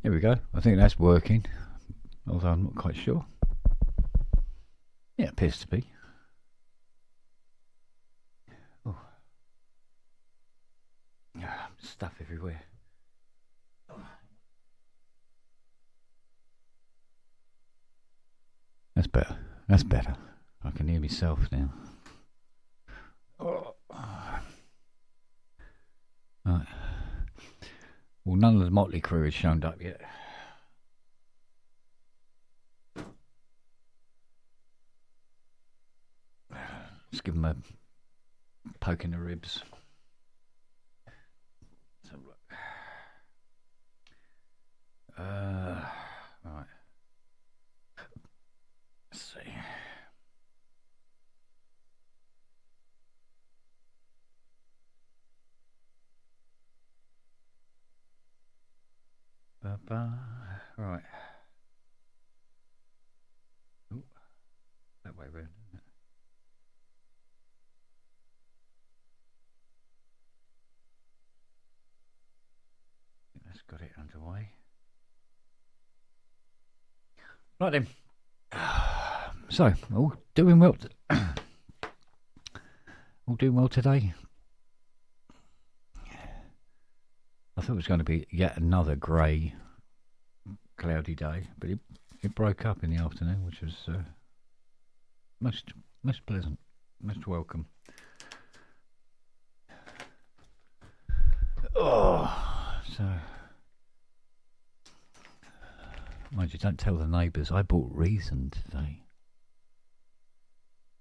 Here we go. I think that's working, although I'm not quite sure. Yeah, it appears to be. Oh. Stuff everywhere. That's better. That's better. I can hear myself now. Oh. Right. Well, none of the Motley crew has shown up yet. Let's give them a poke in the ribs. Let's have a look. Right. Let's see. Right. Ooh, that way round, isn't it? I think that's got it underway. Right then. So, all doing well. All doing well today. I thought it was going to be yet another grey, cloudy day, but it broke up in the afternoon, which was most pleasant, most welcome. Oh, so mind you, don't tell the neighbours. I bought Reason today.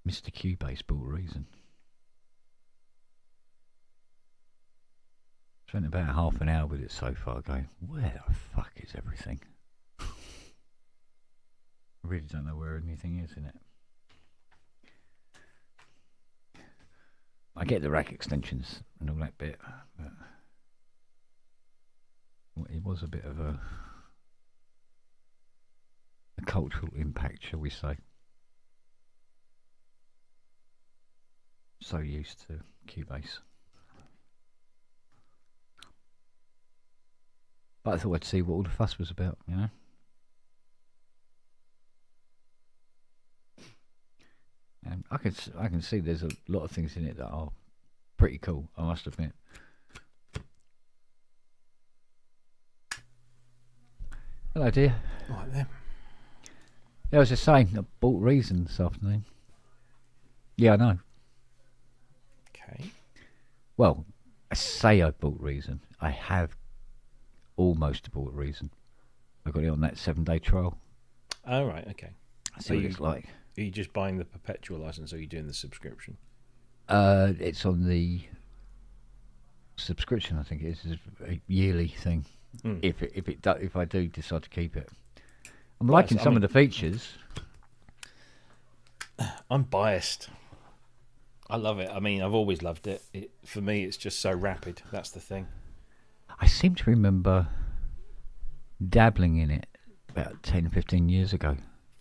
Mr. Cubase bought Reason. Spent about half an hour with it so far going, where the fuck is everything? I really don't know where anything is in it. I get the rack extensions and all that bit, but it was a bit of a cultural impact, shall we say. So used to Cubase. But I thought I'd see what all the fuss was about, you know. And I can see there's a lot of things in it that are pretty cool, I must admit. Hello, dear. Right there. Yeah, I was just saying, I bought Reason this afternoon. Yeah, I know. Okay. Well, I say I bought Reason. I have almost bought Reason. I got it on that 7-day trial. Oh, right, okay. See what it's like. Are you just buying the perpetual license or are you doing the subscription? It's on the subscription, I think it is. It's a yearly thing. If I do decide to keep it. I'm liking some of the features. I'm biased. I love it. I mean, I've always loved it. For me, it's just so rapid. That's the thing. I seem to remember dabbling in it about 10, 15 years ago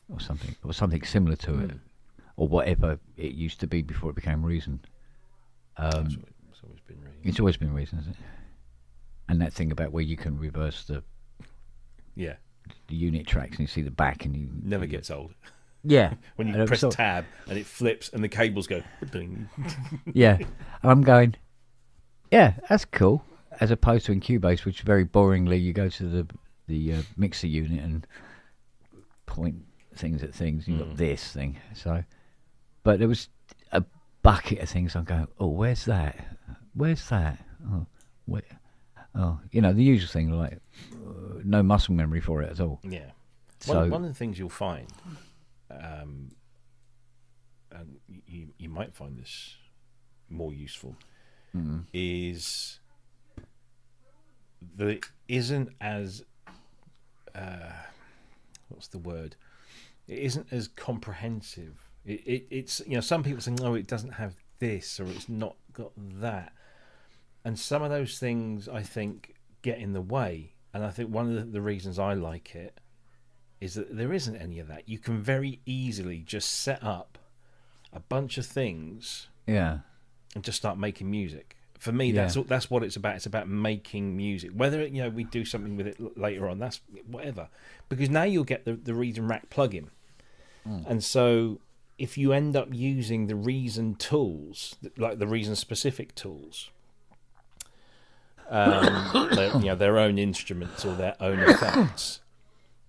or something similar to it, or whatever it used to be before it became Reason. It's always been Reason. It's always been Reason, isn't it? And that thing about where you can reverse the unit tracks and you see the back and you... Never gets old. Yeah. When you press tab and it flips and the cables go... Ding. Yeah. And I'm going, yeah, that's cool. As opposed to in Cubase, which very boringly you go to the mixer unit and point things at things. You've got this thing. So, but there was a bucket of things. I'm going, oh, where's that? Where's that? Oh, where? Oh, you know, the usual thing, like no muscle memory for it at all. Yeah. So one of the things you'll find, and you might find this more useful, is that it isn't as what's the word? It isn't as comprehensive. It's some people saying, oh, it doesn't have this or it's not got that. And some of those things, I think, get in the way. And I think one of the reasons I like it is that there isn't any of that. You can very easily just set up a bunch of things yeah. and just start making music For me, Yeah. that's what it's about. It's about making music. Whether we do something with it later on, that's whatever. Because now you'll get the Reason Rack plugin, and so if you end up using the Reason tools, like the Reason specific tools, their own instruments or their own effects,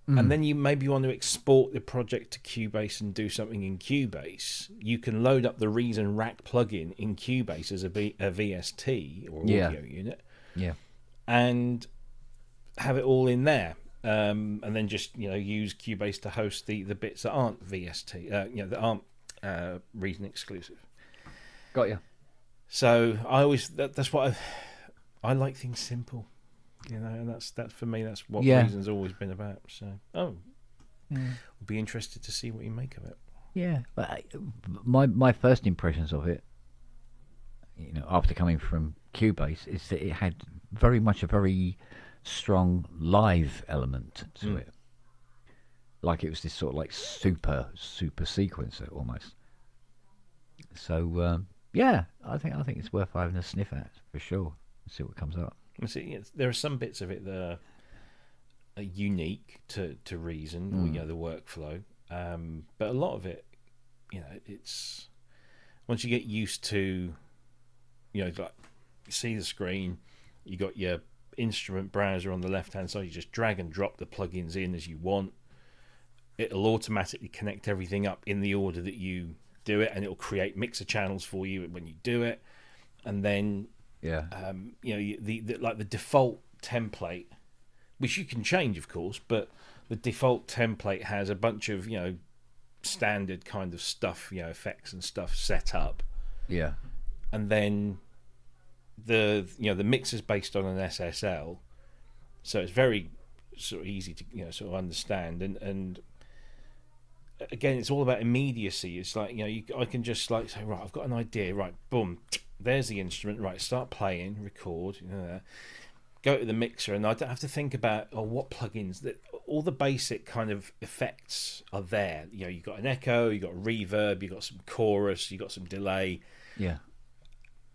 and then you maybe want to export the project to Cubase and do something in Cubase, you can load up the Reason Rack plugin in Cubase as a VST or audio unit, and have it all in there, and then just use Cubase to host the bits that aren't VST, that aren't Reason exclusive. Got you. So I always that's what I like things simple. And that's for me. That's what Reason's always been about. So, we'll be interested to see what you make of it. Yeah, but my first impressions of it, after coming from Cubase, is that it had very much a very strong live element to it. Like it was this sort of like super sequencer almost. So I think it's worth having a sniff at for sure. See what comes up. See, there are some bits of it that are unique to Reason, or the workflow, but a lot of it, it's once you get used to, like you see the screen, you got your instrument browser on the left hand side, you just drag and drop the plugins in as you want. It'll automatically connect everything up in the order that you do it, and it'll create mixer channels for you when you do it, and then. Yeah. The default template, which you can change, of course, but the default template has a bunch of standard kind of stuff, effects and stuff set up. Yeah. And then the mix is based on an SSL, so it's very sort of easy to sort of understand. And again, it's all about immediacy. It's like I can just say, right, I've got an idea, right, boom. There's the instrument, right, start playing, record, go to the mixer, and I don't have to think about what plugins, that all the basic kind of effects are there. You've got an echo, you've got reverb, you've got some chorus, you've got some delay. Yeah.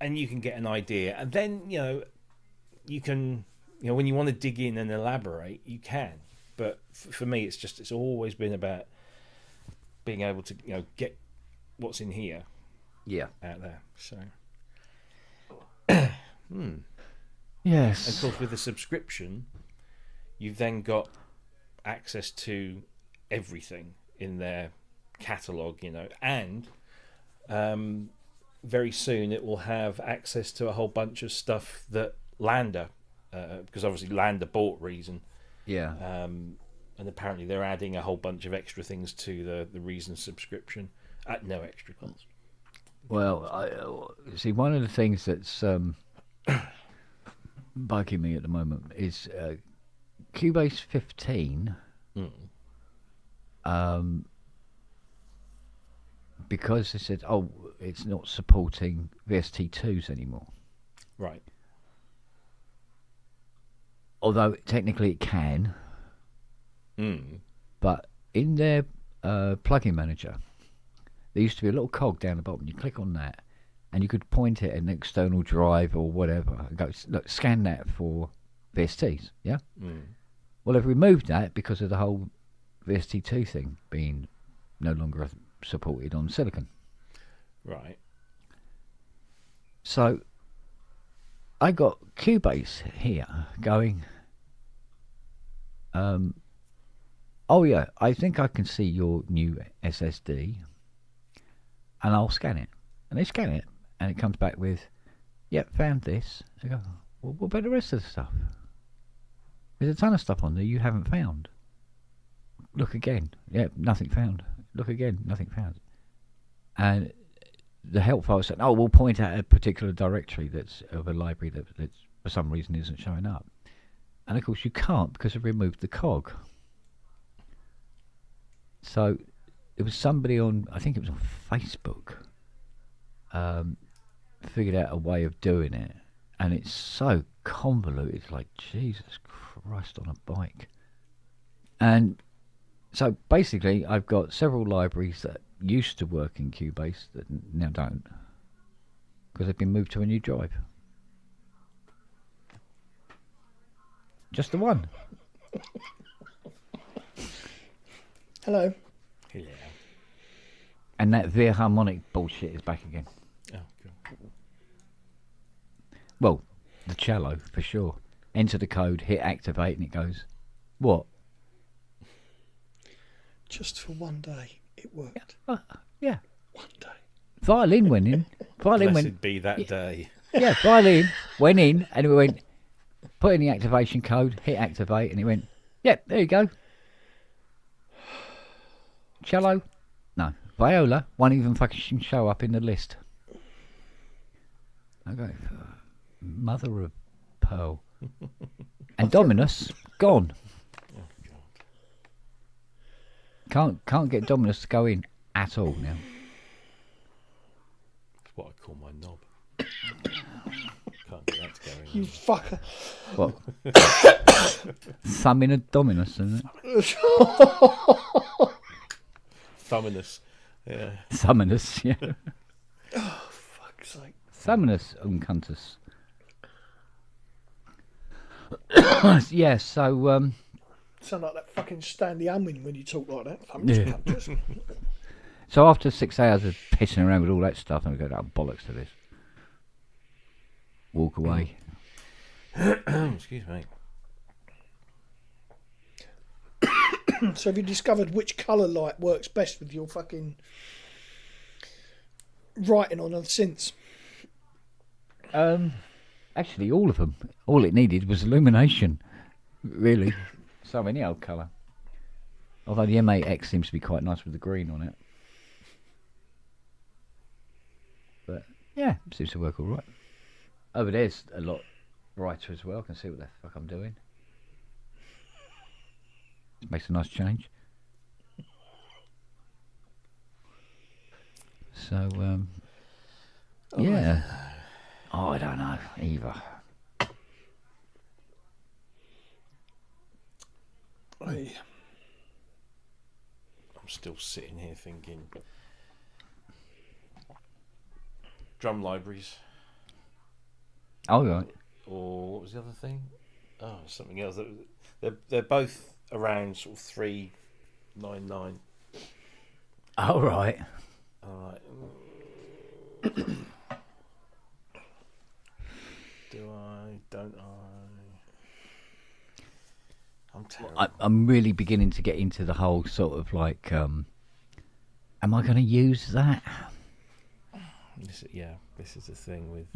And you can get an idea. And then, you can, when you want to dig in and elaborate, you can. But for me, it's always been about being able to, get what's in here out there. So... Yes. And of course, with the subscription, you've then got access to everything in their catalogue, and very soon it will have access to a whole bunch of stuff that Lander, because obviously Lander bought Reason, and apparently they're adding a whole bunch of extra things to the Reason subscription at no extra cost. Well, see, one of the things that's bugging me at the moment is Cubase 15. Because they said, it's not supporting VST2s anymore. Right. Although technically it can. But in their plugin manager, there used to be a little cog down the bottom. You click on that, and you could point it at an external drive or whatever. And go, look, scan that for VSTs. Yeah. Well, they've removed that because of the whole VST2 thing being no longer supported on Silicon. Right. So I got Cubase here going. Oh yeah, I think I can see your new SSD. And I'll scan it. And they scan it, and it comes back with, yep, found this. I go, well, what about the rest of the stuff? There's a ton of stuff on there you haven't found. Look again. Yep, nothing found. Look again, nothing found. And the help file said, we'll point out a particular directory that's of a library that for some reason isn't showing up. And of course you can't because they've removed the cog. So it was somebody on, I think it was on Facebook, figured out a way of doing it, and it's so convoluted. It's like, Jesus Christ on a bike. And so basically I've got several libraries that used to work in Cubase that now don't, because they've been moved to a new drive. Just the one. Hello. Yeah. And that veer harmonic bullshit is back again. Oh, God. Well, the cello, for sure. Enter the code, hit activate, and it goes, what? Just for one day, it worked. Yeah. One day. Violin went in. Violin Blessed went. be that day. Yeah, violin went in, and it went, put in the activation code, hit activate, and it went, yep, there you go. Cello? No. Viola won't even fucking show up in the list. Okay. Mother of pearl. And Dominus, gone. Oh, God. Can't get Dominus to go in at all now. That's what I call my knob. Can't get that to go in. You fucker. What? Thumb in a Dominus, isn't it? Thumminus. Yeah. Summonus, yeah. Oh, fuck's sake. Summonus uncuntus. Yeah, so Sound like that fucking Stanley Unwin when you talk like that. Yeah. So after 6 hours of pissing around with all that stuff, I'm going to go, oh, bollocks to this. Walk away. Excuse me. So have you discovered which colour light works best with your fucking writing on a synths? Actually, all of them. All it needed was illumination. Really. So any old colour. Although the M8X seems to be quite nice with the green on it. But, yeah, seems to work all right. Over there's a lot brighter as well. I can see what the fuck I'm doing. Makes a nice change. So, yeah. Oh, I don't know either. I'm still sitting here thinking. Drum libraries. Oh, right. Or what was the other thing? Oh, something else. They're both around sort of 399. Oh, right. All right. Do I? Don't I? I'm terrible. I'm really beginning to get into the whole sort of like, am I going to use that? This is the thing with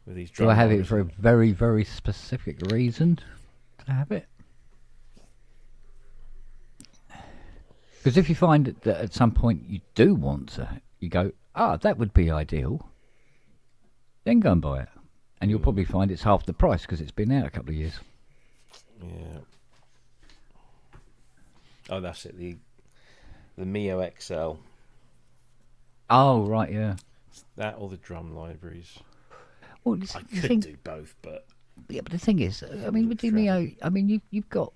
with these. Do I have it for a very, very specific reason? Can I have it? Because if you find that at some point you do want to, you go, that would be ideal. Then go and buy it, and you'll probably find it's half the price because it's been out a couple of years. Yeah. Oh, that's it. The Mio XL. Oh, right, yeah. That or the drum libraries. Well, I could do both, but yeah, but the thing is, I mean, with the Mio, I mean, you've got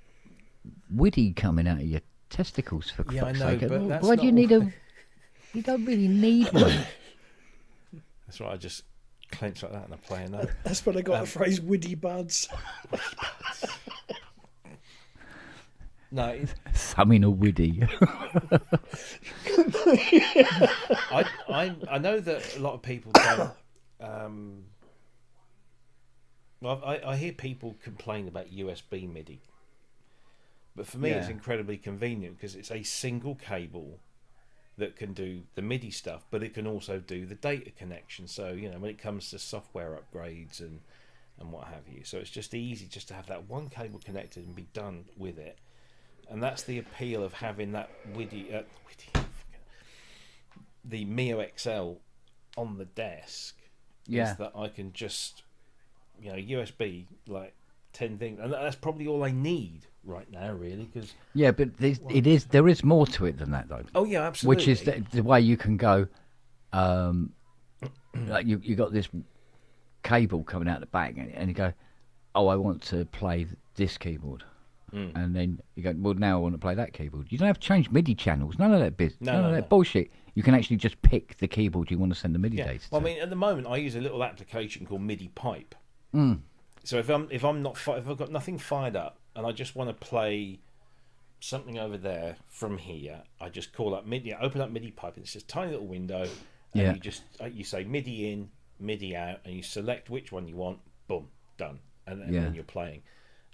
Widdy coming out of your testicles for yeah, I fuck's know. sake. But that's Why do you not need all- a? You don't really need one. That's right. I just clench like that and I play a note. That's when I got the phrase "widdy buds." No, Thumb in a Widdy. I know that a lot of people don't. Well, I hear people complain about USB MIDI, but for me, it's Yeah. incredibly convenient because it's a single cable that can do the MIDI stuff, but it can also do the data connection. So when it comes to software upgrades and what have you, so it's just easy just to have that one cable connected and be done with it. And that's the appeal of having that the Mio XL on the desk. Yeah. Is that I can just, USB like 10 things, and that's probably all I need right now, really. Because Yeah, but there is more to it than that, though. oh yeah, absolutely. Which is the way you can go. Like you got this cable coming out the back, and you go, "Oh, I want to play this keyboard," and then you go, "Well, now I want to play that keyboard." You don't have to change MIDI channels. None of that none of that bullshit. You can actually just pick the keyboard you want to send the MIDI data to. Well, I mean, at the moment, I use a little application called MIDI Pipe. So if I'm not if I've got nothing fired up and I just want to play something over there from here, I just call up MIDI, open up MIDI pipe, and it's just a tiny little window, and Yeah. you just you say MIDI in, MIDI out, and you select which one you want. Boom, done, and then you're playing.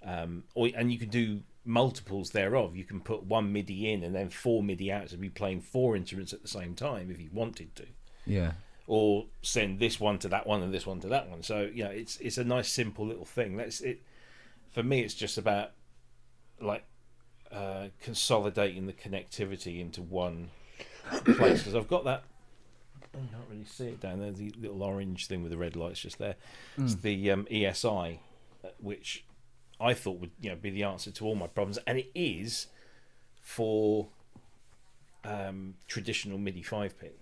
And you can do multiples thereof. You can put one MIDI in and then 4 MIDI out, and be playing 4 instruments at the same time if you wanted to. Yeah. Or send this one to that one and this one to that one. So it's a nice simple little thing. That's it. For me, it's just about like consolidating the connectivity into one place, because I've got that. You can't really see it down there. The little orange thing with the red lights just there. It's the ESI, which I thought would be the answer to all my problems, and it is for traditional MIDI 5-pin.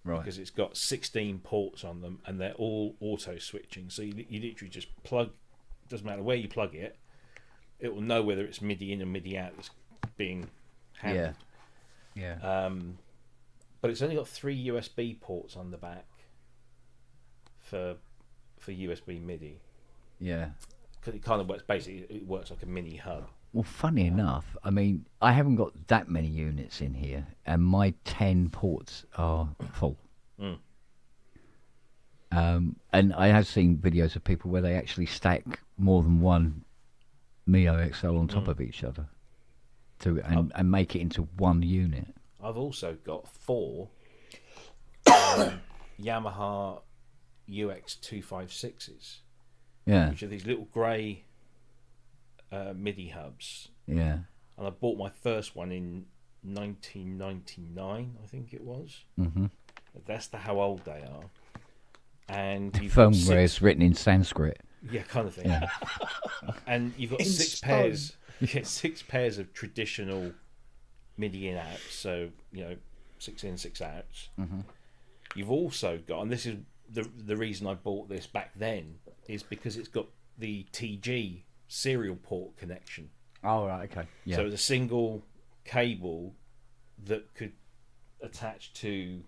Right. Because it's got 16 ports on them and they're all auto switching. So you literally just plug, doesn't matter where you plug it, it will know whether it's MIDI in or MIDI out that's being handled. Yeah. But it's only got 3 USB ports on the back for USB MIDI. Yeah. Because it kind of works, basically, it works like a mini hub. Well, funny enough, I mean, I haven't got that many units in here, and my 10 ports are full. Mm. And I have seen videos of people where they actually stack more than one Mio XL on top of each other and make it into one unit. I've also got 4 Yamaha UX256s. Yeah. Which are these little grey MIDI hubs. Yeah. And I bought my first one in 1999, I think it was. Mm-hmm. That's how old they are. And you've Film got where it's written in Sanskrit. Yeah, kind of thing. Yeah. And you've got In 6 stone. pairs. Yeah, 6 pairs of traditional MIDI in outs. So 6 in, 6 outs. Mm-hmm. You've also got, and this is the reason I bought this back then, is because it's got the TG serial port connection. Oh, right, okay. Yeah. So it's a single cable that could attach to,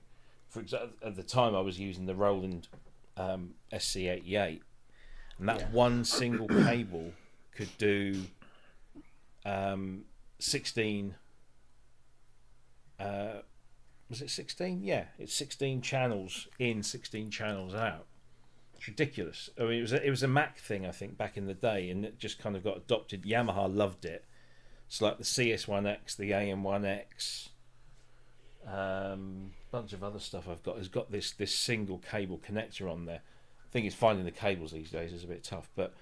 for example, at the time I was using the Roland SC88, and that one single cable could do 16. Was it 16? Yeah, it's 16 channels in, 16 channels out. It's ridiculous. I mean, it was a Mac thing, I think, back in the day, and it just kind of got adopted. Yamaha loved it. It's like the CS1X, the AM1X, bunch of other stuff I've got has got this single cable connector on there. The thing is, finding the cables these days is a bit tough, but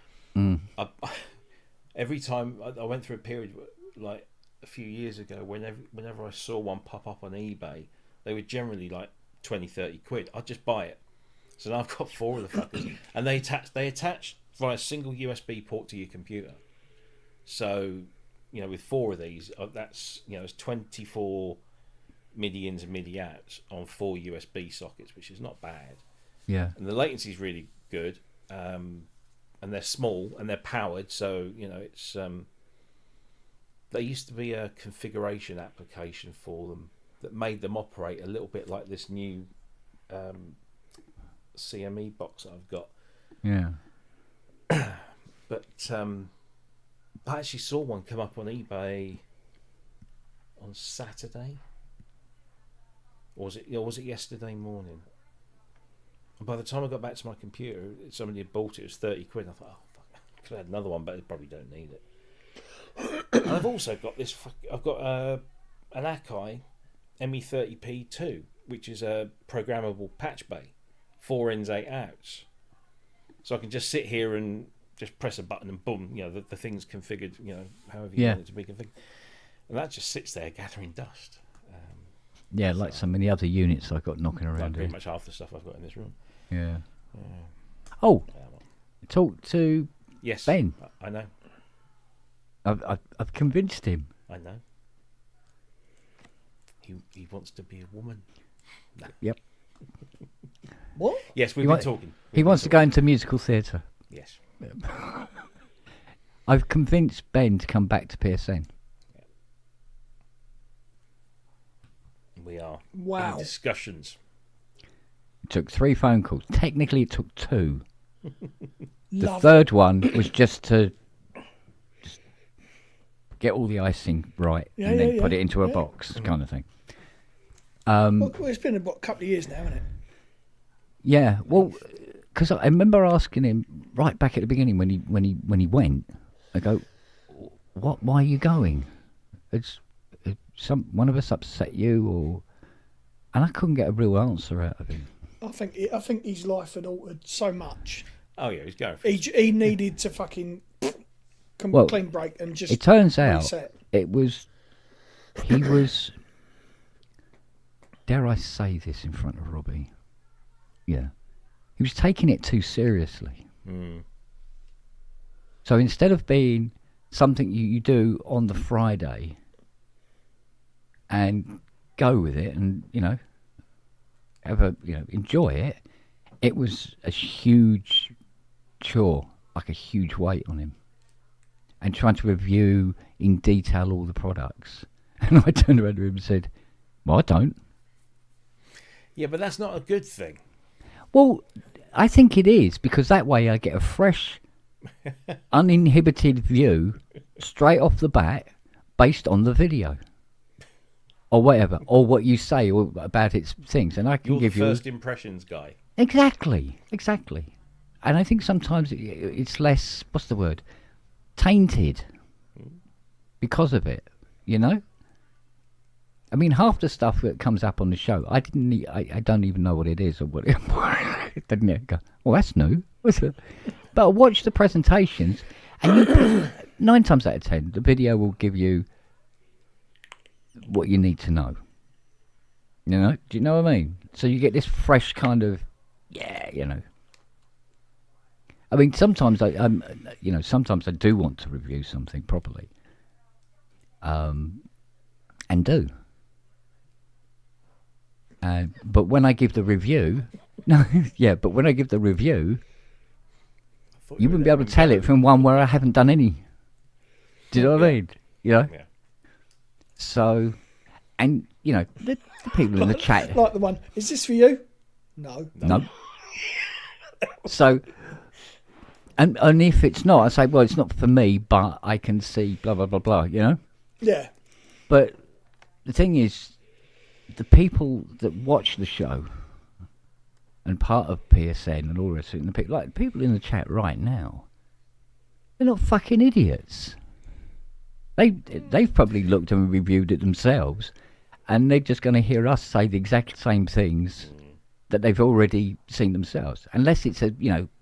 every time I went through a period like a few years ago, whenever I saw one pop up on eBay, they were generally like 20-30 quid. I'd just buy it. So now I've got 4 of the fuckers, and they attach via a single USB port to your computer. So with 4 of these, that's it's 24 MIDI ins and MIDI outs on 4 USB sockets, which is not bad. Yeah. And the latency is really good, and they're small and they're powered. So it's there used to be a configuration application for them that made them operate a little bit like this new CME box that I've got. Yeah. But I actually saw one come up on eBay on Saturday, or was it yesterday morning? And by the time I got back to my computer, somebody had bought it. It was 30 quid. I thought, oh fuck, I could have had another one, but I probably don't need it. And I've also got this. I've got an Akai ME30P2, which is a programmable patch bay, 4 ins, 8 outs. So I can just sit here and just press a button and boom, the thing's configured, however you want it to be configured. And that just sits there gathering dust. Yeah, like some of the other units I've got knocking Like around pretty here. much half the stuff I've got in this room. Yeah. Oh, talk to Yes, Ben. I know. I've convinced him. I know. He wants to be a woman. Nah. Yep. What? Yes, we've He been wa- talking. He wants to go into musical theatre. Yes. I've convinced Ben to come back to PSN. We are Wow. in discussions. It took 3 phone calls. Technically, it took 2. The Love third one was just to get all the icing right Yeah, and then yeah, put yeah. it into a Yeah. box, kind of thing. Well, it's been a couple of years now, hasn't it? Yeah, well, because I remember asking him right back at the beginning when he went. I go, "What? Why are you going? It's one of us upset you, or?" And I couldn't get a real answer out of him. I think his life had altered so much. Oh yeah, he's going for He needed to fucking Well, clean break and just. It turns out reset. he was. Dare I say this in front of Robbie? Yeah, he was taking it too seriously. So instead of being something you do on the Friday and go with it and, enjoy it, it was a huge chore, like a huge weight on him. And trying to review in detail all the products. And I turned around to him and said, "Well, I don't." Yeah, but that's not a good thing. Well, I think it is, because that way I get a fresh, uninhibited view straight off the bat based on the video. Or whatever, or what you say about its things. And I can You're give the you... first impressions guy. Exactly. And I think sometimes it's less, what's the word? Tainted because of it, I mean, half the stuff that comes up on the show, I don't even know what it is or what it didn't it go, well, that's new. But I watch the presentations, and 9 times out of 10, the video will give you what you need to know. Do you know what I mean? So you get this fresh kind of, I mean, sometimes sometimes I do want to review something properly, and do. But when I give the review, but when I give the review, you wouldn't be able to tell it from one where I haven't done any. Do you know what I mean? Yeah. So, and the people in the chat, Like the one, is this for you? No. So, and if it's not, I say, well, it's not for me, but I can see blah blah blah blah. Yeah. But the thing is, the people that watch the show and part of PSN and all the rest of it, the people in the chat right now, they're not fucking idiots. They've probably looked and reviewed it themselves, and they're just going to hear us say the exact same things that they've already seen themselves, unless it's a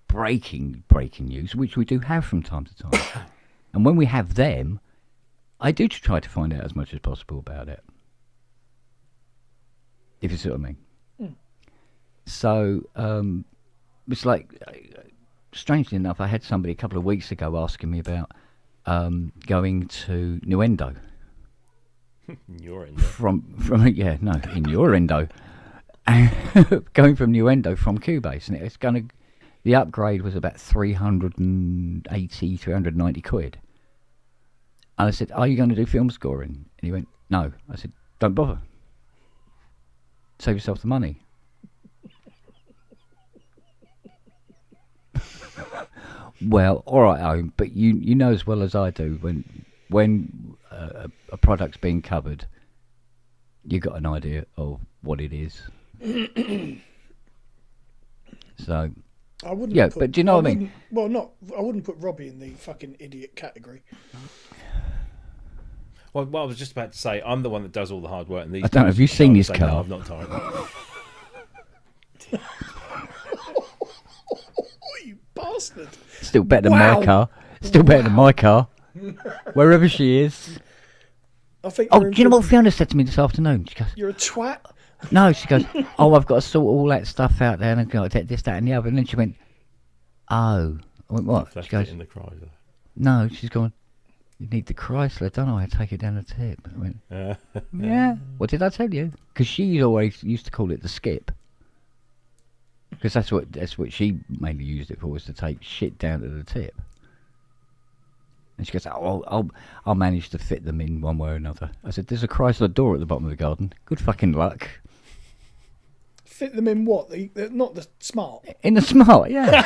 breaking news, which we do have from time to time. And when we have them, I do try to find out as much as possible about it. If you see what I mean. So, it's like, strangely enough, I had somebody a couple of weeks ago asking me about going to Nuendo. Your endo. In your endo. Going from Nuendo from Cubase, and it's going to... The upgrade was about 390 quid. And I said, "Are you going to do film scoring?" And he went, "No." I said, "Don't bother. Save yourself the money." Well, all right, Owen, but you know as well as I do, when a product's being covered, you got an idea of what it is. So... I wouldn't. Yeah, but do you know what I mean? Well, I wouldn't put Robbie in the fucking idiot category. Well, what I was just about to say, I'm the one that does all the hard work. And these I don't know. Have you seen his say, car? No, I've not tired. You bastard! Still better than Wow. my car. Still better than my car. Wherever she is. I think. Oh, do you know what Fiona said to me this afternoon? She goes, You're a twat. no, she goes, "Oh, I've got to sort all that stuff out there, and I've got to take this, that, and the other." And then she went, "Oh." I went, "What?" Left She goes, it in the Chrysler. "No." She's gone, "You need the Chrysler, don't I? I take it down the tip." I went, "Yeah." What did I tell you? Because she always used to call it the skip. Because that's what she mainly used it for, was to take shit down to the tip. And she goes, "Oh, I'll manage to fit them in one way or another." I said, "There's a Chrysler door at the bottom of the garden. Good fucking luck." Fit them in what? Not the smart. In the Smart, yeah.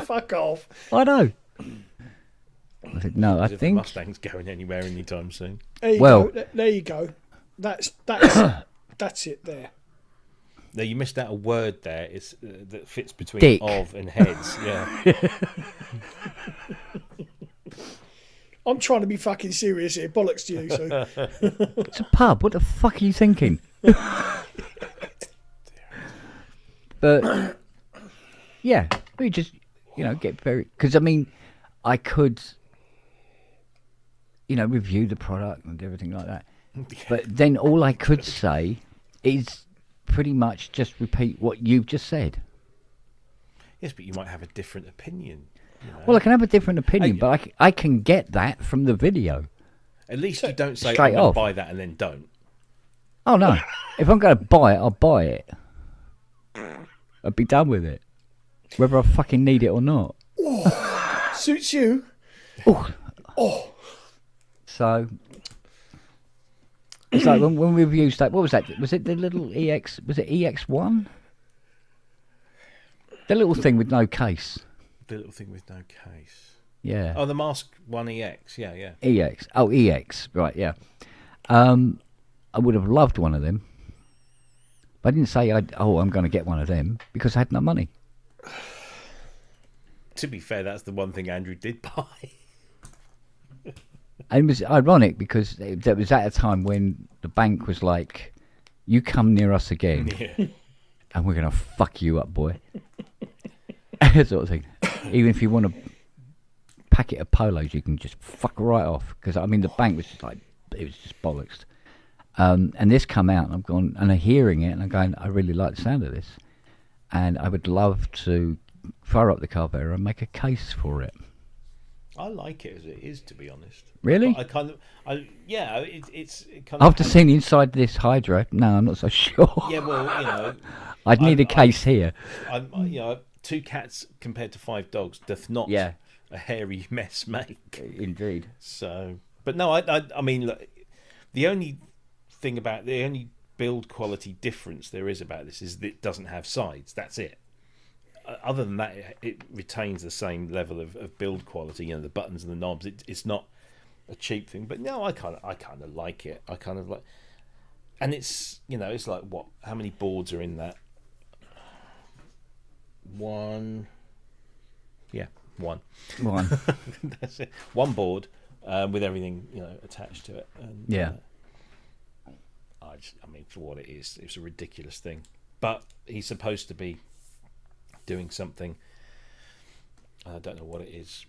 Fuck off. I know. I said, no, I As if the think... Mustang's going anywhere anytime soon. There you Well- go. There you go. That's it there. No, you missed out a word there. It's that fits between Dick. of and heads. Yeah. I'm trying to be fucking serious here. Bollocks to you. So It's a pub. What the fuck are you thinking? But yeah, we just get very because I mean, I could review the product and everything like that, but then all I could say is pretty much just repeat what you've just said. Yes, but you might have a different opinion. You know? Well, I can have a different opinion, Hey. but I can get that from the video. At least you don't say, Straight I'm going off. to buy that and then don't. Oh no! If I'm going to buy it, I'll buy it. I'll be done with it, whether I fucking need it or not. suits you. So it's like when we reviewed that. What was that? Was it the little EX? Was it EX1? The little thing with no case. The little thing with no case. Yeah. Oh, the Mask 1EX. Yeah, yeah. EX. Oh, EX. Right. Yeah. I would have loved one of them. But I didn't say I'm going to get one of them because I had no money. To be fair, that's the one thing Andrew did buy. And it was ironic because that was at a time when the bank was like, "You come near us again, Yeah. and we're gonna fuck you up, boy." Sort of thing. Even if you want a packet of polos, you can just fuck right off. Because I mean, the bank was just like, it was just bollocks. And this come out, and I've gone and I'm hearing it, and I'm going, I really like the sound of this, and I would love to fire up the Carvera and make a case for it. I like it as it is, to be honest. Really? I kind of, it's kind of. After seeing inside this Hydra, no, I'm not so sure. Yeah, well, I'd need a case here. I'm 2 cats compared to 5 dogs doth not Yeah. a hairy mess make. Indeed. So, but no, I mean, look, the only build quality difference there is about this is that it doesn't have sides. That's it. Other than that, it retains the same level of build quality. The buttons and the knobs. It's not a cheap thing. But no, I kind of like it. I kind of like, and it's it's like what? How many boards are in that? One. Yeah, one. One. That's it. One board with everything attached to it. And, Yeah. I mean, for what it is, it's a ridiculous thing. But he's supposed to be doing something. I don't know what it is.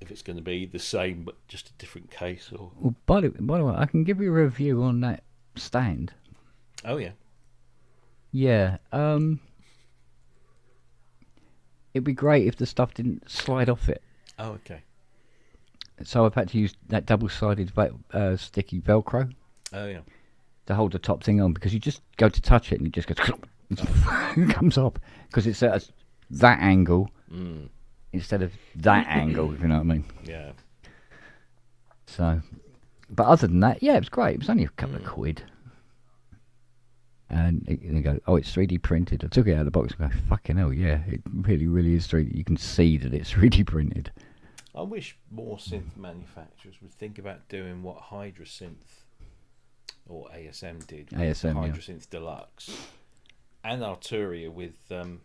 If it's going to be the same but just a different case, or Well, by the way, I can give you a review on that stand. oh yeah, Yeah. It'd be great if the stuff didn't slide off it. oh okay, So I've had to use that double-sided sticky Velcro oh yeah. to hold the top thing on because you just go to touch it and it just goes it comes off because it's at that angle instead of that angle, if you know what I mean. Yeah. So, but other than that, yeah, it was great. It was only a couple of quid. And they go, oh, it's 3D printed. I took it out of the box and go, fucking hell, yeah, it really, really is 3D. You can see that it's 3D printed. I wish more synth manufacturers would think about doing what Hydra Synth or ASM did with ASM, Hydra yeah. Synth Deluxe and Arturia with the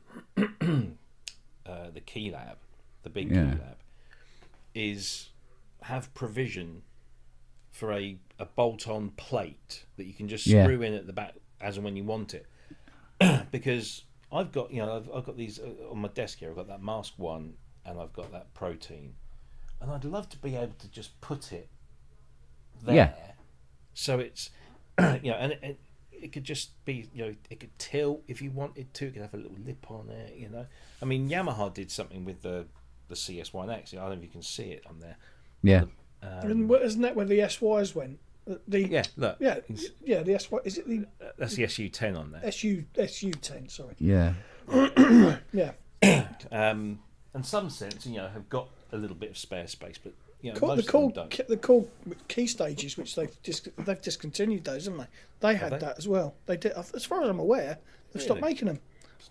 Key Lab, the big Yeah. Key Lab, is have provision for a bolt-on plate that you can just Yeah. screw in at the back as and when you want it. Because I've got I've got these on my desk here. I've got that Mask one and I've got that Protein, and I'd love to be able to just put it there. Yeah. So it's and it could just be it could tilt if you wanted to. It could have a little lip on it. I mean Yamaha did something with the CS1X. I don't know if you can see it on there. Yeah. And isn't that where the SYs went? Yeah, look. Yeah, the SY. Is it the That's the SU10 on there. SU10? Sorry. Yeah. Yeah. And some sense, have got a little bit of spare space, but The most cool, of them don't. the cool key stages, which they've discontinued those, haven't they? They had they? that as well. They did, as far as I'm aware, they've stopped Really? making them.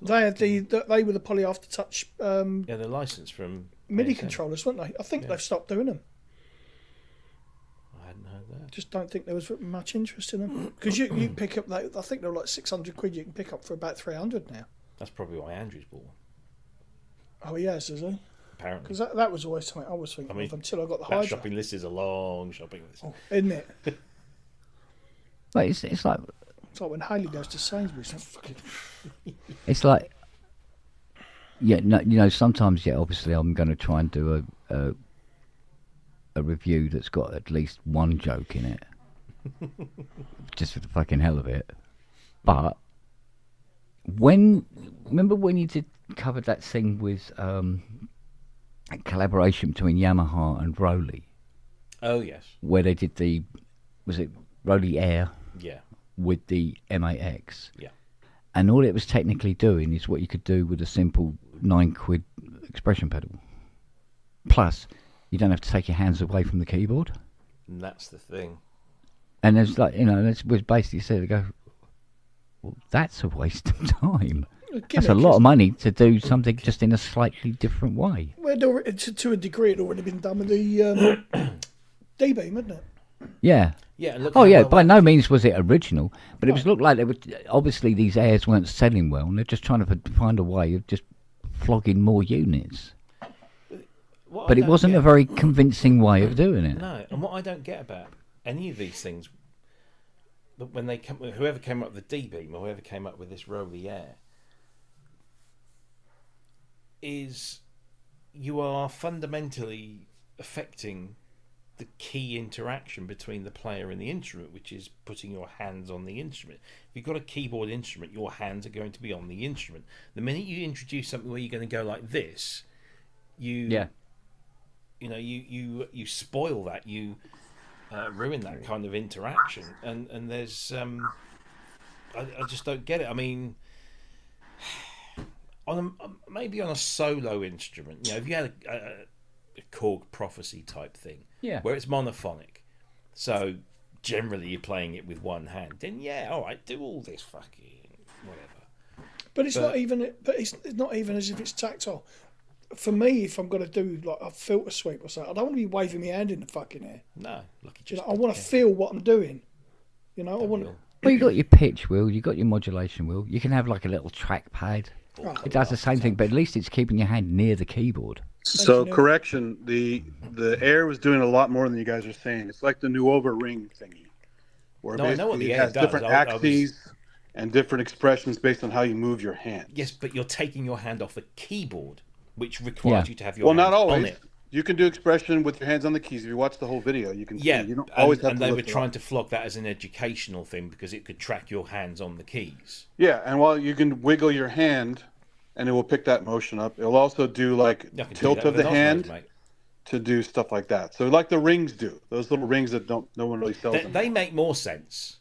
They had they were the poly aftertouch Yeah, they're licensed from MIDI ASM. controllers, weren't they? I think Yeah. they've stopped doing them. I hadn't heard that. Just don't think there was much interest in them because you pick up I think they're like 600 quid. You can pick up for about 300 now. That's probably why Andrew's bought one. Oh, he has, is he? Apparently. Because that was always something I was thinking of until I got the that Hydra. shopping list is a long shopping list. Oh, isn't it? But it's like It's like when Haley goes to Sainsbury's. Fucking... it's like yeah, no, you know, sometimes obviously I'm going to try and do a review that's got at least one joke in it, just for the fucking hell of it. But remember when you covered that thing with a collaboration between Yamaha and Rolley, Oh, yes. where they did was it Rolley Air Yeah. with the M8X? Yeah. And all it was technically doing is what you could do with a simple £9 expression pedal. Plus, you don't have to take your hands away from the keyboard. And that's the thing. And there's like, you know, that's was basically said to go, well, that's a waste of time. That's a lot of money to do something just in a slightly different way. Well, to a degree, it had already been done with the D-beam, hadn't it? Yeah. Yeah. And look Oh how yeah, well by that- no means was it original, but it was looked like they were obviously these airs weren't selling well, and they're just trying to find a way of just flogging more units. what I But it don't wasn't get- a very convincing way of doing it. No, and what I don't get about any of these things, but when they come, whoever came up with the D-beam or whoever came up with this Rolley Air, is you are fundamentally affecting the key interaction between the player and the instrument, which is putting your hands on the instrument. If you've got a keyboard instrument, your hands are going to be on the instrument. The minute you introduce something where you're going to go like this, you spoil that, you ruin that kind of interaction, and there's I just don't get it. I mean, maybe on a solo instrument, you know, if you had a Korg Prophecy type thing, where it's monophonic, so generally you're playing it with one hand, then yeah, all right, do all this fucking whatever. But it's not even. But it's not even as if it's tactile. For me, if I'm going to do like a filter sweep or something, I don't want to be waving my hand in the fucking air. No, look, You know, I want to feel what I'm doing. You know, I want to. Well, you got your pitch wheel, you got your modulation wheel. You can have like a little trackpad. It does the same thing, but at least it's keeping your hand near the keyboard. So Neil. correction, the Air was doing a lot more than you guys are saying. It's like the Nuova ring thingy, where No, I know what basically the it Air has does. different I was- axes and different expressions based on how you move your hand. Yes, but you're taking your hand off the keyboard, which requires Yeah. you to have your Well, hand not on always. it. You can do expression with your hands on the keys. If you watch the whole video, you can Yeah, see. You don't always have and to they were lift it trying up. to flog that as an educational thing because it could track your hands on the keys. Yeah, and while you can wiggle your hand, and it will pick that motion up. It'll also do like You can do tilt that of with the an hand Osmos, mate. to do stuff like that. So like the rings do, those little rings that no one really sells. They make more sense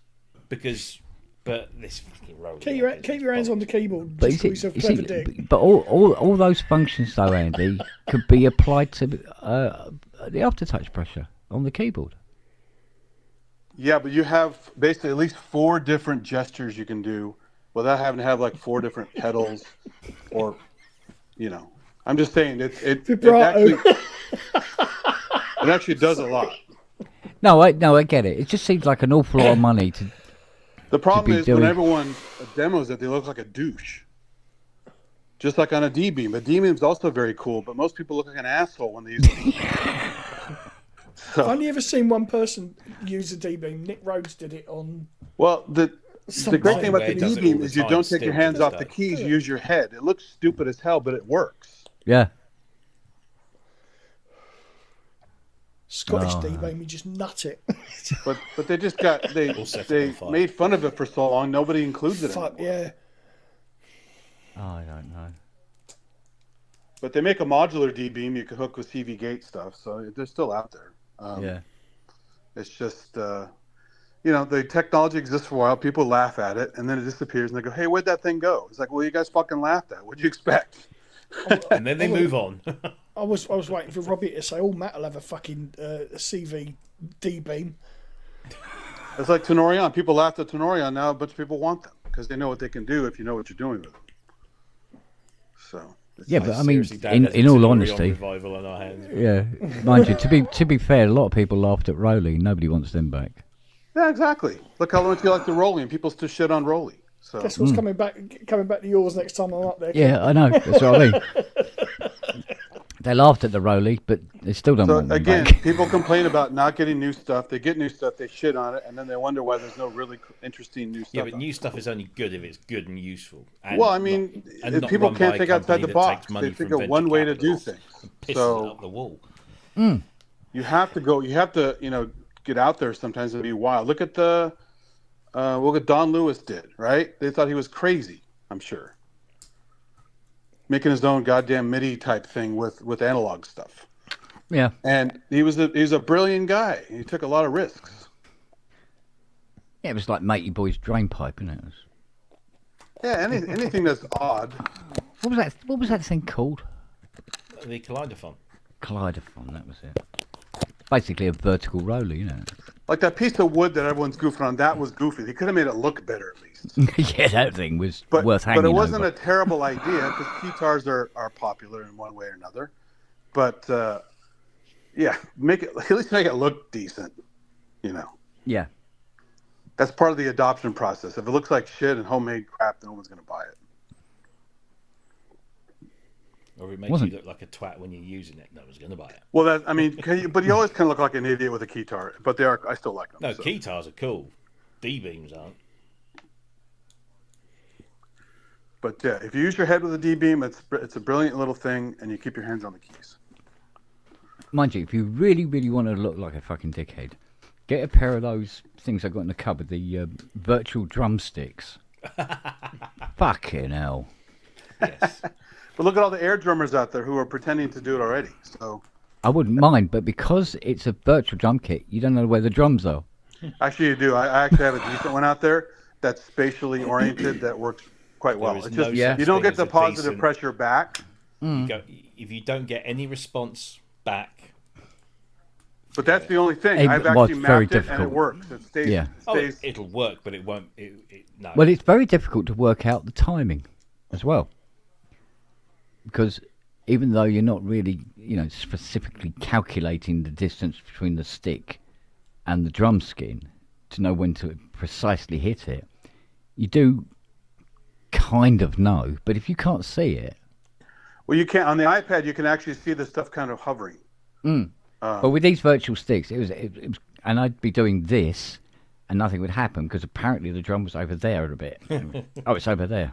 because, but this fucking roller. Keep your hands on the keyboard. But Just call yourself clever dick. but all those functions though, Andy, could be applied to the aftertouch pressure on the keyboard. Yeah, but you have basically at least 4 different gestures you can do without having to have like 4 different pedals, or, you know, I'm just saying it Vibrato. actually does a lot. No, I get it. It just seems like an awful lot of money to. The problem be is doing- when everyone demos it, they look like a douche. Just like on a D-beam. A D-beam is also very cool, but most people look like an asshole when they use it. I've only ever seen one person use a D-beam. Nick Rhodes did it on. Well, the great thing about Where the it does it D-beam all the is you time, don't take your still hands to off this the day. keys, you use your head. It looks stupid as hell, but it works. Yeah. Scottish Oh, D-beam, you just nut it. But they just got they set it on fire. made fun of it for so long. Nobody includes it Fuck anymore. yeah. Oh, I don't know. But they make a modular D-beam you can hook with CV gate stuff, so they're still out there. Yeah. It's just you know, the technology exists for a while. People laugh at it, and then it disappears, and they go, "Hey, where'd that thing go?" It's like, well, you guys fucking laughed at it. What'd you expect? And then they move on. I was waiting for Robbie to say, "Oh, Matt will have a fucking CV D-beam." It's like Tenorion. People laughed at Tenorion. Now a bunch of people want them because they know what they can do if you know what you're doing with them. So Yeah, but I mean, Seriously, Dan, there's in a all Tellurion honesty, revival on our hands. yeah, mind you, to be fair, a lot of people laughed at Rowley. Nobody wants them back. yeah, exactly. Look how much you like the Rolly, and people still shit on Rolly. So Guess what's coming back to yours next time I'm up there. Yeah, I know. That's what I mean. They laughed at the Rowley, but they still don't So want them again, back. people complain about not getting new stuff. They get new stuff, they shit on it, and then they wonder why there's no really interesting new stuff. Yeah, but new stuff is only good if it's good and useful. And Well, I mean, and if not people run can't by a think outside the company that box. takes money They from think of venture one way to do capitalists things. and pisses it So up the wall. you have to go. You have to, get out there sometimes and be wild. Look at what Don Lewis did. Right? They thought he was crazy. I'm sure, making his own goddamn MIDI type thing with analog stuff. Yeah. And he was a brilliant guy. He took a lot of risks. Yeah, it was like Matey Boy's drain pipe, isn't it? Yeah, anything that's odd. What was that thing called? The Kaleidophone. Kaleidophone, that was it. Basically a vertical roller, you know. Like that piece of wood that everyone's goofing on, that was goofy. He could have made it look better at least. Yeah, that thing was worth hanging But it wasn't over. a terrible idea because guitars are popular in one way or another. But yeah, at least make it look decent. Yeah. That's part of the adoption process. If it looks like shit and homemade crap, then no one's going to buy it. Or it makes you look like a twat when you're using it. No one's going to buy it. Well, but you always kind of look like an idiot with a guitar. But I still like them. No, so. guitars are cool. D-beams aren't. But yeah, if you use your head with a D-beam, it's a brilliant little thing, and you keep your hands on the keys. Mind you, if you really, really want to look like a fucking dickhead, get a pair of those things I got in the cupboard, the virtual drumsticks. Fucking hell. Yes. But look at all the air drummers out there who are pretending to do it already. So I wouldn't mind, but because it's a virtual drum kit, you don't know where the drums are. actually, you do. I actually have a decent one out there that's spatially oriented that works quite well. There is It's no just such you don't thing get as the a positive decent- pressure back. If you don't get any response back, But that's the only thing. Hey, I've well, actually it's very mapped it and it difficult. works. It stays. Yeah. it'll work, but it won't. No. Well, it's very difficult to work out the timing as well. Because even though you're not really, specifically calculating the distance between the stick and the drum skin to know when to precisely hit it, you do kind of know. But if you can't see it, Well, you can't on the iPad. You can actually see the stuff kind of hovering. but with these virtual sticks, it was, and I'd be doing this, and nothing would happen because apparently the drum was over there a bit. Oh, it's over there.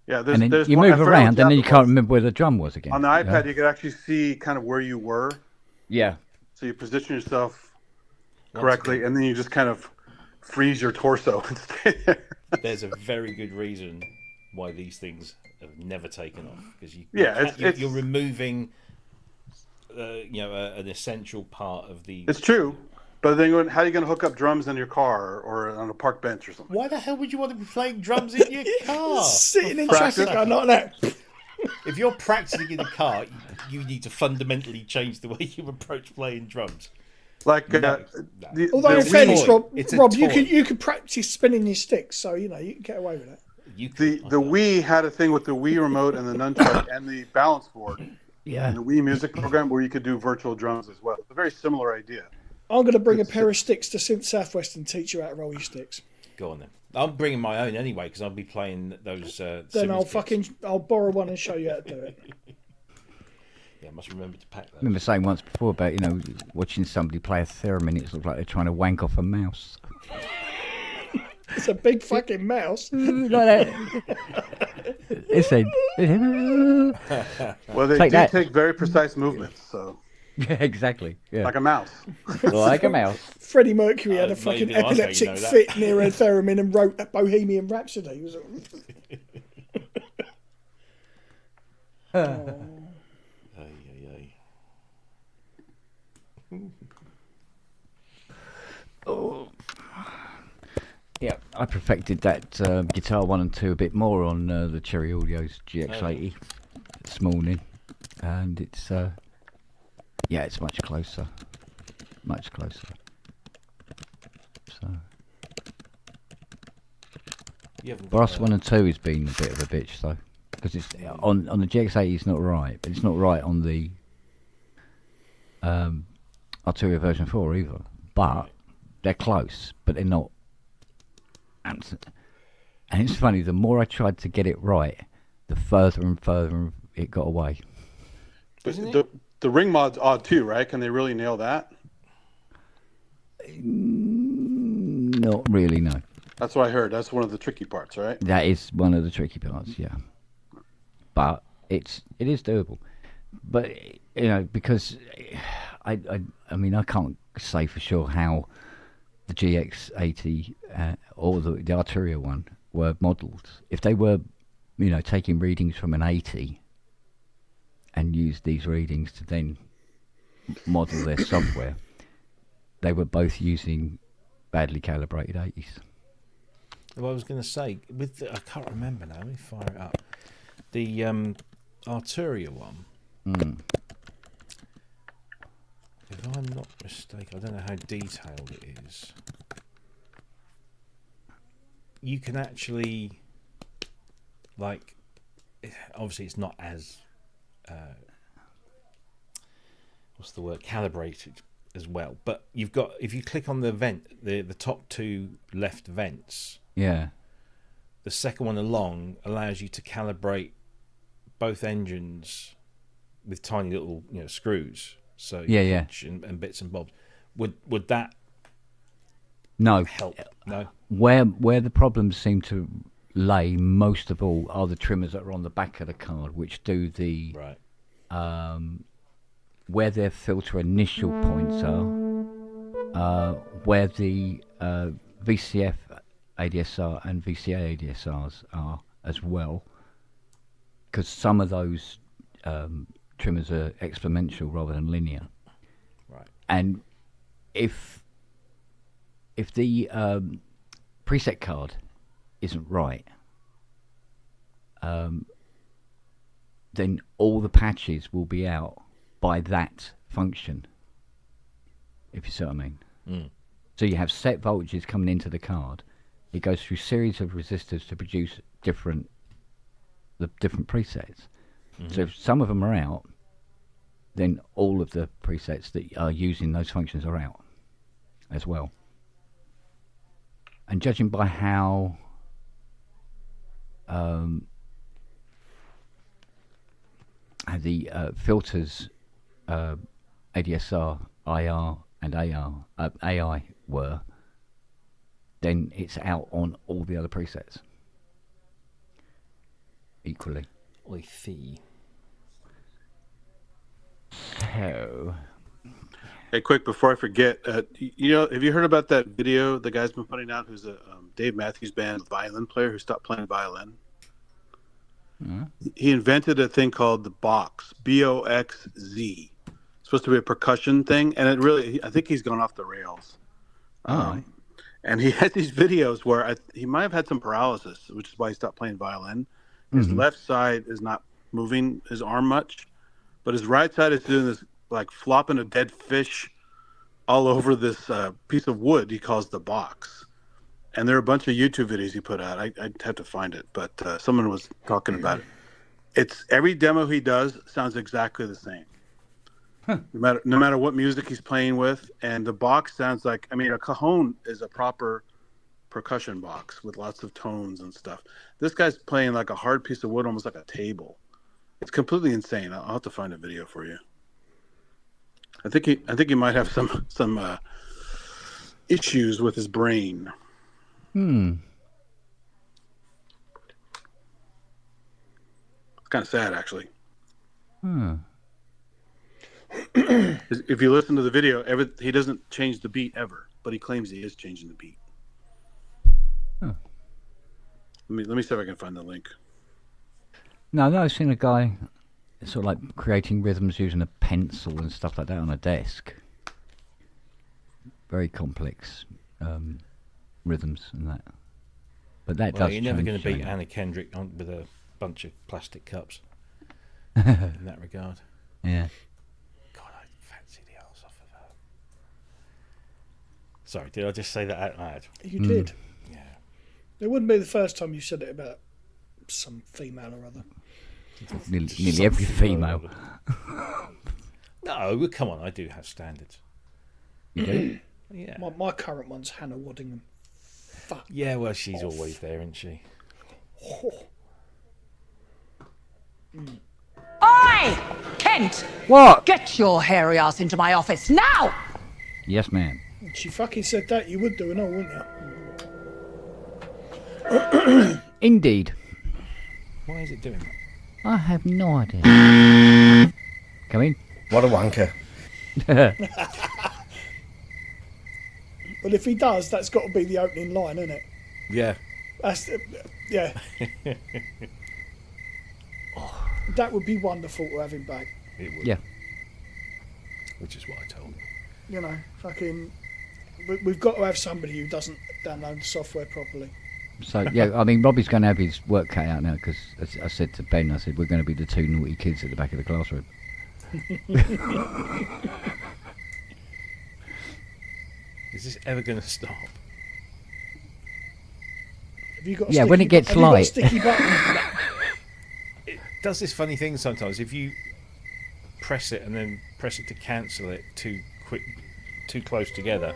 Yeah, And then there's you one- I move forgot around, what and then app you it can't was. remember where the drum was again. On the iPad, you could actually see kind of where you were. Yeah. So you position yourself correctly, and then you just kind of freeze your torso and stay there. There's a very good reason why these things have never taken off because Yeah, you're removing, an essential part of the. It's true. But then how are you going to hook up drums in your car or on a park bench or something? Why the hell would you want to be playing drums in your car? Sitting in Practice. traffic, like that. If you're practicing in the car, you need to fundamentally change the way you approach playing drums. Like, No. Although in Wii- fairness, It's a Rob, toy. you could practice spinning your sticks, so you can get away with it. You the could, Wii had a thing with the Wii remote and the nunchuck and the balance board Yeah. and the Wii music program where you could do virtual drums as well. It's a very similar idea. I'm going to bring a pair of sticks to Synth Southwest and teach you how to roll your sticks. go on then. I'm bringing my own anyway because I'll be playing those. Then I'll borrow one and show you how to do it. Yeah, I must remember to pack I those. remember saying once before about, watching somebody play a theremin, it looks like they're trying to wank off a mouse. It's a big fucking mouse. Like that. It said, Well, they Take do that. take very precise movements, so yeah, exactly. Yeah. like a mouse. Like a mouse. Freddie Mercury had a Maybe fucking that's how you epileptic know that. fit near a theremin and wrote a Bohemian Rhapsody. It was Ay, ay, ay. Yeah, I perfected that guitar 1 and 2 a bit more on the Cherry Audio's GX80 this morning, and it's it's much closer, So You haven't got Brass 1 and 2 has been a bit of a bitch though. because it's on the GX80. It's not right, but it's not right on the Arturia version 4 either. But they're close, but they're not. And it's funny. The more I tried to get it right, the further and further it got away. But the ring mod's odd too, right? Can they really nail that? Not really, no. That's what I heard. That's one of the tricky parts, right? That is one of the tricky parts, yeah. But it is doable. But because I mean I can't say for sure how the GX80 or the Arturia one were modelled. If they were, taking readings from an 80 and used these readings to then model their software, they were both using badly calibrated 80s. Well, I was going to say, I can't remember now. Let me fire it up. The Arturia one. If I'm not mistaken, I don't know how detailed it is. You can actually, obviously it's not as, what's the word, calibrated as well. But if you click on the vent, the top two left vents. Yeah. The second one along allows you to calibrate both engines with tiny little screws. So pitch and bits and bobs. Would that help? No. Where the problems seem to lay most of all are the trimmers that are on the back of the card, which do the where their filter initial points are, where the VCF ADSR and VCA ADSRs are as well, because some of those trimmers are exponential rather than linear. Right. And if the preset card isn't right, then all the patches will be out by that function, if you see what I mean. So you have set voltages coming into the card. It goes through series of resistors to produce the different presets. So if some of them are out, then all of the presets that are using those functions are out as well. And judging by how the filters ADSR, IR and AI were, then it's out on all the other presets equally. I see. So, Hey, quick before I forget, have you heard about that video the guy's been putting out? Who's a Dave Matthews Band violin player who stopped playing violin? He invented a thing called the Box, BOXZ. It's supposed to be a percussion thing, and I think he's gone off the rails. And he has these videos where he might have had some paralysis, which is why he stopped playing violin. His left side is not moving his arm much, but his right side is doing this, like flopping a dead fish all over this piece of wood he calls the Box. And there are a bunch of YouTube videos he put out. I'd have to find it, but someone was talking about it. It's every demo he does sounds exactly the same. No matter what music he's playing with, and the Box sounds like, a cajon is a proper percussion box with lots of tones and stuff. This guy's playing like a hard piece of wood, almost like a table. It's completely insane. I'll have to find a video for you. I think he might have some issues with his brain. Hmm. It's kind of sad, actually. Hmm. If you listen to the video, he doesn't change the beat ever, but he claims he is changing the beat. Huh. Let me see if I can find the link. No, I've seen a guy sort of like creating rhythms using a pencil and stuff like that on a desk. Very complex rhythms and that. But that does. You're never going to beat Anna Kendrick with a bunch of plastic cups in that regard. Yeah. God, I fancy the arse off of her. Sorry, did I just say that out loud? You did. Yeah. It wouldn't be the first time you said it about some female or other. Nearly every female. No, come on, I do have standards. You do? Yeah. My current one's Hannah Waddingham. Fuck. Yeah, well, she's always there, isn't she? Oi! Kent! What? Get your hairy ass into my office now! Yes, ma'am. She fucking said that, you would do and all, wouldn't you? Indeed. Why is it doing that? I have no idea. Come in. What a wanker. Well, if he does, that's got to be the opening line, isn't it? Yeah. That's yeah. That would be wonderful to have him back. It would. Yeah. Which is what I told him. You know, fucking. We've got to have somebody who doesn't download the software properly. So, yeah, I mean, Robbie's going to have his work cut out now because, as I said to Ben, I said, we're going to be the two naughty kids at the back of the classroom. Is this ever going to stop? Have you got a Yeah, sticky, when it gets have you got a light. sticky button? It does this funny thing sometimes. If you press it and then press it to cancel it too close together,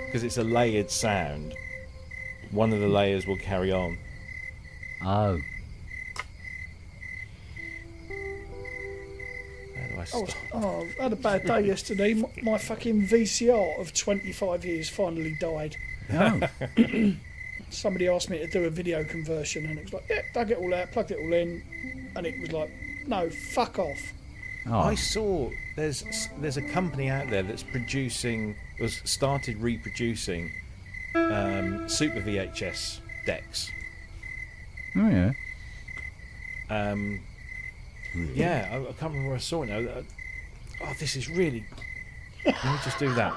because it's a layered sound, one of the layers will carry on. Oh. How do I stop? I had a bad day yesterday. My fucking VCR of 25 years finally died. Oh. Somebody asked me to do a video conversion, and it was like, yeah, dug it all out, plugged it all in, and it was like, no, fuck off. Oh. I saw there's a company out there that's started reproducing Super VHS decks. Oh, yeah. Yeah, I can't remember where I saw it now. Oh, this is really. Let me just do that.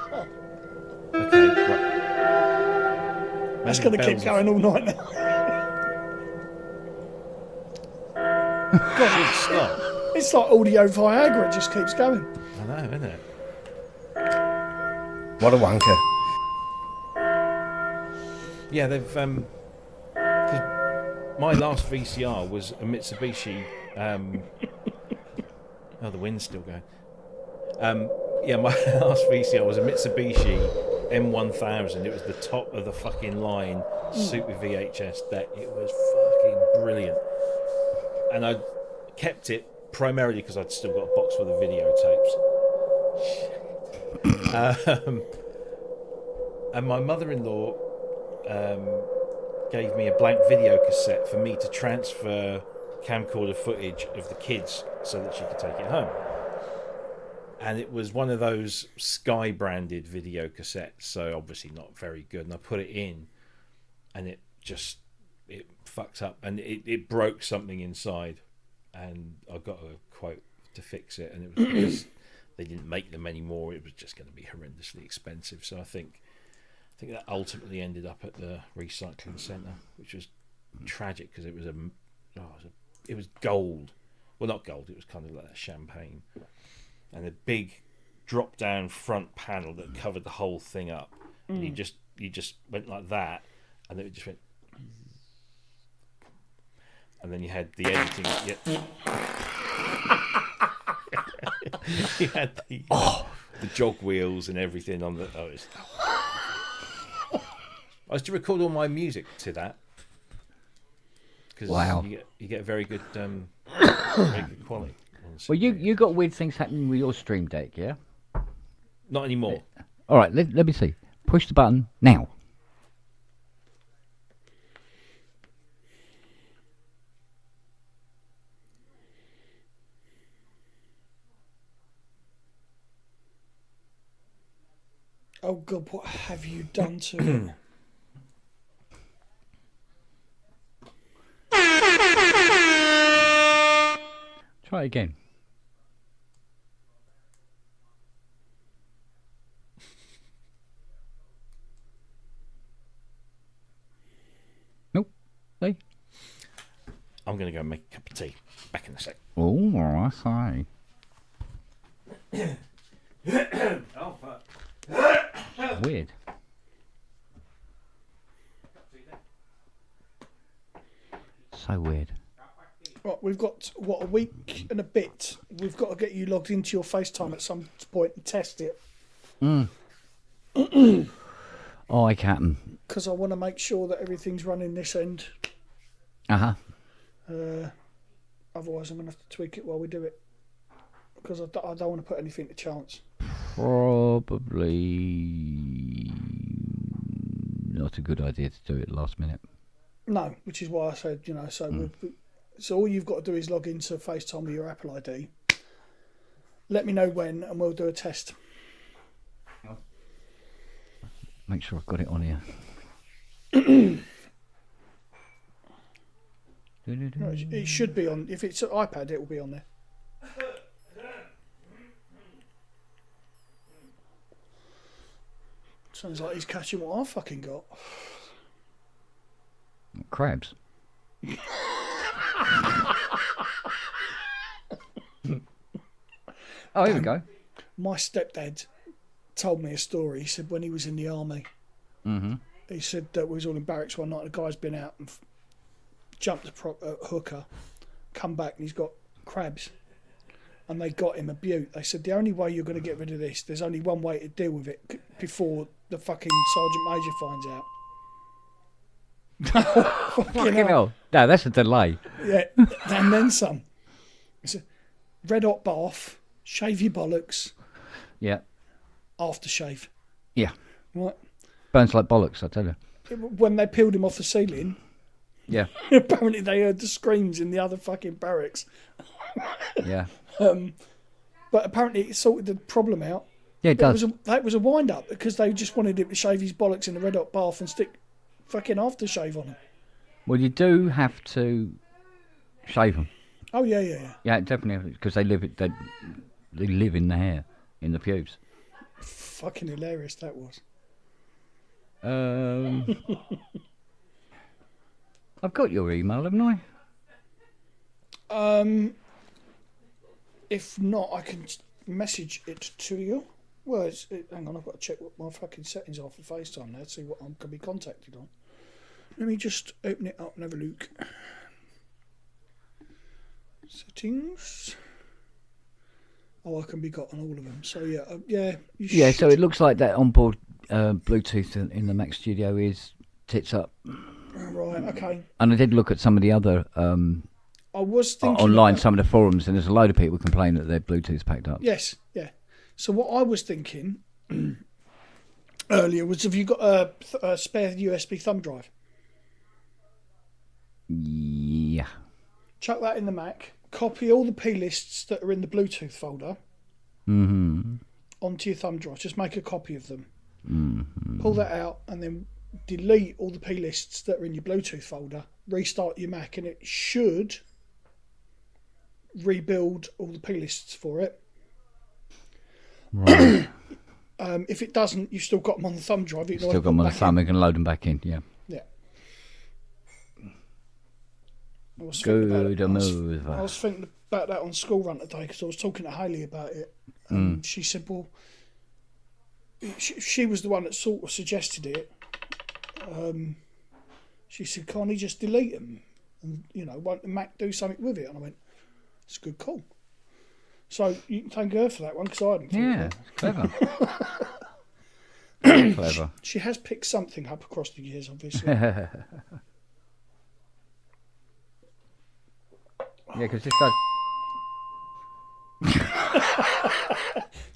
Okay, right. That's Maybe going to keep bells going all night now. should stop. It's like audio Viagra, it just keeps going. I know, isn't it? What a wanker. Yeah, they've. 'Cause my last VCR was a Mitsubishi. Oh, the wind's still going. Yeah, my last VCR was a Mitsubishi M1000. It was the top of the fucking line Super VHS deck. It was fucking brilliant. And I kept it primarily because I'd still got a box full of videotapes. And my mother-in-law gave me a blank video cassette for me to transfer camcorder footage of the kids so that she could take it home. And it was one of those Sky branded video cassettes, so obviously not very good. And I put it in, and it fucked up, and it broke something inside, and I got a quote to fix it, and it was because they didn't make them anymore. It was just going to be horrendously expensive. So I think that ultimately ended up at the recycling centre, which was tragic because it was it was gold. Well, not gold. It was kind of like that champagne. And a big drop-down front panel that covered the whole thing up. And you just went like that, and then it just went. And then you had the editing. You had the jog wheels and everything on the. I used to record all my music to that. Because wow. you get very good quality. Well, you got weird things happening with your Stream Deck, yeah? Not anymore. All right, let me see. Push the button now. Oh God, what have you done to him? Try it again. Nope. See? I'm going to go make a cup of tea. Back in a sec. Oh, I say. Oh, fuck. Weird. So weird. Right, we've got, what, a week and a bit. We've got to get you logged into your FaceTime at some point and test it. Oh, I can. Because I want to make sure that everything's running this end. Uh-huh. Otherwise, I'm going to have to tweak it while we do it. Because I don't want to put anything to chance. Probably not a good idea to do it last minute. No, which is why I said, so all you've got to do is log into FaceTime with your Apple ID. Let me know when, and we'll do a test. Make sure I've got it on here. No, it should be on. If it's an iPad, it will be on there. Sounds like he's catching what I fucking got. Crabs. Oh, here we go. My stepdad told me a story. He said when he was in the army, he said that we was all in barracks one night and a guy's been out and jumped a hooker, come back and he's got crabs. And they got him a butte. They said, the only way you're going to get rid of this, there's only one way to deal with it before the fucking Sergeant Major finds out. Fucking hell. No, that's a delay. Yeah, and then some. It's a red hot bath, shave your bollocks, Yeah. aftershave. Yeah. Right. Burns like bollocks, I tell you. When they peeled him off the ceiling, Yeah. apparently they heard the screams in the other fucking barracks. Yeah. But apparently it sorted the problem out. Yeah, it does. That was a wind up because they just wanted him to shave his bollocks in the red hot bath and stick fucking aftershave on him. Well, you do have to shave them. Oh yeah. Yeah, definitely, because they live in the hair, in the pubes. Fucking hilarious that was. I've got your email, haven't I? If not, I can message it to you. Well, hang on, I've got to check what my fucking settings are for FaceTime now to see what I can be contacted on. Let me just open it up and have a look. Settings. Oh, I can be got on all of them. So yeah, you Yeah, should. so it looks like that onboard Bluetooth in the Mac Studio is tits up. Right, okay. And I did look at some of the other I was thinking online, about- some of the forums, and there's a load of people complaining that their Bluetooth's packed up. Yes, yeah. So what I was thinking earlier was, have you got a spare USB thumb drive? Yeah. Chuck that in the Mac. Copy all the P lists that are in the Bluetooth folder onto your thumb drive. Just make a copy of them. Pull that out and then delete all the P lists that are in your Bluetooth folder. Restart your Mac and it should rebuild all the P lists for it. Right. If it doesn't, you've still got them on the thumb drive. You can Still always got them put on the back thumb, in. we can load them back in, yeah. Yeah. I was thinking about Good it. move. I was thinking about that on school run today because I was talking to Hayley about it. She said, well, she was the one that sort of suggested it. She said, can't he just delete them? And, won't the Mac do something with it? And I went, it's a good call. So you can thank her for that one because I hadn't thought Yeah, of it's clever. Very clever. that. She has picked something up across the years, obviously. Yeah, because this does.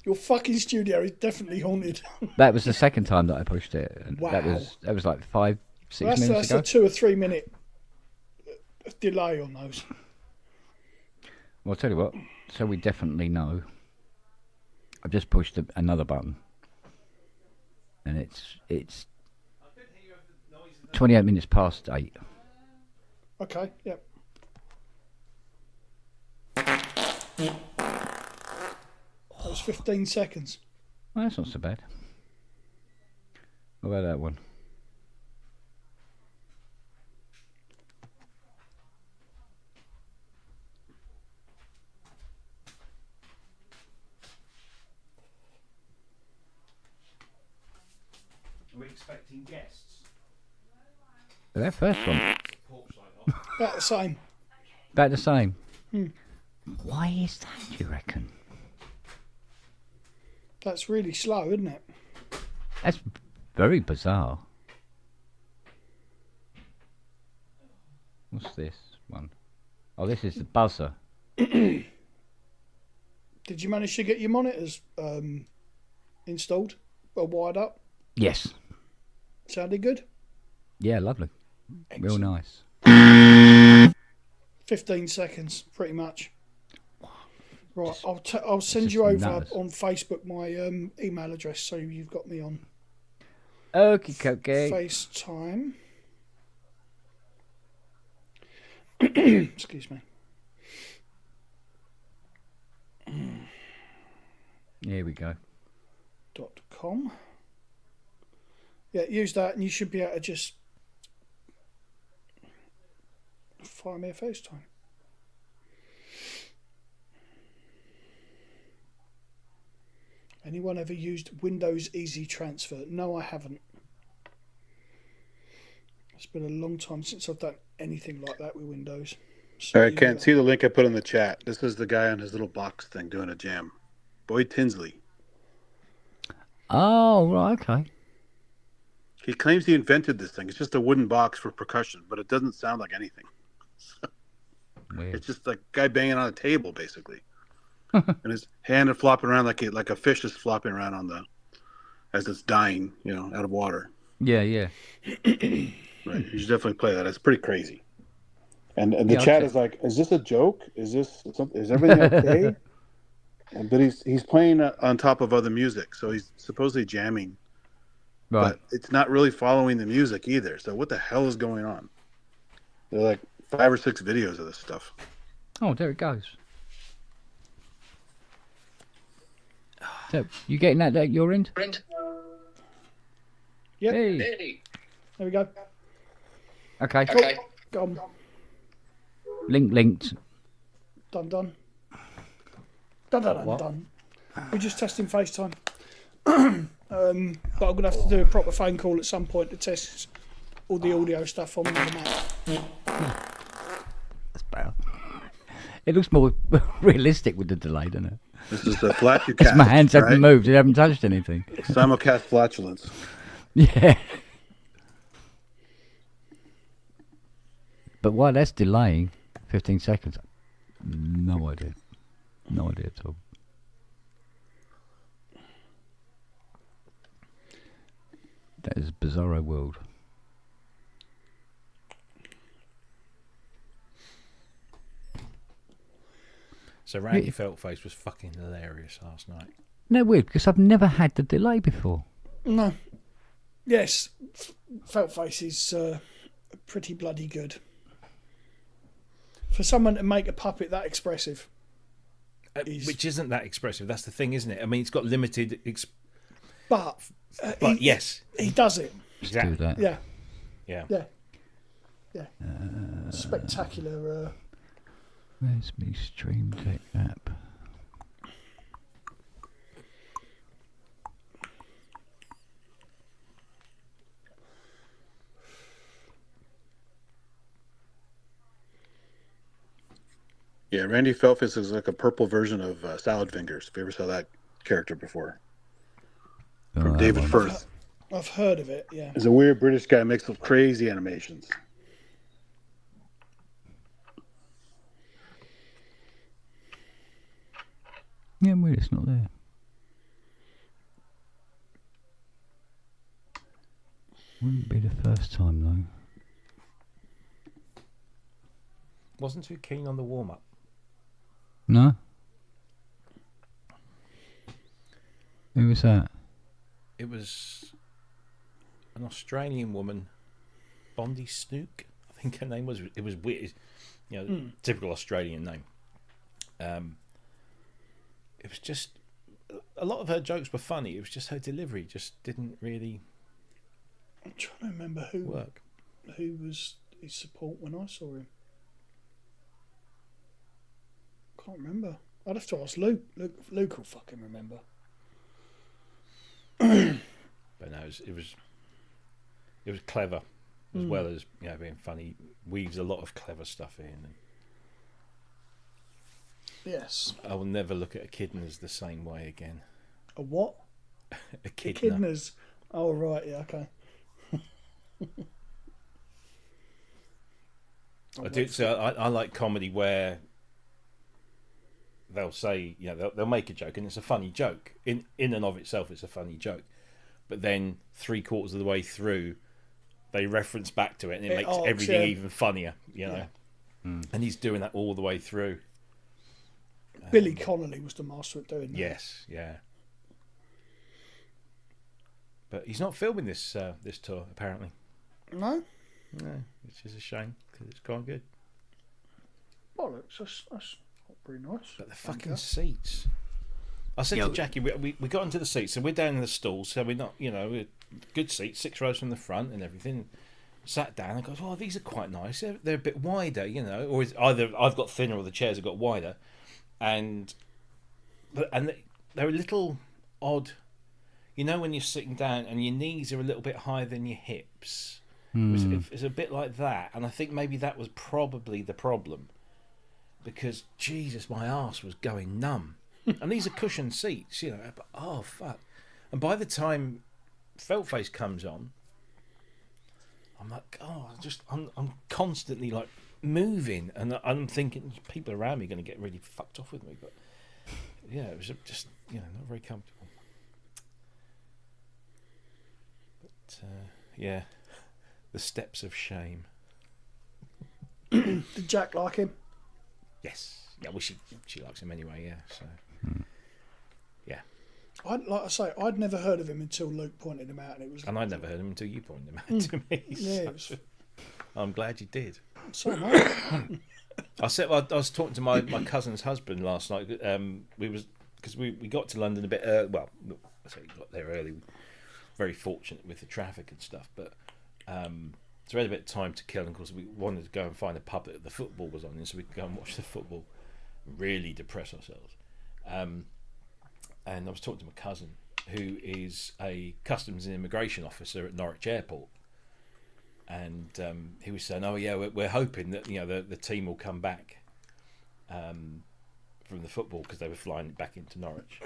Your fucking studio is definitely haunted. That was the second time that I pushed it. And Wow. That was like 5-6 That's minutes a ago. 2 or 3 minute delay on those. Well, I'll tell you what. So we definitely know. I've just pushed another button, and it's 28 minutes past 8. Okay, yep. That was 15 seconds. Well, that's not so bad. What about that one? Are we expecting guests? That first one. About the same. About the same. Hmm. Why is that, do you reckon? That's really slow, isn't it? That's very bizarre. What's this one? Oh, this is the buzzer. Did you manage to get your monitors installed or wired up? Yes. Sounded good? Yeah, lovely. Real Excellent. nice. 15 seconds, pretty much. Right, I'll just send you over nutters. on Facebook my email address so you've got me on Okay. FaceTime. Excuse me. Here we go. .com. Yeah, use that and you should be able to just fire me a FaceTime. Anyone ever used Windows Easy Transfer? No, I haven't. It's been a long time since I've done anything like that with Windows. All right, Ken, see the link I put in the chat. This is the guy on his little box thing doing a jam. Boyd Tinsley. Oh, right, okay. He claims he invented this thing. It's just a wooden box for percussion, but it doesn't sound like anything. Weird. It's just like a guy banging on a table, basically. And his hand is flopping around like a fish is flopping around on the as it's dying, out of water. Yeah. Right. You should definitely play that. It's pretty crazy. And the chat is like, is this a joke? Is everything okay? But he's playing on top of other music, so he's supposedly jamming. Right. But it's not really following the music either. So what the hell is going on? There are like 5 or 6 videos of this stuff. Oh, there it goes. So, you getting that at your end? Yep. Hey. There we go. Okay. Gone. Linked. Done. Done. We're just testing FaceTime. But I'm going to have to do a proper phone call at some point to test all the audio stuff on the Mac. That's better. It looks more realistic with the delay, doesn't it? This is the flatulence. Because my hands haven't right? moved. They haven't touched anything. Simulcast flatulence. Yeah. But why that's delaying 15 seconds? No idea. No idea at all. That is a bizarro world. So Randy Feltface was fucking hilarious last night. No, weird, because I've never had the delay before. No. Yes, Feltface is pretty bloody good. For someone to make a puppet that expressive. Which isn't that expressive. That's the thing, isn't it? I mean, it's got limited... But yes. He does it. Exactly. Do that. Yeah. Spectacular. Where's me Stream Deck app? Yeah, Randy Feltface is like a purple version of Salad Fingers. If you ever saw that character before. From David Firth. I've heard of it, yeah. He's a weird British guy, makes some crazy animations. Yeah, weird, it's not there. Wouldn't be the first time, though. Wasn't too keen on the warm-up. No? Who was that? It was an Australian woman, Bondi Snook, I think her name was. It was weird, typical Australian name. It was just a lot of her jokes were funny. It was just her delivery just didn't really. I'm trying to remember who was his support when I saw him. Can't remember. I'd have to ask Luke. Luke will fucking remember. But no, it was clever as well as being funny. Weaves a lot of clever stuff in. Yes. I will never look at echidnas the same way again. A what? Echidna. Echidnas. Oh, right, yeah, okay. I like comedy where they'll say, they'll make a joke and it's a funny joke. In and of itself, it's a funny joke. But then 3/4 of the way through, they reference back to it and it makes everything even funnier, know. And he's doing that all the way through. Billy Connolly was the master at doing that. Yes, yeah. But he's not filming this tour, apparently. No? No, which is a shame, because it's quite good. Bollocks, that's not very nice. But the fucking seats. I said to Jackie, we got into the seats, and we're down in the stalls, so we're not, we're good seats, 6 rows from the front and everything. Sat down and goes, oh, these are quite nice. They're a bit wider, or it's either I've got thinner or the chairs have got wider. And they're a little odd. When you're sitting down and your knees are a little bit higher than your hips. It's a bit like that. And I think maybe that was probably the problem. Because, Jesus, my arse was going numb. And these are cushioned seats, but oh, fuck. And by the time Feltface comes on, I'm like, oh, I'm constantly like moving. And I'm thinking people around me are going to get really fucked off with me. But, yeah, it was just, not very comfortable. Yeah, the steps of shame. Did Jack like him? Yes. Yeah, well, she likes him anyway, yeah. So, yeah. I'd never heard of him until Luke pointed him out. And I'd never heard him until you pointed him out to me. Yeah, so I'm glad you did. So am I. I was talking to my cousin's husband last night. Because we got to London a bit early. Well, I say we got there early. Very fortunate with the traffic and stuff, but so we had a bit of time to kill, and of course we wanted to go and find a pub that the football was on, and so we could go and watch the football, really depress ourselves. And I was talking to my cousin, who is a customs and immigration officer at Norwich Airport, and he was saying, "Oh yeah, we're hoping that the team will come back from the football because they were flying it back into Norwich."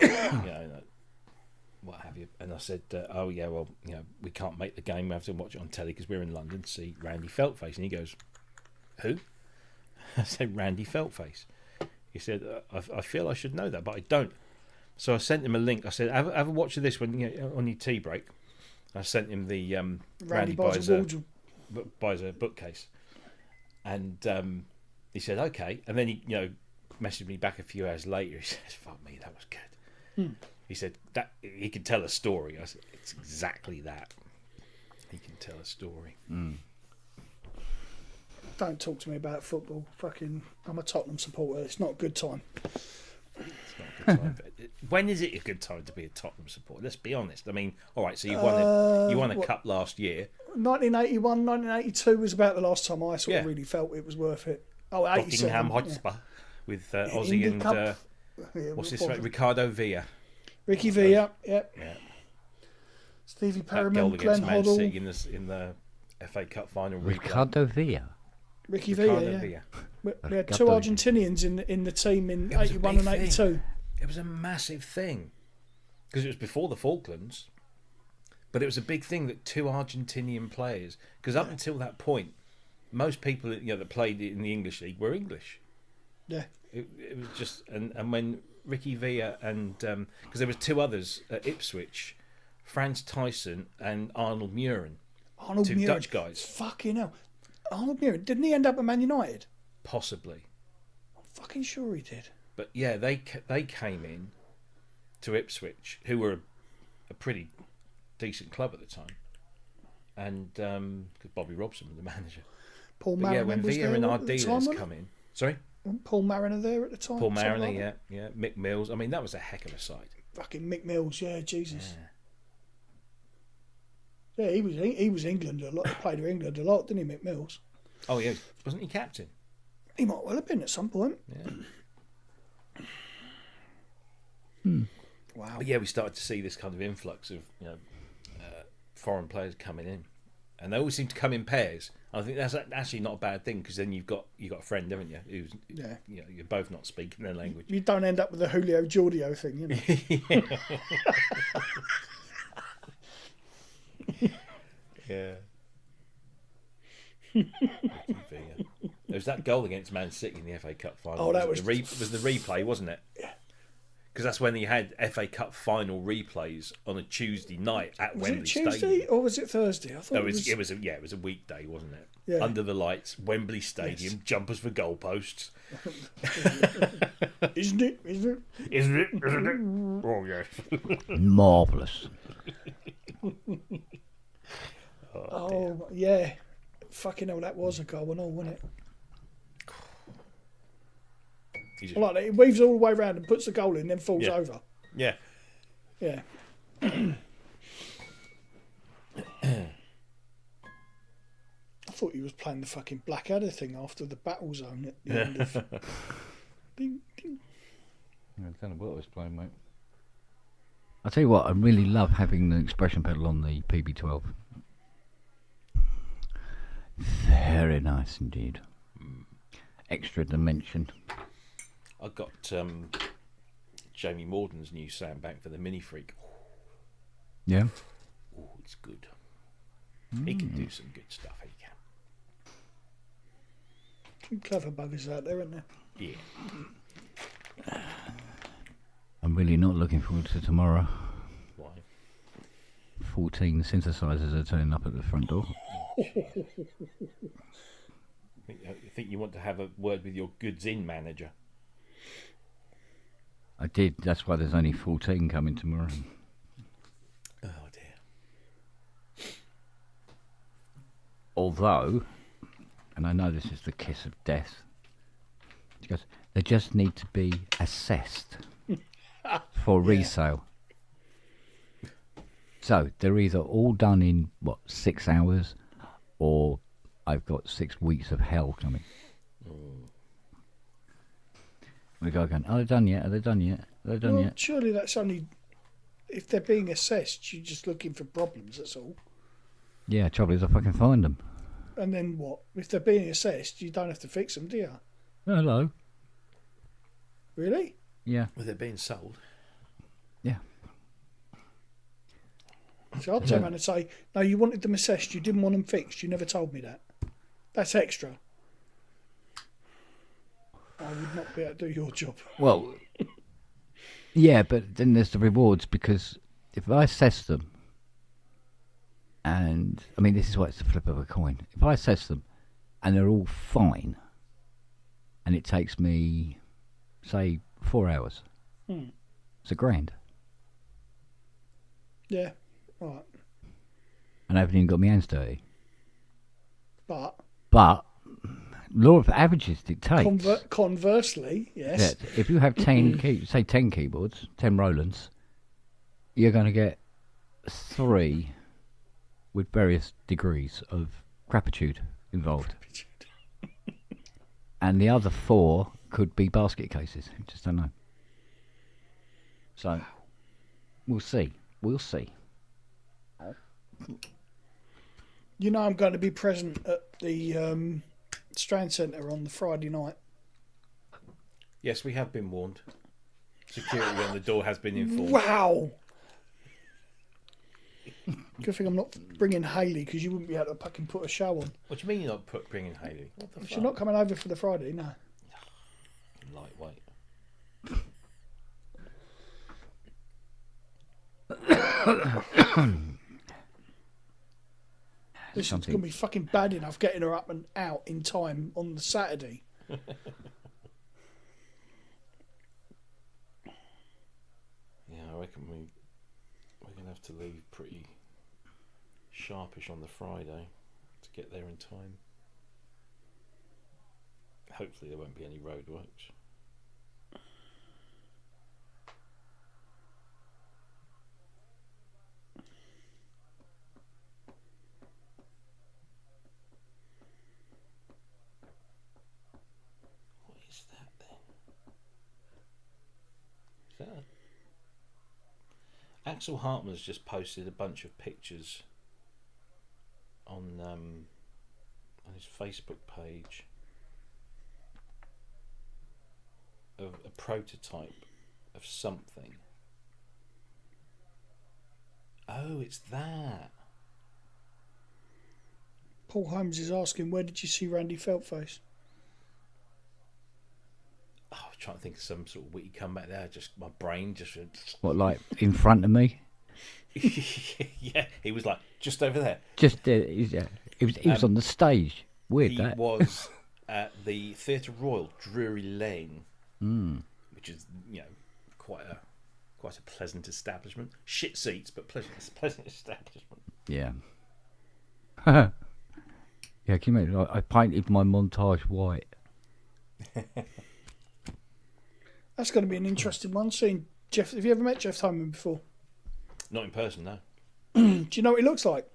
What have you? And I said, oh yeah, well, we can't make the game. We have to watch it on telly because we're in London to see Randy Feltface. And he goes, who? I said, Randy Feltface. He said, I feel I should know that, but I don't. So I sent him a link. I said, have a watch of this when on your tea break. I sent him the Randy buys a bookcase, and he said okay. And then he messaged me back a few hours later. He says, fuck me, that was good. He said that he could tell a story. I said, it's exactly that. He can tell a story. Don't talk to me about football. I'm a Tottenham supporter. It's not a good time. It's not a good time. When is it a good time to be a Tottenham supporter? Let's be honest. I mean, all right, so you won a cup last year. 1981, 1982 was about the last time I sort of really felt it was worth it. Oh, 87. Buckingham Hotspur with Ozzy and what's this? Ricardo Villa. Ricky Villa, yeah. Stevie Perryman, Glenn Hoddle. City in the FA Cup final. Ricardo Villa. Ricky Villa, yeah. We had two Argentinians in the team in 81 and 82. It was a massive thing because it was before the Falklands, but it was a big thing that two Argentinian players. Because up until that point, most people that played in the English league were English. Yeah. It was just and when Ricky Villa and because there was two others at Ipswich, Franz Tyson and Arnold Muren. Two Dutch guys. Fucking hell. Arnold Muren, didn't he end up at Man United? Possibly. I'm fucking sure he did. But yeah, they came in to Ipswich, who were a pretty decent club at the time, and because Bobby Robson was the manager. Paul Mariner when was Villa there and at the time, Ardiles come in. Sorry? Paul Mariner there at the time? Paul Mariner, yeah. Mick Mills. I mean, that was a heck of a side. Fucking Mick Mills, yeah, Jesus. Yeah, he was England a lot. He played for England a lot, didn't he, Mick Mills? Oh, yeah. Wasn't he captain? He might well have been at some point. Yeah. Wow. But yeah, we started to see this kind of influx of foreign players coming in, and they always seem to come in pairs. I think that's actually not a bad thing, because then you've got a friend, haven't you? Who's you're both not speaking their language. You don't end up with the Julio Giorgio thing, you know. Yeah. There was that goal against Man City in the FA Cup final. Oh, that was the replay, wasn't it? Yeah. Because that's when you had FA Cup final replays on a Tuesday night at Was Wembley it Tuesday Stadium. or was it Thursday? I thought It was a weekday, wasn't it? Yeah. Under the lights, Wembley Stadium, jumpers for goalposts. Isn't it? Isn't it? Isn't it? Isn't it? Oh yes. Marvellous. Oh yeah. Fucking hell, that was a goal and all, wasn't it? I like that. He weaves all the way around and puts the goal in, then falls over. Yeah. Yeah. I thought he was playing the fucking Blackadder thing after the battle zone at the end of. Ding, ding. I don't know what I was playing, mate. I'll tell you what, I really love having the expression pedal on the PB12. Very nice indeed. Extra dimension. I got Jamie Morden's new sound bank for the Mini Freak. Yeah? Oh, it's good. He can do some good stuff, he can. Some clever buggers out there, aren't there? Yeah. I'm really not looking forward to tomorrow. Why? 14 synthesizers are turning up at the front door. I think you want to have a word with your goods in manager. I did, that's why there's only 14 coming tomorrow. Oh dear. Although, and I know this is the kiss of death, she goes, they just need to be assessed for resale. So they're either all done in, 6 hours, or I've got 6 weeks of hell coming. We go going, are they done yet? Are they done yet? Are they done yet? Surely that's only if they're being assessed. You're just looking for problems. That's all. Yeah, trouble is if I can find them. And then what? If they're being assessed, you don't have to fix them, do you? Hello. Really? Yeah. Well, they're being sold. Yeah. So I'll turn around and say, no, you wanted them assessed. You didn't want them fixed. You never told me that. That's extra. I would not be able to do your job. Well, yeah, but then there's the rewards, because if I assess them, and I mean, this is why it's the flip of a coin. If I assess them and they're all fine, and it takes me, say, 4 hours, it's £1,000. Yeah, all right. And I haven't even got my hands dirty. But law of averages dictates conversely, yes. that if you have 10 keyboards, 10 Rolands, you're going to get 3 with various degrees of crapitude involved. And the other 4 could be basket cases. You just don't know. So, we'll see. We'll see. You know I'm going to be present at the Strand Centre on the Friday night. Yes, we have been warned. Security on the door has been informed. Wow! Good thing I'm not bringing Hayley, because you wouldn't be able to fucking put a show on. What do you mean you're not bringing Hayley? What the She's not coming over for the Friday, no. Lightweight. This is going to be fucking bad enough getting her up and out in time on the Saturday. Yeah, I reckon we're going to have to leave pretty sharpish on the Friday to get there in time. Hopefully there won't be any roadworks. What is that then? Is that Axel Hartman's just posted a bunch of pictures on on his Facebook page of a prototype of something. Oh, it's that. Paul Holmes is asking, where did you see Randy Feltface? Oh, I was trying to think of some sort of witty comeback there. Just my brain just. What, like in front of me? Yeah, he was like just over there. Just he was on the stage. Weird He that. was at the Theatre Royal, Drury Lane, which is quite a pleasant establishment. Shit seats, but pleasant establishment. Yeah. Yeah, can you imagine? I painted my montage white. That's going to be an interesting one. Seeing Jeff, have you ever met Jeff Tillman before? Not in person, no. Do you know what he looks like?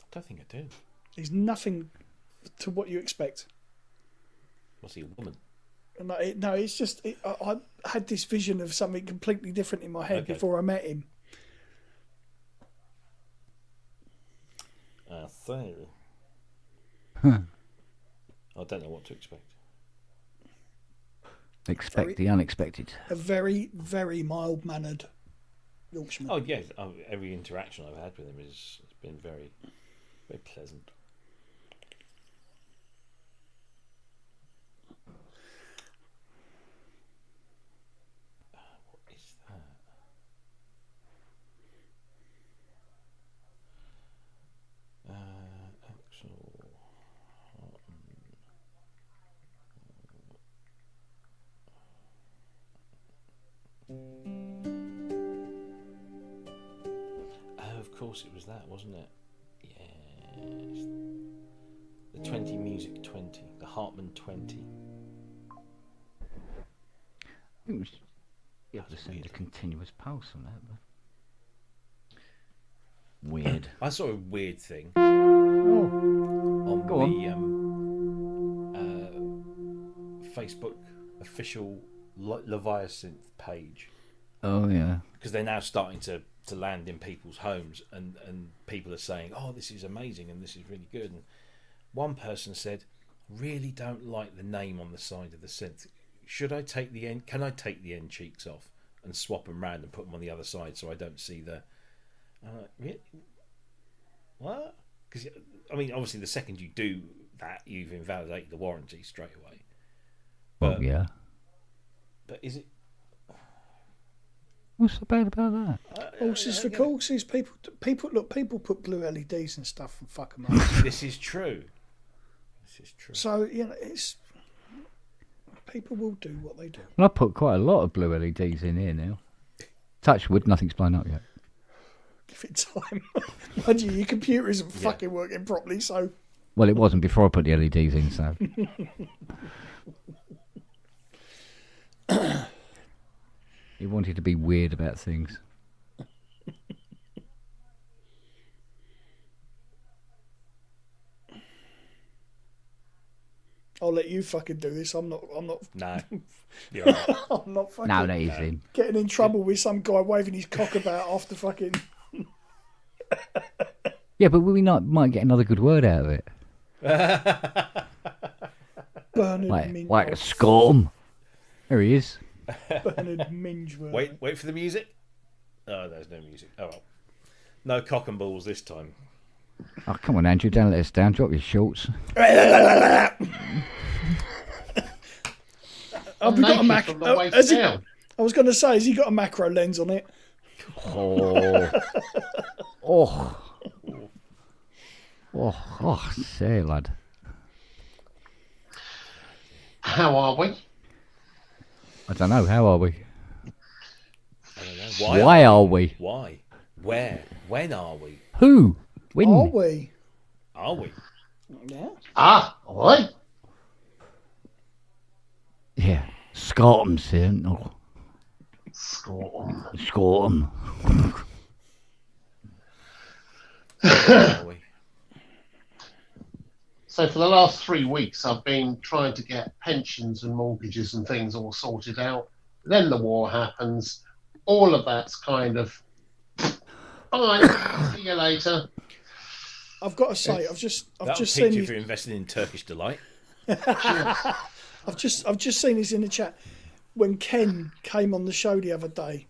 I don't think I do. He's nothing to what you expect. Was he a woman? No, it's just I had this vision of something completely different in my head before I met him. I see. I don't know what to expect. Expect the unexpected. A very, very mild-mannered Yorkshireman. Oh yeah, every interaction I've had with him has been very, very pleasant. What is that? Axel. Oh, of course it was that, wasn't it? Yes. The 20 Music 20. The Hartman 20. You have to send a continuous pulse on that. But... Weird. I saw a weird thing Oh, go on the Facebook official Leviathan page. Oh yeah. Because they're now starting to land in people's homes, and people are saying, oh, this is amazing and this is really good. And one person said, really don't like the name on the side of the synth. Should I take the end? Can I take the end cheeks off and swap them round and put them on the other side so I don't see the... really? What? Because, I mean, obviously the second you do that, you've invalidated the warranty straight away. But, yeah. But is it... What's so bad about that? Horses for courses. People put blue LEDs and stuff and fuck them up. This is true. So, it's... People will do what they do. Well, I put quite a lot of blue LEDs in here now. Touch wood, nothing's blown up yet. Give it time. Mind you, your computer isn't fucking working properly, so... Well, it wasn't before I put the LEDs in, so... He wanted to be weird about things. I'll let you fucking do this. I'm not. No. You're right. I'm not fucking. No, that is him. Getting in trouble with some guy waving his cock about after fucking. Yeah, but we might get another good word out of it. Bernard Minge. Like a scum. There he is. Bernard Minge. Wait for the music. Oh, there's no music. Oh well. No cock and balls this time. Oh, come on, Andrew. Don't let us down. Drop your shorts. Have we got a macro? I was going to say, has he got a macro lens on it? Say, lad. How are we? I don't know. How are we? I don't know. Why are we? Why? Where? When are we? Who? When? Are we? Are we? Yeah. Oi. Yeah. Scotham's here. No. Scottam. Are we? So for the last 3 weeks, I've been trying to get pensions and mortgages and things all sorted out. Then the war happens. All of that's kind of, bye, see you later. I've got to say, I've just That'll just teach seen you his, if you're invested in Turkish delight. I've just seen this in the chat when Ken came on the show the other day,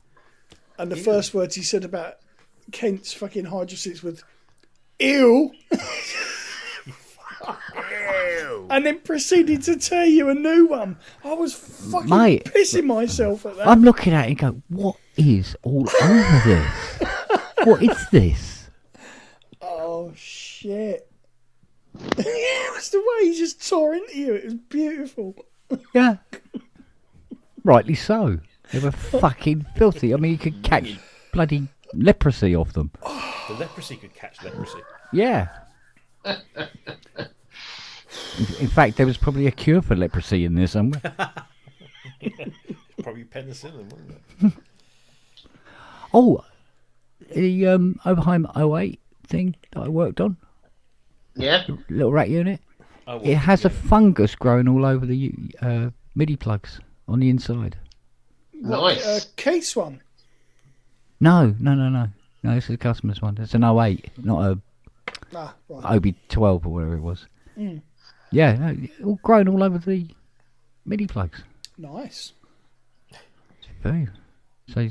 and the first words he said about Kent's fucking hydroseats was "ew," and then proceeded to tear you a new one. I was fucking Mate, pissing myself at that. I'm looking at it and go, what is all over this? What is this? Oh shit! It was the way he just tore into you. It was beautiful. Yeah. Rightly so. They were fucking filthy. I mean, you could catch bloody leprosy off them. The leprosy could catch leprosy. Yeah. In fact, there was probably a cure for leprosy in there somewhere. Probably penicillin, wouldn't it? Oh, the Oberheim 08 thing that I worked on, Yeah. little rat unit, Oh, it has a fungus growing all over the MIDI plugs on the inside. Nice. Keith's one. No, this is a customer's one. It's an 08, not a Ah, right. OB12 or whatever it was. Yeah, no, all growing all over the MIDI plugs. Nice. It's very. So,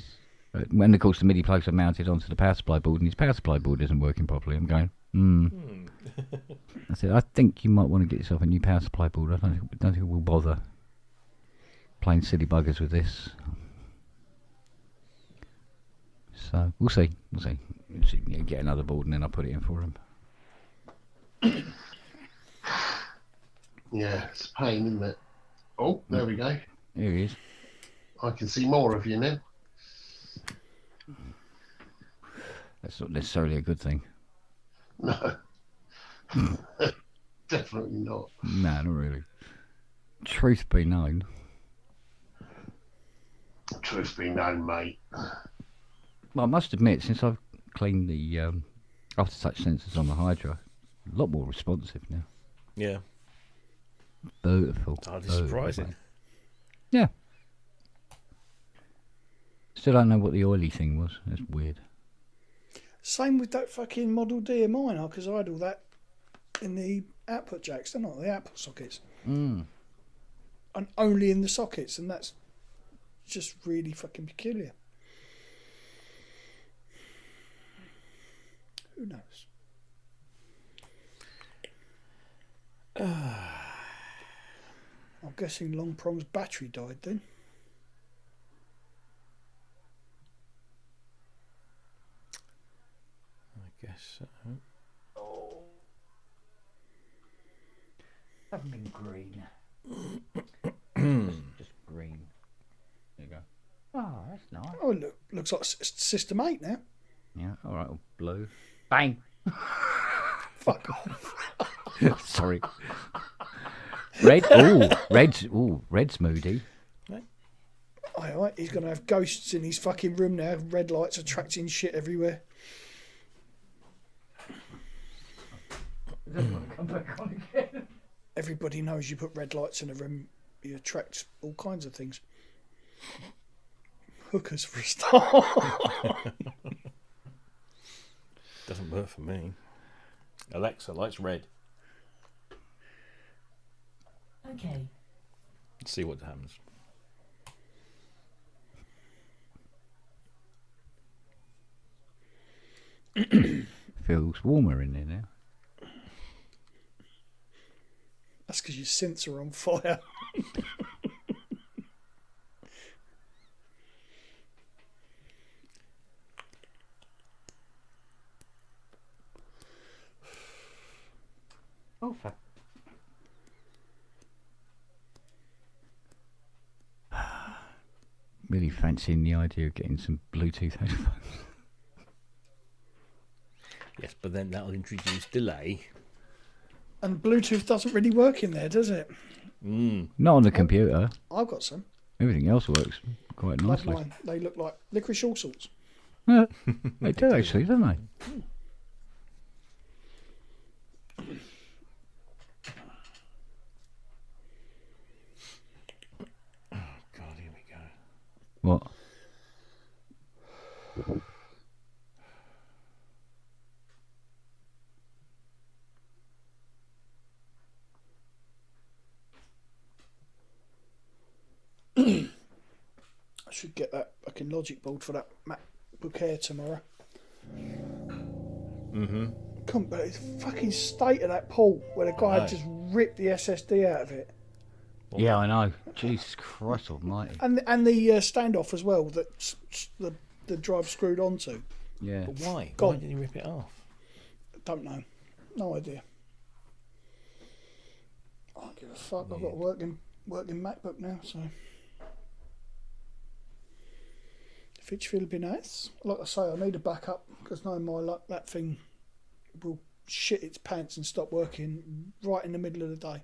when of course the MIDI plugs are mounted onto the power supply board, and his power supply board isn't working properly, I'm going, I said, I think you might want to get yourself a new power supply board. I don't think we'll bother playing silly buggers with this. So we'll see. Get another board and then I'll put it in for him. Yeah, it's a pain, isn't it? Oh, there we go. Here he is. I can see more of you now. That's not necessarily a good thing. No. Definitely not. No, not really. Truth be known. Truth be known, mate. Well, I must admit, since I've cleaned the after-touch sensors on the Hydra, a lot more responsive now. Yeah. Beautiful. Hardly beautiful, surprising. mate. Yeah. Still don't know what the oily thing was. That's weird. Same with that fucking Model D of mine, because I had all that in the output jacks, didn't I? The output sockets. And only in the sockets, and that's just really fucking peculiar. Who knows? I'm guessing Long Prong's battery died then. I guess so. Haven't been green. just green. There you go. Oh, that's nice. Oh, looks like System 8 now. Yeah, alright, blue. Bang! Fuck off. Sorry. Red. Ooh, red's moody. Aye, he's going to have ghosts in his fucking room now. Red lights attracting shit everywhere. Come back on again. Everybody knows you put red lights in a room, you attract all kinds of things. Hookers for a start. Doesn't work for me. Alexa likes red. Okay. Let's see what happens. Feels warmer in there now. That's because your synths are on fire. Oh, fuck. Really fancying the idea of getting some Bluetooth headphones. Yes, but then that'll introduce delay. And Bluetooth doesn't really work in there, does it? Not on the computer. I've got some. Everything else works quite Like nicely. mine. They look like licorice all sorts. Yeah, they do actually, don't they? God, here we go. What? I should get that fucking logic board for that MacBook Air tomorrow. Couldn't believe the fucking state of that port where the guy had just ripped the SSD out of it. Yeah, I know. Jesus Christ almighty. And the standoff as well that the drive screwed onto. Yeah. But why? Gone. Why did he rip it off? Don't know. No idea. I don't give a fuck. I've got a working MacBook now, so if it should be nice. Like I say, I need a backup because knowing my luck, that thing will shit its pants and stop working right in the middle of the day.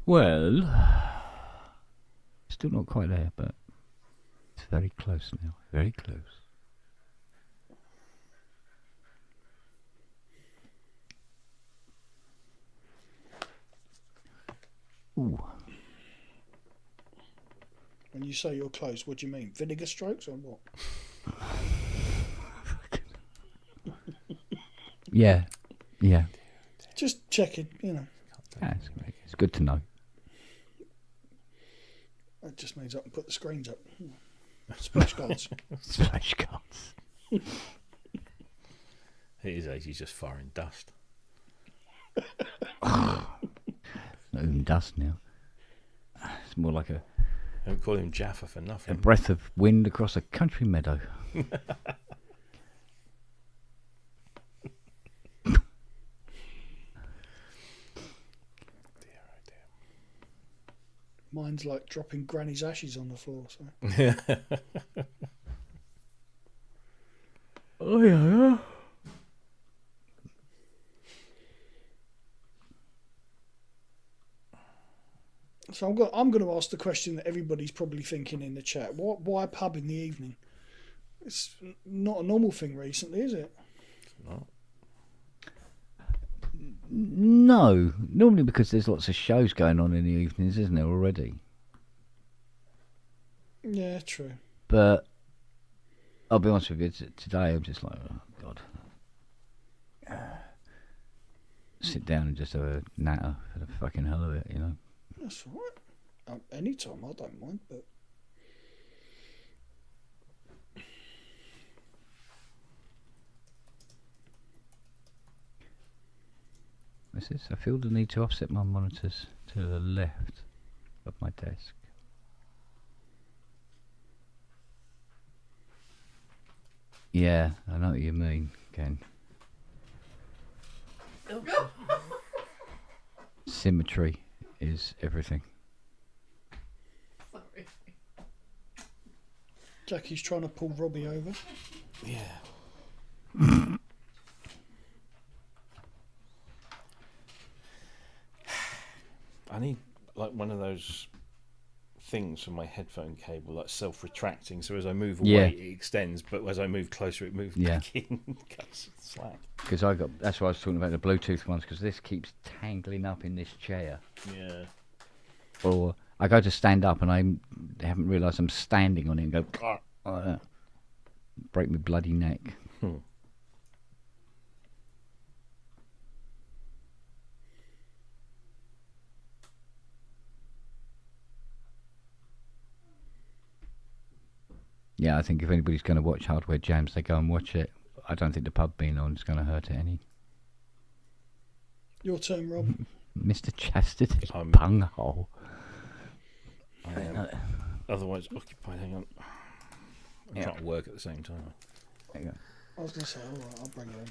Well, still not quite there, but it's very close now. Very close. Ooh. When you say you're close, what do you mean? Vinegar strokes or what? Yeah. Yeah. Just checking, Yeah, it's good to know. That just means I can put the screens up. Splash guards. Splash cards. At his age, he's just firing dust. Not even dust now. It's more like a Don't call him Jaffa for a nothing. breath of wind across a country meadow. Mine's like dropping Granny's ashes on the floor. So. Oh yeah. So I'm going to ask the question that everybody's probably thinking in the chat. Why pub in the evening? It's not a normal thing recently, is it? No. No, normally because there's lots of shows going on in the evenings, isn't there already? Yeah, true. But I'll be honest with you, today I'm just like, oh God. Sit down and just have a natter for the fucking hell of it, That's all right. Anytime, I don't mind, but... What's this? I feel the need to offset my monitors to the left of my desk. Yeah, I know what you mean, Ken. Symmetry is everything. Jackie's trying to pull Robbie over. Yeah. I need like one of those things for my headphone cable, like self-retracting. So as I move away, Yeah. it extends, but as I move closer, it moves Yeah. back in. Cuts slack. Because that's why I was talking about the Bluetooth ones, because this keeps tangling up in this chair. Yeah. Or I go to stand up and I haven't realised I'm standing on it and go like that. Break my bloody neck. Yeah, I think if anybody's going to watch Hardware Jams, they go and watch it. I don't think the pub being on is going to hurt it any. Your turn, Rob. Mr. Chastity, I'm- bunghole. I am otherwise occupied. Hang on. I'm trying to work at the same time. There you go. I was going to say, all right, I'll bring her in.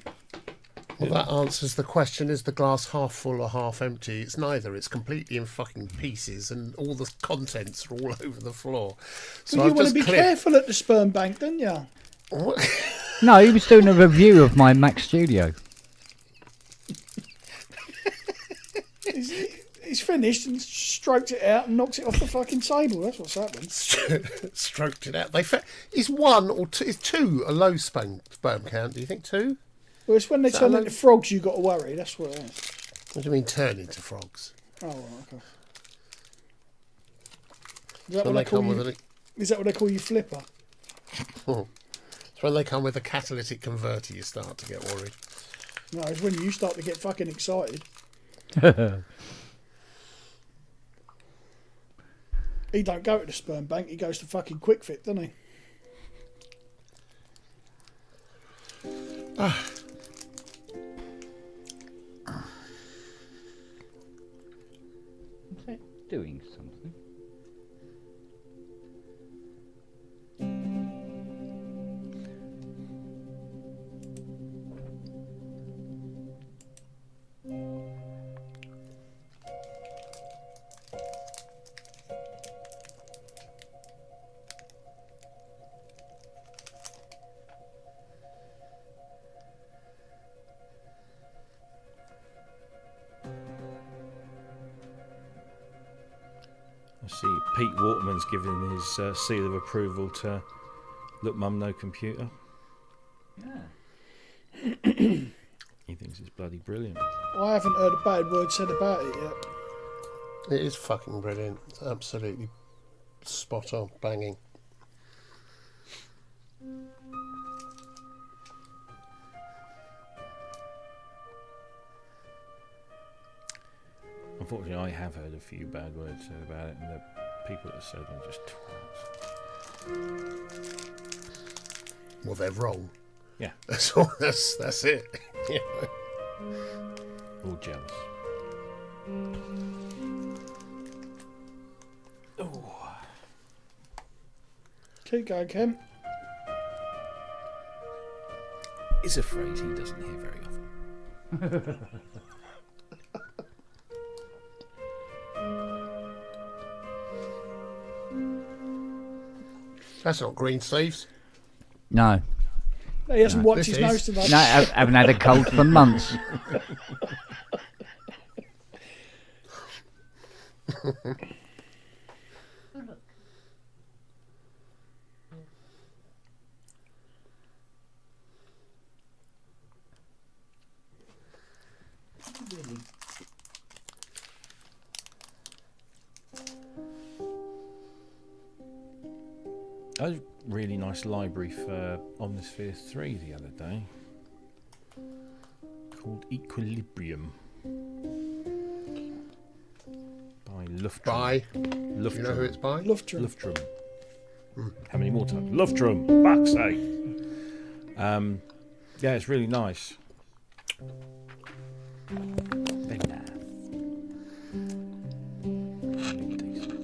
Well, that answers the question: is the glass half full or half empty? It's neither. It's completely in fucking pieces, and all the contents are all over the floor. So Well, you I've want to just be clipped. careful at the sperm bank, don't you? What? No, he was doing a review of my Mac Studio. He's finished and stroked it out and knocked it off the fucking table. That's what's happened. Stroked it out. Is one or two? Is two a low sperm count? Do you think two? Well, it's when they So turn I into frogs you got to worry. That's what it is. What do you mean turn into frogs? Oh, right, okay. When they come with Is that what they call you, flipper? It's when they come with a catalytic converter you start to get worried. No, it's when you start to get fucking excited. He don't go to the sperm bank, he goes to fucking Quick Fit, doesn't he? Is that doing something? I see Pete Waterman's given his seal of approval to Look Mum No Computer. Yeah. He thinks it's bloody brilliant. I haven't heard a bad word said about it yet. It is fucking brilliant. It's absolutely spot on, banging. Unfortunately, I have heard a few bad words said about it, and the people that said them are just twats. Well, they're wrong. Yeah, That's all. That's it. You know. all jealous. Oh, Keep going, Ken. it's a phrase he doesn't hear very often. That's not green sleeves. No. He hasn't wiped This his is- nose today. No, I haven't had a cold for months. I had a really nice library for Omnisphere 3 the other day called Equilibrium by Luftrum. By. Luftrum. Do you know who it's by? Luftrum. Luftrum. How many more times? Luftrum. Fuck's sake. Yeah, it's really nice. Very nice. Really decent.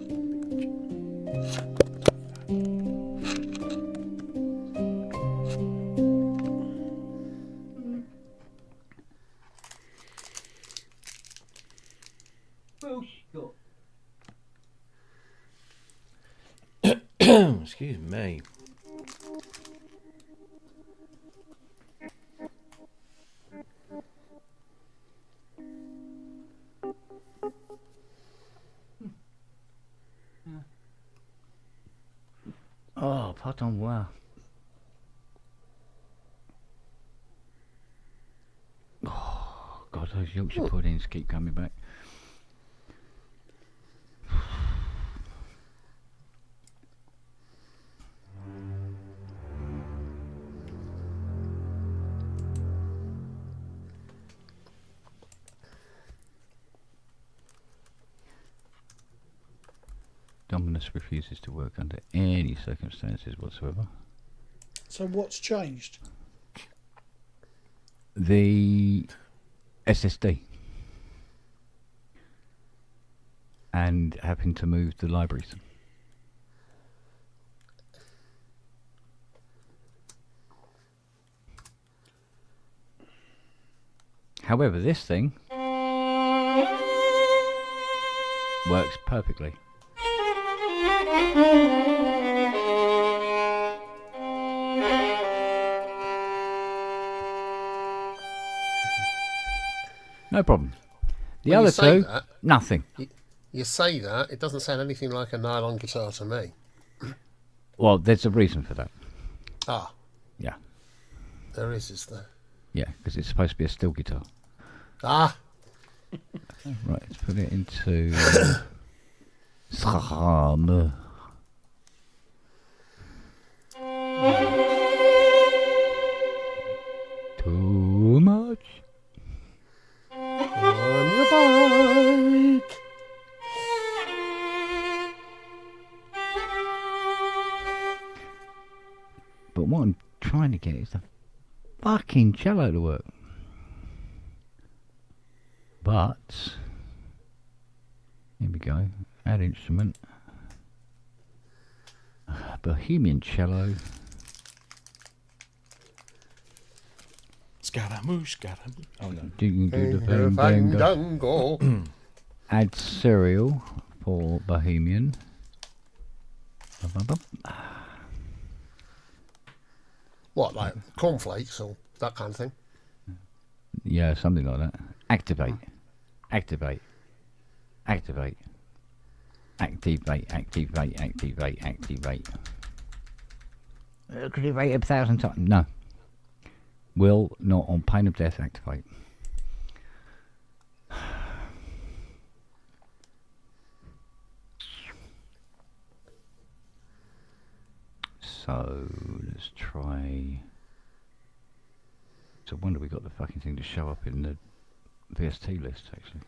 Excuse me. Oh, pardon moi. Oh, God, those Yorkshire puddings keep coming back. Dominus refuses to work under any circumstances whatsoever. So what's changed? The SSD and having to move the libraries. However, this thing works perfectly. No problem. The Well, you other say two, that. nothing. You say that, it doesn't sound anything like a nylon guitar to me. Well, there's a reason for that. Ah, Yeah, there is there? yeah, because it's supposed to be a steel guitar. Ah, Right, let's put it into SRAM. Too much. On your bike. But what I'm trying to get is the fucking cello to work. But here we go. Add instrument. Bohemian cello. Scaramouche. Oh no. You can do the bang bang. Fandango. Add cereal for Bohemian. What, like cornflakes or that kind of thing? Yeah, something like that. Activate. Activate. Activate. Activate, activate, activate, activate. Activate 1,000 times. No. Will not, on pain of death, activate. So, let's try... So, wonder we got the fucking thing to show up in the VST list, actually.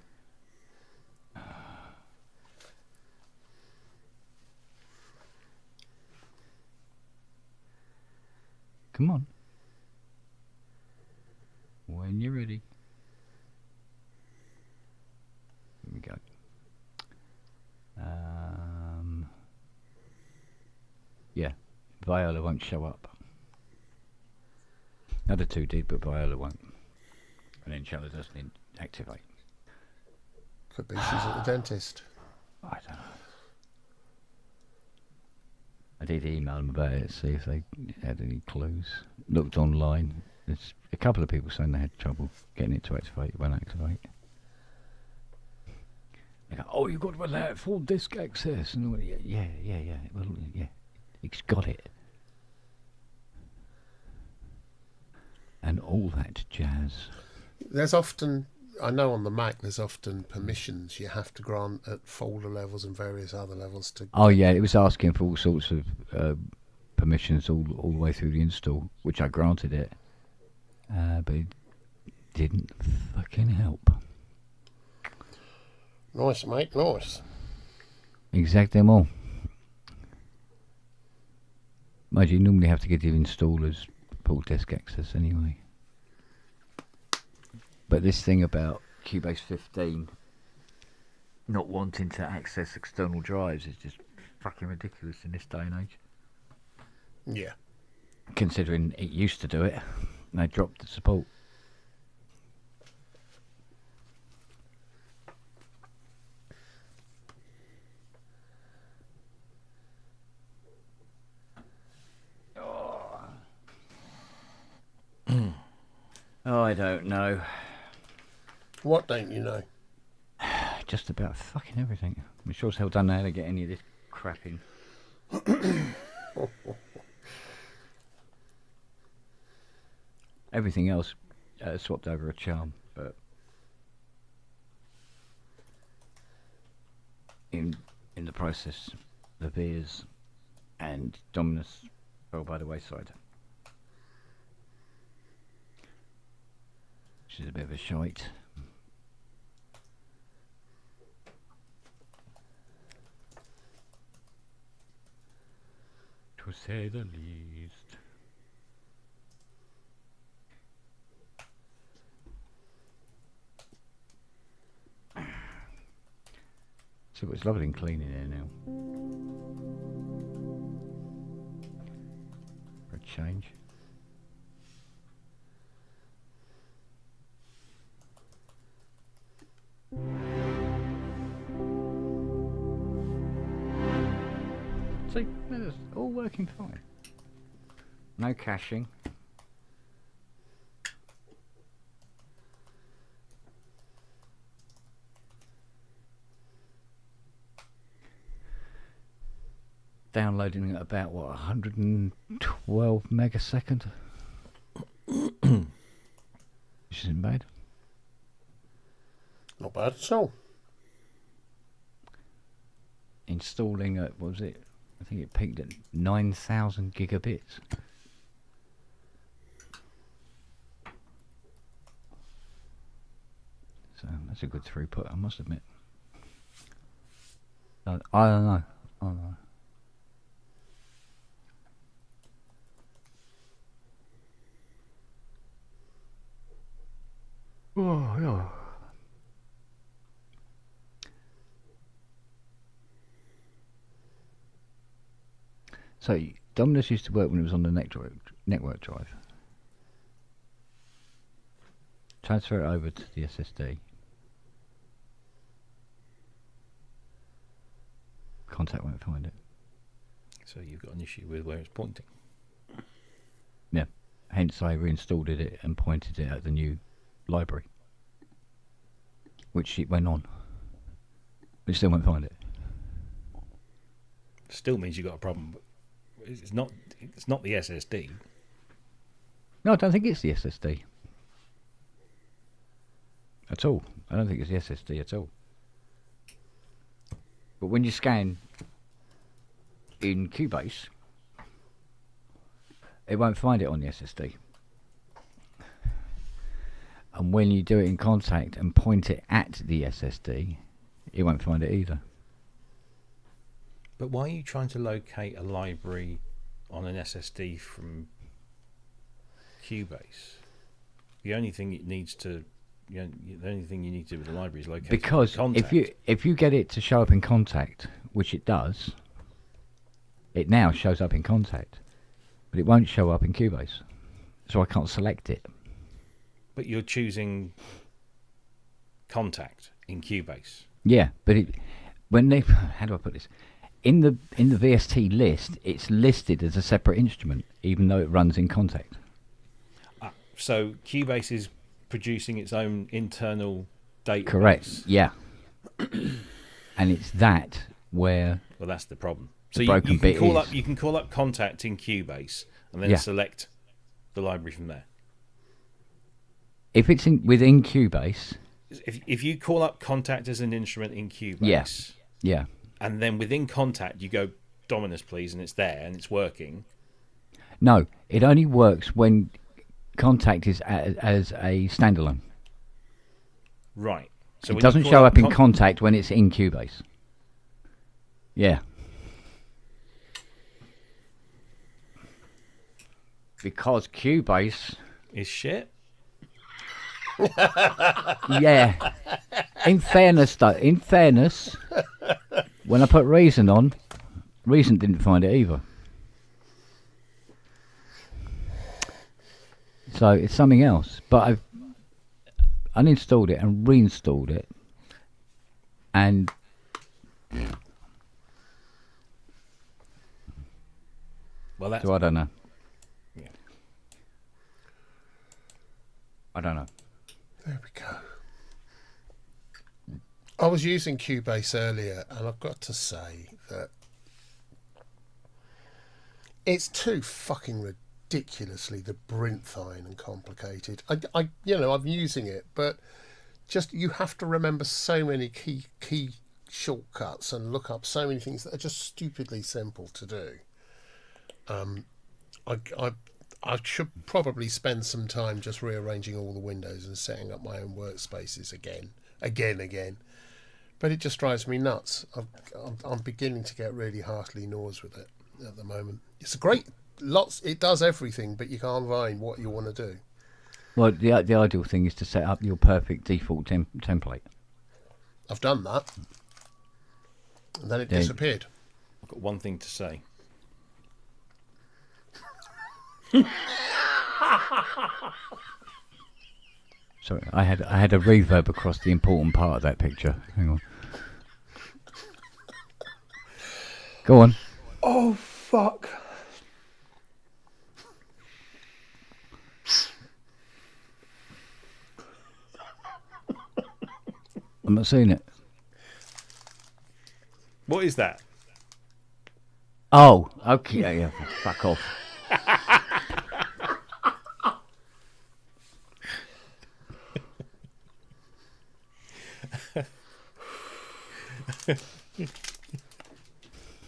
Come on. When you're ready. Here we go. Yeah, Viola won't show up. Other two did, but Viola won't. And then cello doesn't activate. Could be she's at the dentist. I don't know. I did email them about it, see if they had any clues. Looked online. There's a couple of people saying they had trouble getting it to activate. It won't activate. They go, oh, you've got to allow it full disk access. And all, yeah. Well, yeah, it's got it. And all that jazz. There's often, I know on the Mac, there's often permissions you have to grant at folder levels and various other levels to. Oh yeah, it was asking for all sorts of permissions all the way through the install, which I granted it, but it didn't fucking help. Nice, mate, nice. Exactly. Mind you normally have to give the installers full disk access anyway. But this thing about Cubase 15 not wanting to access external drives is just fucking ridiculous in this day and age. Yeah. Considering it used to do it, and they dropped the support. Oh, I don't know. What don't you know? Just about fucking everything. I'm sure as hell don't know how to get any of this crap in. Everything else swapped over a charm, but in the process, the Veers and Dominus fell by the wayside. Which is a bit of a shite. To say the least. So it's lovely and clean in here now. For a change. See, it's all working fine. No caching. Downloading at about, what, 112 megasecond? Which isn't bad. Not bad at all. Installing what was it? I think it peaked at 9,000 gigabits. So that's a good throughput, I must admit. I don't know. I don't know. Oh, yeah. So, Dominus used to work when it was on the network drive. Transfer it over to the SSD. Contact won't find it. So you've got an issue with where it's pointing. Yeah. Hence, I reinstalled it and pointed it at the new library, which it went on. But it still won't find it. Still means you've got a problem. But it's not the SSD. No, I don't think it's the SSD at all. I don't think it's the SSD at all. But when you scan in Cubase, it won't find it on the SSD. And when you do it in Contact and point it at the SSD, it won't find it either. But why are you trying to locate a library on an SSD from Cubase? The only thing it needs to, the only thing you need to do with the library is locate. Because Contact. if you get it to show up in Contact, which it does, it now shows up in Contact, but it won't show up in Cubase, so I can't select it. But you're choosing Contact in Cubase. Yeah, but when they how do I put this? In the VST list, it's listed as a separate instrument, even though it runs in Contact. So Cubase is producing its own internal database. Correct. Yeah. And it's that where. Well, that's the problem. The So broken bit is. You can call up Contact in Cubase and then Yeah. select the library from there. If it's within Cubase. If you call up Contact as an instrument in Cubase, Yeah. and then within Contact you go Dominus please, and it's there and it's working. No, it only works when Contact is as a standalone. Right. So It when you doesn't call show up in Contact when it's in Cubase. Yeah. Because Cubase. is shit. Yeah. In fairness, when I put Reason on, Reason didn't find it either. So it's something else. But I've uninstalled it and reinstalled it. And Well, that's so I don't know. Yeah. I don't know. There we go. I was using Cubase earlier, and I've got to say that it's too fucking ridiculously labyrinthine and complicated. I'm using it, but just you have to remember so many key shortcuts and look up so many things that are just stupidly simple to do. I should probably spend some time just rearranging all the windows and setting up my own workspaces again. But it just drives me nuts. I'm beginning to get really heartily naused with it at the moment. It's a great it does everything, but you can't find what you want to do. Well, the ideal thing is to set up your perfect default template. I've done that, and then it disappeared. I've got one thing to say. Sorry, I had a reverb across the important part of that picture. Hang on. Go on. Oh, fuck. I'm not seeing it. What is that? Oh, okay. Yeah, fuck off.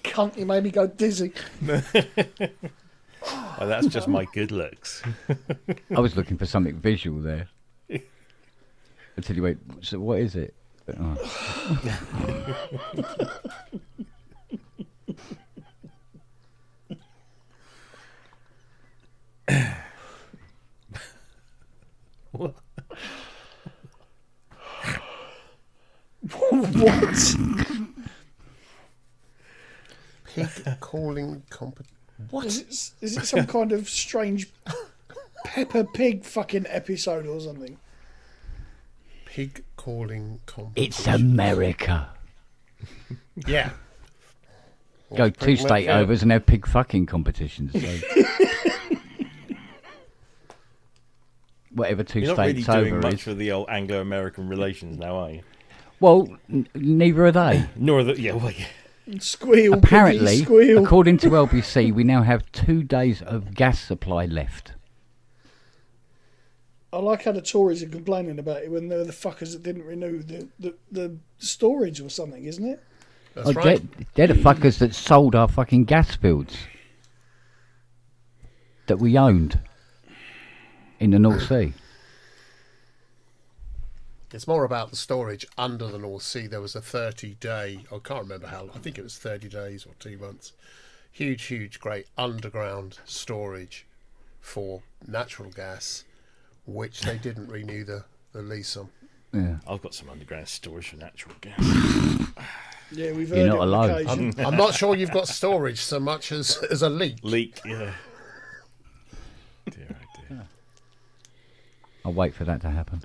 Cunt, you made me go dizzy. Oh, that's just my good looks. I was looking for something visual there. Until you wait. So what is it? Oh. What? What? Pig calling competition. What? Is it some kind of strange Peppa Pig fucking episode or something? Pig calling competition. It's America. Yeah. Go two state overs and have pig fucking competitions. So. Whatever two You're not really states doing over much is. for the old Anglo-American relations now, are you? Well, neither are they. Nor the yeah. Squeal, Apparently, piggy, squeal. according to LBC, we now have 2 days of gas supply left. I like how the Tories are complaining about it when they're the fuckers that didn't renew the storage or something, isn't it? That's right. They're the fuckers that sold our fucking gas fields that we owned in the North Sea. It's more about the storage under the North Sea. There was a 30-day, I can't remember how, I think it was 30 days or 2 months. Huge, great underground storage for natural gas, which they didn't renew the lease on. Yeah. I've got some underground storage for natural gas. Yeah, we've You're heard not it on alone. occasion. I'm not sure you've got storage so much as a leak. Leak, yeah. Dear, oh dear. I'll wait for that to happen.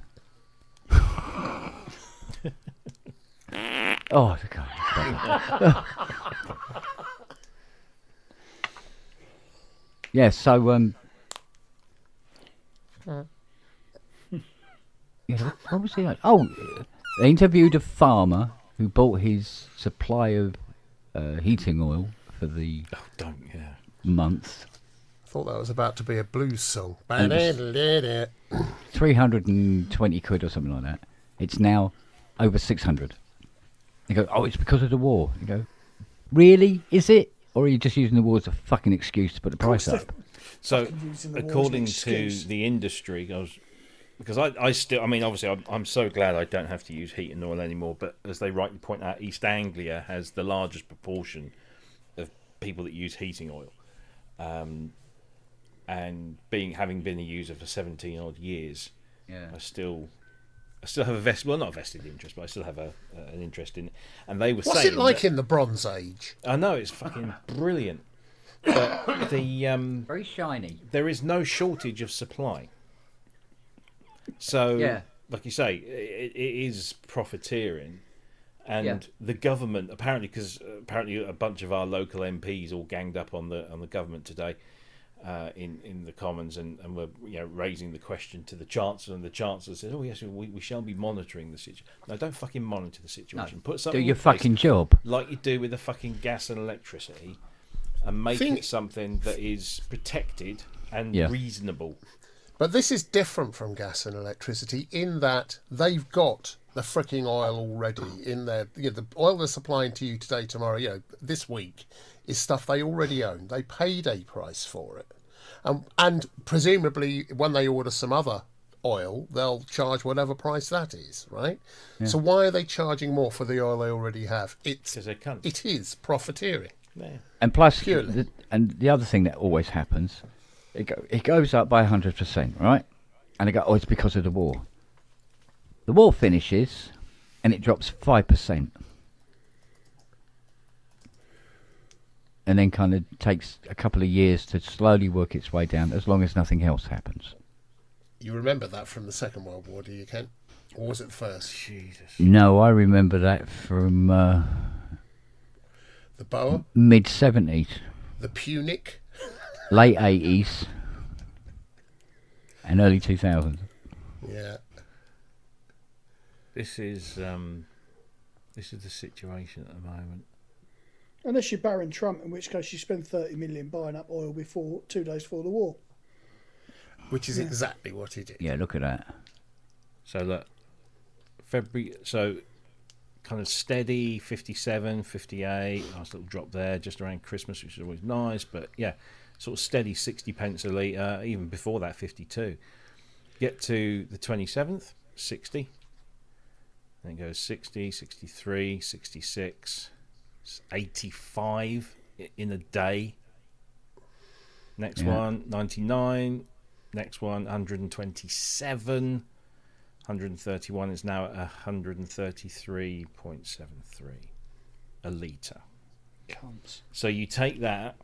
Oh, God. Yeah, so yeah, what was he like? Oh, they interviewed a farmer who bought his supply of heating oil for the Oh, don't, yeah. month. Thought that was about to be a blues song. And it 320 quid or something like that. It's now over 600. You go, oh, it's because of the war. You go, really? Is it? Or are you just using the war as a fucking excuse to put the price up? So, Fucking using the war as an according to excuse. the industry, because I still, I mean, obviously, I'm so glad I don't have to use heat and oil anymore. But as they rightly point out, East Anglia has the largest proportion of people that use heating oil, and having been a user for 17 odd years, Yeah. I still have a not a vested interest, but I still have an interest in it. And they were What's saying, it like that- in the Bronze Age? I know it's fucking brilliant, but Very shiny. there is no shortage of supply. So, Yeah. like you say, it is profiteering, and Yeah. the government because apparently a bunch of our local MPs all ganged up on the government today in the Commons, and were raising the question to the Chancellor, and the Chancellor said, "Oh yes, we shall be monitoring the situation." No, don't fucking monitor the situation. Put Do something your in place fucking job. like you do with the fucking gas and electricity, and make it something that is protected and Yeah. reasonable. But this is different from gas and electricity in that they've got the fricking oil already in there. The oil they're supplying to you today, tomorrow, this week, is stuff they already own. They paid a price for it. And presumably when they order some other oil, they'll charge whatever price that is, right? Yeah. So why are they charging more for the oil they already have? Because they can't. It is profiteering. Yeah. And plus, Purely. the other thing that always happens, it goes up by 100%, right? And they go, oh, it's because of the war. The war finishes, and it drops 5%. And then kind of takes a couple of years to slowly work its way down, as long as nothing else happens. You remember that from the Second World War, do you, Ken? Or was it the First? Jesus. No, I remember that from The Boer? mid-70s, The Punic? late 80s, and early 2000s. Yeah. This is the situation at the moment. Unless you're Baron Trump, in which case you spend 30 million buying up oil 2 days before the war. Which is exactly what he did. Yeah, look at that. So look, February. So kind of steady 57, 58. Nice little drop there just around Christmas, which is always nice. But yeah, sort of steady 60 pence a litre, even before that 52. Get to the 27th, 60. Then it goes 60, 63, 66, 85 in a day. Next one, 99. Next one, 127. 131 is now at 133.73 a litre. Cunts. So you take that,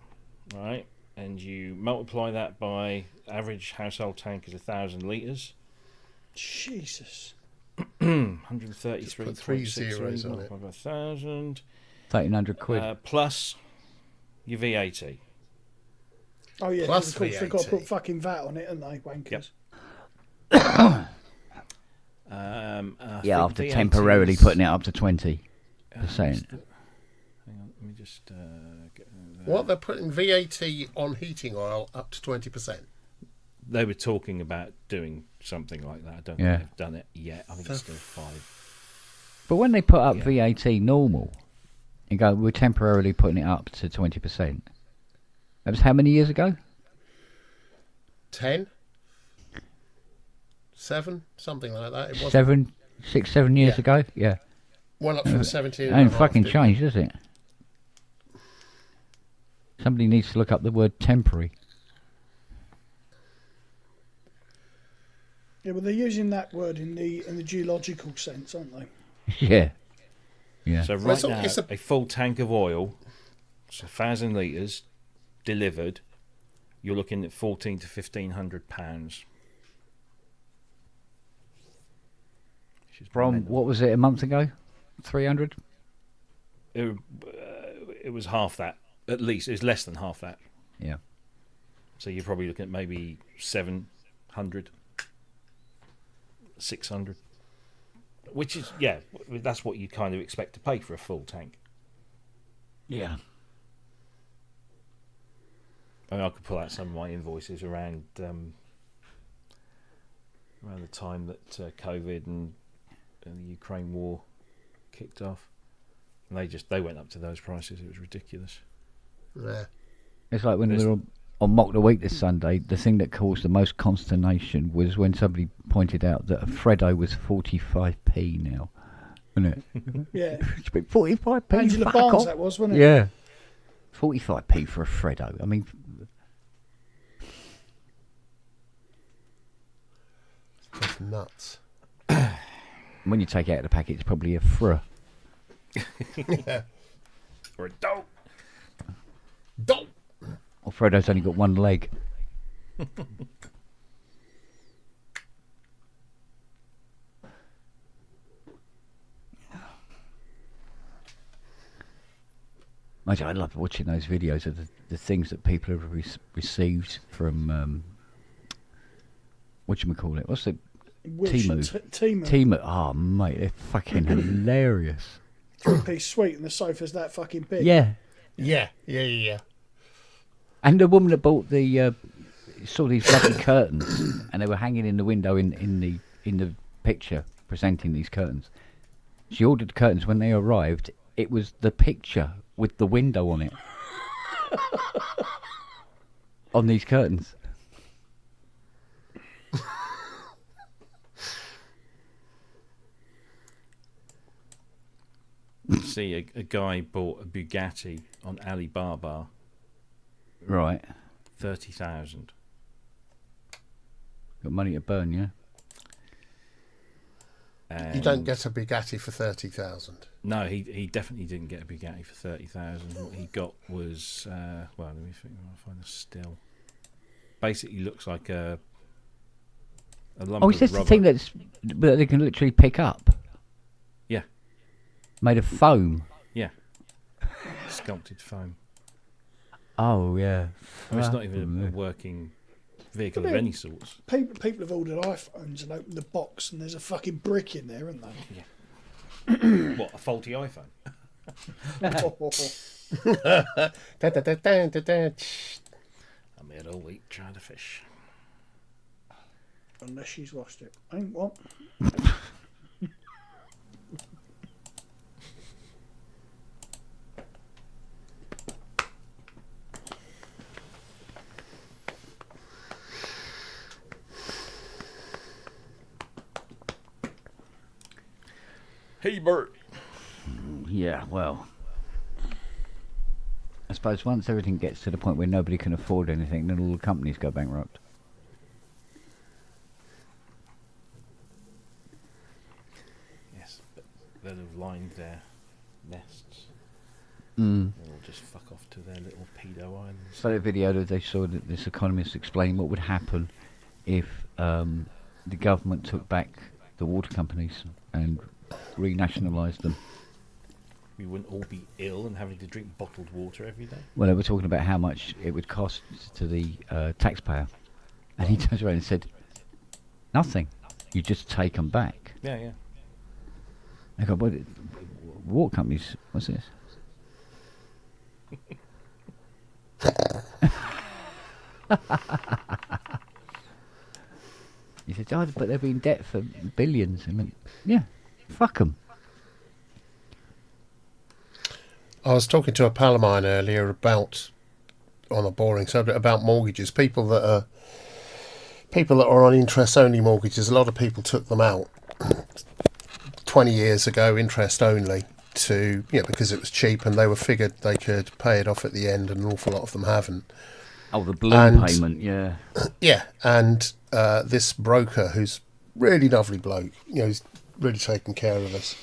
right, and you multiply that by average household tank is 1,000 litres. Jesus. 133.63 Just put 3 zeros on it. 1,000. 1,300 quid. Plus your VAT. Oh yeah, Plus of course they've got to VAT. put fucking VAT on it, haven't they, wankers? Yep. Yeah, after temporarily putting it up to 20%. Hang on, let me just get What, they're putting VAT on heating oil up to 20%? They were talking about doing something like that. I don't Yeah. think they've done it yet. I think it's still 5. But when they put up Yeah. VAT normal, and go, we're temporarily putting it up to 20%. That was how many years ago? 10? 7? Something like that. It was 7 years Yeah. ago? Yeah. went up from 17 It and a ain't half fucking to- changed, does it? Somebody needs to look up the word temporary. Yeah, but they're using that word in the geological sense, aren't they? Yeah. Yeah. So Well, right it's a- now, it's a full tank of oil, so 1,000 litres delivered, you're looking at £1,400 to £1,500. Which is From, mental. what was it, a month ago? 300? It was half that, at least. It was less than half that. Yeah. So you're probably looking at maybe 700, 600. Which is, yeah, that's what you kind of expect to pay for a full tank. Yeah. I mean, I could pull out some of my invoices around the time that COVID and the Ukraine war kicked off, and they went up to those prices. It was ridiculous. Yeah. It's like when There's- we were on Mock the Week this Sunday, the thing that caused the most consternation was when somebody pointed out that a Freddo was 45p now. Wasn't it? Yeah. It's been 45p. Angela fuck Barnes, off. that was, wasn't it? Yeah. 45p for a Freddo. I mean, Just nuts. when you take it out of the packet, it's probably a fr. Or a dope. Don't. Or Freddo's only got one leg. I love watching those videos of the things that people have received from whatchamacallit. What's the Which Timu. Timu. team? Oh mate, they're fucking hilarious. 3-piece suite and the sofa's that fucking big. Yeah, Yeah. and the woman that bought the saw these lovely curtains, and they were hanging in the window in the picture presenting these curtains. She ordered the curtains. When they arrived, it was the picture with the window on it on these curtains. See, a guy bought a Bugatti on Alibaba, Right, 30,000. got money to burn, yeah. You don't get a Bugatti for 30,000. No, he definitely didn't get a Bugatti for 30,000. What he got was well, let me think. I'll find a still. Basically, looks like a lump Oh, of is this rubber. the thing that they can literally pick up? Yeah, Made of foam. yeah. Sculpted foam. Oh yeah. I mean, it's not even a working vehicle of any sorts. People have ordered iPhones and opened the box and there's a fucking brick in there, isn't there? What, a faulty iPhone? I'm here all week trying to fish. Unless she's washed it. Ain't what? Hey, Bert. Yeah, well, I suppose once everything gets to the point where nobody can afford anything, then all the companies go bankrupt. Yes, but they'll have lined their nests. Mm. They'll all just fuck off to their little pedo islands. So the video that they saw that this economist explaining what would happen if the government took back the water companies and renationalised them. We wouldn't all be ill and having to drink bottled water every day. Well, they were talking about how much it would cost to the taxpayer. And he turns around and said, nothing. You just take them back. Yeah, yeah. I go, what? Water companies, what's this? He said, oh, but they've been in debt for billions. I mean, yeah, fuck them. I was talking to a pal of mine earlier about, on a boring subject, about mortgages. People that are on interest-only mortgages. A lot of people took them out 20 years ago, interest only, because it was cheap and they were figured they could pay it off at the end, and an awful lot of them haven't. Oh, the balloon payment, yeah. Yeah, and this broker, who's really lovely bloke, he's really taken care of us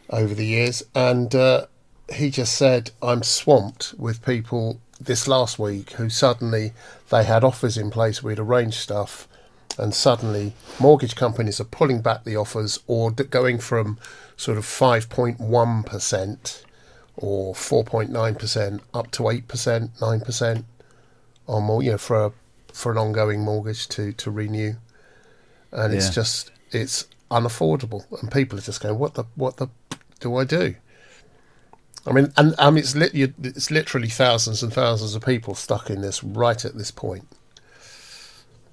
over the years, and he just said, I'm swamped with people this last week who suddenly, they had offers in place, we'd arranged stuff, and suddenly mortgage companies are pulling back the offers or going from sort of 5.1% or 4.9% up to 8%, 9% or more, for an ongoing mortgage to renew. And it's unaffordable. And people are just going, what the do I do? I mean, and it's literally thousands and thousands of people stuck in this right at this point.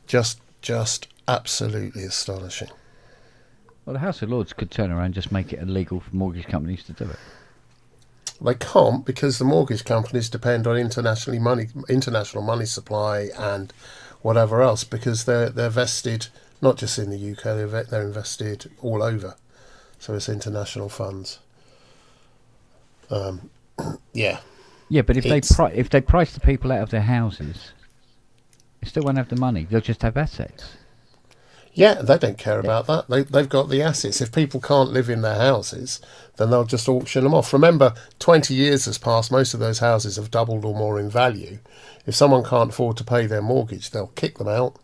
Just absolutely astonishing. Well, the House of Lords could turn around and just make it illegal for mortgage companies to do it. They can't, because the mortgage companies depend on international money supply and whatever else, because they're vested not just in the UK, they're invested all over. So it's international funds. Yeah. Yeah, but if they price the people out of their houses, they still won't have the money. They'll just have assets. Yeah, they don't care about that. They've got the assets. If people can't live in their houses, then they'll just auction them off. Remember, 20 years has passed. Most of those houses have doubled or more in value. If someone can't afford to pay their mortgage, they'll kick them out.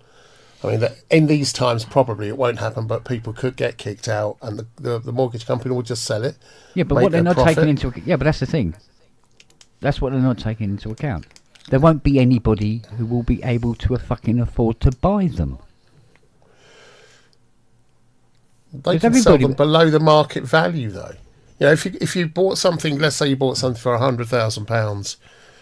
I mean, in these times, probably it won't happen, but people could get kicked out, and the mortgage company will just sell it. Yeah, but what they're not taking into account. Yeah, but that's the thing. That's what they're not taking into account. There won't be anybody who will be able to fucking afford to buy them. They can sell them below the market value, though. If you bought something, let's say you bought something for £100,000.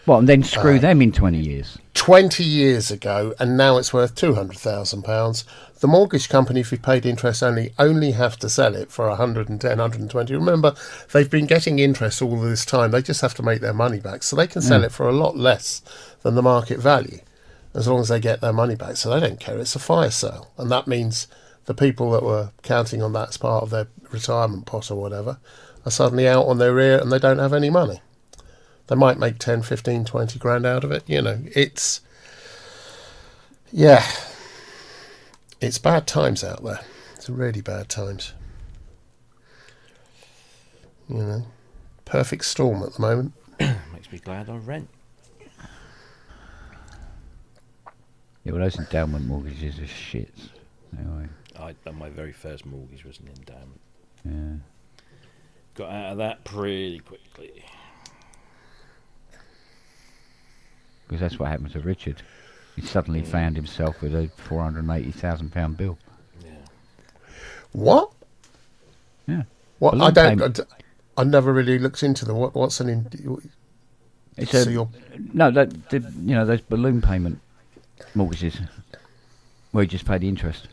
What, and then screw them in 20 years? 20 years ago, and now it's worth £200,000. The mortgage company, if you paid interest only have to sell it for 110, 120. Remember, they've been getting interest all this time. They just have to make their money back. So they can sell it for a lot less than the market value, as long as they get their money back. So they don't care. It's a fire sale. And that means the people that were counting on that as part of their retirement pot or whatever are suddenly out on their ear and they don't have any money. They might make 10, 15, 20 grand out of it. It's bad times out there. It's really bad times. Perfect storm at the moment. Makes me glad I rent. Yeah, well, those endowment mortgages are shit. Anyway. My very first mortgage was an endowment. Yeah. Got out of that pretty quickly. Because that's what happened to Richard. He suddenly found himself with a £480,000 bill. Yeah. What? Yeah. What? I never really looked into what's an. It's those balloon payment mortgages where you just pay the interest,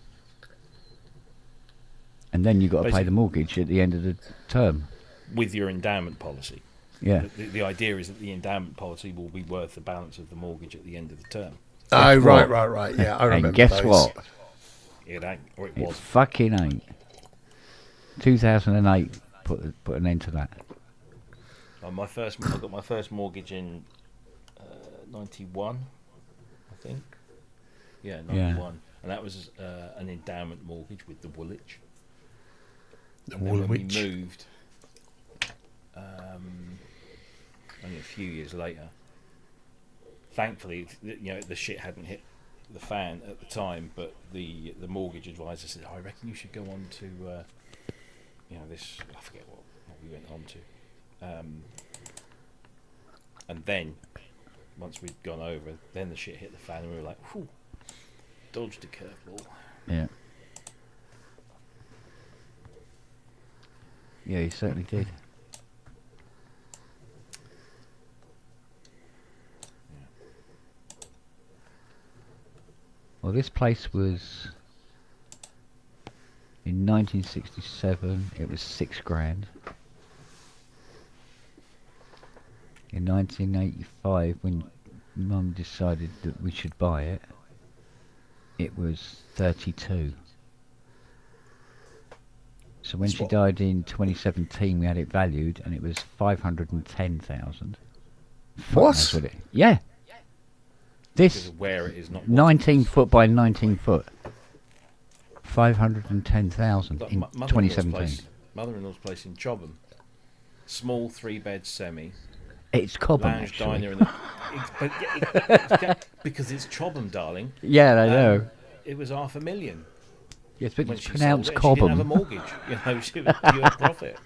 and then you got to pay the mortgage at the end of the term with your endowment policy. Yeah. The idea is that the endowment policy will be worth the balance of the mortgage at the end of the term. Oh, right. Yeah, I remember. And guess those. What? It ain't, or it It was. fucking ain't. 2008 put an end to that. I got my first mortgage in 91, I think. Yeah, 91. And that was an endowment mortgage with the Woolwich. And then when we moved, only a few years later, thankfully, the shit hadn't hit the fan at the time, but the mortgage advisor said, I reckon you should go on to, this, I forget what we went on to. And then, once we'd gone over, then the shit hit the fan, and we were like, whew, dodged a curveball. Yeah. Yeah, you certainly did. Well, this place was in 1967. It was £6,000. In 1985, when Mum decided that we should buy it, it was 32. So when she died in 2017, we had it valued, and it was 510,000. What? Yeah. Because This of where it is, not 19 foot by 19 foot. 510,000 Like in 2017. Mother-in-law's place in Chobham. Small 3-bed semi. It's Cobham, Lounge actually. diner in the... because it's Chobham, darling. Yeah, I know. It was 500,000. Yes, but When it's she pronounced sold it, she didn't have a Cobham. mortgage. She was pure profit.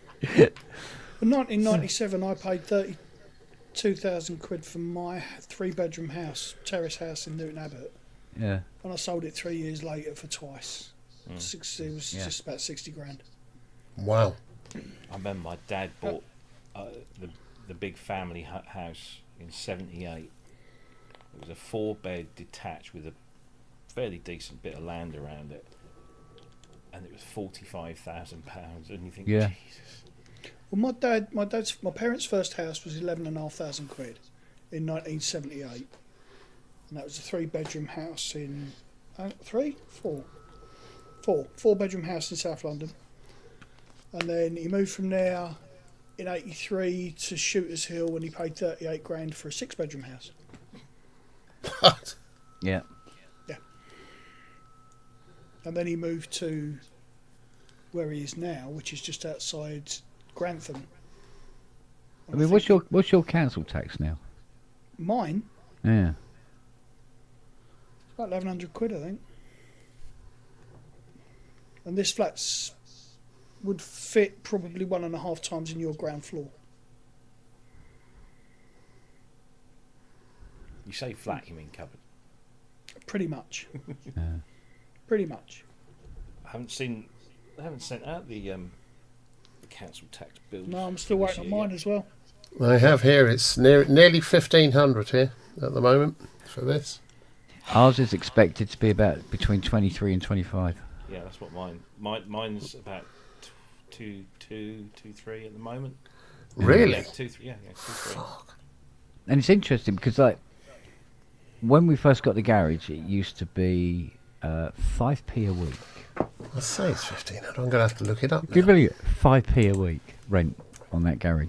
In 1997, I paid 32,000 quid for my 3-bedroom house, terrace house in Newton Abbot, Yeah. and I sold it 3 years later for twice. It was Yeah. just about 60 grand. Wow. I remember my dad bought the big family house in 78. It was a 4-bed detached with a fairly decent bit of land around it, and it was £45,000. And you think, Yeah. Jesus. Well, my parents' first house was 11,500 quid in 1978, and that was a 3-bedroom house in 4-bedroom house in South London. And then he moved from there in 83 to Shooters Hill when he paid 38 grand for a 6-bedroom house. What? Yeah. Yeah. And then he moved to where he is now, which is just outside Grantham. I mean, what's your council tax now? Mine? Yeah. It's about 1,100 quid, I think. And this flat's would fit probably 1.5 times in your ground floor. You say flat, you mean cupboard. Pretty much. Yeah. Pretty much. They haven't sent out the council tax bills. No, I'm still for this waiting on year mine yet. as well. I have here, it's nearly 1,500 here at the moment for this. Ours is expected to be about between 23 and 25. Yeah, that's what mine's about 2.3 at the moment. Really? Yeah, 2.3. Yeah, 2.3. And it's interesting because, like, when we first got the garage, it used to be 5p a week. I say it's 1,500. I'm going to have to look it up Can you now. believe it? 5p a week rent on that garage.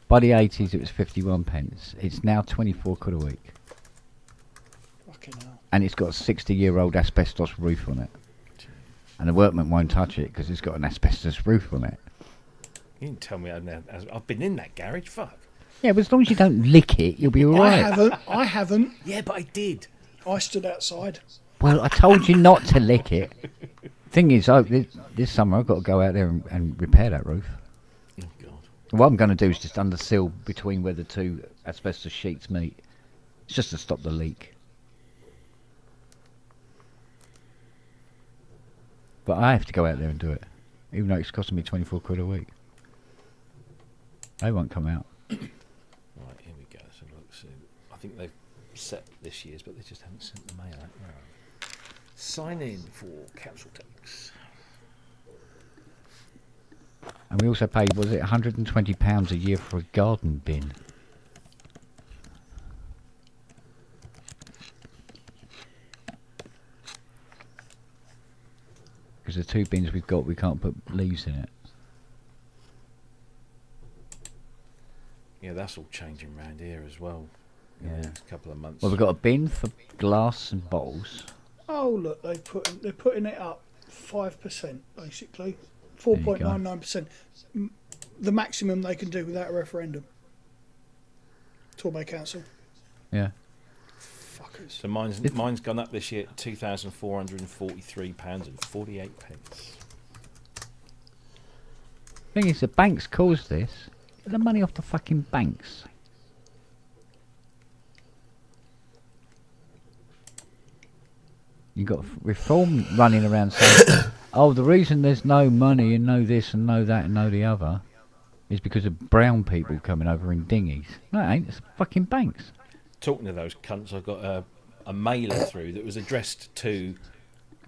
By the 80s, it was 51 pence. It's now 24 quid a week. Fucking hell. And it's got a 60-year-old asbestos roof on it. And the workmen won't touch it because it's got an asbestos roof on it. You didn't tell me I've been in that garage. Fuck. Yeah, but as long as you don't lick it, you'll be all right. I haven't. Yeah, but I did. I stood outside. Well, I told you not to lick it. Thing is, this summer I've got to go out there and repair that roof. Oh God. What I'm going to do is just under seal between where the two asbestos sheets meet. It's just to stop the leak. But I have to go out there and do it, even though it's costing me 24 quid a week. They won't come out. Right, here we go. So look, so I think they've set this year's, but they just haven't sent the mail out. Where are they? Sign in for council tax. And we also paid, was it £120 a year for a garden bin? because the 2 bins we've got, we can't put leaves in it. Yeah, that's all changing around here as well. In Yeah. the next couple of months. Well, we've got a bin for glass and bottles. Oh look, they're putting it up 5% basically, 4.99%, the maximum they can do without a referendum. Torbay Council, Yeah. fuckers. So mine's gone up this year at £2,443.48. Thing is, the banks caused this. Get the money off the fucking banks. You got Reform running around saying, "Oh, the reason there's no money and no this and no that and no the other is because of brown people coming over in dinghies." No, it ain't. It's fucking banks. Talking to those cunts, I got a mailer through that was addressed to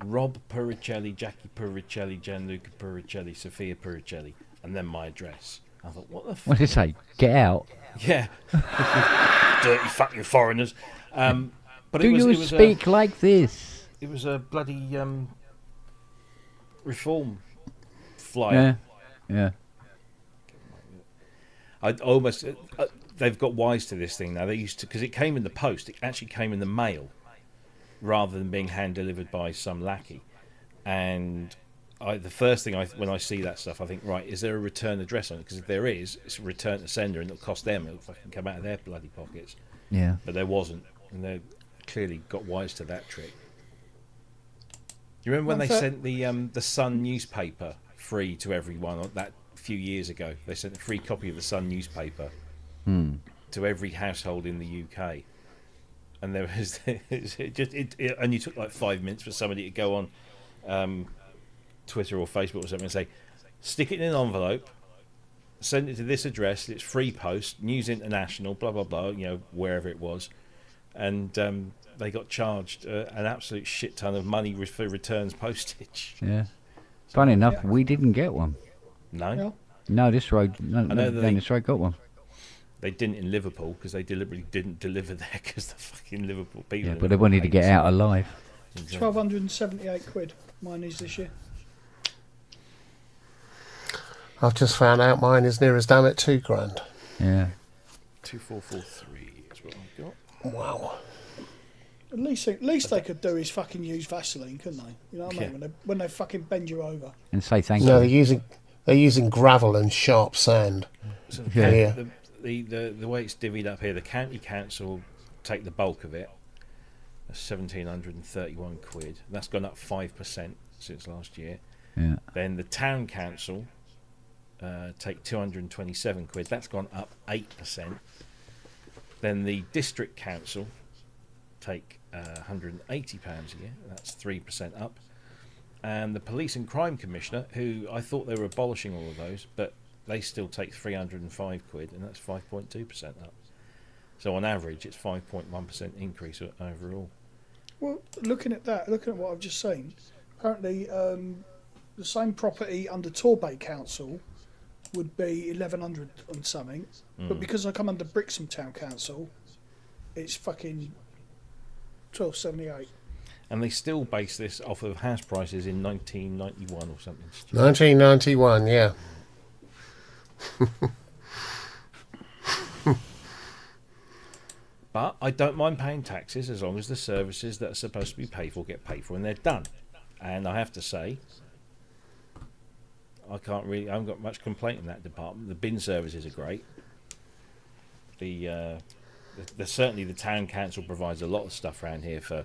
Rob Puricelli, Jackie Puricelli, Gianluca Puricelli, Sophia Puricelli, and then my address. I thought, what the What did it say? Get out. Yeah. Dirty fucking foreigners. But Do you speak like this? It was a bloody reform flyer. Yeah. I almost they've got wise to this thing now. They used to, because it came in the post. It actually came in the mail rather than being hand delivered by some lackey. And the first thing when I see that stuff, I think, right, is there a return address on it? Because if there is, it's a return to sender, and it'll cost them. It'll fucking come out of their bloody pockets. Yeah. But there wasn't, and they clearly got wise to that trick. Do you remember when they sent the Sun newspaper free to everyone that few years ago? They sent a free copy of the Sun newspaper to every household in the UK, and there was it only took like 5 minutes for somebody to go on Twitter or Facebook or something and say, stick it in an envelope, send it to this address. It's free post, News International, blah blah blah. You know, wherever it was, and they got charged an absolute shit ton of money for returns postage. Yeah. Funny enough, we didn't get one. No, No, this road. No, this road got one. they didn't in Liverpool because they deliberately didn't deliver there because the fucking Liverpool people. Yeah, but they wanted to get out alive. £1,278 mine is this year. I've just found out mine is near as damn it £2,000. Yeah. 2443 is what I've got. Wow. At least they could do is fucking use Vaseline, couldn't they? You know what I mean? When they fucking bend you over. And say thank No, you. they're using gravel and sharp sand. So Yeah. the way it's divvied up here, the county council take the bulk of it. That's £1,731. That's gone up 5% since last year. Yeah. Then the town council take £227. That's gone up 8%. Then the district council take £180 a year. That's 3% up. And the police and crime commissioner, who I thought they were abolishing all of those, but they still take £305, and that's 5.2% up. So on average, it's 5.1% increase overall. Well, looking at what I've just seen, apparently the same property under Torbay Council would be 1,100 and something, but because I come under Brixham Town Council, it's fucking 1,278. And they still base this off of house prices in 1991 or something. 1991, yeah. But I don't mind paying taxes as long as the services that are supposed to be paid for get paid for and they're done. And I have to say, I haven't got much complaint in that department. The bin services are great. Certainly the town council provides a lot of stuff around here for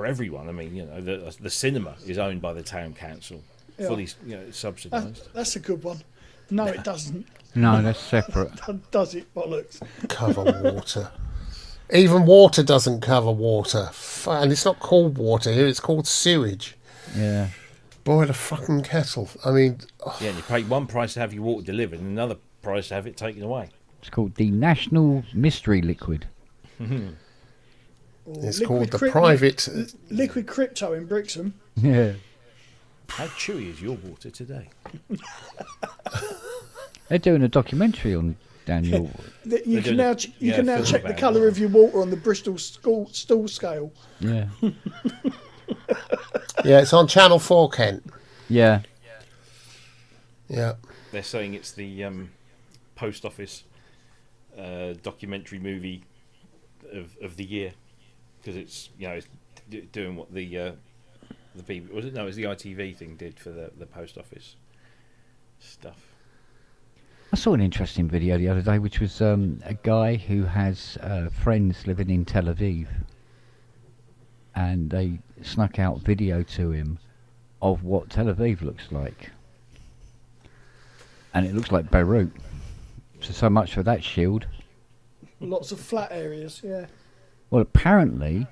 everyone. I mean, you know, the cinema is owned by the town council, fully, subsidised. That's a good one. No, it doesn't. No, that's separate. Does it, bollocks? Cover water. Even water doesn't cover water. And it's not called water here, it's called sewage. Yeah. Boil a fucking kettle. I mean... Yeah, and you pay one price to have your water delivered and another price to have it taken away. It's called the National Mystery Liquid. It's called the private... Liquid Crypto in Brixham. Yeah. How chewy is your water today? They're doing a documentary on Daniel. You can now check the colour of your water on the Bristol stool scale. Yeah. Yeah, it's on Channel 4, Kent. Yeah. Yeah. They're saying it's the post office documentary movie of the year because it's it's doing what the BBC was it? No, it was the ITV thing did for the post office stuff. I saw an interesting video the other day, which was a guy who has friends living in Tel Aviv, and they snuck out video to him of what Tel Aviv looks like, and it looks like Beirut. So much for that shield. Lots of flat areas, yeah. Well, apparently,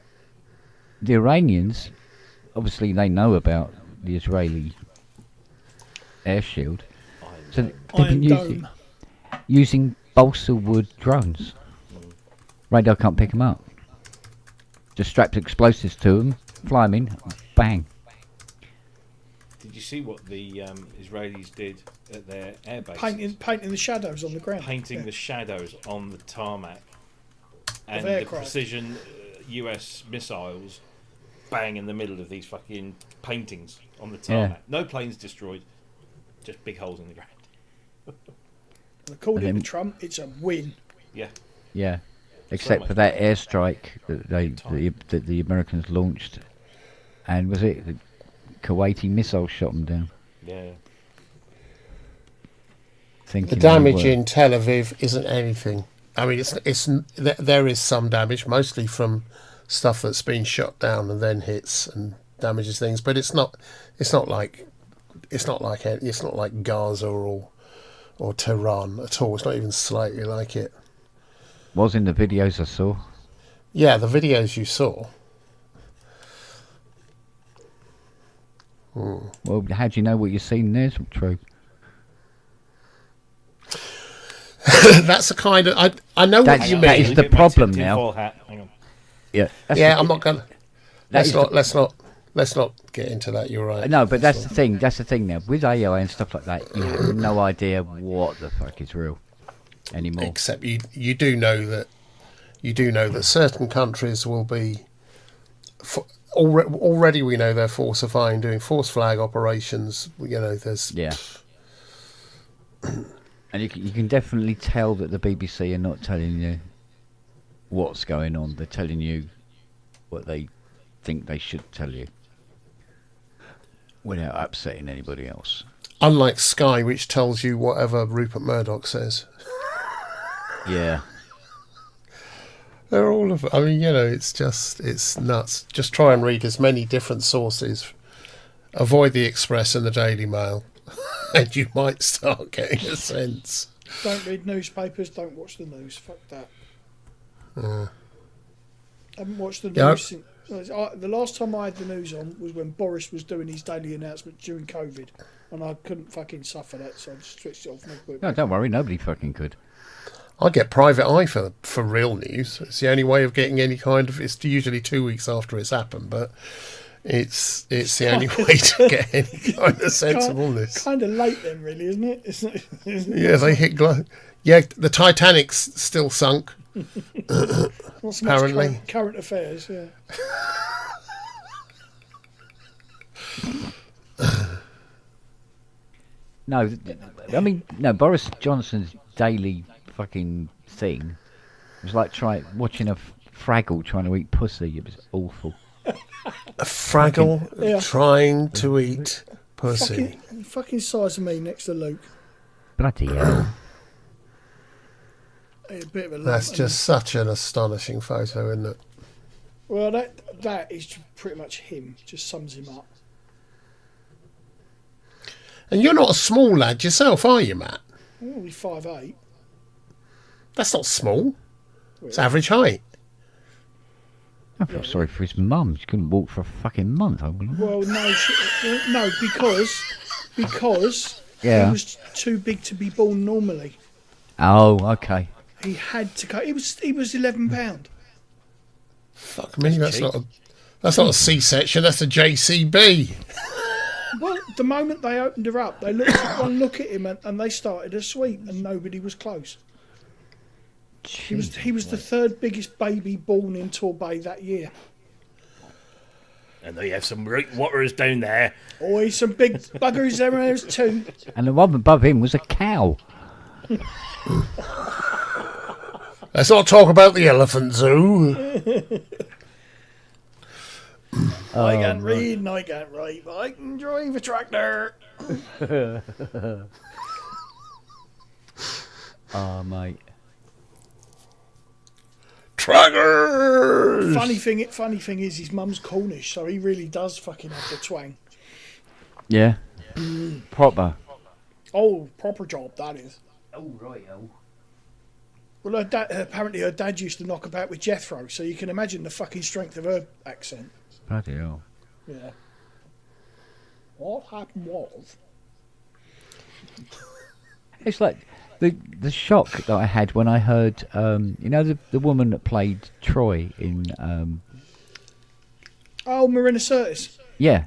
the Iranians, obviously they know about the Israeli air shield, so they've been using balsa wood drones. Radar can't pick them up. Just strapped explosives to them, fly them in, bang. Did you see what the Israelis did at their air base? Painting the shadows on the ground. Painting the shadows on the tarmac. And the aircraft. precision US missiles bang in the middle of these fucking paintings on the tarmac. Yeah. No planes destroyed, just big holes in the ground. According to Trump, it's a win. Yeah. Yeah, except for that airstrike that the Americans launched, and was it the Kuwaiti missile shot them down? Yeah. The damage in Tel Aviv isn't anything. I mean, there is some damage, mostly from stuff that's been shot down and then hits and damages things, but it's not like Gaza or Tehran at all. It's not even slightly like it. Was in the videos I saw. Yeah, the videos you saw. Well, how do you know what you've seen there's true? That's the kind of I know what you mean. That is the problem now. Hang on. Yeah, I'm not gonna. Let's not get into that. You're right. No, but that's the thing. That's the thing now. With AI and stuff like that, you have no idea what the fuck is real anymore. Except you do know that certain countries will be. Already we know they're falsifying, doing false flag operations. There's And you can definitely tell that the BBC are not telling you what's going on. They're telling you what they think they should tell you without upsetting anybody else. Unlike Sky, which tells you whatever Rupert Murdoch says. Yeah. They're all of it. I mean, it's nuts. Just try and read as many different sources. Avoid the Express and the Daily Mail. And you might start getting a sense. Don't read newspapers, don't watch the news. Fuck that. I haven't watched the news since... The last time I had the news on was when Boris was doing his daily announcement during COVID. And I couldn't fucking suffer that, so I just switched it off. No, don't worry, nobody fucking could. I get Private Eye for real news. It's the only way of getting any kind of... It's usually 2 weeks after it's happened, but it's the only way to get any kind of sensibleness. Kind of late then, really, isn't it? Isn't it? Yeah, they hit... Yeah, the Titanic's still sunk. Not so apparently. Much current affairs, yeah. No, I mean, no, Boris Johnson's daily fucking thing was like watching a Fraggle trying to eat pussy. It was awful. A Fraggle trying to eat pussy. Fucking size of me next to Luke. Bloody hell. A bit of a lump, That's just such an astonishing photo, isn't it? Well, that is pretty much him. Just sums him up. And you're not a small lad yourself, are you, Matt? I'm only 5'8". That's not small. It's average height. I feel sorry for his mum. She couldn't walk for a fucking month. Well, no, because he was too big to be born normally. Oh, okay. He had to go. He was £11. Fuck me, that's not a C-section. That's a JCB. Well, the moment they opened her up, they looked one look at him and they started a sweep, and nobody was close. He was the third biggest baby born in Torbay that year. And they have some right waters down there. Oh, some big buggers there too. And the one above him was a cow. Let's not talk about the elephant zoo. I can't read and I can't write, but I can drive a tractor. Oh, mate. Traggers! Funny thing is, his mum's Cornish, so he really does fucking have the twang. Yeah. Proper. Oh, proper job that is. Oh, right, oh. Well, apparently her dad used to knock about with Jethro, so you can imagine the fucking strength of her accent. Bloody hell. Yeah. What happened was... It's like the shock that I had when I heard, the woman that played Troy in... Oh, Marina Sirtis. Yeah.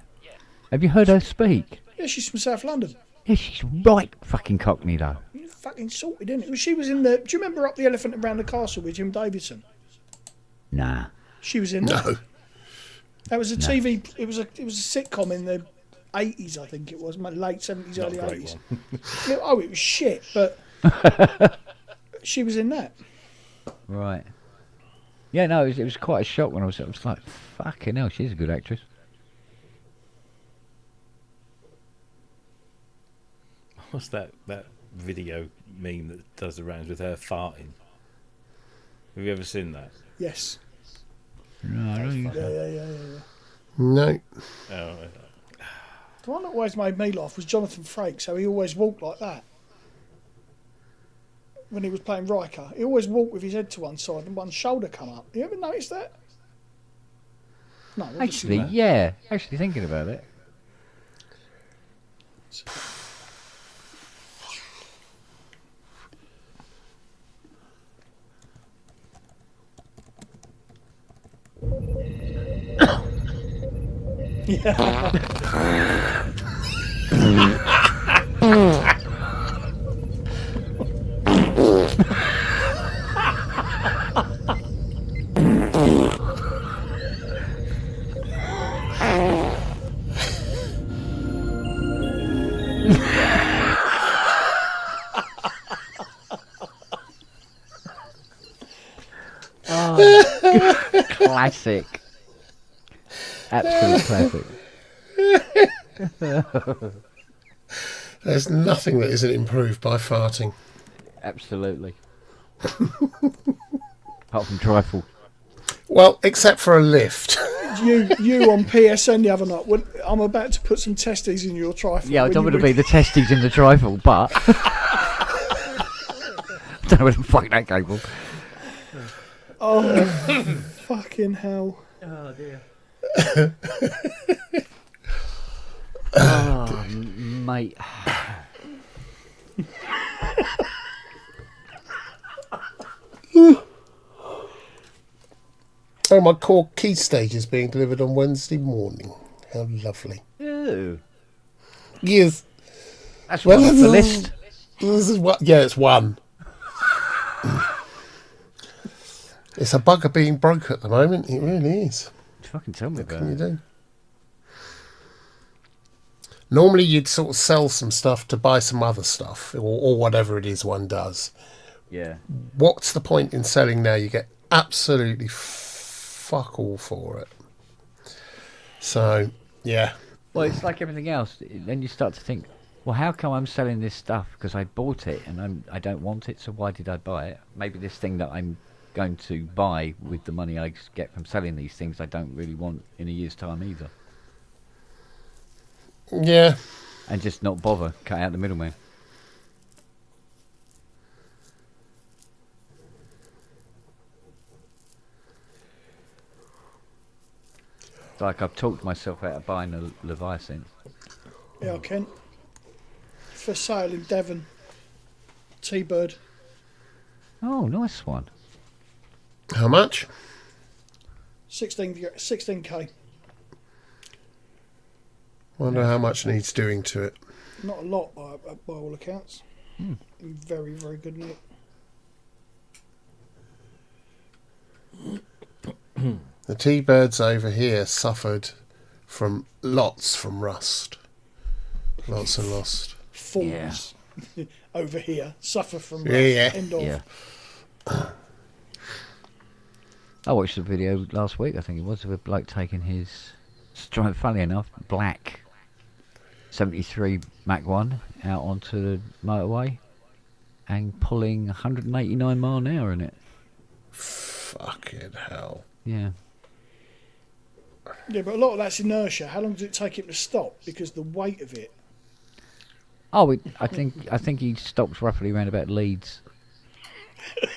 Have you heard her speak? Yeah, she's from South London. Yeah, she's right fucking Cockney, though. You fucking sorted, isn't it? She was in the... Do you remember Up the Elephant and Round the Castle with Jim Davidson? Nah. She was in No. that. That was a TV... It was a sitcom in the 80s, I think it was. Late 70s, Not early a great 80s. one. Oh, it was shit, but... she was in that. Right. Yeah, no, it was quite a shock when I was like, fucking hell, she's a good actress. What's that video meme that does the rounds with her farting? Have you ever seen that? Yes. No, I don't think so. Yeah. No. Oh, The one that always made me laugh was Jonathan Frakes, so he always walked like that. When he was playing Riker, he always walked with his head to one side and one shoulder come up. You ever noticed that? No. Actually, yeah. Actually, thinking about it. Classic. Absolute classic. There's nothing that isn't improved by farting. Absolutely. Apart from trifle. Well, except for a lift. You on PSN the other night. When I'm about to put some testes in your trifle. Yeah, I when don't you want to were- be the testes in the trifle, but I don't know where the fuck that came from. Oh, fucking hell! Oh dear. Oh, mate. Oh, my core key stage is being delivered on Wednesday morning. How lovely. Ew. Yes. That's one off the list. This is what. Yeah, it's one. It's a bugger being broke at the moment. It really is. Fucking tell me What about can you it. do? Normally, you'd sort of sell some stuff to buy some other stuff, or whatever it is one does. Yeah. What's the point in selling now? You get absolutely fuck all for it. So, yeah. Well, it's like everything else. Then you start to think, well, how come I'm selling this stuff? Because I bought it and I don't want it, so why did I buy it? Maybe this thing that I'm going to buy with the money I get from selling these things, I don't really want in a year's time either. Yeah. And just not bother, cut out the middleman. It's like I've talked myself out of buying a Leviathan. Yeah, Kent. For sale in Devon. T-Bird. Oh, nice one. How much? 16k. Wonder how much needs doing to it. Not a lot by all accounts. In very, very good nick. The T-Birds over here suffered from rust. Lots and lost. Fools over here suffer from Yeah. end of. Yeah. I watched a video last week, I think it was, of a bloke taking his, funny enough, black 73 Mach 1 out onto the motorway and pulling 189 mile an hour in it. Fucking hell. Yeah. Yeah, but a lot of that's inertia. How long does it take him to stop? Because the weight of it. Oh, I think he stops roughly around about Leeds.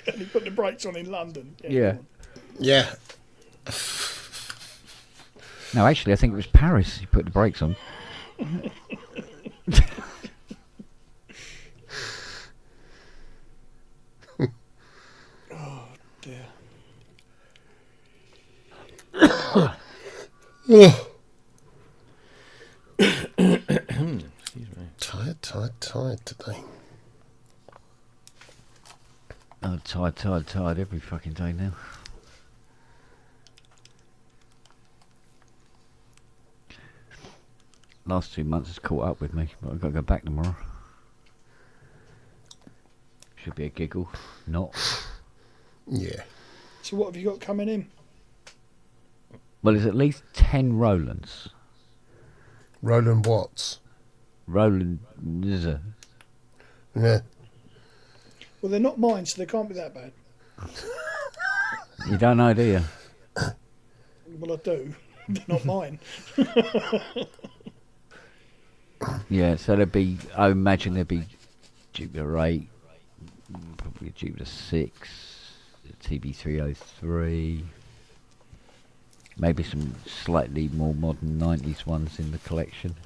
And he put the brakes on in London. Yeah. Go on. Yeah. No, actually, I think it was Paris he put the brakes on. Oh dear. Tired today. I'm tired every fucking day now. Last 2 months has caught up with me, but I've got to go back tomorrow. Should be a giggle. Not. Yeah. So what have you got coming in? Well, there's at least 10 Rolands. Roland Watts. Roland. Yeah. Well, they're not mine, so they can't be that bad. You don't know, do you? Well, I do. They're not mine. Yeah, so there'd be, I imagine there'd be Jupiter 8, probably a Jupiter 6, a TB303, maybe some slightly more modern 90s ones in the collection.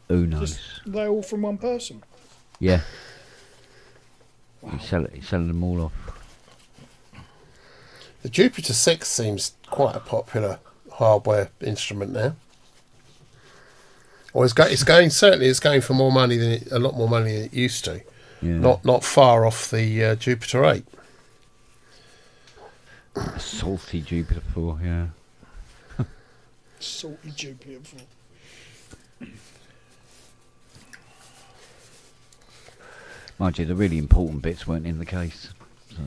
Who knows? They're all from one person. Yeah. Wow. He's selling them all off. The Jupiter 6 seems quite a popular hardware instrument now. Or it's going for more money a lot more money than it used to. Yeah. Not far off the Jupiter 8. A salty Jupiter 4, yeah. Salty Jupiter 4. Mind you, the really important bits weren't in the case. So.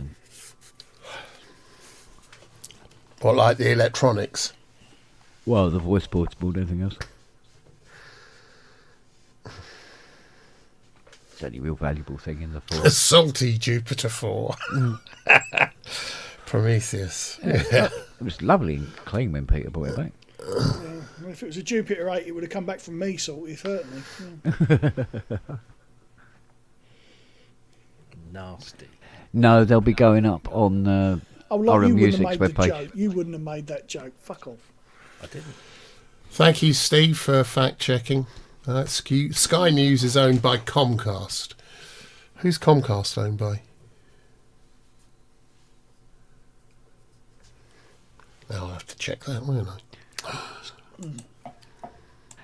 What, like the electronics? Well, the voice board's more than anything else. It's the only real valuable thing in the 4. A salty Jupiter 4. Prometheus. Yeah. It was lovely and clean when Peter brought it back. Yeah. Well, if it was a Jupiter 8, it would have come back from me salty, certainly. Yeah. Nasty. No, they'll be going up on Oh, like Horror you wouldn't Music's have made the webpage. joke. You wouldn't have made that joke. Fuck off. I didn't. Thank you, Steve, for fact-checking. Sky News is owned by Comcast. Who's Comcast owned by? Now I'll have to check that, won't I?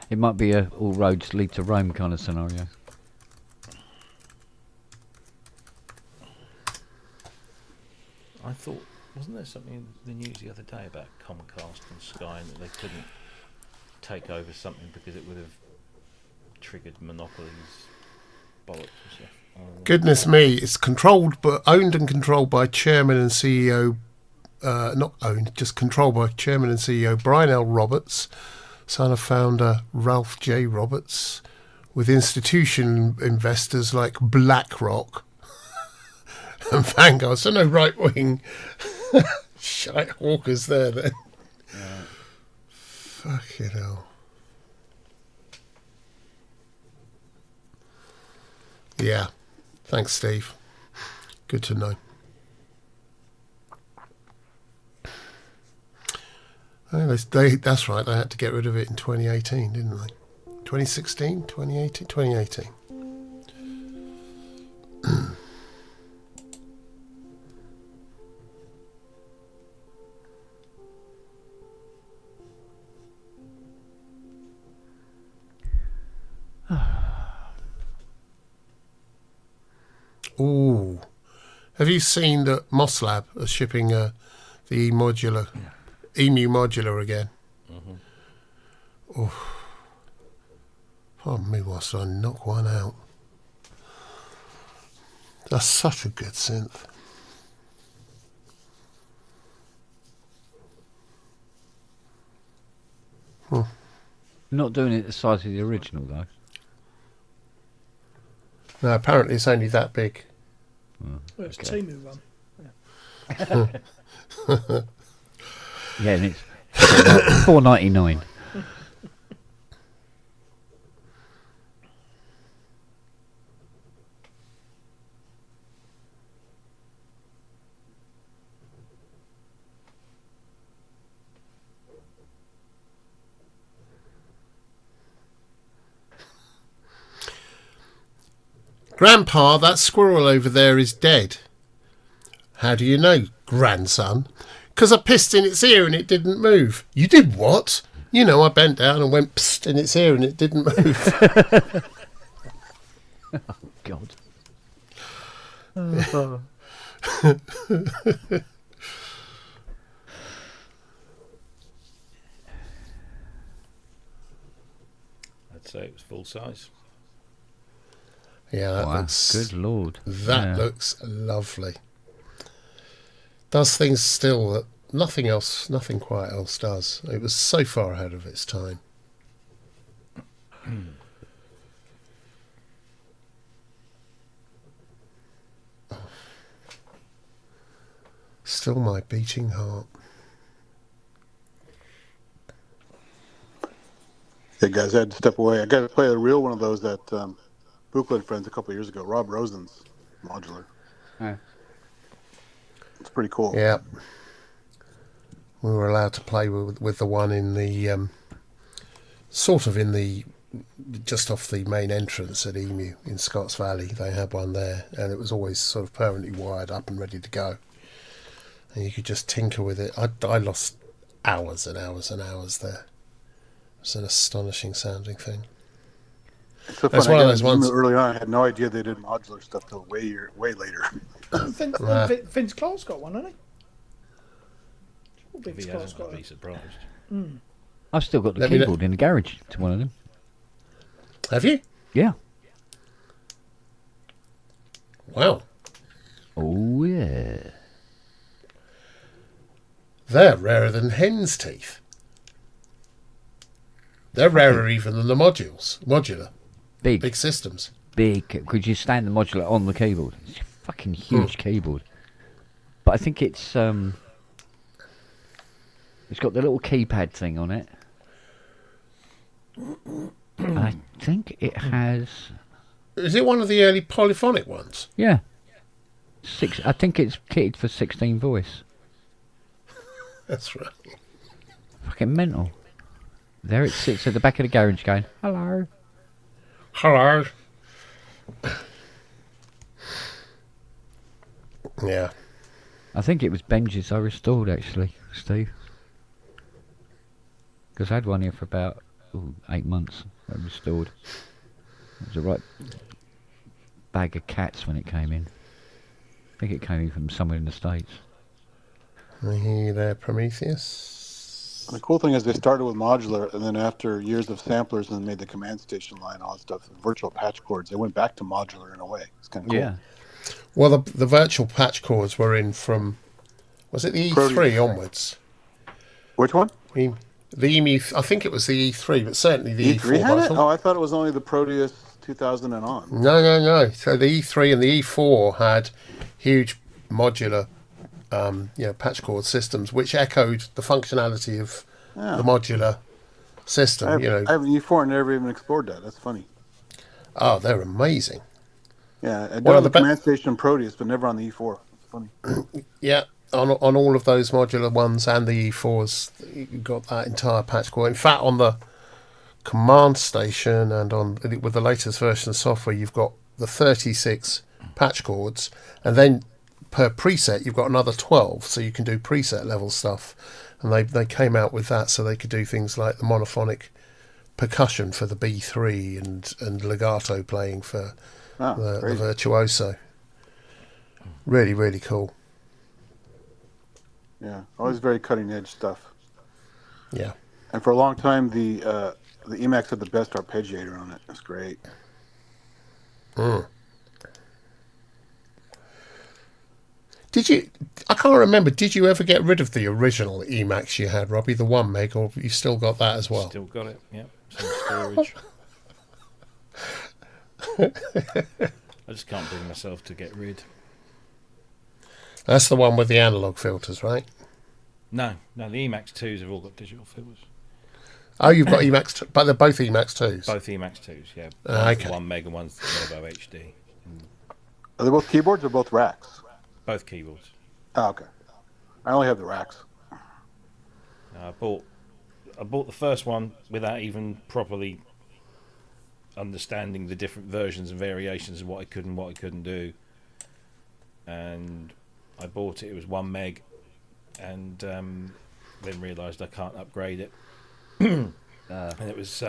It might be a all roads lead to Rome kind of scenario. I thought, wasn't there something in the news the other day about Comcast and Sky and that they couldn't take over something because it would have triggered monopolies, bollocks and stuff? Goodness me, it's owned and controlled by Chairman and CEO, not owned, just controlled by Chairman and CEO Brian L. Roberts, son of founder Ralph J. Roberts, with institutional investors like BlackRock and Vanguard. So no right-wing shite hawkers there then. Fucking hell. Yeah. Thanks, Steve. Good to know. Well, that's right, they had to get rid of it in 2018, didn't they? 2016? 2018? 2018. Ooh. Have you seen that Moslab are shipping the EMU modular again? Mm-hmm. Pardon me whilst I knock one out. That's such a good synth. Not doing it the size of the original though. No, apparently it's only that big. Well, it's Okay. Timu one. Yeah, and it's $4.99. Grandpa, that squirrel over there is dead. How do you know, grandson? 'Cause I pissed in its ear and it didn't move. You did what? You know, I bent down and went psst in its ear and it didn't move. God. I'd say it was full size. Yeah, that Wow. looks Good lord. That Yeah. looks lovely. Does things still that nothing quite else does. It was so far ahead of its time. Still my beating heart. Hey guys, I had to step away. I got to play a real one of those at Booklet Friends a couple of years ago. Rob Rosen's modular. Yeah. It's pretty cool. Yeah. We were allowed to play with the one in the sort of in the just off the main entrance at Emu in Scotts Valley. They had one there, and it was always sort of permanently wired up and ready to go. And you could just tinker with it. I lost hours and hours and hours there. It was an astonishing sounding thing. It's so That's funny. one of I those got ones- early on. I had no idea they did modular stuff till way later. Vince Clark's got one, hasn't he? If Vince he Clark's hasn't, got I'd be it. surprised. I've still got the Let me know- keyboard in the garage to one of them. Have you? Yeah. Wow. Oh yeah. They're rarer than hen's teeth. They're rarer even than the modular. Big. Big systems. Could you stand the modular on the keyboard? It's a fucking huge keyboard. But I think it's got the little keypad thing on it. And I think it has Is it one of the early polyphonic ones? I think it's kitted for 16 voice. That's right. Fucking mental. There it sits at the back of the garage going, hello. Hello. Yeah. I think it was Benji's I restored actually, Steve. Because I had one here for about 8 months. I restored. It was a right bag of cats when it came in. I think it came in from somewhere in the States. I hear you there, Prometheus. The cool thing is they started with modular, and then after years of samplers and made the command station line, all that stuff, virtual patch cords, they went back to modular in a way. It's kind of cool. Yeah. Well, the virtual patch cords were in from, was it the E3 Proteus. onwards? Which one? The EMU, I think it was the E3, but certainly the E3 E4. had but I it? thought- Oh, I thought it was only the Proteus 2000 and on. No. So the E3 and the E4 had huge modular, patch cord systems, which echoed the functionality of the modular system. I have an E4 and never even explored that. That's funny. Oh, they're amazing. Yeah, I One done of the the command station Proteus, but never on the E4. It's funny. Yeah, on all of those modular ones and the E4s, you got that entire patch cord. In fact, on the command station and with the latest version of software, you've got the 36 patch cords, and then per preset you've got another 12, so you can do preset level stuff. And they came out with that so they could do things like the monophonic percussion for the B3 and legato playing for the Crazy. virtuoso. Really, really cool. Yeah, always very cutting edge stuff. Yeah. And for a long time, the Emax had the best arpeggiator on it. That's great. Did you? I can't remember. Did you ever get rid of the original Emax you had, Robbie, the 1 meg, or you still got that as well? Still got it. Yep. Some storage. I just can't bring myself to get rid. That's the one with the analog filters, right? No, the Emax 2s have all got digital filters. Oh, you've got Emax, but they're both Emax 2s. Both Emax 2s, yeah. Okay. One's 1 meg and one's Turbo HD. Are they both keyboards or both racks? Both keyboards. Oh, okay. I only have the racks. I bought the first one without even properly understanding the different versions and variations of what I could and what I couldn't do. And I bought it. It was 1 meg, and then realised I can't upgrade it. And it was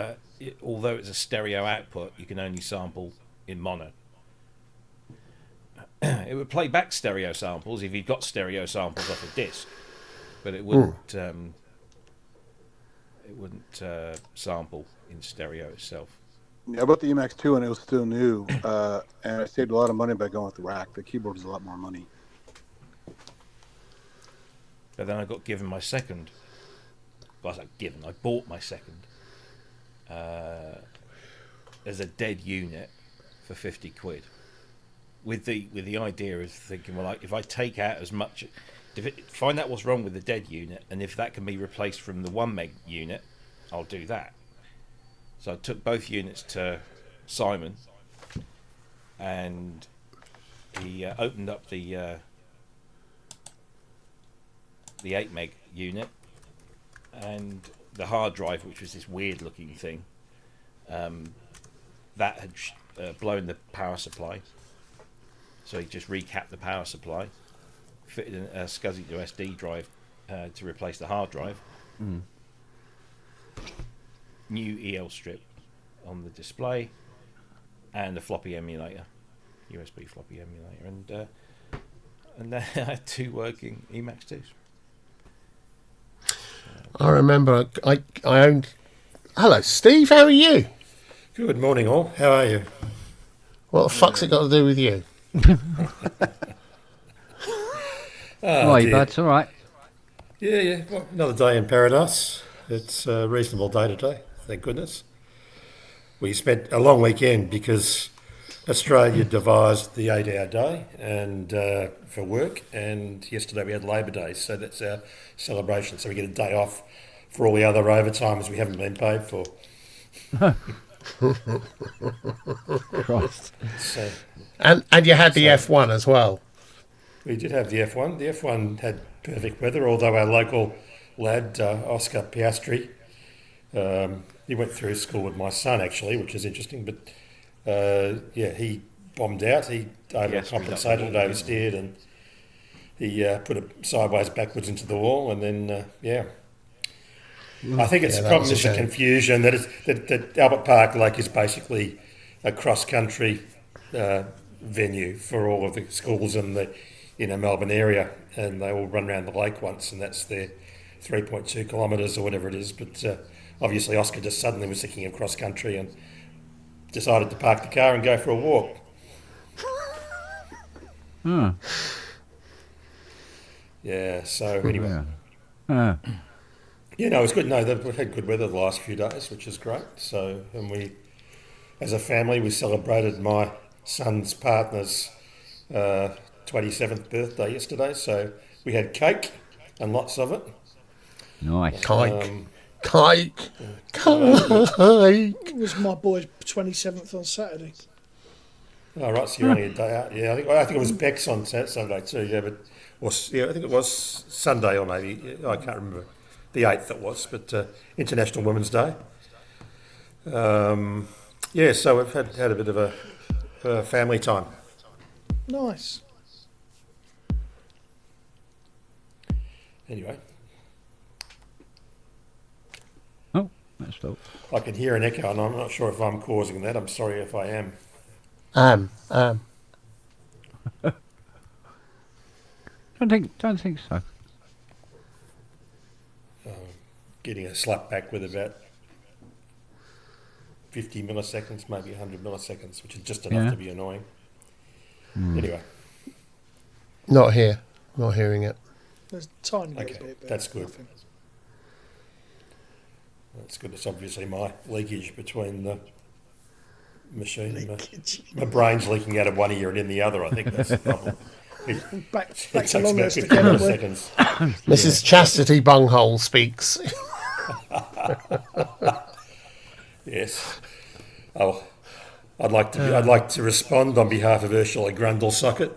although it's a stereo output, you can only sample in mono. It would play back stereo samples if you'd got stereo samples off a disc, but it wouldn't. It wouldn't sample in stereo itself. Yeah, I bought the Emax 2 and it was still new, and I saved a lot of money by going with the rack. The keyboard was a lot more money. But then I got given my second. Well, I was like given. I bought my second as a dead unit for 50 quid. With the idea of thinking, well, if I take out as much, find out what's wrong with the dead unit, and if that can be replaced from the 1 meg unit, I'll do that. So I took both units to Simon, and he opened up the 8 meg unit, and the hard drive, which was this weird looking thing, that had blown the power supply. So he just recapped the power supply, fitted a SCSI to SD drive to replace the hard drive. New EL strip on the display, and a floppy emulator, USB floppy emulator, and then I had 2 working Emax 2s. I remember I owned. Hello, Steve. How are you? Good morning, all. How are you? What the fuck's it got to do with you? Why, dear. bud? It's all right. Yeah. Well, another day in paradise. It's a reasonable day today, thank goodness. We spent a long weekend because Australia devised the 8-hour day and for work, and yesterday we had Labor Day, so that's our celebration. So we get a day off for all the other overtimes we haven't been paid for. Christ. So And you had the F1 as well. we did have the F1. The F1 had perfect weather, although our local lad, Oscar Piastri, he went through school with my son, actually, which is interesting. But, he bombed out. He overcompensated, oversteered, and he put it sideways backwards into the wall. And then, I think it's Yeah, the that problem was a is the shame. confusion that Albert Park Lake is basically a cross-country venue for all of the schools in the Melbourne area, and they all run around the lake once, and that's their 3.2 kilometres or whatever it is. But obviously Oscar just suddenly was thinking of cross-country and decided to park the car and go for a walk. Yeah, so anyway. Yeah. Yeah, no, it's good. No, we've had good weather the last few days, which is great. So, and we, as a family, we celebrated my son's partner's 27th birthday yesterday. So we had cake and lots of it. Nice. Cake. It was my boy's 27th on Saturday. Oh, right, so you're only a day out. Yeah, I think it was Beck's on Sunday too. Yeah, I think it was Sunday or maybe I can't remember. The 8th it was, but International Women's Day. So we've had a bit of a family time. Nice. Anyway, Oh, that's dope. I can hear an echo, and I'm not sure if I'm causing that. I'm sorry if I am. Don't think so. getting a slap back with about 50 milliseconds, maybe 100 milliseconds, which is just enough to be annoying. Anyway. Not here. Not hearing it. There's a tiny little Okay, bit. But that's good. nothing. That's good. It's obviously my leakage between the machine Leakage. and my brain's leaking out of one ear and in the other. I think that's the problem. Back It to takes about Longhurst 50 again. milliseconds. Mrs. Chastity Bunghole speaks. Yes. Oh, I'd like to respond on behalf of Ursula Grundlesocket.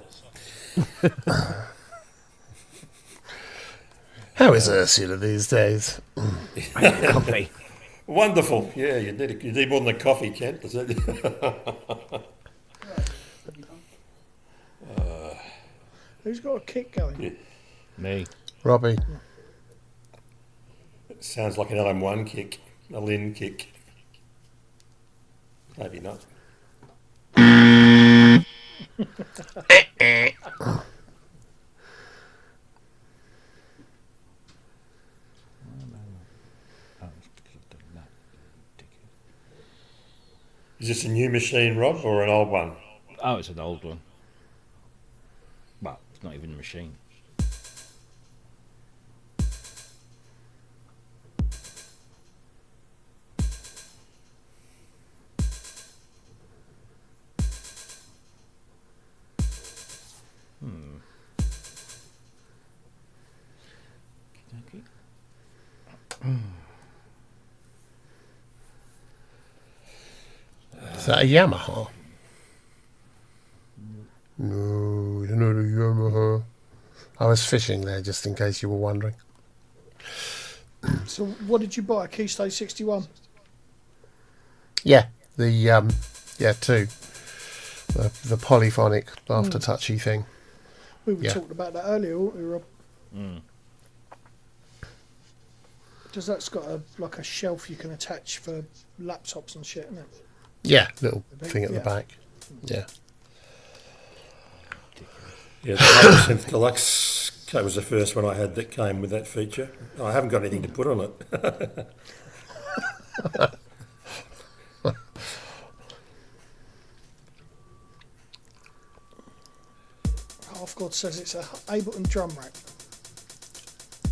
How is Ursula these days? Coffee. Wonderful. Yeah, you need more than a coffee, Kent. Is it? Who's got a kick going? Yeah. Me. Robbie. It sounds like an LM1 kick, a Lynn kick. Maybe not. Is this a new machine, Rob, or an old one? Oh, it's an old one. Well, it's not even a machine. Is that a Yamaha? No, it's not a Yamaha. I was fishing there just in case you were wondering. So, what did you buy? A Key Stage 61? Yeah, two. The polyphonic after-touchy thing. We were Yeah. talking about that earlier, weren't we, Rob? Because that's got like a shelf you can attach for laptops and shit, isn't it? Yeah, little thing at the back. Yeah. Yeah, the Hyacinth Deluxe was the first one I had that came with that feature. I haven't got anything to put on it. Half God says it's a Ableton drum rack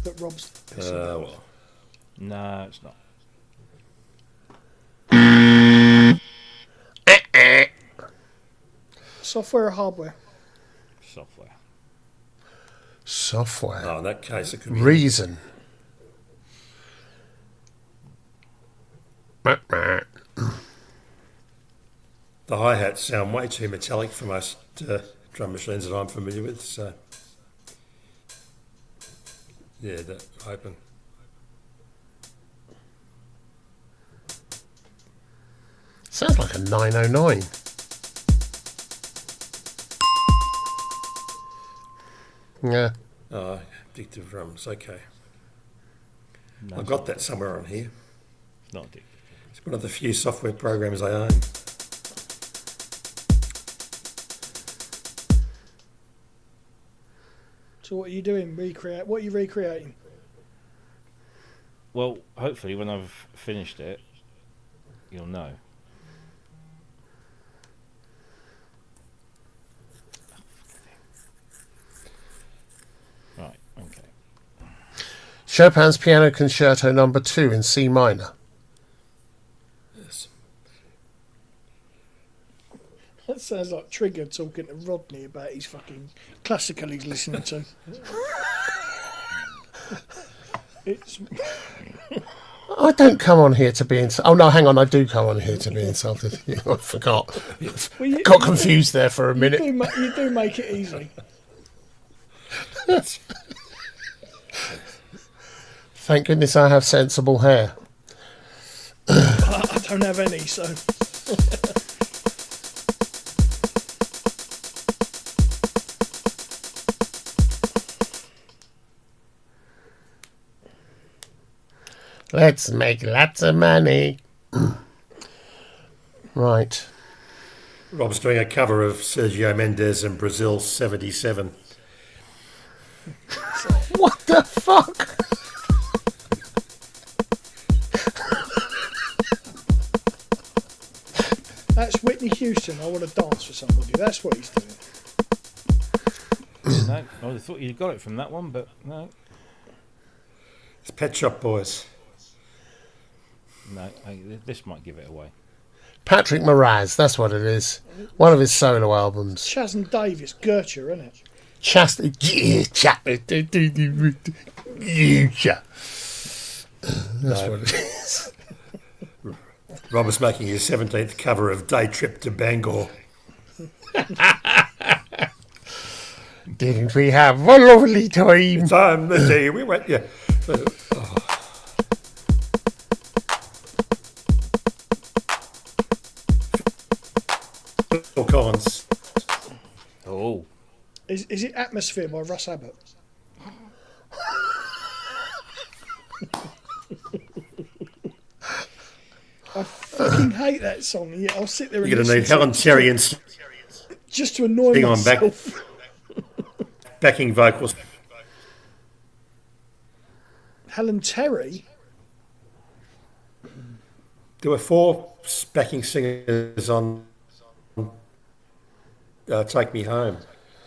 that Rob's. Well, No, it's not. Software or hardware? Software. Software. in that case, it could be. Reason. The hi-hats sound way too metallic for most drum machines that I'm familiar with, so yeah, that open. Sounds like a 909. Yeah. Oh, addictive drums, okay. No, I've got that somewhere on here. It's not addictive. It's one of the few software programs I own. So what are you doing? What are you recreating? Well, hopefully when I've finished it, you'll know. Right, okay. Chopin's Piano Concerto No. 2 in C minor. Yes. That sounds like Trigger talking to Rodney about his fucking classical he's listening to. It's I don't come on here to be insulted. Oh, no, hang on. I do come on here to be insulted. I forgot. well, Got confused there for a minute. You do make it easy. Thank goodness I have sensible hair. I don't have any, so. Let's make lots of money. Right. Rob's doing a cover of Sergio Mendes and Brazil 77. What the fuck? That's Whitney Houston. I want to dance for somebody. That's what he's doing. No, I would have thought you got it from that one, but no. It's Pet Shop Boys. No, this might give it away. Patrick Moraz, that's what it is. One of his solo albums. Chas and Davis, Gertrude, isn't it? That's what it is. Rob was making his 17th cover of Day Trip to Bangor. Didn't we have a lovely time? Time the day we went, yeah. Phil Collins. Oh. Is it Atmosphere by Russ Abbott? I fucking hate that song. Yeah, I'll sit there and You're going to need listen Helen Terry and just to annoy Hang on, back. myself. Backing vocals. Helen Terry? There were 4 backing singers on Take Me Home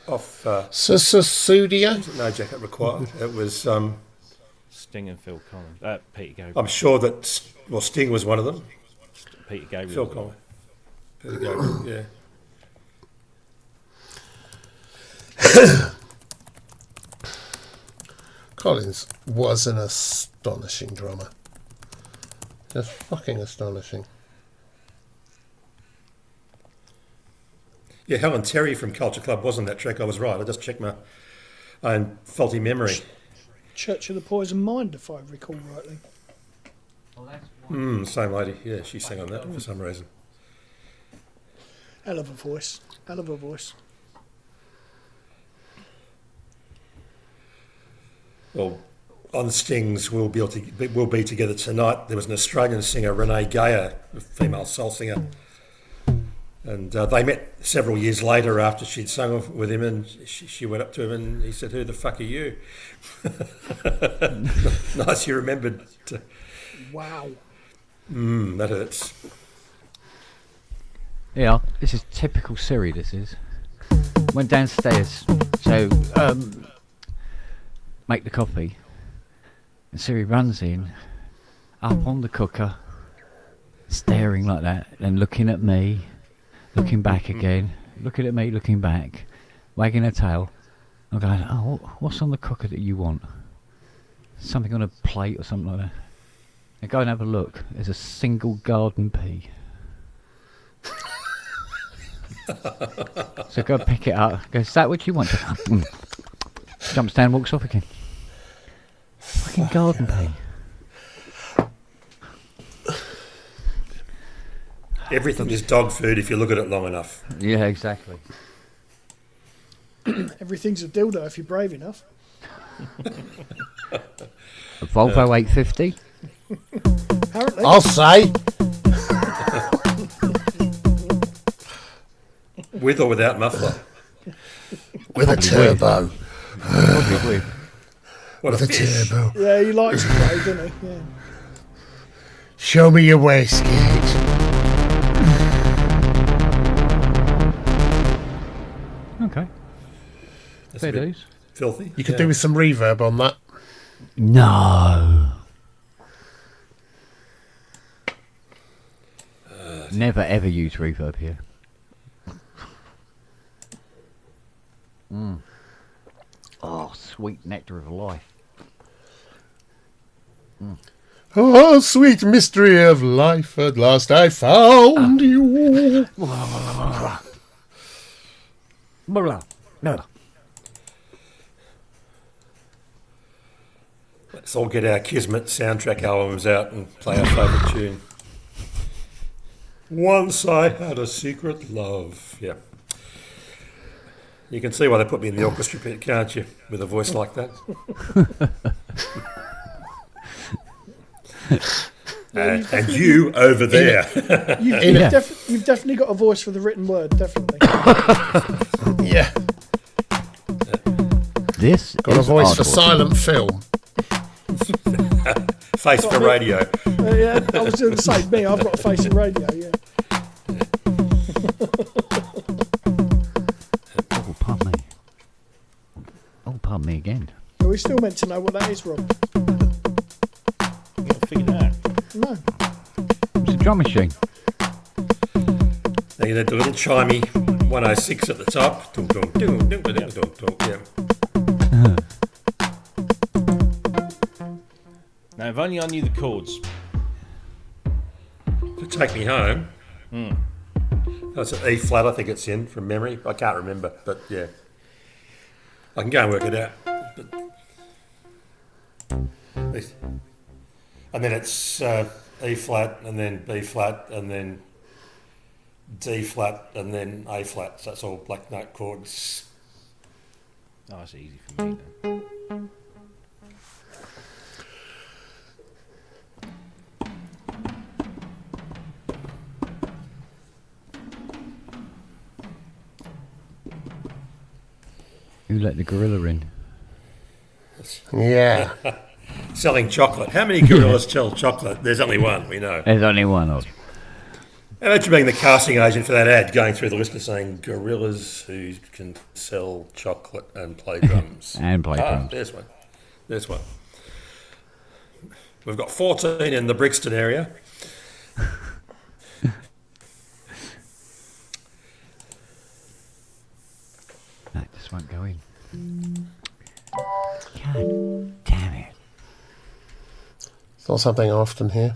off Sudia? No Jacket Required. It was, Sting and Phil Collins. Peter Gabriel. I'm sure that, Sting was one of them. Peter Gabriel. Phil Collins. Peter Gabriel, yeah. Collins was an astonishing drummer. Just fucking astonishing. Yeah, Helen Terry from Culture Club was on that track. I was right. I just checked my own faulty memory. Church of the Poison Mind, if I recall rightly. Same lady. Yeah, she sang on that for some reason. Hell of a voice. Hell of a voice. Well, on Stings, we'll be together tonight. There was an Australian singer, Renee Gayer, a female soul singer. And they met several years later after she'd sung with him, and she went up to him and he said, "Who the fuck are you?" Nice, you remembered. Wow. That hurts. Yeah, this is typical Siri, this is. Went downstairs, so make the coffee. And Siri runs in, up on the cooker, staring like that, and looking at me, looking back again, looking at me, looking back, wagging her tail. I'm going, "Oh, what's on the cooker that you want? Something on a plate or something like that?" And go and have a look. There's a single garden pea. So go pick it up. Goes, "Is that what you want?" Jumps down, walks off again. Fucking garden pea. Everything is dog food if you look at it long enough. Yeah, exactly. Everything's a dildo if you're brave enough. A Volvo 850. Apparently. I'll say. With or without muffler. With a turbo. Probably. What With a a fish. turbo. Yeah, he likes to play, doesn't he? Yeah. Show me your waistcoat. Okay. That's Fair a bit dues. filthy. You could do with some reverb on that. No. Never ever use reverb here. Oh, sweet nectar of life. Oh, sweet mystery of life, at last I found you. No. Let's all get our Kismet soundtrack albums out and play our favourite tune. Once I had a secret love. Yeah. You can see why they put me in the orchestra pit, can't you? With a voice like that. And you over there. You've definitely got a voice for the written word, definitely. Yeah. This Got a is voice for Ardwood. silent film. Face for radio. Yeah, I was going to say me. I've got a face in radio. Yeah. again. Are we still meant to know what that is, Rob? You got to figure it out. No. It's a drum machine. Now you need the little chimey 106 at the top. Dum, dum, dum, dum, dum, dum, dum, yeah. Now, if only I knew the chords. To take me home. That's an E flat, I think it's in from memory. I can't remember, but yeah. I can go and work it out. And then it's E flat, and then B flat, and then D flat, and then A flat. So that's all black note chords. Oh, that's easy for me then. Who let the gorilla in? Yeah. Selling chocolate. How many gorillas sell chocolate? There's only one, we know. There's only one of. Imagine being the casting agent for that ad, going through the list and saying gorillas who can sell chocolate and play drums. And play drums. There's one. There's one. We've got 14 in the Brixton area. That just won't go in. God damn it. It's not something I often hear.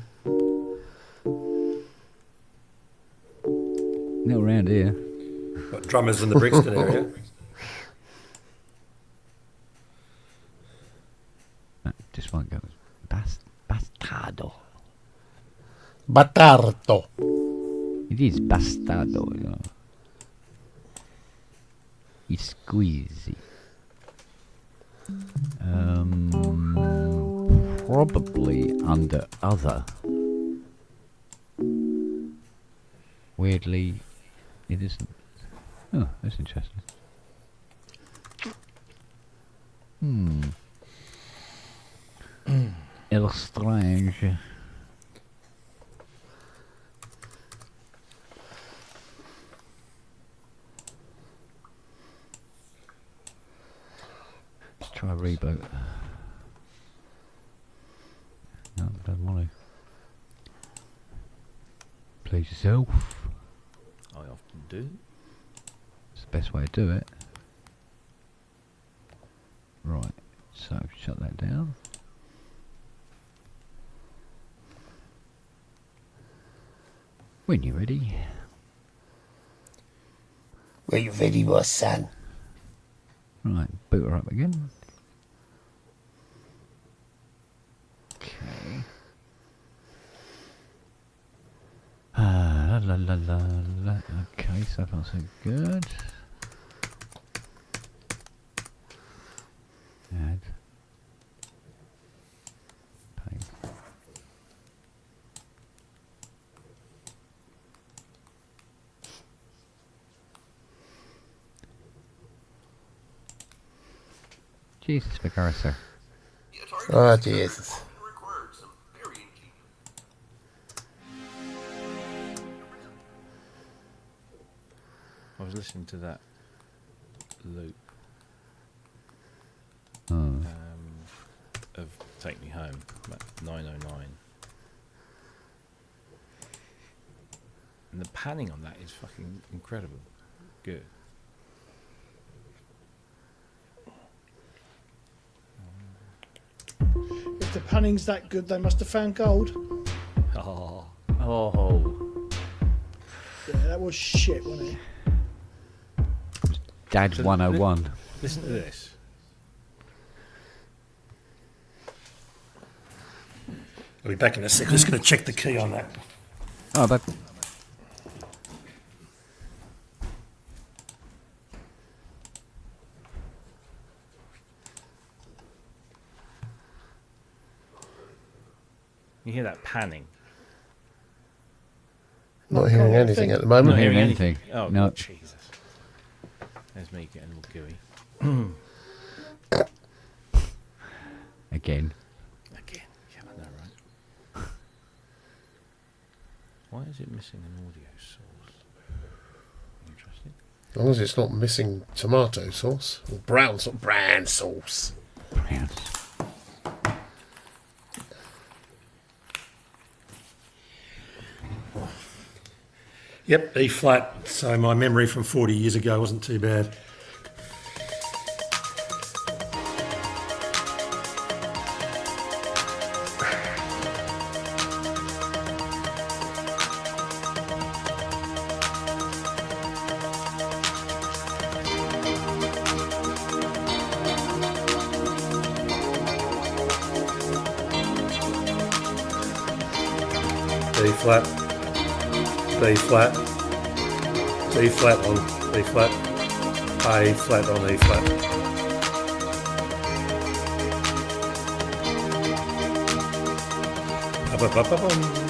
Not around here. Got drummers in the Brixton area. That just won't go. Bastardo. Batardo. It is bastardo, you know. It's squeezy. Probably under other. Weirdly, it isn't. Oh, that's interesting. It'll strange. Let's try a reboot. No, don't want to. Please yourself. I often do. It's the best way to do it. Right, so shut that down. When you're ready. When you're ready, my son. Right, boot her up again. Okay. La la la la la. Okay, so far so good. Add. Pay. Jesus, Vicarissa. Oh, Jesus. I was listening to that loop of Take Me Home, about 909. And the panning on that is fucking incredible. Good. If the panning's that good, they must have found gold. Oh. Oh. Yeah, that was shit, wasn't it? Dad So 101. Listen to this. I'll be back in a sec. Just going to check the key on that. Oh, but You hear that panning? Not hearing anything at the moment. Not hearing anything. Oh, No. Jesus. There's me getting all gooey. again. Again. Yeah, I know, right? Why is it missing an audio source? Interesting. As long as it's not missing tomato sauce or brown sauce. Yes. Yep, E flat. So my memory from 40 years ago wasn't too bad. B flat, B flat, D flat on B flat, A flat on E flat. Ba-ba-ba-ba-bum.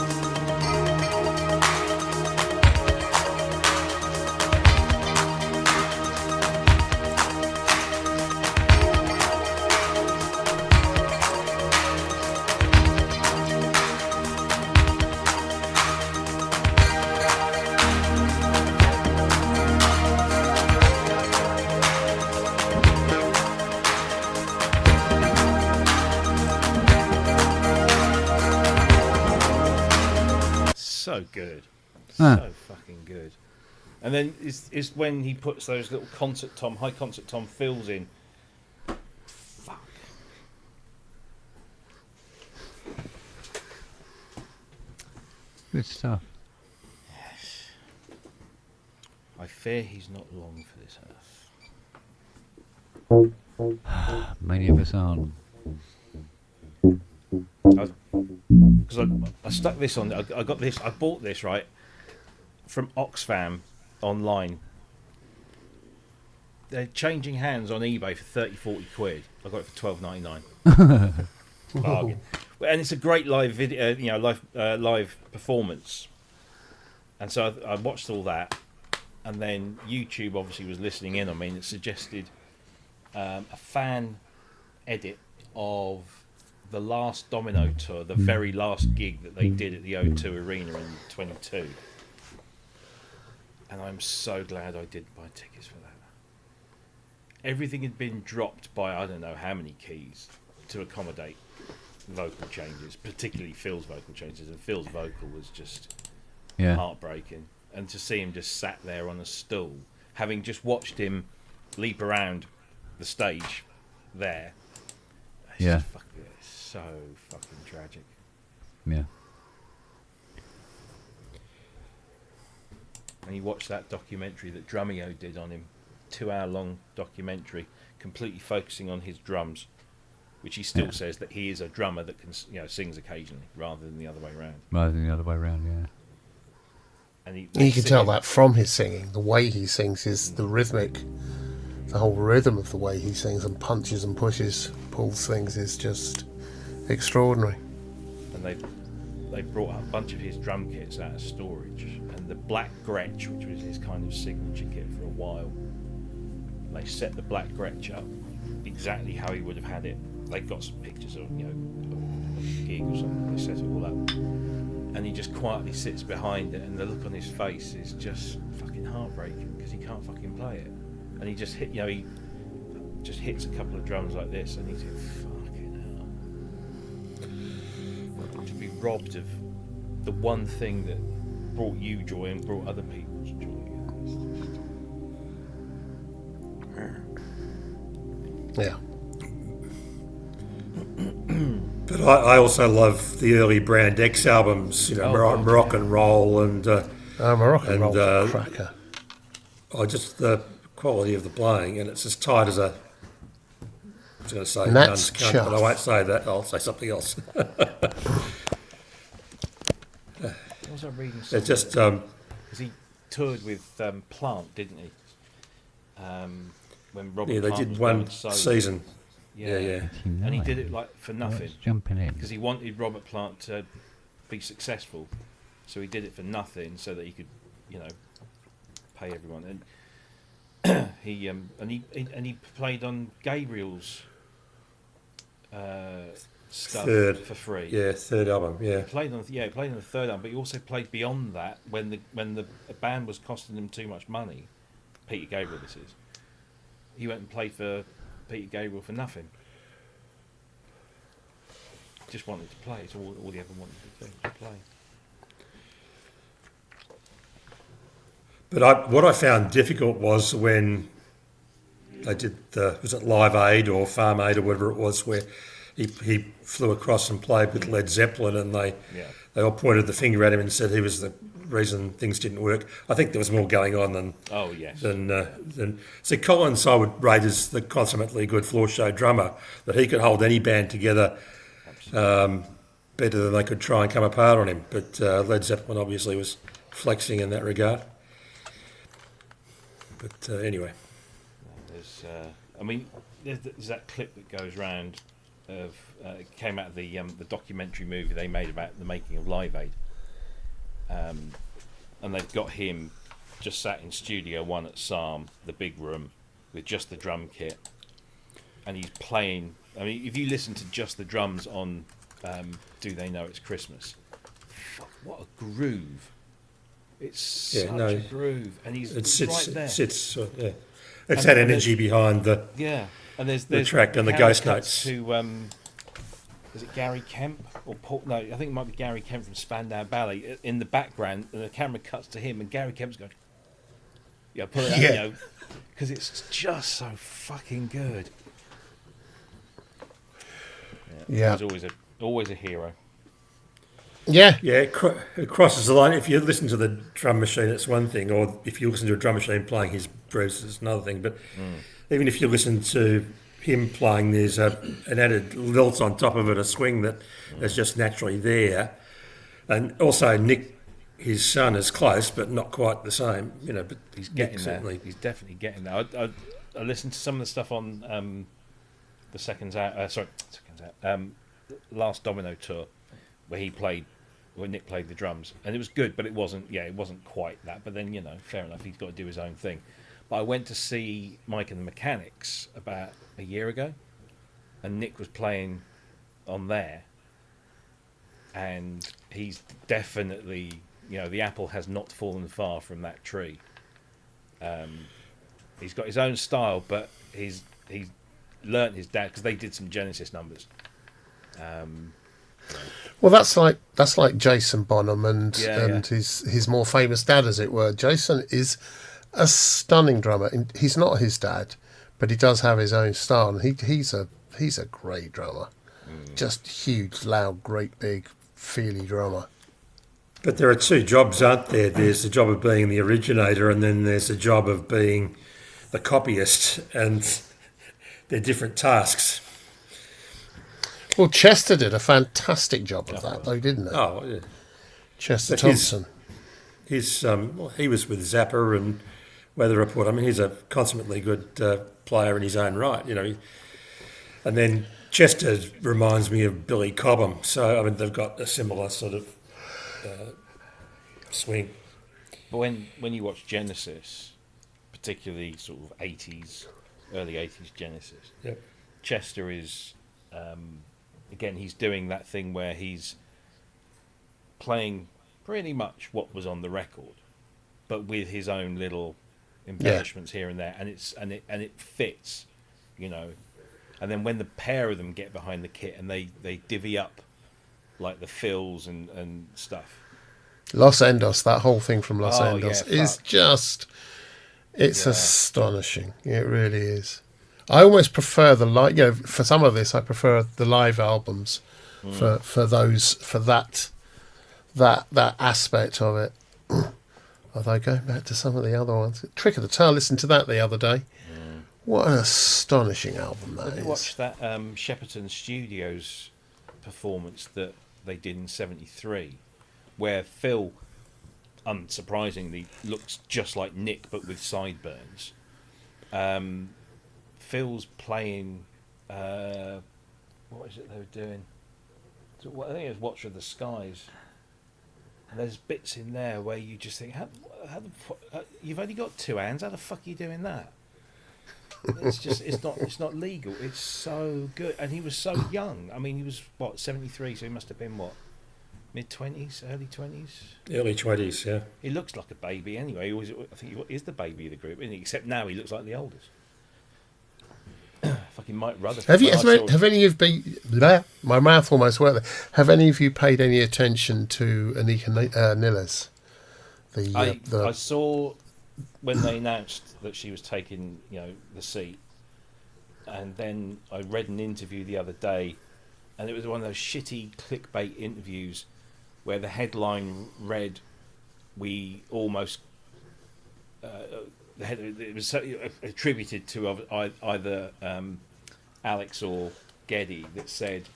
So good. Huh. So fucking good. And then is when he puts those little high concert tom fills in. Fuck. Good stuff. I fear he's not long for this earth. Many of us aren't. Because I stuck this on. I got this. I bought this right from Oxfam online. They're changing hands on eBay for 30-40 quid. I got it for $12.99. Bargain. And it's a great live video, live performance. And so I watched all that, and then YouTube obviously was listening in on me, and it suggested a fan edit of the last Domino tour, the very last gig that they did at the O2 Arena in 22. And I'm so glad I did buy tickets for that. Everything had been dropped by I don't know how many keys to accommodate vocal changes, particularly Phil's vocal changes, and Phil's vocal was just heartbreaking. And to see him just sat there on a stool, having just watched him leap around the stage there, it's just it's so fucking tragic. Yeah. And you watch that documentary that Drumeo did on him, 2-hour-long documentary, completely focusing on his drums, which he still says that he is a drummer that can, sings occasionally, rather than the other way around. Rather than the other way around, yeah. And you can tell that from his singing. The way he sings is the rhythmic, the whole rhythm of the way he sings and punches and pushes, pulls things is just extraordinary. And they brought a bunch of his drum kits out of storage, and the black Gretsch, which was his kind of signature kit for a while, they set the black Gretsch up exactly how he would have had it. They got some pictures of a gig or something. They set it all up, and he just quietly sits behind it, and the look on his face is just fucking heartbreaking because he can't fucking play it. And he just he just hits a couple of drums like this, and he's like, fucking hell. To be robbed of the one thing that brought you joy and brought other people's joy. Yeah. But I also love the early Brand X albums, Moroccan Roll and Moroccan Roll's a cracker. Just the quality of the playing, and it's as tight as a. I was going to say Nat's cunt, chuff. but I won't say that. I'll say something else. What was I reading? It's just because he toured with Plant, didn't he? When Robert they Plant did was one going solo. season. Yeah. And he did it for nothing Jumping in. because he wanted Robert Plant to be successful, so he did it for nothing so that he could, pay everyone. And he played on Gabriel's stuff for free. Yeah, third album. Yeah, He played on the third album, but he also played beyond that when the band was costing him too much money. Peter Gabriel, this is. He went and played for Peter Gabriel for nothing. just wanted to play. It's all he ever wanted to do, to play. But what I found difficult was when they did was it Live Aid or Farm Aid or whatever it was, where he flew across and played with Led Zeppelin, and they all pointed the finger at him and said he was the reason things didn't work. I think there was more going on than so Collins I would rate as the consummately good floor show drummer, that he could hold any band together better than they could try and come apart on him. But Led Zeppelin obviously was flexing in that regard. But anyway, there's that clip that goes round of it came out of the documentary movie they made about the making of Live Aid, and they've got him just sat in Studio One at Sarm, the big room, with just the drum kit, and he's playing. I mean, if you listen to just the drums on "Do They Know It's Christmas," fuck, what a groove! It's such a groove, and he's right there. It's that energy behind the and the track and the ghost notes. Is it Gary Kemp or Paul? No, I think it might be Gary Kemp from Spandau Ballet in the background, and the camera cuts to him, and Gary Kemp's going, pull it out, because it's just so fucking good. Yeah, he's always a hero. Yeah. Yeah, it crosses the line. If you listen to the drum machine, it's one thing, or if you listen to a drum machine playing his grooves, it's another thing. But even if you listen to him playing, there's an added lilt on top of it, a swing that is just naturally there. And also Nick, his son, is close, but not quite the same. But he's getting there. He's definitely getting there. I listened to some of the stuff on the Seconds Out, last Domino tour, where Nick played the drums, and it was good, but it wasn't quite that. But then, fair enough, he's got to do his own thing. But I went to see Mike and the Mechanics about a year ago, and Nick was playing on there, and he's definitely, the apple has not fallen far from that tree. He's got his own style, but he's learnt his dad, because they did some Genesis numbers. Well, that's like Jason Bonham and his more famous dad, as it were. Jason is a stunning drummer. He's not his dad, but he does have his own style, and he's a great drummer. Just huge, loud, great, big, feely drummer. But there are two jobs, aren't there? There's the job of being the originator, and then there's the job of being the copyist, and they're different tasks. Well, Chester did a fantastic job of that, though, didn't he? Oh, yeah. Chester Thompson. He was with Zappa and Weather Report. I mean, he's a consummately good player in his own right, And then Chester reminds me of Billy Cobham. So, I mean, they've got a similar sort of swing. But when you watch Genesis, particularly sort of early 80s Genesis, Chester is... again, he's doing that thing where he's playing pretty much what was on the record, but with his own little embellishments here and there, and it fits, And then when the pair of them get behind the kit and they divvy up like the fills and stuff. Los Endos, that whole thing from Los Endos is just, it's astonishing. It really is. I almost prefer the live. For some of this, I prefer the live albums for that aspect of it. Although going back to some of the other ones, Trick of the Tail, listened to that the other day. What an astonishing album that is. Have you watched that Shepperton Studios performance that they did in '73, where Phil, unsurprisingly, looks just like Nick but with sideburns. Phil's playing. What is it they were doing? I think it was Watcher of the Skies. And there's bits in there where you just think, you've only got two hands. How the fuck are you doing that? It's not legal. It's so good, and he was so young. I mean, he was 73, so he must have been mid-20s, early 20s. Early 20s, yeah. He looks like a baby anyway. I think he is the baby of the group, isn't he? Except now he looks like the oldest. fucking Mike Rutherford. Have any of you my mouth almost worked there. Have any of you paid any attention to Anika Nilles? I saw when they announced that she was taking, the seat, and then I read an interview the other day, and it was one of those shitty clickbait interviews where the headline read, "We almost." It was attributed to either Alex or Geddy that said,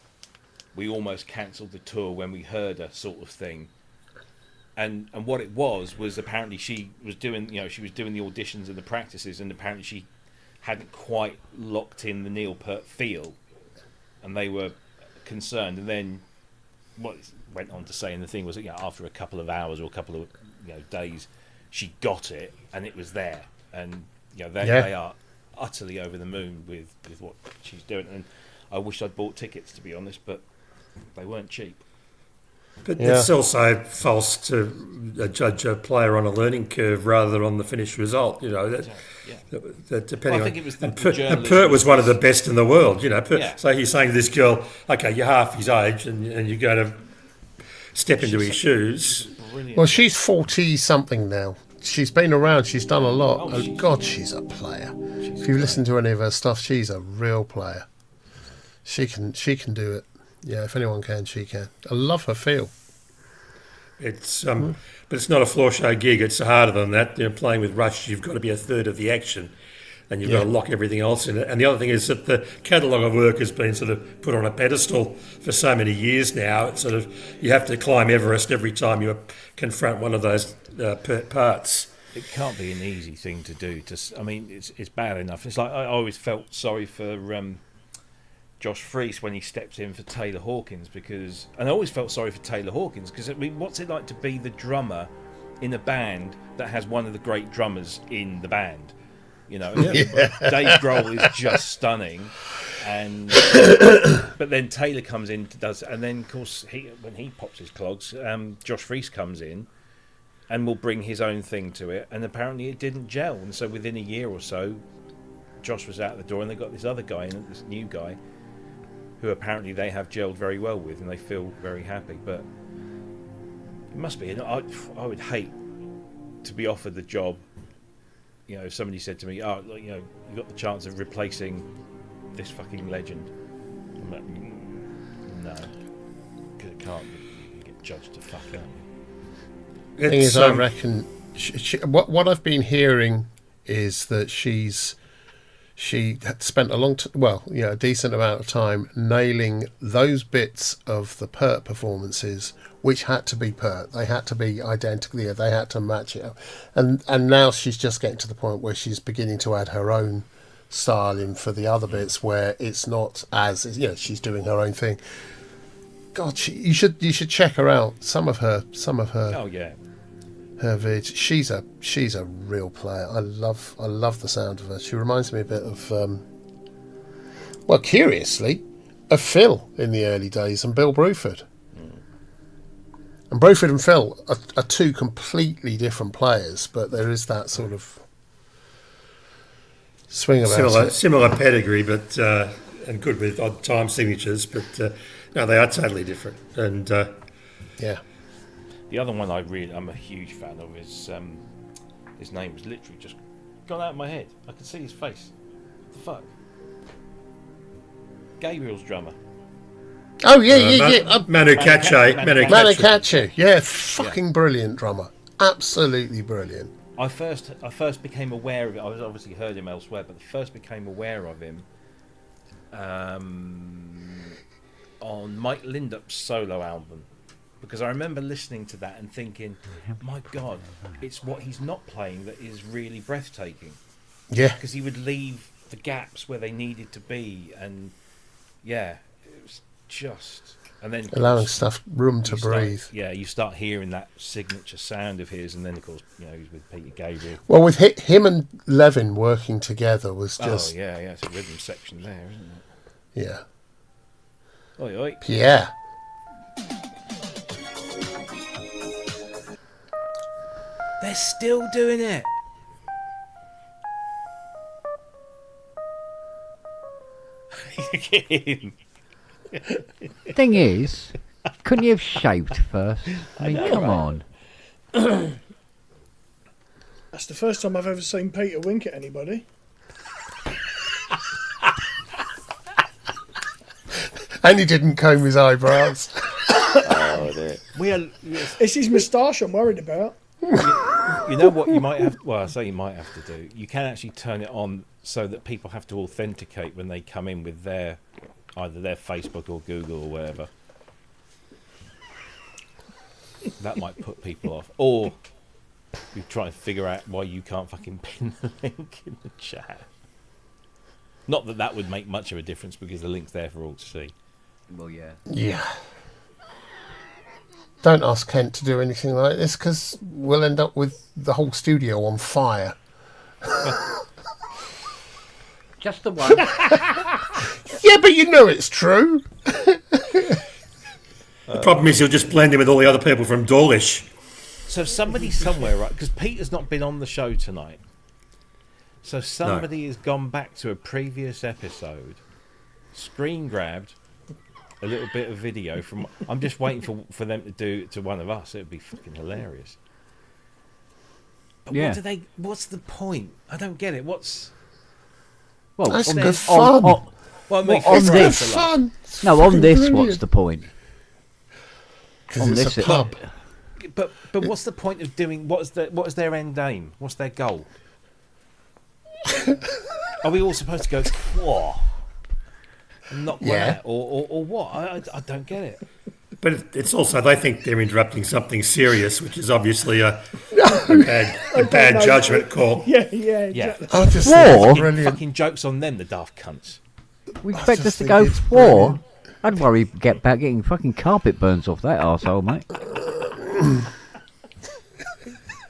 "We almost cancelled the tour when we heard her," sort of thing. And what it was apparently she was doing the auditions and the practices, and apparently she hadn't quite locked in the Neil Peart feel, and they were concerned. And then what it went on to say in the thing was that after a couple of hours or a couple of days, she got it and it was there, and they are utterly over the moon with what she's doing. And I wish I'd bought tickets, to be honest, but they weren't cheap. But it's also false to judge a player on a learning curve rather than on the finished result. Depending I think it was the and Peart was one of the best in the world. So he's saying to this girl, "Okay, you're half his age, and you're going to step into his shoes." Brilliant. Well, she's 40-something now. She's been around. She's done a lot. God, she's a player. If you listen to any of her stuff, she's a real player. She can do it. Yeah, if anyone can, she can. I love her feel. It's but it's not a floor show gig. It's harder than that. Playing with Rush, you've got to be a third of the action, and you've got to lock everything else in it. And the other thing is that the catalogue of work has been sort of put on a pedestal for so many years now. It's sort of, you have to climb Everest every time you confront one of those parts. It can't be an easy thing to do. It's bad enough. It's like I always felt sorry for Josh Freese when he stepped in for Taylor Hawkins, and I always felt sorry for Taylor Hawkins because what's it like to be the drummer in a band that has one of the great drummers in the band? Dave Grohl is just stunning, but then Taylor comes in and then of course when he pops his clogs, Josh Freese comes in and will bring his own thing to it, and apparently it didn't gel, and so within a year or so, Josh was out the door, and they got this other guy in, this new guy, who apparently they have gelled very well with, and they feel very happy. But it must be. I would hate to be offered the job. If somebody said to me, you got the chance of replacing this fucking legend. I'm like, no, because it can't. You get judged to fuck up. The thing is, I reckon what I've been hearing is that she had spent a decent amount of time nailing those bits of the Peart performances which had to be Peart. They had to be identical. They had to match it up. And now she's just getting to the point where she's beginning to add her own style in for the other bits where it's not as she's doing her own thing. God, you should check her out. Some of her. Oh yeah. Her vid. She's a real player. I love the sound of her. She reminds me a bit of, curiously, of Phil in the early days and Bill Bruford. And Bruford and Phil are two completely different players, but there is that sort of swing about it. Similar pedigree, but and good with odd time signatures, but no, they are totally different. And yeah. The other one I'm a huge fan of is his name was literally just gone out of my head. I can see his face. What the fuck? Gabriel's drummer. Oh yeah. Manu Katché. Yeah, fucking brilliant drummer. Absolutely brilliant. I first became aware of it. I was obviously heard him elsewhere, but I first became aware of him on Mike Lindup's solo album. Because I remember listening to that and thinking, my God, it's what he's not playing that is really breathtaking. Yeah. Because he would leave the gaps where they needed to be, and it was just... And then allowing stuff room to breathe. You start hearing that signature sound of his, and then of course, he's with Peter Gabriel. Well, with him and Levin working together was just... Oh, yeah, it's a rhythm section there, isn't it? Yeah. Oi, oi. Yeah. They're still doing it. stick it in. Thing is, couldn't you have shaved first? I mean, come on. That's the first time I've ever seen Peter wink at anybody. And he didn't comb his eyebrows. Oh, dear. It's his moustache I'm worried about. You know what you might have... Well, I say you might have to do. You can actually turn it on so that people have to authenticate when they come in with their... either their Facebook or Google or whatever. That might put people off. Or you try and figure out why you can't fucking pin the link in the chat. Not that that would make much of a difference because the link's there for all to see. Well, yeah. Yeah. Don't ask Kent to do anything like this because we'll end up with the whole studio on fire. Just the one. Yeah, but you know it's true. The problem is he'll just blend in with all the other people from Dawlish. So somebody somewhere, right? Because Peter's not been on the show tonight. So somebody has gone back to a previous episode, screen grabbed a little bit of video from... I'm just waiting for them to do it to one of us. It would be fucking hilarious. But Yeah. what do they... What's the point? I don't get it. What's... Well, That's on good this, fun. Well, it makes on it for this- us a lot. Fun. no, on this, Brilliant. what's the point? Because on it's this a it- pub. But what's the point of doing... What is their end aim? What's their goal? Are we all supposed to go... Whoa, and knock one Yeah. out? Or what? I don't get it. But it's also, they think they're interrupting something serious, which is obviously a bad know. judgment call. Yeah, Yeah. exactly. I just War? think it's Fucking, brilliant. fucking jokes on them, the daft cunts. We expect just us to think go it's war. brilliant. I'd worry get back getting fucking carpet burns off that arsehole, mate.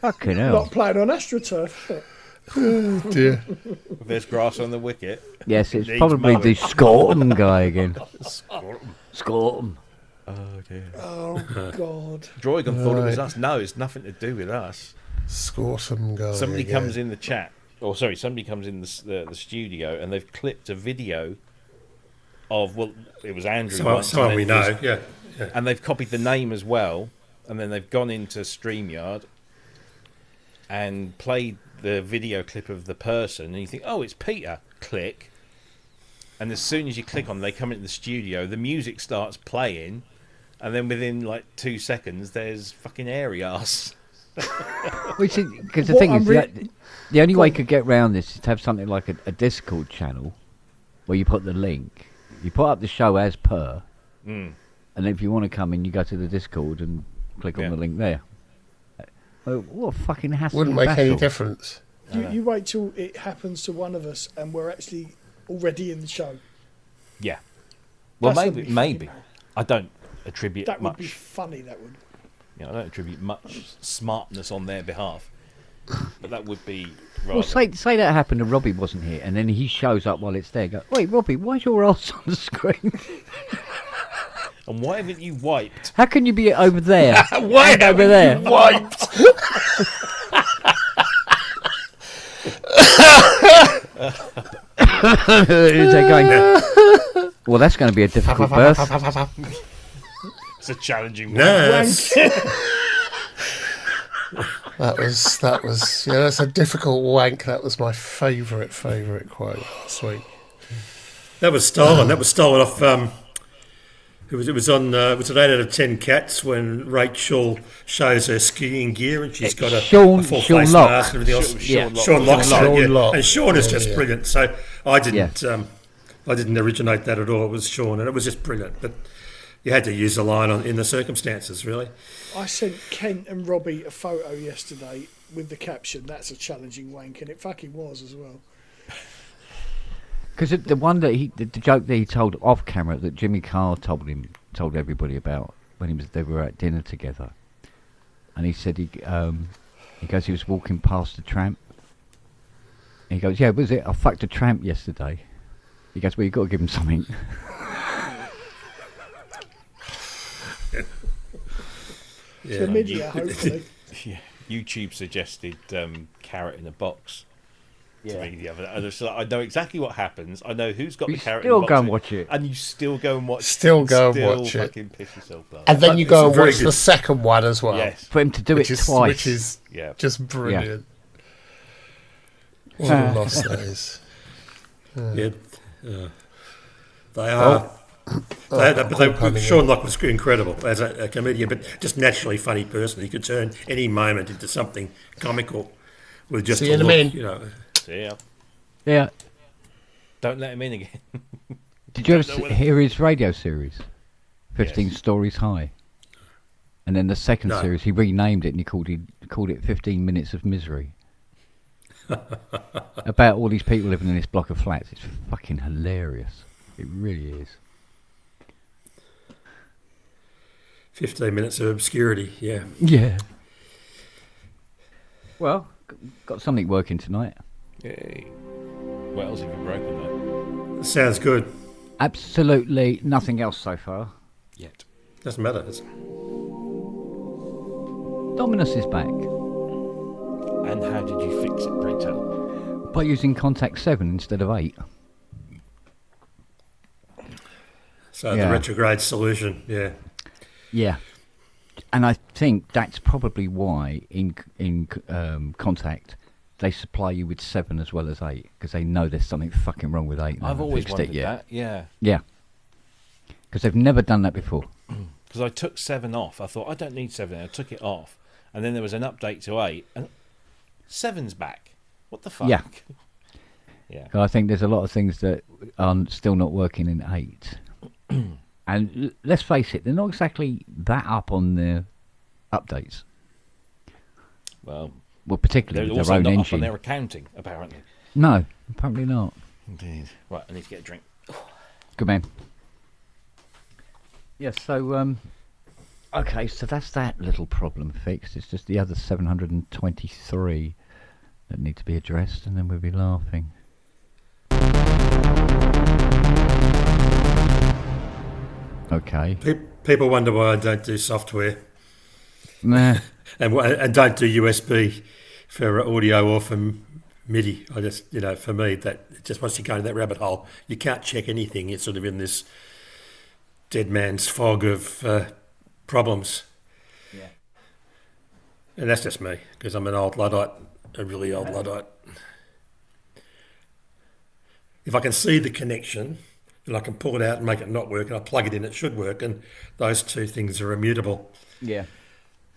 Fucking hell. Not playing on AstroTurf. Dear. If there's grass on the wicket. Yes, it's Needs probably mowing. the Scotland guy again. Scotland. Oh dear. Oh, God. Droigan thought it was Right. us. No, it's nothing to do with us. Scortum guy. Somebody again. comes in the chat, or sorry, somebody comes in the studio and they've clipped a video of, well, it was Andrew. once, Someone and we it was- know, yeah. And they've copied the name as well, and then they've gone into StreamYard and played the video clip of the person, and you think, oh, it's Peter. Click. And as soon as you click on, they come into the studio, the music starts playing, and then within like 2 seconds, there's fucking airy ass. Because the What thing I'm is, the only way you could get around this is to have something like a Discord channel where you put the link, you put up the show as per, and if you want to come in, you go to the Discord and click Yeah. on the link there. What a fucking hassle. Wouldn't make any difference. You wait till it happens to one of us and we're actually already in the show. Yeah. Well, That's maybe. gonna be funny. I don't attribute That would much. be funny, that would. You know, I don't attribute much smartness on their behalf, but that would be rather. Well, say that happened and Robbie wasn't here, and then he shows up while it's there. Go, wait, Robbie, why's your arse on the screen? And why haven't you wiped? How can you be over there? Why and over there? wiped? They're going, well, that's going to be a difficult birth. It's a challenging one. Nurse. That was yeah, that's a difficult wank. That was my favourite quote last week. That was stolen. That was stolen off. It was on. It was an 8 out of 10 Cats when Rachel shows her skiing gear and she's got a Sean full Locke. face mask and everything else. Yeah. Sean Locke. Sean Locke. And Sean is Yeah, just yeah. brilliant. So I didn't. I didn't originate that at all. It was Sean, and it was just brilliant. But you had to use the line in the circumstances, really. I sent Kent and Robbie a photo yesterday with the caption, "That's a challenging wank," and it fucking was as well. Because the one that the joke that he told off camera that Jimmy Carr told everybody about when they were at dinner together, and he said he goes he was walking past the tramp. And he goes, yeah, was it? I fucked a tramp yesterday. He goes, well, you got to give him something. Chlamydia, hopefully. Yeah. YouTube suggested carrot in a box. to me the other day. And it's like, I know exactly what happens. I know who's got You the character. still in go and boxing, watch it. and you still go and watch. Still it, go and still watch it. fucking piss yourself off. And then you It's go and very watch the good. second one as well. Yes. For him to do it twice. Which is Yeah. just brilliant. What a loss that is. Yeah, they are. Sean Locke was incredible as a comedian, but just naturally funny person. He could turn any moment into something comical with just See a you in a look, minute. you know. See ya. Yeah. Don't let him in again. Did you ever hear his radio series? 15 Yes. Stories High. And then the second No. series, he renamed it and he called it 15 Minutes of Misery. About all these people living in this block of flats. It's fucking hilarious. It really is. 15 minutes of obscurity, yeah. Yeah. Well, got something working tonight. Yay. What else have you broken, though? Sounds good. Absolutely nothing else so far. Yet. Doesn't matter. Dominus is back. And how did you fix it, pray tell? By using contact 7 instead of 8. So Yeah. the retrograde solution, yeah. Yeah. And I think that's probably why in contact they supply you with 7 as well as 8 because they know there's something fucking wrong with 8. And I've they haven't always fixed wondered it yet. that. Yeah. Yeah. Because they've never done that before. Because I took 7 off. I thought, I don't need 7. I took it off. And then there was an update to 8. And 7's back. What the fuck? Yeah. Yeah. I think there's a lot of things that are still not working in 8. And let's face it, they're not exactly that up on their updates. Well, Particularly they're with also their own not up on engine. their accounting, apparently. No, apparently not. Indeed. Right, I need to get a drink. Good man. Yeah, so, okay, so that's that little problem fixed. It's just the other 723 that need to be addressed, and then we'll be laughing. Okay. People wonder why I don't do software Nah. and don't do USB for audio or for MIDI. I just, for me, that just once you go into that rabbit hole, you can't check anything. You're sort of in this dead man's fog of problems. Yeah. And that's just me, because I'm an old Luddite, a really old Luddite. If I can see the connection, and I can pull it out and make it not work, and I plug it in, it should work, and those two things are immutable. Yeah.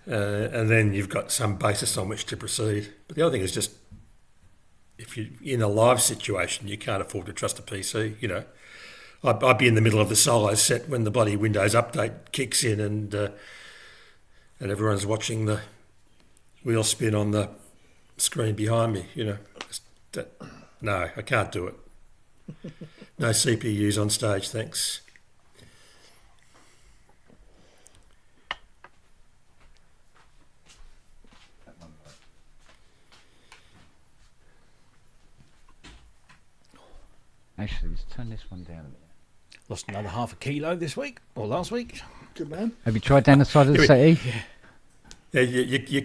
And then you've got some basis on which to proceed. But the other thing is just, if you're in a live situation, you can't afford to trust a PC, I'd be in the middle of the solo set when the bloody Windows update kicks in and everyone's watching the wheel spin on the screen behind me, No, I can't do it. No CPUs on stage, thanks. Actually, let's turn this one down a minute. Lost another half a kilo this week, or last week. Good man. Have you tried down the side of the settee? Yeah, you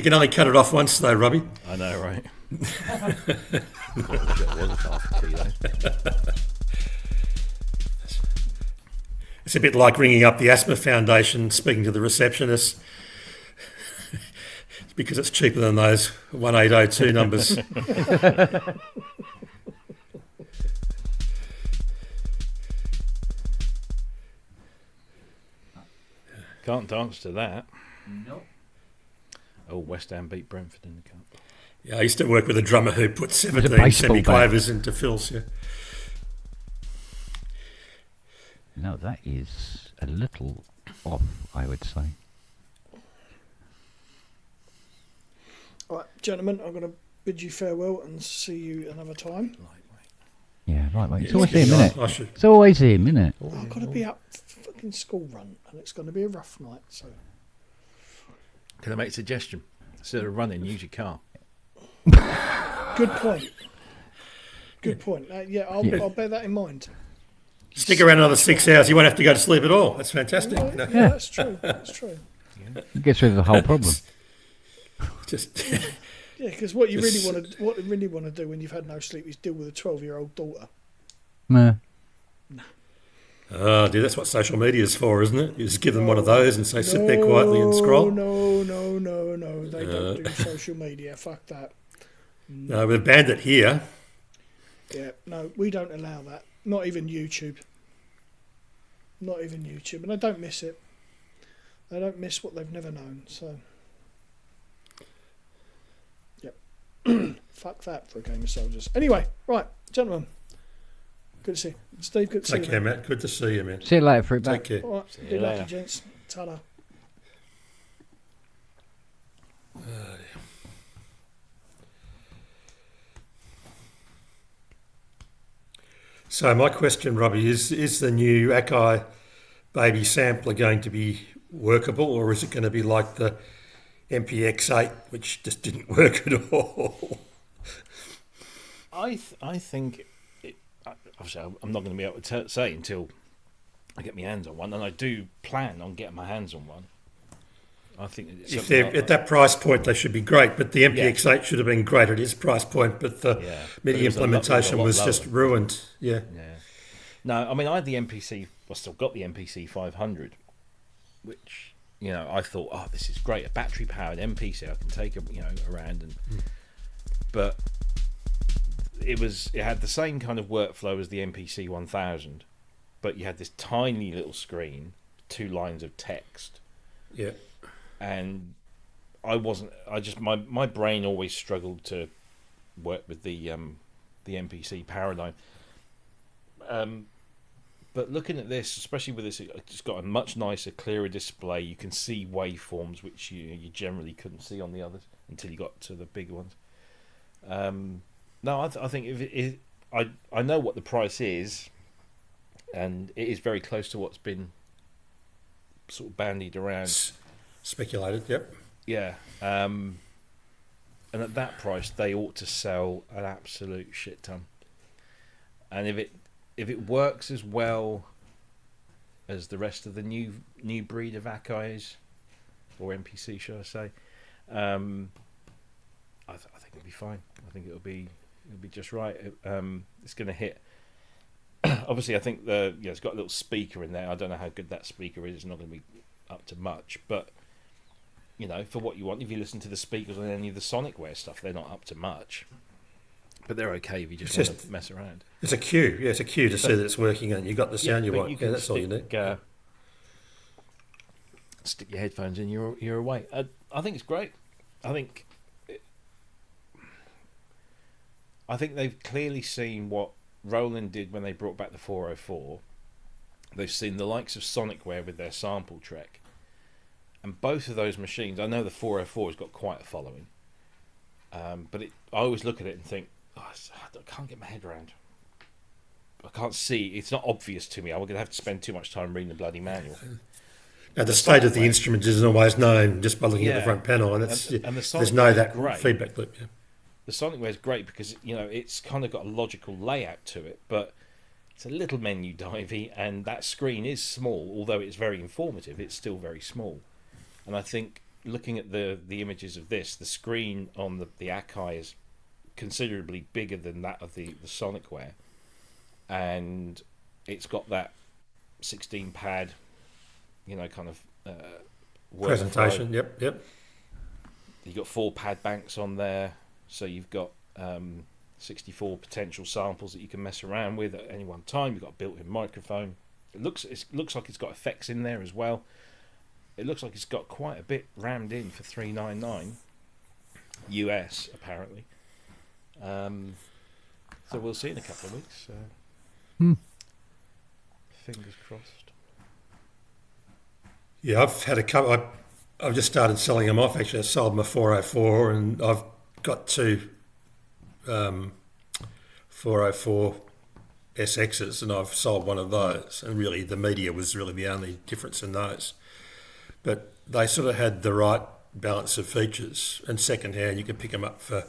can only cut it off once though, Robbie. I know, right? It was a half a kilo. It's a bit like ringing up the Asthma Foundation, speaking to the receptionist, because it's cheaper than those 1802 numbers. Can't dance to that. Nope. Oh, West Ham beat Brentford in the cup. Yeah, I used to work with a drummer who put 17 baseball semi-quavers into fills. Yeah. No, that is a little off, I would say. All right, gentlemen, I'm going to bid you farewell and see you another time. Yeah, right, mate. It's Yeah, always him, isn't it? I should. It's always him, isn't it? I've got to be up for fucking school run, and it's going to be a rough night. So Can I make a suggestion? Instead of running, use your car. good point. Good point. I'll bear that in mind. Stick around another 6 hours. You won't have to go to sleep at all. That's fantastic. Yeah, that's true. That's true. It gets rid of the whole problem. Just Yeah, because what you really want to do when you've had no sleep is deal with a 12-year-old daughter. No. Oh, dear, that's what social media is for, isn't it? You just give them one of those and say, sit there quietly and scroll. No. They don't do social media. Fuck that. No, we've banned it here. Yeah, no, we don't allow that. Not even YouTube. And I don't miss it. They don't miss what they've never known. So, yep. Fuck that for a game of soldiers. Anyway, right, gentlemen. Good to see you. Steve, good to see you. Take care, Matt. Good to see you, man. See you later, Fruitback. Take care. All right, See you good luck, later. gents. Ta-da. So my question, Robbie, is the new Akai baby sampler going to be workable, or is it going to be like the MPX8, which just didn't work at all? I think, obviously, I'm not going to be able to say until I get my hands on one, and I do plan on getting my hands on one. I think it's If they're at that price point, they should be great. But the MPX8 should have been great at its price point, but the MIDI it was implementation was lower. just ruined. Yeah. No, I mean, I had the MPC. I still got the MPC 500, which I thought, oh, this is great, a battery powered MPC. I can take it, around, and but it had the same kind of workflow as the MPC 1000, but you had this tiny little screen, 2 lines of text. Yeah. And my brain always struggled to work with the MPC paradigm. But looking at this, especially with this, it's got a much nicer, clearer display. You can see waveforms which you generally couldn't see on the others until you got to the big ones. No, I think I know what the price is, and it is very close to what's been sort of bandied around. Speculated, yep. Yeah. And at that price, they ought to sell an absolute shit ton. And if it works as well as the rest of the new breed of Akai's, or MPC, should I say, I think it'll be fine. I think it'll be just right. It's going to hit. Obviously, I think it's got a little speaker in there. I don't know how good that speaker is. It's not going to be up to much, but for what you want, if you listen to the speakers on any of the Sonicware stuff, they're not up to much, but they're okay if you just want to mess around. It's a cue. Yeah, it's a cue to see that it's working, and you got the sound you want. Yeah, that's all you need. Stick your headphones in, you're away. I think it's great. I think they've clearly seen what Roland did when they brought back the 404. They've seen the likes of Sonicware with their Sample Trek. And both of those machines, I know the 404 has got quite a following, but I always look at it and think, I can't get my head around. I can't see. It's not obvious to me. I'm going to have to spend too much time reading the bloody manual. Now, the state of the instrument isn't always known just by looking at the front panel, and there's no feedback loop. Yeah. The Sonicware is great because it's kind of got a logical layout to it, but it's a little menu divey, and that screen is small. Although it's very informative, it's still very small. And I think looking at the images of this, the screen on the Akai is considerably bigger than that of the Sonicware, and it's got that 16 pad, kind of presentation. Flow. Yep. You've got 4 pad banks on there, so you've got 64 potential samples that you can mess around with at any one time. You've got a built-in microphone. It looks like it's got effects in there as well. It looks like it's got quite a bit rammed in for $399 US, apparently. So we'll see in a couple of weeks. Fingers crossed. Yeah, I've had a couple. I've just started selling them off. Actually, I sold my 404, and I've got 2 404 SXs, and I've sold one of those. And really, the media was really the only difference in those. But they sort of had the right balance of features, and second-hand, you could pick them up for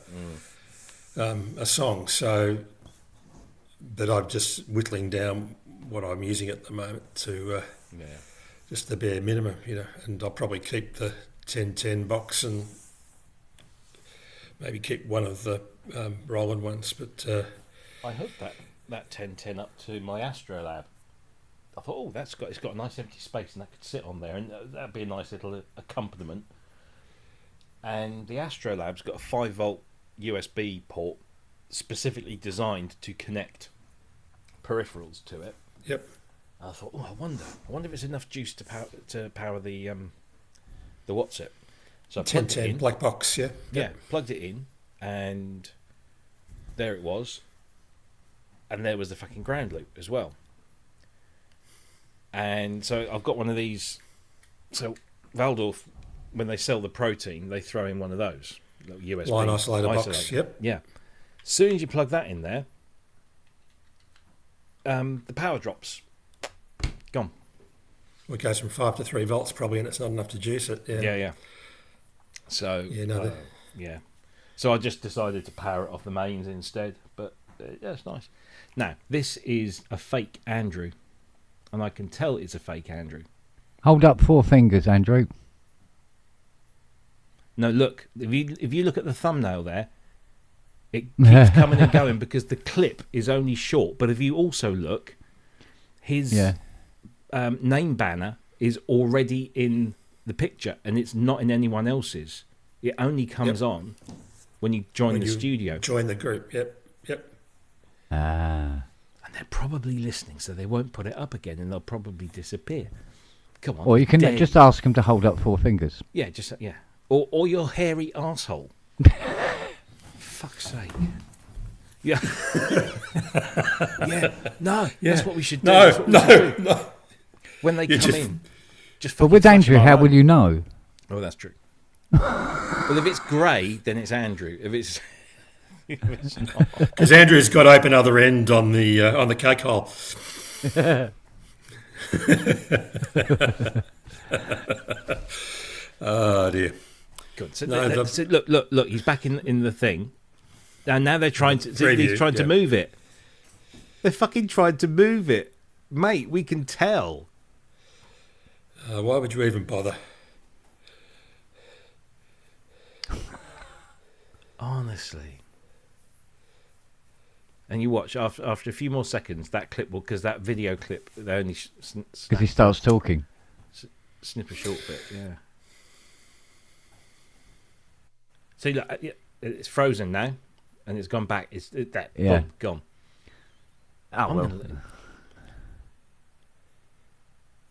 a song. So, but I'm just whittling down what I'm using at the moment to just the bare minimum, and I'll probably keep the 1010 box and Maybe keep one of the Roland ones, but I hooked that 1010 up to my Astrolab. I thought, it's got a nice empty space and that could sit on there, and that'd be a nice little accompaniment. And the Astrolab's got a 5-volt USB port specifically designed to connect peripherals to it. yep. And I thought, I wonder if it's enough juice to power the what's it. So I plugged it 1010 in. black box, yeah. Yeah, plugged it in, and there it was. And there was the fucking ground loop as well. And so I've got one of these. So Waldorf, when they sell the protein, they throw in one of those little USB Line isolator box, yep. Yeah. As soon as you plug that in there, the power drops. Gone. Well, it goes from 5 to 3 volts probably, and it's not enough to juice it. Yeah. Yeah. So Yeah, no, yeah. So I just decided to power it off the mains instead. But yeah, it's nice. Now this is a fake Andrew, and I can tell it's a fake Andrew. Hold up 4 fingers, Andrew. No, look. If you look at the thumbnail there, it keeps coming and going because the clip is only short. But if you also look, his name banner is already in the picture, and it's not in anyone else's. It only comes on when you join the studio. Join the group, yep. Ah. And they're probably listening, so they won't put it up again, and they'll probably disappear. Come on. Or you can just ask him to hold up 4 fingers. Yeah, or your hairy arsehole. Fuck's sake. Yeah. No, that's what we should do. No. When they come in, just. But with fucking Andrew, flash how them will you know? Oh, that's true. Well, if it's grey, then it's Andrew. If it's not. Because Andrew's got open other end on the cake hole. Oh dear. Good. So, No, so look. He's back in the thing. And now they're trying to. Preview, He's trying to yeah. move it. They're fucking trying to move it, mate. We can tell. Why would you even bother? Honestly. And you watch after a few more seconds that clip will, because that video clip they only Because he starts talking. snip a short bit. Yeah. See, look, it's frozen now, and it's gone back. Gone. Oh, well.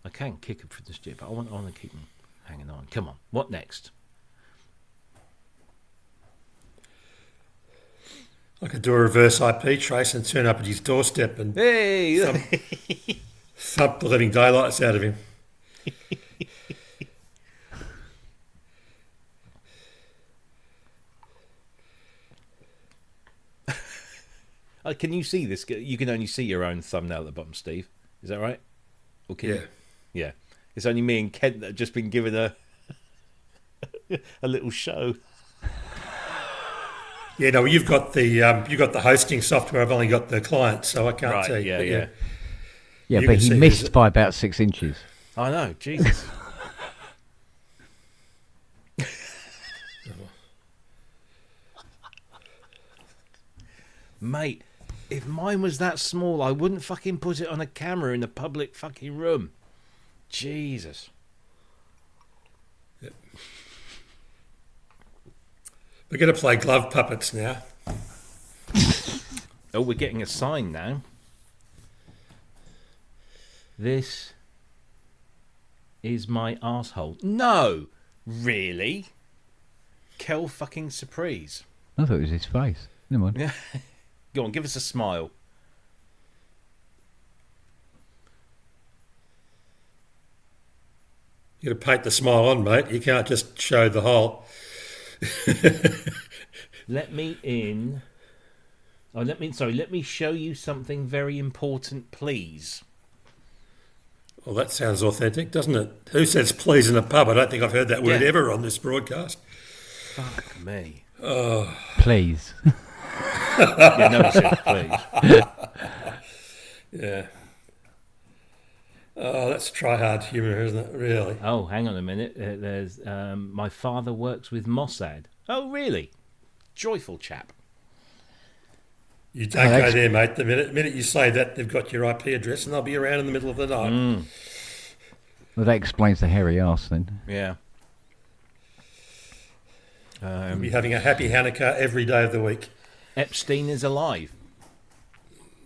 I can kick him for this year, but I want to keep him hanging on. Come on, what next? I could do a reverse IP trace and turn up at his doorstep and Hey, thump the living daylights out of him. can you see this? You can only see your own thumbnail at the bottom, Steve. Is that right? Or can Yeah. you? Yeah. It's only me and Kent that have just been given a little show. Yeah, no, you've got the hosting software. I've only got the client, so I can't see. Yeah, But yeah. Yeah, You but can he see missed there's- by about 6 inches. I know, Jesus. Mate, if mine was that small, I wouldn't fucking put it on a camera in a public fucking room. Jesus. We're going to play glove puppets now. Oh, we're getting a sign now. This is my arsehole. No! Really? Kel fucking surprise. I thought it was his face. Never mind. Yeah. Go on, give us a smile. You got to paint the smile on, mate. You can't just show the hole. Let me in. Oh, let me show you something very important, please. Well, that sounds authentic, doesn't it? Who says please in a pub? I don't think I've heard that word Yeah. ever on this broadcast. Fuck me. Please. Yeah, nobody said please. Yeah. Oh, that's try-hard humour, isn't it? Really? Oh, hang on a minute. There's my father works with Mossad. Oh, really? joyful chap. You don't go there, mate. The minute you say that, they've got your IP address and they'll be around in the middle of the night. Well, that explains the hairy arse then. Yeah. You'll be having a happy Hanukkah every day of the week. Epstein is alive.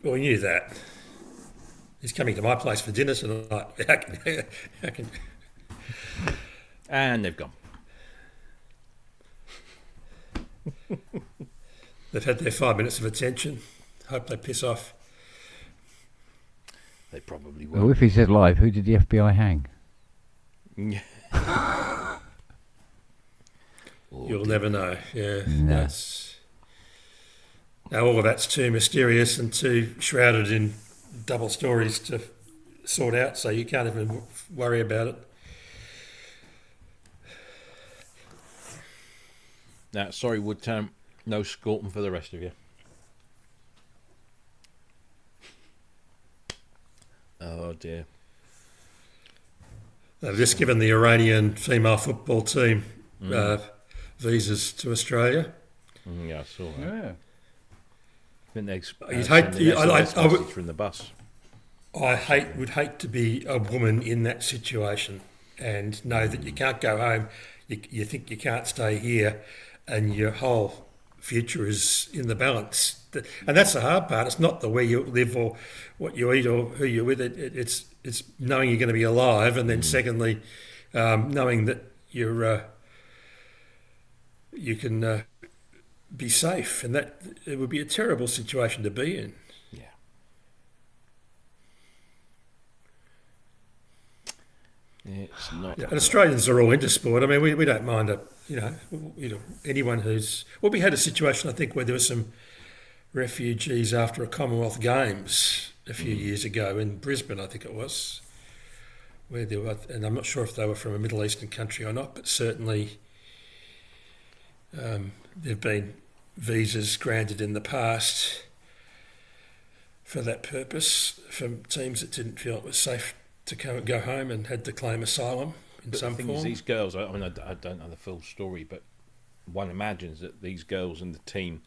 Well, we knew that. He's coming to my place for dinner tonight. How can... And they've gone. They've had their 5 minutes of attention. Hope they piss off. They probably will. Well, if he's alive, who did the FBI hang? You'll never know. Yeah. No. Now all of that's too mysterious and too shrouded in double stories to sort out, so you can't even worry about it. Now, sorry, Woodtown, no Scorpion for the rest of you. Oh dear. They've just given the Iranian female football team visas to Australia. Yeah, I saw that. Yeah. I think they You'd hate to, I would, from the bus. would hate to be a woman in that situation and know that you can't go home, you think you can't stay here, and your whole future is in the balance. And that's the hard part. It's not the where you live or what you eat or who you're with. It's knowing you're going to be alive, and then secondly, knowing that you can be safe, and that it would be a terrible situation to be in. Yeah. It's not. Yeah, and Australians are all into sport. I mean, we don't mind anyone who's. Well, we had a situation I think where there were some refugees after a Commonwealth Games a few years ago in Brisbane, I think it was, where there were, and I'm not sure if they were from a Middle Eastern country or not, but certainly there've been visas granted in the past for that purpose from teams that didn't feel it was safe to go home and had to claim asylum in some the thing form. is, these girls, I mean, I don't know the full story, but one imagines that these girls and the team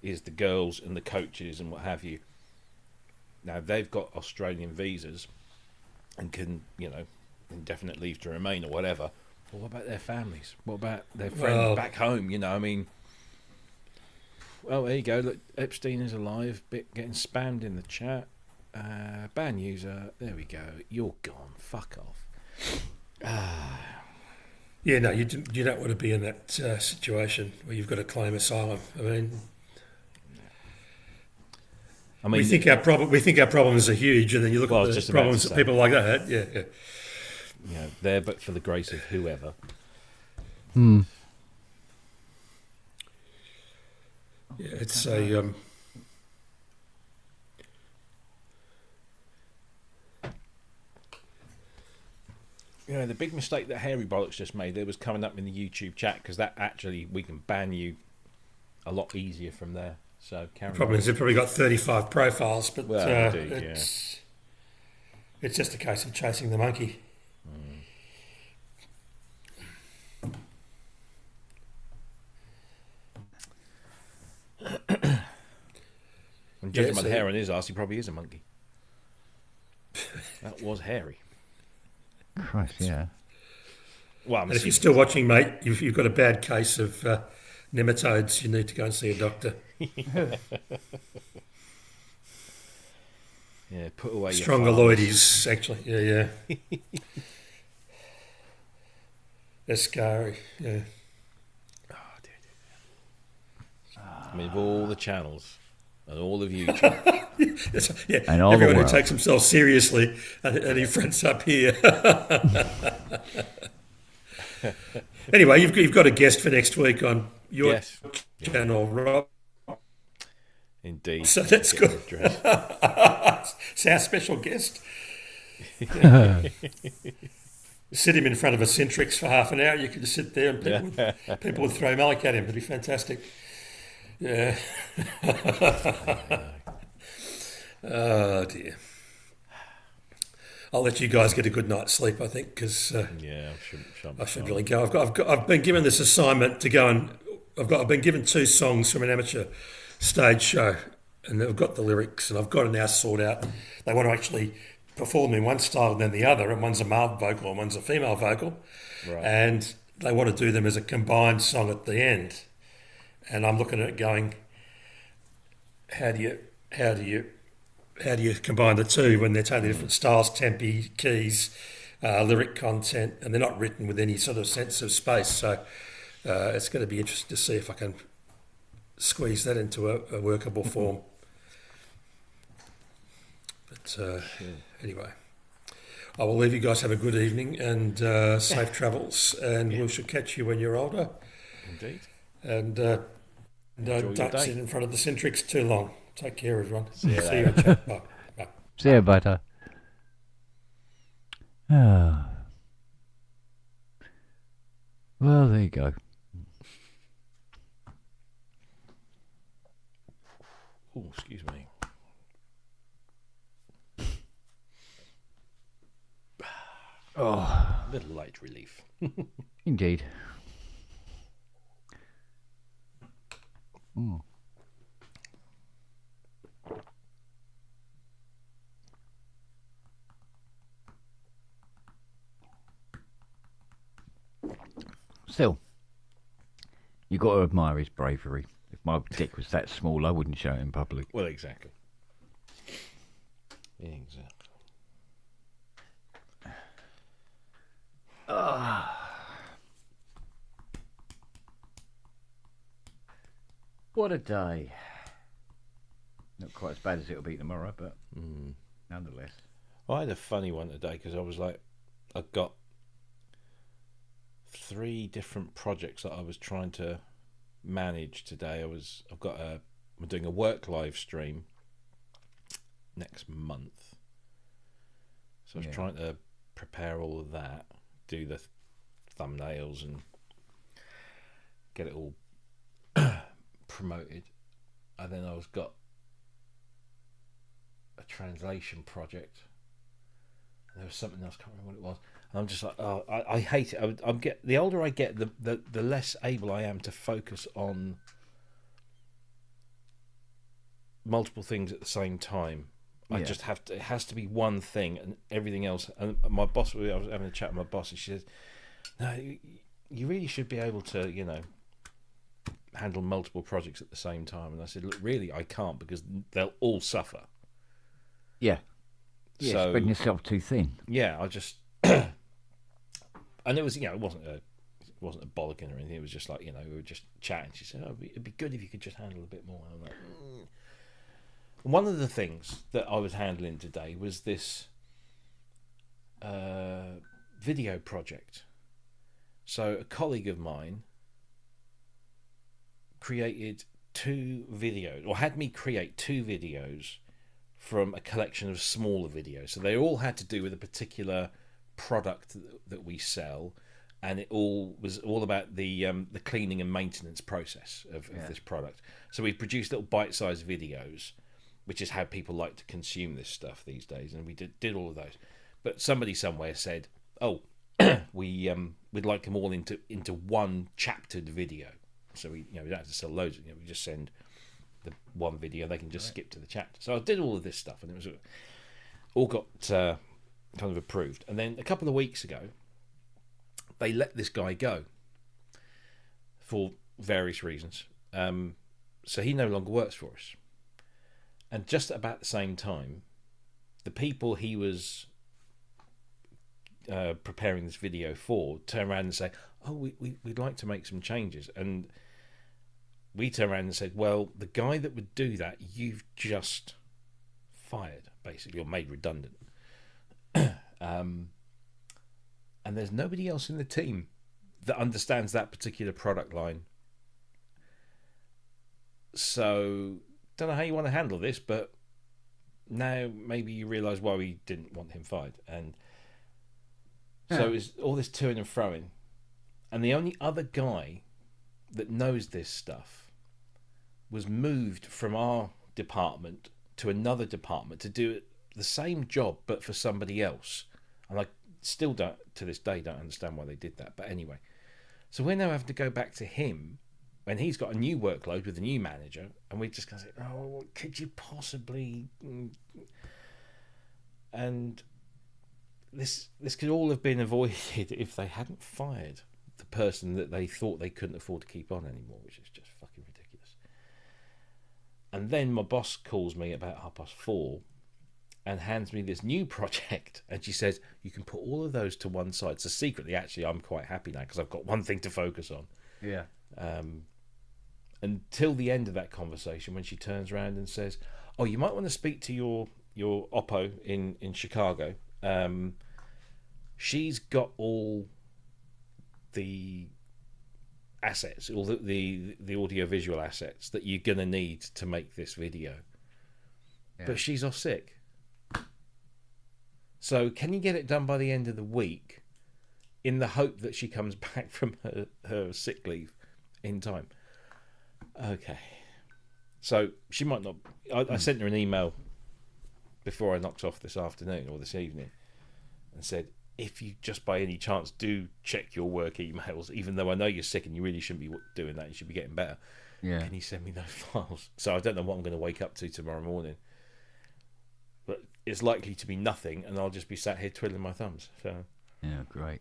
is the girls and the coaches and what have you. Now, they've got Australian visas and can, indefinite leave to remain or whatever. But what about their families? What about their friends back home? I mean, well, there you go. Look, Epstein is alive. Bit getting spammed in the chat. Ban user. There we go. You're gone. Fuck off. Yeah, no, you don't want to be in that situation where you've got to claim asylum. I mean, we think our problems are huge, and then you look at the problems that people like that had. Yeah. There, but for the grace of whoever. Hmm. Yeah, it's a. The big mistake that Hairy Bollocks just made there was coming up in the YouTube chat, because that actually, we can ban you a lot easier from there. So the problem is they've probably got 35 profiles, but it's just a case of chasing the monkey. And judging by the hair on his ass, he probably is a monkey. That was hairy. Christ, yeah. Well, and if you're still watching, mate, you've got a bad case of nematodes. You need to go and see a doctor. Yeah, put away Strongyloides, actually. Yeah. Escari, yeah. Oh, dear. I mean, of all the channels and all of YouTube. Yeah, and all everyone who takes himself seriously and he fronts up here. Anyway, you've got a guest for next week on your channel, Rob. Indeed. So that's good. It's our special guest. Sit him in front of a Centrix for half an hour. You could just sit there and people would throw Malik at him. It'd be fantastic. Yeah. Oh dear. I'll let you guys get a good night's sleep, I think, because I should really go. I've been given this assignment to go and I've been given 2 songs from an amateur stage show, and they've got the lyrics, and I've got to now sort out. They want to actually perform in one style and then the other, and one's a male vocal and one's a female vocal, Right. and they want to do them as a combined song at the end. And I'm looking at it going, how do you combine the two when they're totally different styles, tempi, keys, lyric content, and they're not written with any sort of sense of space. So it's going to be interesting to see if I can squeeze that into a workable form. But anyway, I will leave you guys. Have a good evening and safe travels, and we shall catch you when you're older. Indeed. And Enjoy your don't day. sit in front of the Centrix too long. Take care, everyone. See you See later. you. Chat. Bye. Bye. See you, butter. Ah. Well, there you go. Oh, excuse me. Oh, A little light relief. indeed. Mm. Still, you got to admire his bravery. If my dick was that small, I wouldn't show it in public. Well, exactly. Exactly. What a day. Not quite as bad as it'll be tomorrow, but nonetheless. I had a funny one today because I was like, I got 3 different projects that I was trying to manage today. I'm doing a work live stream next month, so I was trying to prepare all of that, do the thumbnails and get it all promoted, and then I got a translation project. And there was something else, can't remember what it was. And I'm just like, oh, I hate it. I'm the older I get, the less able I am to focus on multiple things at the same time. I just have to. It has to be one thing, and everything else. And my boss, I was having a chat with my boss, and she said, "No, you really should be able to, handle multiple projects at the same time." And I said, "Look, really, I can't because they'll all suffer." Yeah. Yeah, So spreading yourself too thin. yeah, I just and it was it wasn't a bollocking or anything. It was just like we were just chatting. She said, "Oh, it'd be good if you could just handle a bit more." And I'm like, One of the things that I was handling today was this video project. So a colleague of mine created 2 videos, or had me create 2 videos from a collection of smaller videos. So they all had to do with a particular product that we sell, and it all was all about the cleaning and maintenance process of this product. So we produced little bite-sized videos, which is how people like to consume this stuff these days, and we did all of those. But somebody somewhere said, "Oh, we'd like them all into one chaptered video." So we don't have to sell loads. We just send the one video, they can just skip to the chapter. So I did all of this stuff, and it was all got kind of approved. And then a couple of weeks ago, they let this guy go for various reasons. So he no longer works for us. And just about the same time, the people he was preparing this video for turn around and say, "Oh, we'd like to make some changes." And we turned around and said, "Well, the guy that would do that, you've just fired, basically, or made redundant." And there's nobody else in the team that understands that particular product line. So, don't know how you want to handle this, but now maybe you realise why we didn't want him fired. And so it's all this toing and froing. And the only other guy that knows this stuff was moved from our department to another department to do the same job but for somebody else, and I still don't to this day don't understand why they did that. But anyway, so we're now having to go back to him when he's got a new workload with a new manager, and we're just going to say, oh, could you possibly? And this could all have been avoided if they hadn't fired the person that they thought they couldn't afford to keep on anymore, which is just fucking ridiculous. And then my boss calls me about 4:30 and hands me this new project, and she says, you can put all of those to one side. So secretly, actually, I'm quite happy now because I've got one thing to focus on. Yeah. Until the end of that conversation, when she turns around and says, oh, you might want to speak to your oppo in Chicago. She's got all the assets, all the audio-visual assets that you're going to need to make this video. Yeah. But she's off sick. So can you get it done by the end of the week in the hope that she comes back from her sick leave in time? Okay. So she might not... I sent her an email before I knocked off this afternoon or this evening and said, if you just by any chance do check your work emails, even though I know you're sick and you really shouldn't be doing that, you should be getting better, can you send me those files? So I don't know what I'm going to wake up to tomorrow morning. But it's likely to be nothing, and I'll just be sat here twiddling my thumbs. So yeah, great.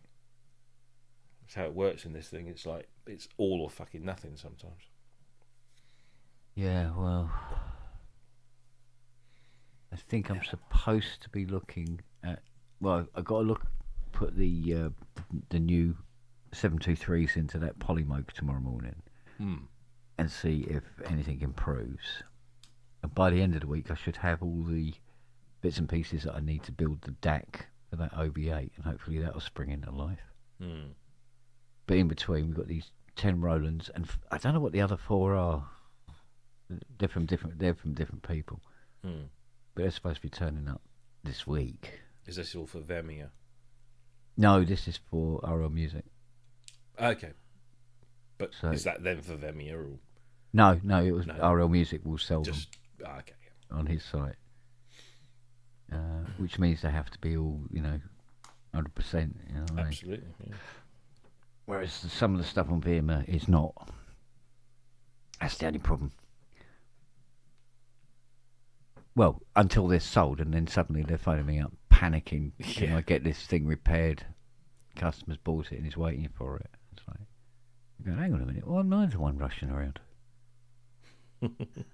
That's how it works in this thing. It's like, it's all or fucking nothing sometimes. Yeah, well, I think I'm supposed to be looking at. Well, I got to put the new 723s into that Polymoke tomorrow morning, and see if anything improves. And by the end of the week, I should have all the bits and pieces that I need to build the DAC for that OB8, and hopefully that'll spring into life. But in between, we've got these 10 Rolands, and I don't know what the other 4 are. They're from different people, but they're supposed to be turning up this week. Is this all for Vimeo? No, this is for RL Music. Okay, but so, is that then for Vimeo? Or... No, it was RL Music will sell them okay, on his site, which means they have to be all 100%. Absolutely. Yeah. Whereas some of the stuff on Vimeo is not. That's the only problem. Well, until they're sold, and then suddenly they're phoning me up, panicking. Can I get this thing repaired? Customer's bought it and he's waiting for it. It's like, you're going, hang on a minute, well, mine's the one rushing around.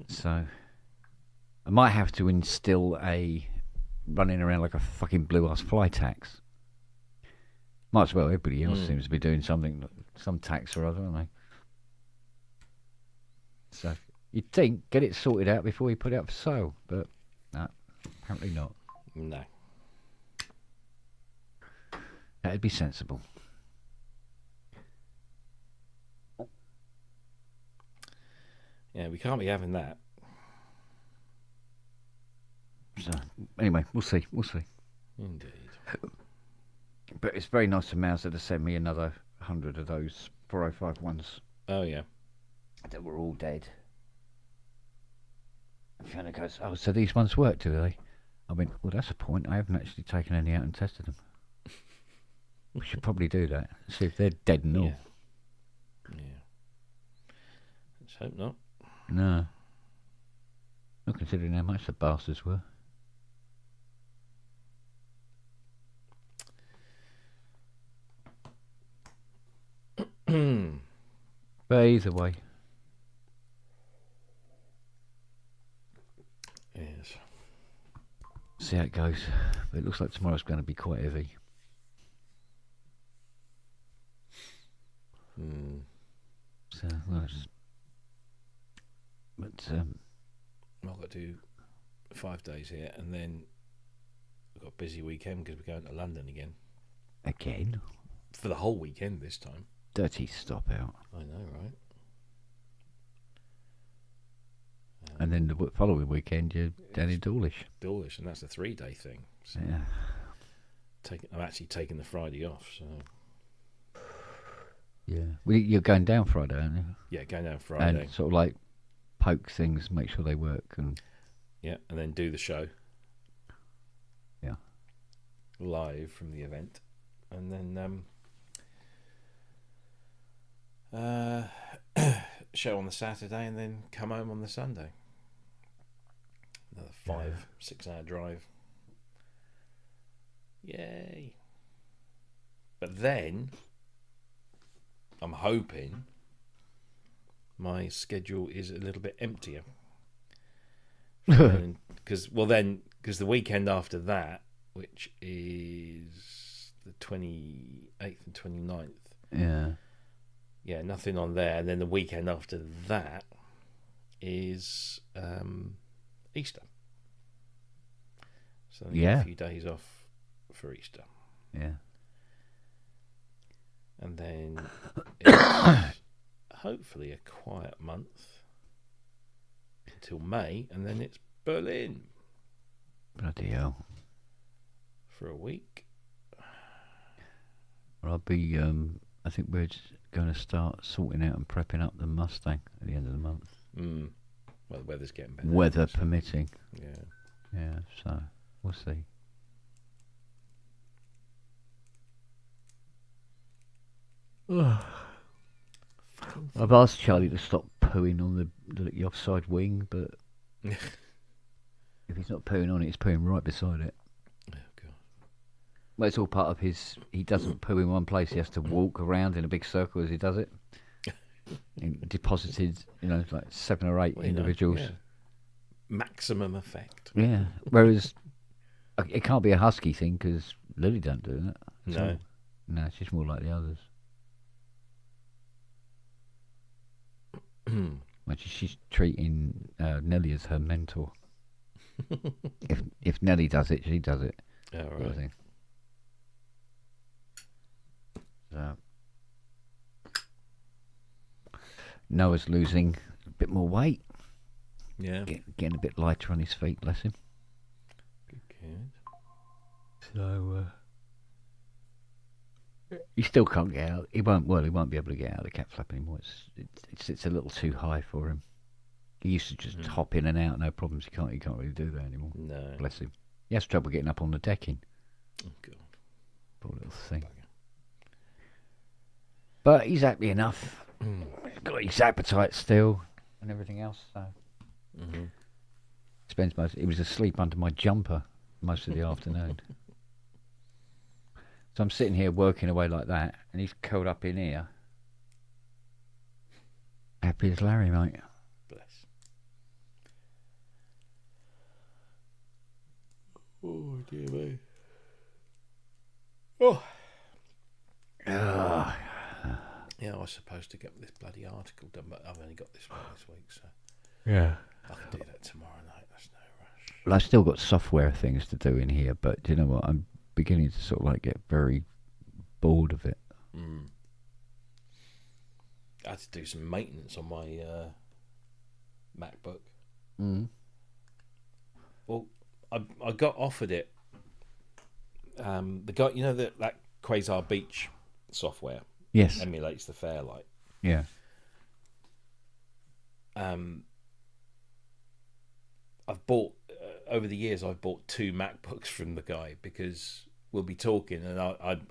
So, I might have to instill a running around like a fucking blue-ass fly tax. Might as well, everybody else seems to be doing something, some tax or other, aren't they? So, you'd think, get it sorted out before you put it up for sale, but no, apparently not. No. That'd be sensible. Yeah, we can't be having that. So, anyway, we'll see. Indeed. But it's very nice of Mauser to send me another 100 of those 405 Oh, yeah. That were all dead. Fiona goes, oh, so these ones work, do they? I went, well, that's a point. I haven't actually taken any out and tested them. We should probably do that. See if they're dead and all. Yeah. Let's hope not. No. Not considering how much the bastards were. But either way. Yes. See how it goes. But it looks like tomorrow's going to be quite heavy. So, well, I've got to do 5 days here, and then we've got a busy weekend because we're going to London again. Again? For the whole weekend this time. Dirty stop out. I know, right? And then the following weekend, you're down in Dawlish. Dawlish, and that's a 3-day thing. So yeah. I'm actually taking the Friday off, so... Yeah. Well, you're going down Friday, aren't you? Yeah, going down Friday. And sort of like poke things, make sure they work. And yeah, and then do the show. Yeah. Live from the event. And then show on the Saturday, and then come home on the Sunday. Another 5-6 hour drive. Yay! But then I'm hoping my schedule is a little bit emptier. Because the weekend after that, which is the 28th and 29th, yeah, nothing on there. And then the weekend after that is Easter. So a few days off for Easter. Yeah. And then it's hopefully a quiet month until May, and then it's Berlin. Bloody hell. For a week. Well, I'll be, I think we're just going to start sorting out and prepping up the Mustang at the end of the month. Well, the weather's getting better. Weather permitting. Yeah. Yeah, so we'll see. I've asked Charlie to stop pooing on the offside wing, but if he's not pooing on it, he's pooing right beside it. Oh, God. Well, it's all part of his... He doesn't poo in one place. He has to walk around in a big circle as he does it. He deposited, like 7 or 8 individuals. Yeah. Maximum effect. Yeah. Whereas it can't be a husky thing because Lily don't do that. No. No, she's more like the others. Actually, she's treating Nelly as her mentor. if Nelly does it, she does it. Oh, Sort of right. thing. So Noah's losing a bit more weight. Yeah. Getting a bit lighter on his feet, bless him. Good. So he still can't get out. He won't be able to get out of the cat flap anymore. It's a little too high for him. He used to just hop in and out, no problems. He can't really do that anymore. No. Bless him. He has trouble getting up on the decking. Oh, God. Poor little thing. But he's happy enough. He's got his appetite still and everything else. So he was asleep under my jumper most of the afternoon. So I'm sitting here working away like that, and he's curled up in here. Happy as Larry, mate. Bless. Oh, dear me. Oh. Yeah, I was supposed to get this bloody article done, but I've only got this one this week, so Yeah. I can do that tomorrow night. That's no rush. Well, I've still got software things to do in here, but do you know what? I'm beginning to sort of like get very bored of it. I had to do some maintenance on my MacBook. Well, I got offered it. The guy, that Quasar Beach software. Yes. Emulates the Fairlight. Yeah. I've bought over the years. I've bought 2 MacBooks from the guy because we'll be talking, and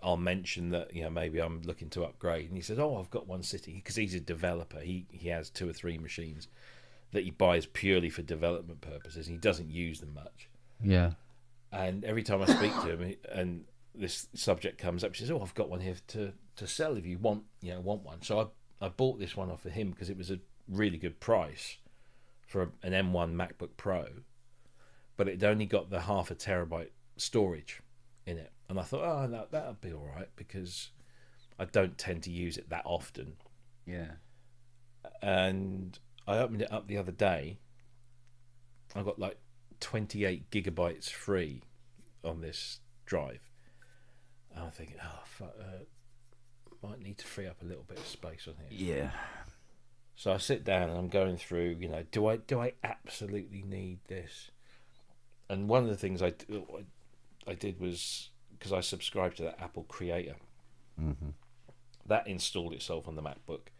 I'll mention that maybe I'm looking to upgrade, and he says, "Oh, I've got one sitting," because he's a developer. He has 2 or 3 machines that he buys purely for development purposes, and he doesn't use them much. Yeah. And every time I speak to him, and this subject comes up, he says, "Oh, I've got one here to sell if you want one." So I bought this one off of him because it was a really good price for an M1 MacBook Pro, but it only got the 0.5 terabyte storage in it, and I thought, oh, no, that'll be all right because I don't tend to use it that often. Yeah. And I opened it up the other day. I got like 28 gigabytes free on this drive. And I'm thinking, might need to free up a little bit of space on here. Yeah. So I sit down and I'm going through, do I absolutely need this? And one of the things I did was, because I subscribed to that Apple Creator, that installed itself on the MacBook.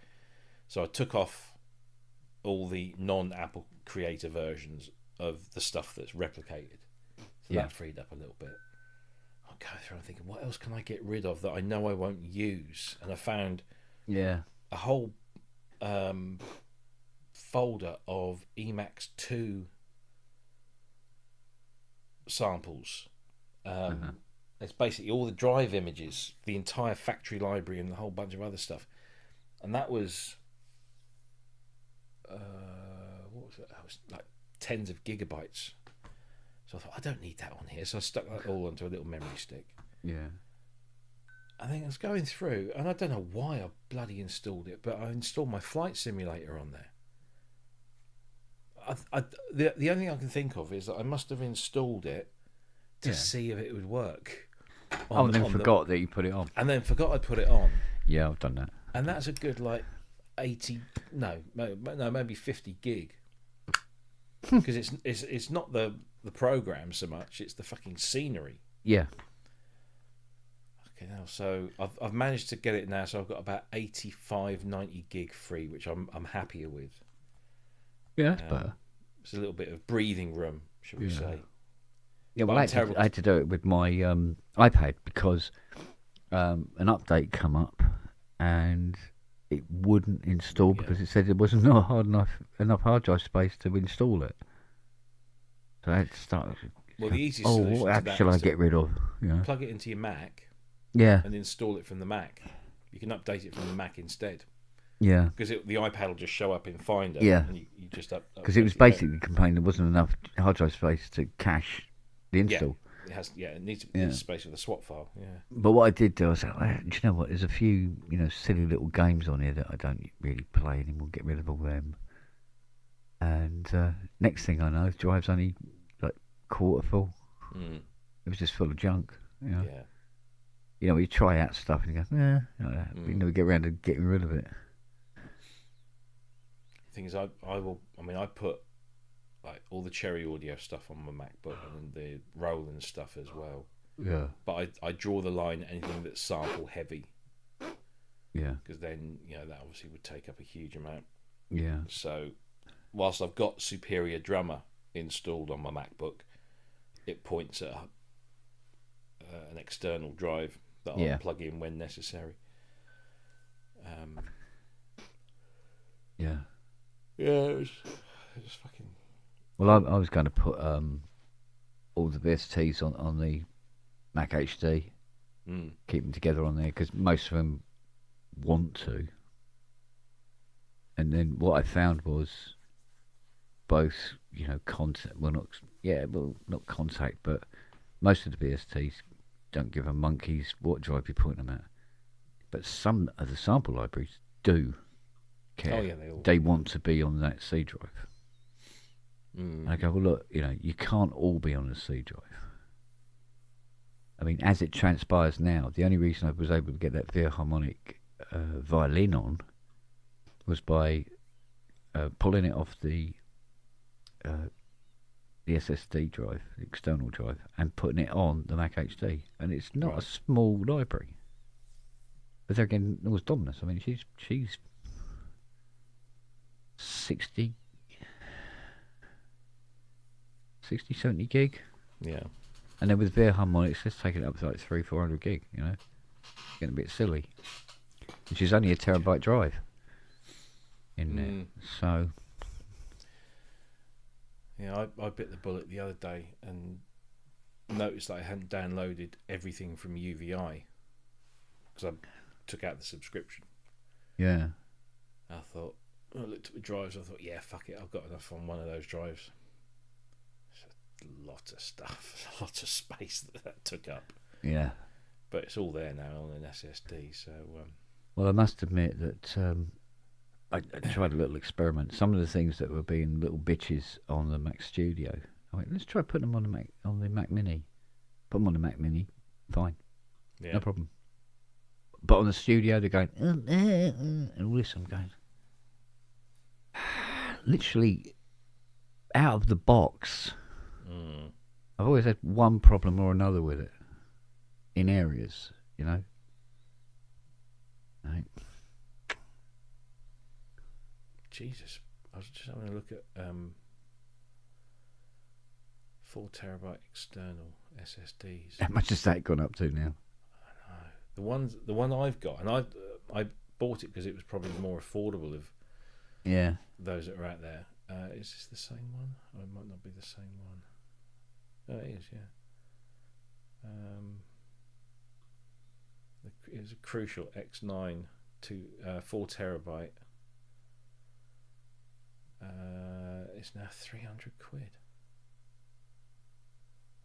So I took off all the non-Apple Creator versions of the stuff that's replicated. So that freed up a little bit. I'm going through and thinking, what else can I get rid of that I know I won't use? And I found a whole folder of Emacs 2 samples. It's basically all the drive images, the entire factory library, and a whole bunch of other stuff. And that was what was it? That was like tens of gigabytes. So I thought, I don't need that on here. So I stuck that all onto a little memory stick. Yeah. I think I was going through, and I don't know why I bloody installed it, but I installed my flight simulator on there. The only thing I can think of is that I must have installed it to see if it would work. And then forgot that you put it on. And then forgot I put it on. Yeah, I've done that. And that's a good, like, 80... No, maybe 50 gig. Because it's not the program so much, it's the fucking scenery. Yeah. Okay, now, so I've managed to get it now, so I've got about 85, 90 gig free, which I'm happier with. Yeah, that's better. It's a little bit of breathing room, shall we say. Yeah, well, I had to do it with my iPad because an update come up and it wouldn't install because it said it wasn't hard enough hard drive space to install it. So I had to start. Well, the easiest solution what app to that shall I is to get rid of? You know? plug it into your Mac. Yeah. And install it from the Mac. You can update it from the Mac instead. Yeah. Because the iPad will just show up in Finder. Yeah. And you just because it was basically complaining there wasn't enough hard drive space to cache the install. Yeah, it has. Yeah, it needs space for the swap file. Yeah. But what I did do, I was like, do you know what? There's a few, silly little games on here that I don't really play anymore. Get rid of all them. And next thing I know, the drive's only like quarter full. It was just full of junk. Yeah. You try out stuff and you go, but you never get around to getting rid of it. The thing is, I put like all the Cherry Audio stuff on my MacBook and the Roland stuff as well. Yeah. But I draw the line at anything that's sample heavy. Yeah. Because then, that obviously would take up a huge amount. Yeah. So, whilst I've got Superior Drummer installed on my MacBook, it points at an external drive that I'll plug in when necessary. Yeah. Yeah, it was fucking... Well, I was going to put all the VSTs on the Mac HD, keep them together on there, because most of them want to. And then what I found was both, contact, not contact, but most of the VSTs don't give a monkey's what drive you point them at. But some of the sample libraries do care. Oh, yeah, they want to be on that C drive. And I go, well, look, you can't all be on the C drive. I mean, as it transpires now, the only reason I was able to get that Philharmonic violin on was by pulling it off the SSD drive, the external drive, and putting it on the Mac HD. And it's not a small library. But there again, it was Pubness. I mean, she's 60, 70 gig. Yeah. And then with Philharmonics, let's take it up to like 300-400 gig, Getting a bit silly. Which is only a terabyte drive in there. So... Yeah, I bit the bullet the other day and noticed that I hadn't downloaded everything from UVI because I took out the subscription. Yeah. I looked at the drives, I thought, yeah, fuck it, I've got enough on one of those drives. It's a lot of stuff, a lot of space that took up. Yeah. But it's all there now on an SSD, so... Well, I must admit that I tried a little experiment. Some of the things that were being little bitches on the Mac Studio, I went, let's try putting them on the Mac Mini. Put them on the Mac Mini, fine, no problem. But on the Studio, they're going, and all this. I'm going, literally out of the box. I've always had one problem or another with it in areas, Right. Jesus, I was just having a look at 4 terabyte external SSDs. How much has that gone up to now? I know the one I've got, and I bought it because it was probably more affordable of Yeah. those that are out there. Is this the same one? Or it might not be the same one. Oh, it is, yeah. It was a Crucial X9 to 4 terabyte. It's now 300 quid.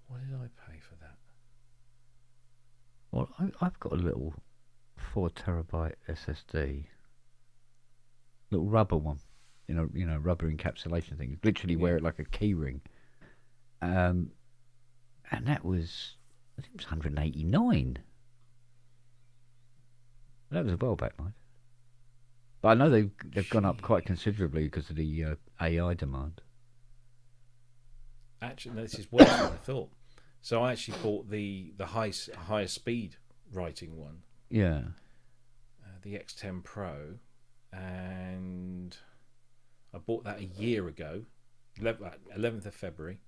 What did I pay for that? Well, I've got a little 4 terabyte SSD, little rubber one, rubber encapsulation thing. Literally wear it like a key ring. And that was, I think it was 189. That was a while back, mate. But I know they've gone up quite considerably because of the AI demand. Actually, no, this is worse than I thought. So I actually bought the higher speed writing one. Yeah. The X10 Pro, and I bought that a year ago, 11th of February,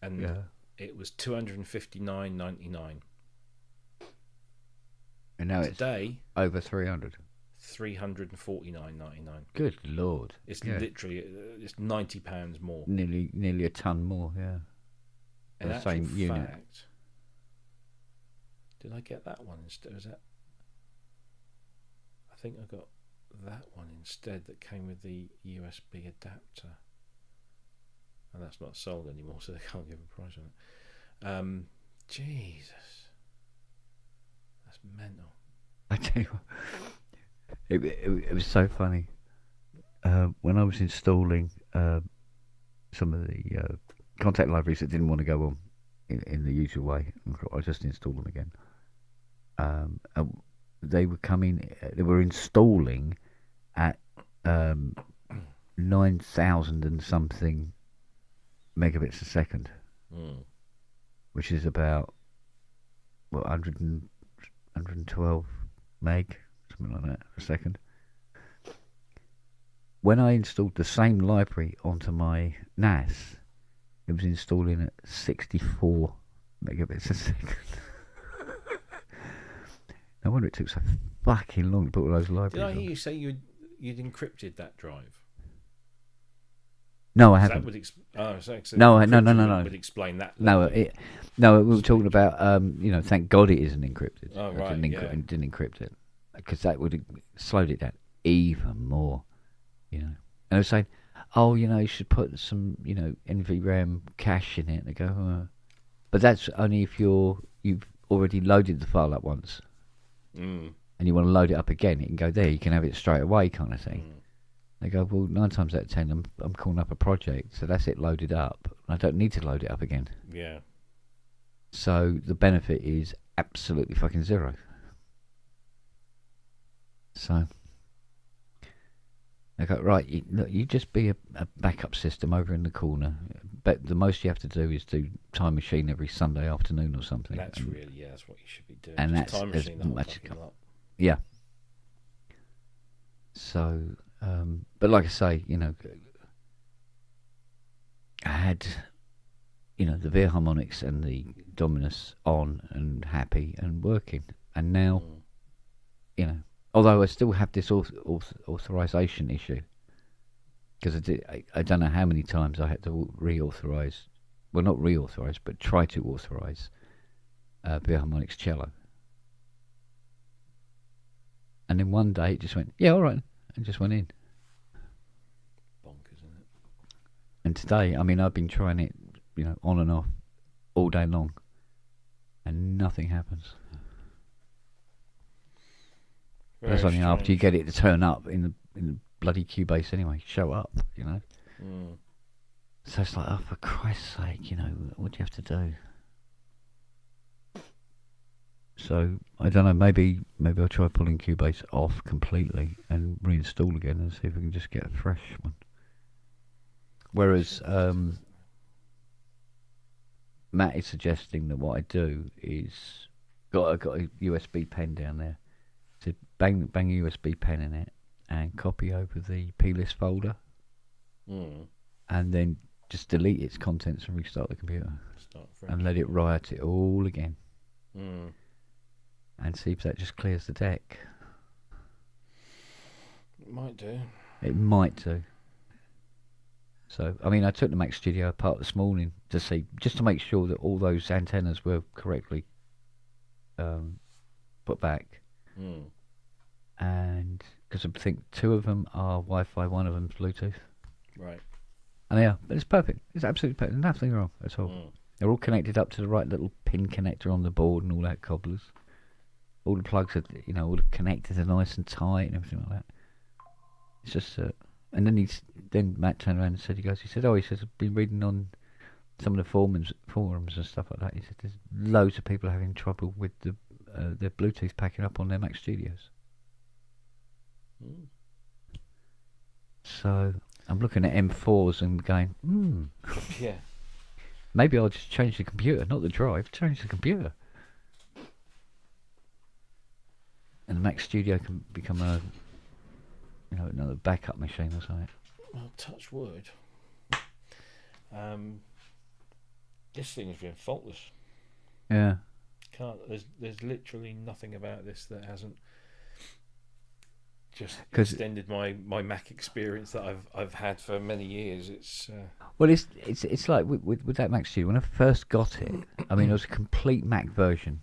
and it was $259.99. And now today it's over 300. $349.99. Good Lord! It's literally it's £90 more. Nearly a ton more. Yeah. In the actual same fact, unit. Did I get that one instead? Was that? I think I got that one instead. That came with the USB adapter, and that's not sold anymore, so they can't give a price on it. Jesus, that's mental. I tell you what, it was so funny. When I was installing some of the contact libraries that didn't want to go on in the usual way, I just installed them again. They were coming. They were installing at 9,000 and something megabits a second, which is about 112 meg, something like that, a second. When I installed the same library onto my NAS, it was installing at 64 megabits a second. No wonder it took so fucking long to put all those libraries Did I on. hear you say you'd encrypted that drive? No, I That haven't. would No, no. encryption would explain that. No, we were talking about, thank God it isn't encrypted. Oh, I right, didn't encrypt it. Because that would have slowed it down even more, And I was saying, you should put some, NVRAM cache in it. And they go, but that's only if you've already loaded the file up once. And you want to load it up again, it can go there. You can have it straight away, kind of thing. They go, well, 9 times out of 10, I'm calling up a project, so that's it loaded up. I don't need to load it up again. Yeah. So the benefit is absolutely fucking zero. So they go, right, you just be a backup system over in the corner. But the most you have to do is do Time Machine every Sunday afternoon or something. That's that's what you should be doing. And Just that's Time as Machine the whole much fucking lot. Yeah. So, but like I say, I had, the Veer Harmonics and the Dominus on and happy and working. And now, although I still have this authorization issue, because I don't know how many times I had to reauthorize, well, not reauthorize, but try to authorize Veer Harmonics cello. And then one day it just went, yeah, all right, and just went in. Bonkers, isn't it? And today, I've been trying it, on and off all day long, and nothing happens. That's only after you get it to turn up in the bloody Cubase anyway. Show up, So it's like, oh, for Christ's sake, what do you have to do? So I don't know. Maybe I'll try pulling Cubase off completely and reinstall again and see if we can just get a fresh one. Whereas Matt is suggesting that what I do is I got a USB pen down there. So bang a USB pen in it and copy over the plist folder, and then just delete its contents and restart the computer and let it write it all again. And see if that just clears the deck. It might do. It might do. So, I mean, I took the Mac Studio apart this morning to see, just to make sure that all those antennas were correctly put back. And because I think 2 of them are Wi-Fi, 1 of them's Bluetooth. Right. And yeah, but it's perfect. It's absolutely perfect. Nothing wrong at all. They're all connected up to the right little pin connector on the board and all that cobblers. All the plugs are, all the connectors are nice and tight and everything like that. It's just, and then Matt turned around and said, he said, I've been reading on some of the forums and stuff like that. He said, there's loads of people having trouble with their Bluetooth packing up on their Mac Studios. So I'm looking at M4s and going, Yeah. maybe I'll just change the computer, not the drive, change the computer. And the Mac Studio can become another backup machine or something. Well, touch wood. This thing has been faultless. Yeah. There's literally nothing about this that hasn't just 'Cause extended my Mac experience that I've had for many years. It's well, it's like with that Mac Studio. When I first got it, I mean, it was a complete Mac version.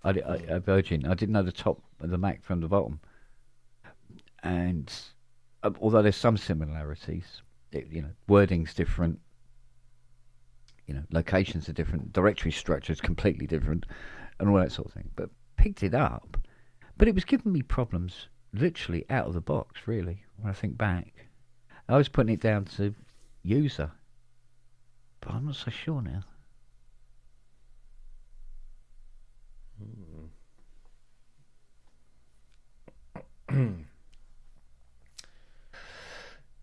A Virgin. I didn't know the top of the Mac from the bottom. And although there's some similarities, wording's different. Locations are different. Directory structure is completely different, and all that sort of thing. But picked it up. But it was giving me problems literally out of the box, really, when I think back. I was putting it down to user, but I'm not so sure now.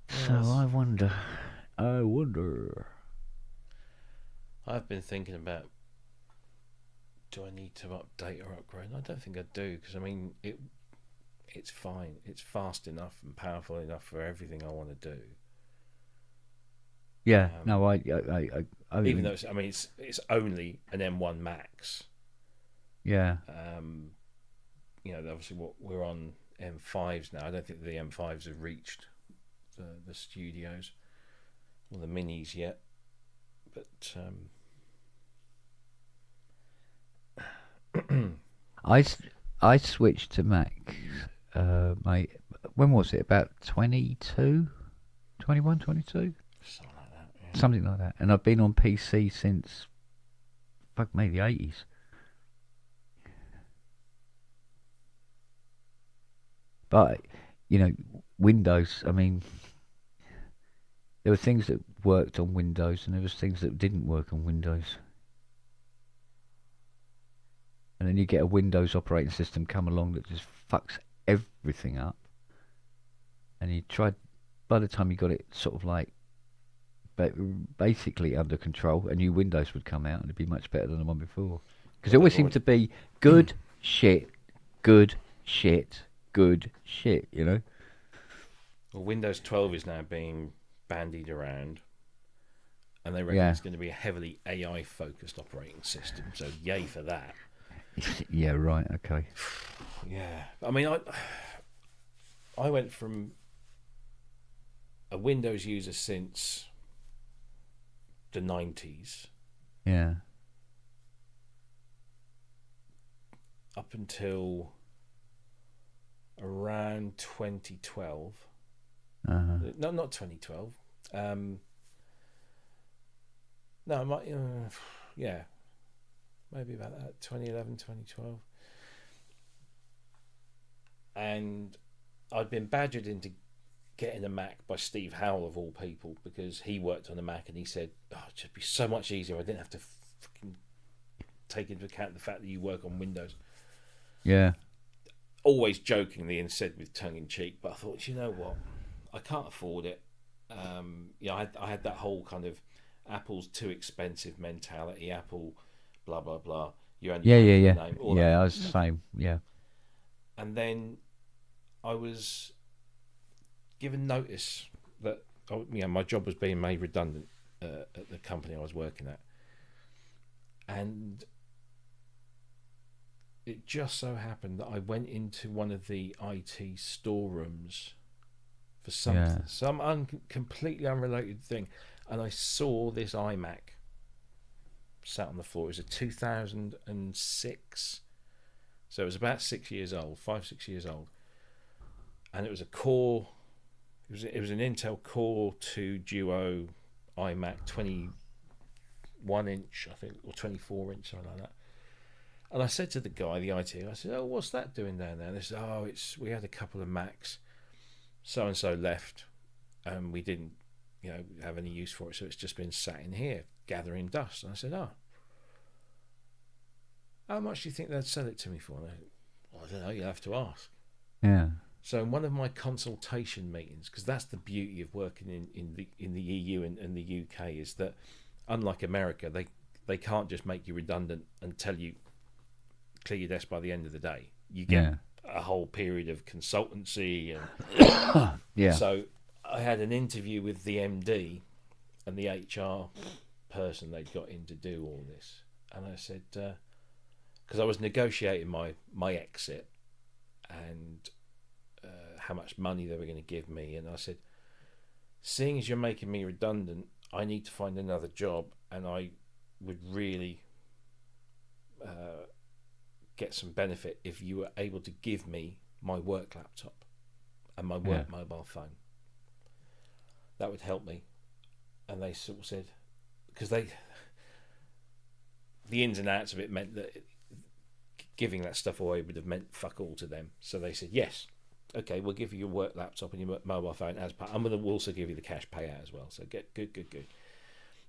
So I wonder. I've been thinking about, do I need to update or upgrade? I don't think I do, because I mean it's fine. It's fast enough and powerful enough for everything I want to do. Yeah, no, I even though it's only an M1 Max. Yeah. Obviously we're on M5s now. I don't think the M5s have reached the studios or the minis yet. But I switched to Mac. When was it? About 22, 21, 22? Something like that. Yeah. Something like that. And I've been on PC since, the 80s. But, Windows, I mean, there were things that worked on Windows and there was things that didn't work on Windows. And then you get a Windows operating system come along that just fucks everything up. And by the time you got it sort of like basically under control, a new Windows would come out and it'd be much better than the one before. Because it always seemed to be good shit, good shit, good shit, Well, Windows 12 is now being bandied around, and they reckon it's going to be a heavily AI-focused operating system, so yay for that. Yeah, right, okay. Yeah. I mean, I went from a Windows user since the 90s. Yeah. Up until around 2012. No, not 2012. No, I might. Yeah, maybe about that. 2011, 2012. And I'd been badgered into getting a Mac by Steve Howell of all people, because he worked on a Mac and he said, "Oh, it'd just be so much easier. I didn't have to fucking take into account the fact that you work on Windows." Yeah. Always jokingly and said with tongue in cheek, but I thought, you know what, I can't afford it. I had that whole kind of Apple's too expensive mentality. Apple, blah blah blah. You only Yeah. name, all Yeah, that. I was the same. Yeah. And then I was given notice that my job was being made redundant at the company I was working at, and it just so happened that I went into one of the IT storerooms for something, Yeah. some completely unrelated thing, and I saw this iMac sat on the floor. It was a 2006, so it was about 6 years old, 5-6 years old, and it was a Core. It was an Intel Core 2 Duo iMac, 21 inch, I think, or 24 inch, something like that. And I said to the guy, the IT, I said, "Oh, what's that doing down there?" And they said, "Oh, we had a couple of Macs. So and so left, and we didn't, have any use for it. So it's just been sat in here gathering dust." And I said, "Oh, how much do you think they'd sell it to me for?" And I said, "Well, I don't know. You'll have to ask." Yeah. So in one of my consultation meetings, because that's the beauty of working in the EU and the UK, is that unlike America, they can't just make you redundant and tell you clear your desk by the end of the day. You get a whole period of consultancy, and Yeah. so I had an interview with the MD and the HR person they'd got in to do all this, and I said, because I was negotiating my exit and how much money they were going to give me, and I said, seeing as you're making me redundant, I need to find another job, and I would really get some benefit if you were able to give me my work laptop and my work mobile phone. That would help me. And they sort of said, because the ins and outs of it meant that giving that stuff away would have meant fuck all to them. So they said, yes, okay, we'll give you your work laptop and your mobile phone as part. I'm going to also give you the cash payout as well. So get good.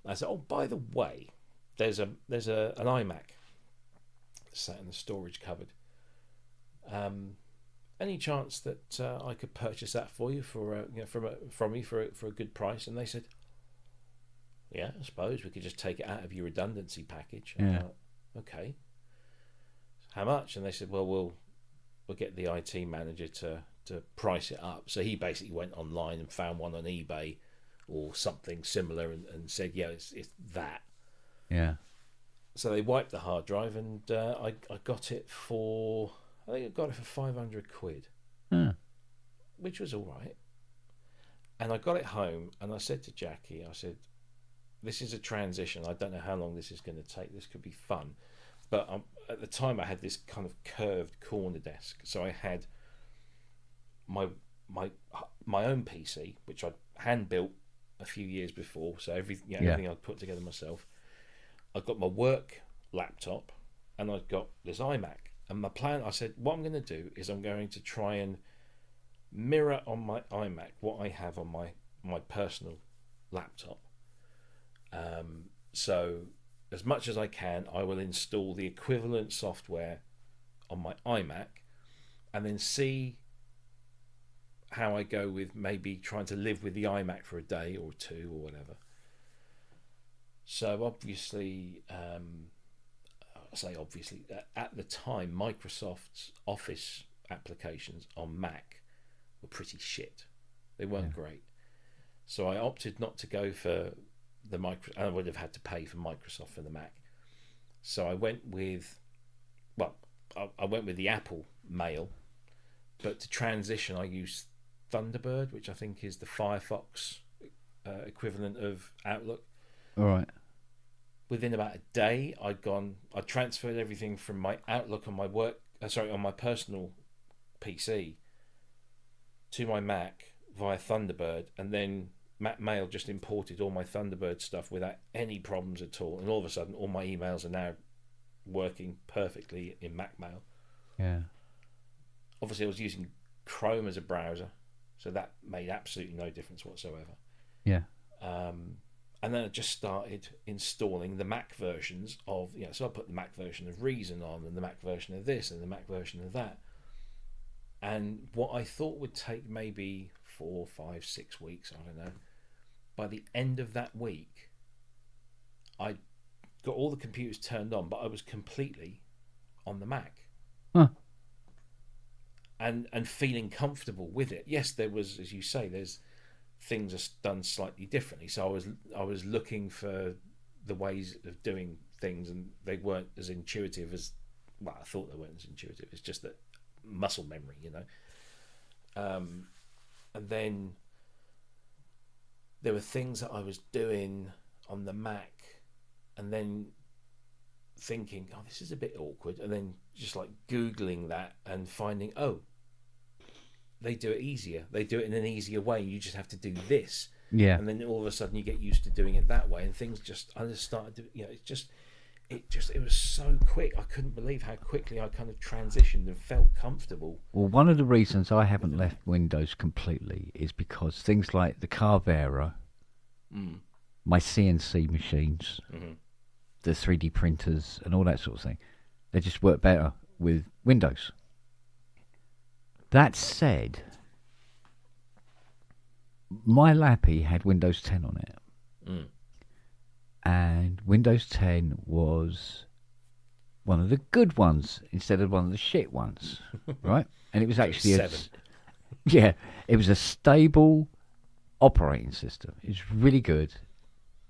I said, oh, by the way, there's an iMac sat in the storage cupboard. Any chance that I could purchase that for you from you for a good price? And they said, yeah, I suppose we could just take it out of your redundancy package. And I thought, okay, how much? And they said, well, we'll get the IT manager to price it up. So he basically went online and found one on eBay or something similar and said, yeah, it's that. Yeah. So they wiped the hard drive, and I got it for, I think I got it for 500 quid, which was all right. And I got it home, and I said to Jackie, I said, this is a transition. I don't know how long this is going to take. This could be fun. But at the time, I had this kind of curved corner desk. So I had my own PC, which I'd hand-built a few years before. So everything I'd put together myself. I've got my work laptop, and I've got this iMac. And my plan, I said, what I'm going to do is I'm going to try and mirror on my iMac what I have on my personal laptop. So as much as I can, I will install the equivalent software on my iMac, and then see how I go with maybe trying to live with the iMac for a day or two or whatever. So obviously, at the time, Microsoft's Office applications on Mac were pretty shit. They weren't great. So I opted not to go for the I would have had to pay for Microsoft for the Mac. So I went with, I went with the Apple Mail, but to transition, I used Thunderbird, which I think is the Firefox equivalent of Outlook. All right. Within about a day, I transferred everything from my Outlook on my on my personal PC to my Mac via Thunderbird, and then Mail just imported all my Thunderbird stuff without any problems at all. And all of a sudden, all my emails are now working perfectly in Mac Mail. Yeah. Obviously, I was using Chrome as a browser, so that made absolutely no difference whatsoever. Yeah. And then I just started installing the Mac versions of, so I put the Mac version of Reason on, and the Mac version of this, and the Mac version of that. And what I thought would take maybe 4, 5, 6 weeks, I don't know, by the end of that week, I got all the computers turned on, but I was completely on the Mac. Huh. And feeling comfortable with it. Yes, there was, as you say, there's things are done slightly differently. So I was looking for the ways of doing things, and they weren't as intuitive as, well, I thought they weren't as intuitive. It's just that muscle memory, And then there were things that I was doing on the Mac, and then thinking, oh, this is a bit awkward, and then just like Googling that and finding, oh, they do it easier. They do it in an easier way. You just have to do this. Yeah. And then all of a sudden you get used to doing it that way, and things I just started to, it was so quick. I couldn't believe how quickly I kind of transitioned and felt comfortable. Well, one of the reasons I haven't left Windows completely is because things like the Carvera, my CNC machines, the 3D printers, and all that sort of thing, they just work better with Windows. That said, my Lappy had Windows 10 on it. And Windows 10 was one of the good ones instead of one of the shit ones, right? And it was actually it was a stable operating system. It's really good.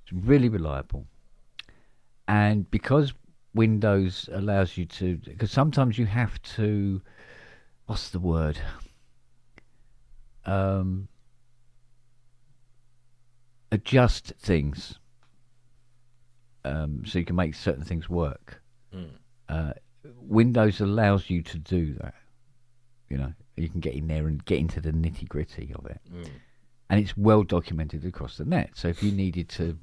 It's really reliable. And because Windows allows you to, because sometimes you have to, what's the word? Adjust things. So you can make certain things work. Windows allows you to do that. You know, you can get in there and get into the nitty gritty of it. And it's well documented across the net. So if you needed to,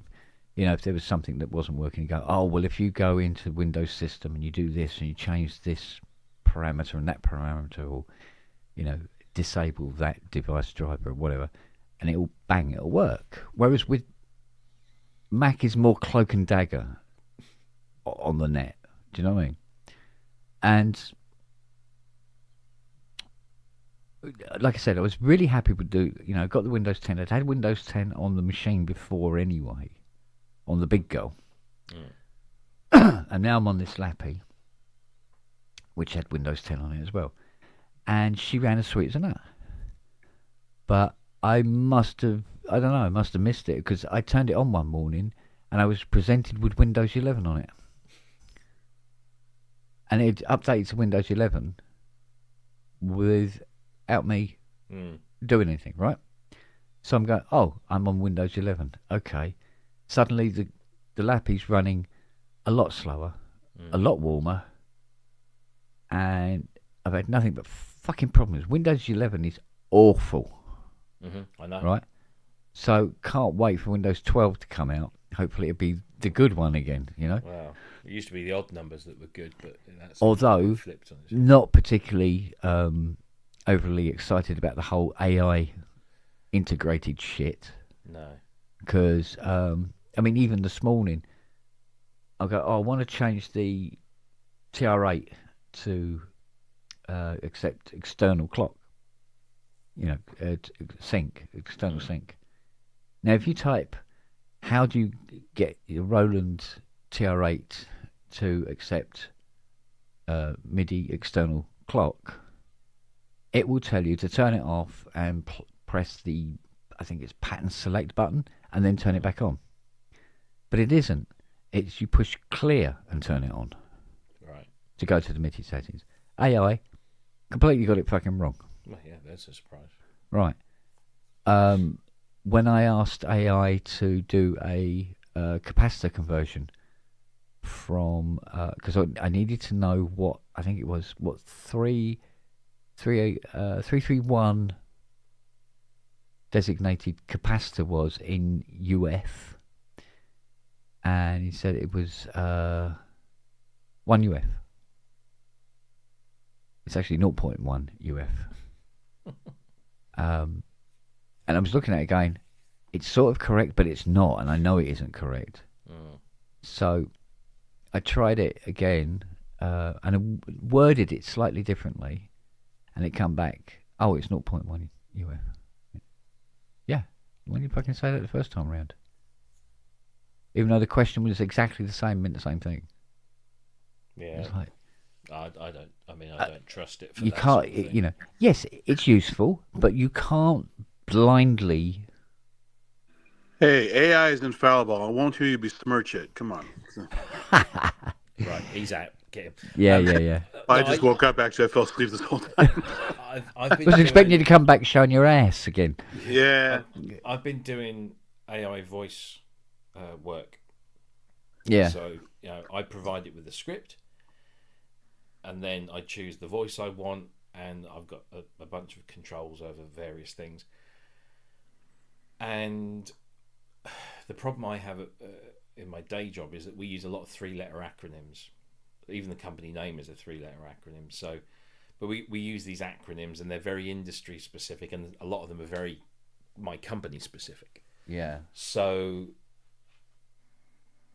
you know, if there was something that wasn't working, you go, oh, well, if you go into Windows system and you do this and you change this parameter and that parameter, or, you know, disable that device driver or whatever, and it'll work. Whereas with Mac is more cloak and dagger on the net. Do you know what I mean? And like I said, I was really happy with got the Windows 10. I'd had Windows 10 on the machine before anyway, on the big girl. And now I'm on this Lappy, which had Windows 10 on it as well. And she ran as sweet as a nut. But I must have missed it, because I turned it on one morning and I was presented with Windows 11 on it. And it updated to Windows 11 without me doing anything, right? So I'm going, oh, I'm on Windows 11. Okay. Suddenly the Lappy's running a lot slower, a lot warmer, and I've had nothing but fucking problems. Windows 11 is awful. I know. Right? So can't wait for Windows 12 to come out. Hopefully it'll be the good one again, you know? Wow. It used to be the odd numbers that were good, but that's although flipped on itself. Not particularly overly excited about the whole AI integrated shit. No. Because, even this morning, I go, I want to change the TR8 to accept external clock. External sync. Now, if you type, how do you get your Roland TR8 to accept MIDI external clock, it will tell you to turn it off and press the, I think it's pattern select button, and then turn it back on. But it isn't. It's you push clear and turn it on. Right. To go to the MIDI settings. AI completely got it fucking wrong. Well, yeah, that's a surprise. Right. When I asked AI to do a capacitor conversion from, because I needed to know what, I think it was, 331 designated capacitor was in UF, and he said it was 1 UF. It's actually 0.1 UF. And I was looking at it going, it's sort of correct, but it's not, and I know it isn't correct. So I tried it again, and I worded it slightly differently, and it come back, oh, it's 0.1 UF. Yeah, when you fucking say that the first time round? Even though the question was exactly the same, meant the same thing. Yeah. It's like, I don't trust it for you that can't, sort of thing. you know, yes, it's useful, but you can't blindly. Hey, AI is infallible. I won't hear you besmirch it. Come on. Right, he's out. Get him. Yeah. I just woke up. Actually, I fell asleep this whole time. I've been I was expecting you to come back showing your ass again. Yeah. I've been doing AI voice work. Yeah. So I provide it with a script, and then I choose the voice I want, and I've got a bunch of controls over various things. And the problem I have in my day job is that we use a lot of 3-letter acronyms. Even the company name is a 3-letter acronym. So, but we use these acronyms, and they're very industry specific, and a lot of them are very my company specific. Yeah. So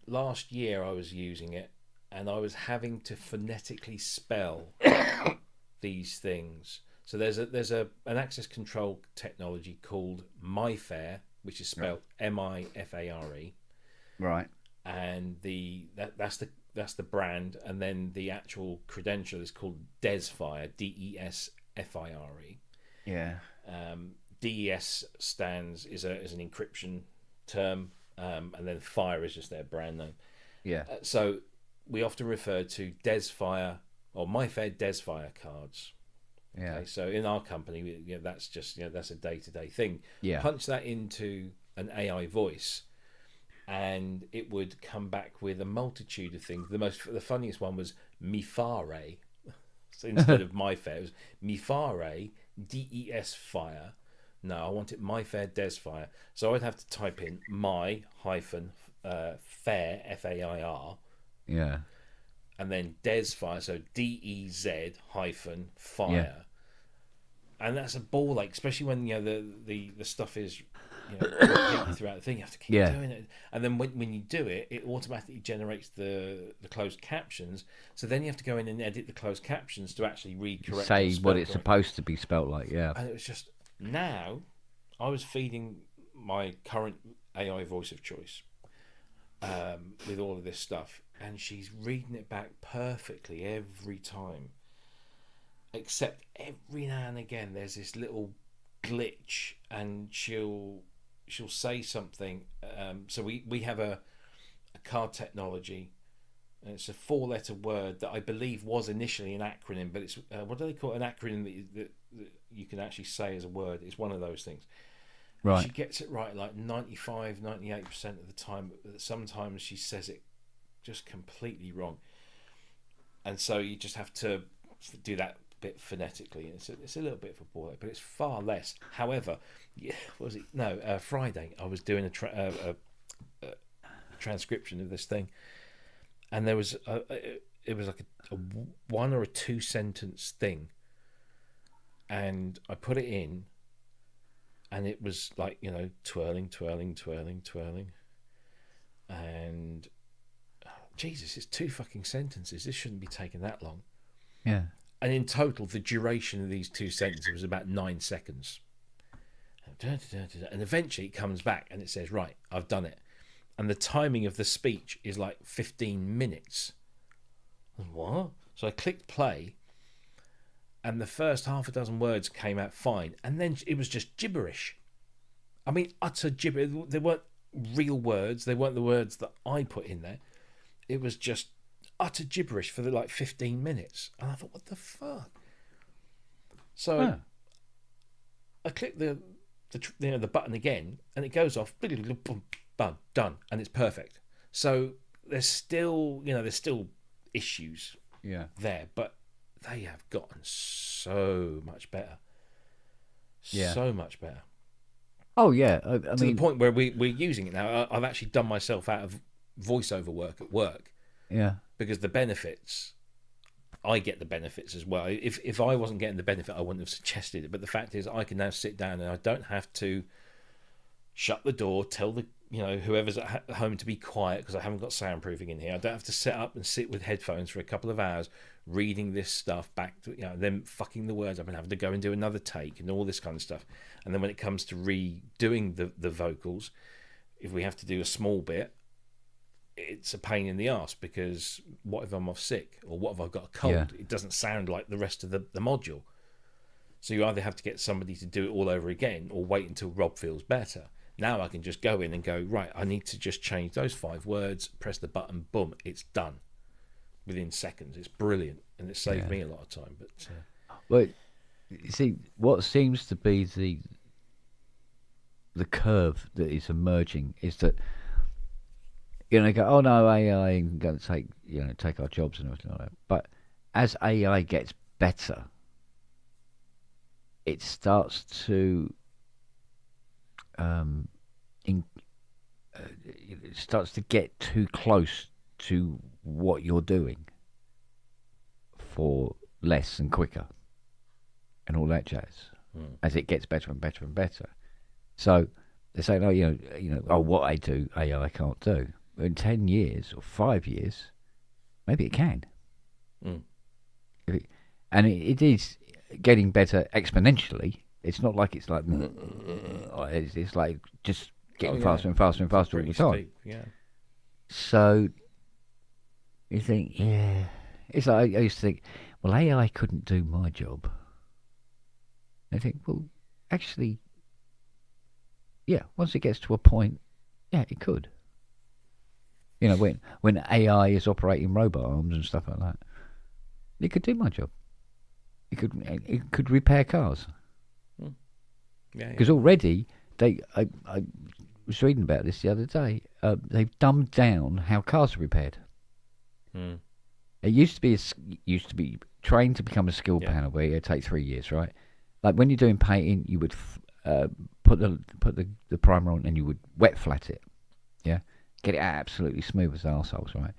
last year I was using it, and I was having to phonetically spell these things. So there's an access control technology called MyFair, which is spelled MIFARE, Right. and that's the brand, and then the actual credential is called DESFire, DESFIRE. Yeah. DES is an encryption term, and then Fire is just their brand name. Yeah. So we often refer to DESFire or MyFair DESFire cards. Yeah. Okay, so in our company, that's just that's a day-to-day thing. Yeah. Punch that into an AI voice, and it would come back with a multitude of things. The funniest one was Mifare. So instead of MyFair, it was Mifare DES Fire. No, I want it MyFair DESFire. So I'd have to type in my hyphen fair FAIR. Yeah. And then DESFire, so DEZ hyphen fire. Yeah. And that's a ball ache, especially when the stuff is repeating throughout the thing. You have to keep doing it, and then when you do it, it automatically generates the closed captions. So then you have to go in and edit the closed captions to actually read correctly. Say what it's supposed to be spelt like. Yeah. And it was just now, I was feeding my current AI voice of choice with all of this stuff, and she's reading it back perfectly every time. Except every now and again there's this little glitch, and she'll say something. So we have a card technology, and it's a 4-letter word that I believe was initially an acronym, but it's what do they call it? An acronym that you can actually say as a word. It's one of those things. Right. She gets it right like 95-98% of the time, but sometimes she says it just completely wrong, and so you just have to do that bit phonetically. It's a little bit of a ball, but it's far less. However, Friday I was doing a transcription of this thing, and there was it was like a 1 or a 2 sentence thing, and I put it in, and it was like twirling, and Jesus, it's 2 fucking sentences. This shouldn't be taking that long. Yeah. And in total, the duration of these 2 sentences was about 9 seconds. And eventually it comes back and it says, right, I've done it. And the timing of the speech is like 15 minutes. What? So I clicked play, and the first half a dozen words came out fine. And then it was just gibberish. I mean, utter gibberish. They weren't real words. They weren't the words that I put in there. It was just utter gibberish for like 15 minutes, and I thought, what the fuck? So I click the button again, and it goes off, boom, done, and it's perfect. So there's still issues there, but they have gotten so much better. So much better. Oh yeah, I to mean, the point where we're using it now. I've actually done myself out of voiceover work at work. Yeah. Because the benefits, I get the benefits as well. If I wasn't getting the benefit, I wouldn't have suggested it. But the fact is, I can now sit down and I don't have to shut the door, tell the whoever's at home to be quiet because I haven't got soundproofing in here. I don't have to set up and sit with headphones for a couple of hours reading this stuff back to then fucking the words up and having to go and do another take and all this kind of stuff. And then when it comes to redoing the vocals, if we have to do a small bit, it's a pain in the ass, because what if I'm off sick, or what if I've got a cold? Yeah. It doesn't sound like the rest of the module. So you either have to get somebody to do it all over again, or wait until Rob feels better. Now I can just go in and go, right, I need to just change those 5 words, press the button, boom, it's done within seconds. It's brilliant, and it saved me a lot of time. But you see, what seems to be the curve that is emerging is that they go, oh no, AI is going to take our jobs and everything like that. But as AI gets better, it starts to it starts to get too close to what you're doing for less and quicker and all that jazz as it gets better and better and better. So they say, oh, what I do, AI can't do. In 10 years or 5 years, maybe it can. And it is getting better exponentially. It's not like it's like it's like just getting faster and faster and faster all the time. Steep, yeah. So you think, it's like I used to think, well, AI couldn't do my job. I think, well, actually, yeah, once it gets to a point, yeah, it could. When AI is operating robot arms and stuff like that, it could do my job. It could repair cars. Yeah. Because already I was reading about this the other day. They've dumbed down how cars are repaired. It used to be trained to become a skilled panel where it take 3 years, right? Like when you're doing painting, you would put the primer on and you would wet flat it, yeah, get it absolutely smooth as arseholes, right?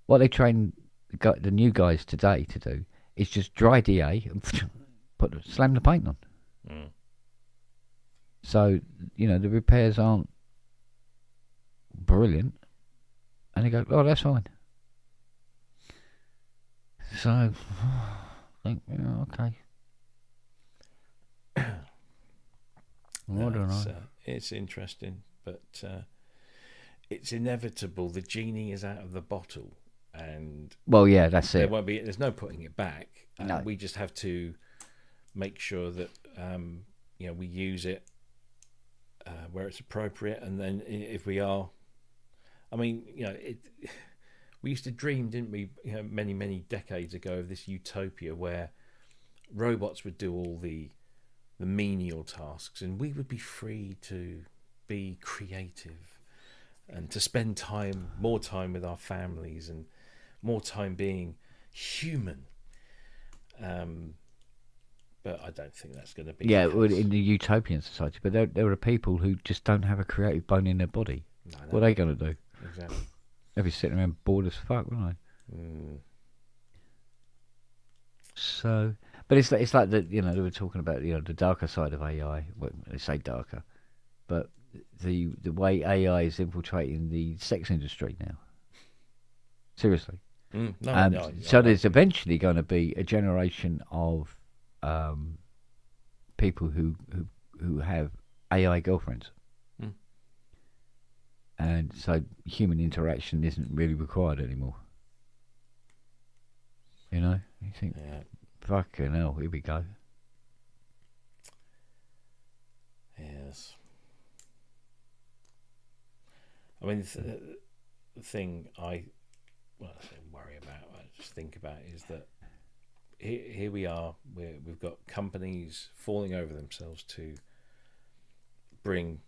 What they train the new guys today to do is just dry DA and slam the paint on. So the repairs aren't brilliant, and they go, oh, that's fine. So I think, okay. I don't know. It's interesting, but it's inevitable. The genie is out of the bottle, and well, yeah, that's it. There's no putting it back. No. We just have to make sure that we use it where it's appropriate, and then if we are, we used to dream, didn't we? Many decades ago, of this utopia where robots would do all the menial tasks, and we would be free to be creative and to spend more time with our families and more time being human. But I don't think that's going to be. Yeah, in the utopian society, but there are people who just don't have a creative bone in their body. No. What are they going to do? Exactly. They'll be sitting around bored as fuck, wouldn't they? So, but it's like that. They were talking about the darker side of AI. Well, they say darker, but the way AI is infiltrating the sex industry now. Seriously. So there's eventually going to be a generation of people who have AI girlfriends, and so human interaction isn't really required anymore. You think, fucking hell, here we go. Yes. I mean, the thing I worry about, I just think about, is that here we are. We've got companies falling over themselves to bring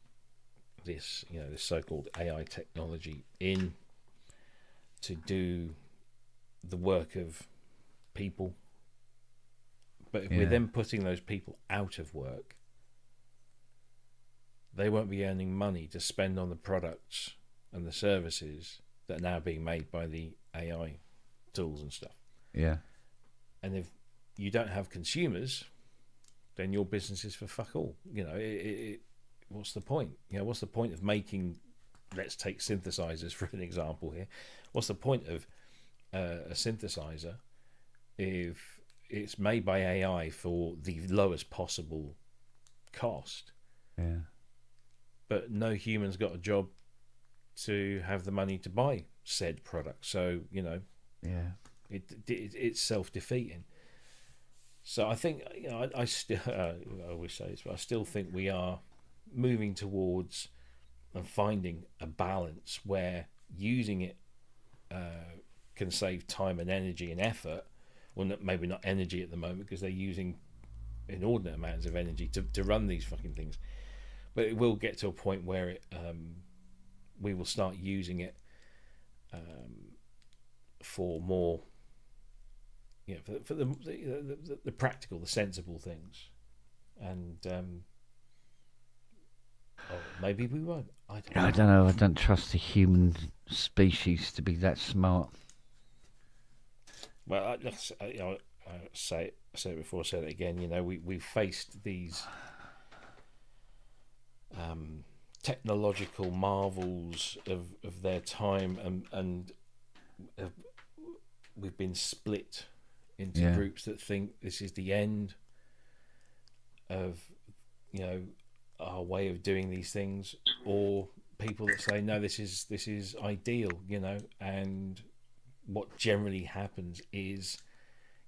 this, this so-called AI technology in to do the work of people. But if we're then putting those people out of work, they won't be earning money to spend on the products and the services that are now being made by the AI tools and stuff. Yeah. And if you don't have consumers, then your business is for fuck all. What's the point? What's the point of making? Let's take synthesizers for an example here. What's the point of a synthesizer if it's made by AI for the lowest possible cost? Yeah. But no human's got a job to have the money to buy said product. So it's self-defeating. So I think I still I always say this, but I still think we are moving towards and finding a balance where using it can save time and energy and effort. Well, maybe not energy at the moment because they're using inordinate amounts of energy to run these fucking things. but it will get to a point where we will start using it for more, for the practical, the sensible things, and maybe we won't. I don't know. I don't trust the human species to be that smart. Well, I say it before, I said it again. We've faced these technological marvels of their time, and we've been split into groups that think this is the end of our way of doing these things, or people that say no, this is ideal, and what generally happens is,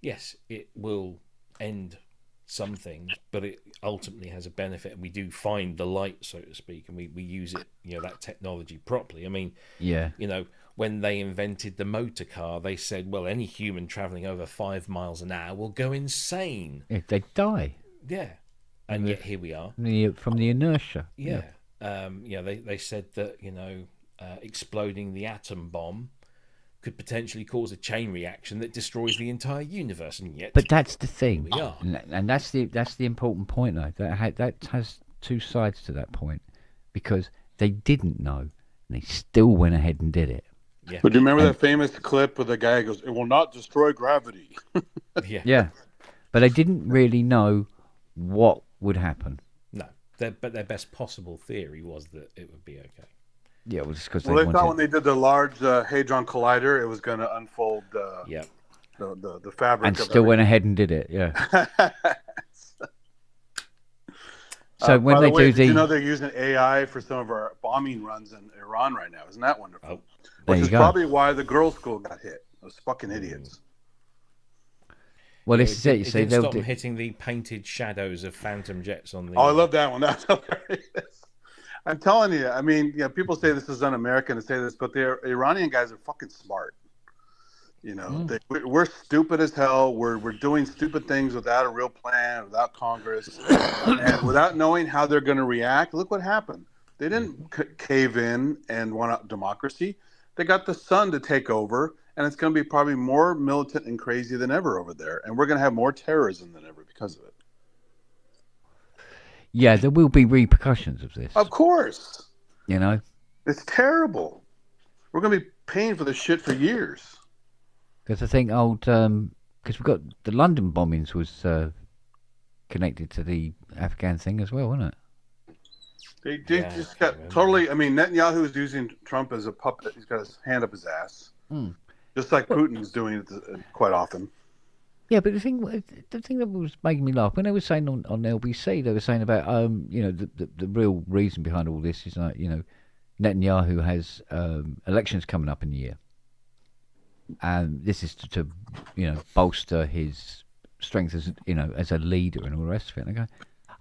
yes, it will end some things, but it ultimately has a benefit, and we do find the light, so to speak, and we use it, that technology properly. I mean, when they invented the motor car, they said, well, any human traveling over 5 miles an hour will go insane. Yeah, they die. Yeah. And yet here we are. From the inertia. Yeah. They said that, exploding the atom bomb could potentially cause a chain reaction that destroys the entire universe, and yet. But that's the thing, we are. And that's the important point, though. That has two sides to that point, because they didn't know, and they still went ahead and did it. Yeah. But do you remember that famous clip where the guy goes, "It will not destroy gravity"? Yeah. Yeah, but they didn't really know what would happen. No, but their best possible theory was that it would be okay. Yeah, well, just because they thought when they did the Large Hadron Collider, it was going to unfold the fabric. And still went ahead and did it. Yeah. So when they do you know they're using AI for some of our bombing runs in Iran right now? Isn't that wonderful? Oh, which is probably why the girls' school got hit. Those fucking idiots. Well, this is it. You see, they'll stop them hitting the painted shadows of phantom jets on the. Oh, I love that one. That's hilarious. I'm telling you. I mean, people say this is un-American to say this, but the Iranian guys are fucking smart. We're stupid as hell. We're doing stupid things without a real plan, without Congress, and without knowing how they're going to react. Look what happened. They didn't cave in and want democracy. They got the sun to take over, and it's going to be probably more militant and crazy than ever over there. And we're going to have more terrorism than ever because of it. Yeah, there will be repercussions of this. Of course. It's terrible. We're going to be paying for this shit for years. Because I think because we've got the London bombings was connected to the Afghan thing as well, wasn't it? They just got totally. I mean, Netanyahu is using Trump as a puppet. He's got his hand up his ass, just like Putin's doing it quite often. Yeah, but the thing that was making me laugh when they were saying on LBC, they were saying about the real reason behind all this is Netanyahu has elections coming up in the year. And this is to bolster his strength as as a leader and all the rest of it. And I go,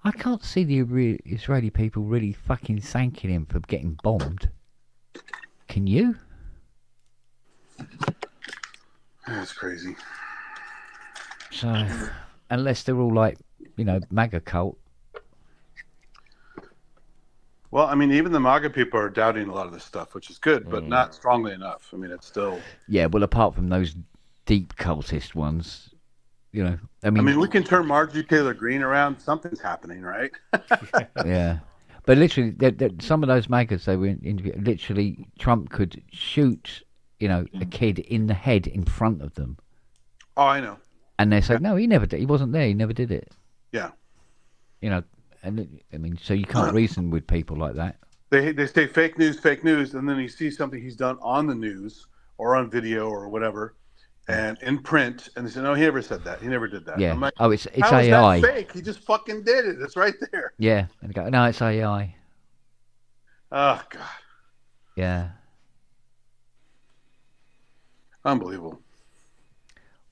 I can't see the Israeli people really fucking thanking him for getting bombed. Can you? That's crazy. So, unless they're all like MAGA cult. Well, I mean, even the MAGA people are doubting a lot of this stuff, which is good, but not strongly enough. I mean, it's still... Yeah, well, apart from those deep cultist ones, I mean, we can turn Marjorie Taylor Greene around. Something's happening, right? Yeah. But literally, some of those MAGAs they were interviewing, literally, Trump could shoot, a kid in the head in front of them. Oh, I know. And they say, no, he never did. He wasn't there. He never did it. Yeah. And I mean, so you can't reason with people like that. They say fake news, and then you see something he's done on the news or on video or whatever, and in print, and they say, no, he never said that. He never did that. Yeah. I'm like, it's how AI. Is that fake? He just fucking did it. It's right there. Yeah. And they go, no, it's AI. Oh, God. Yeah. Unbelievable.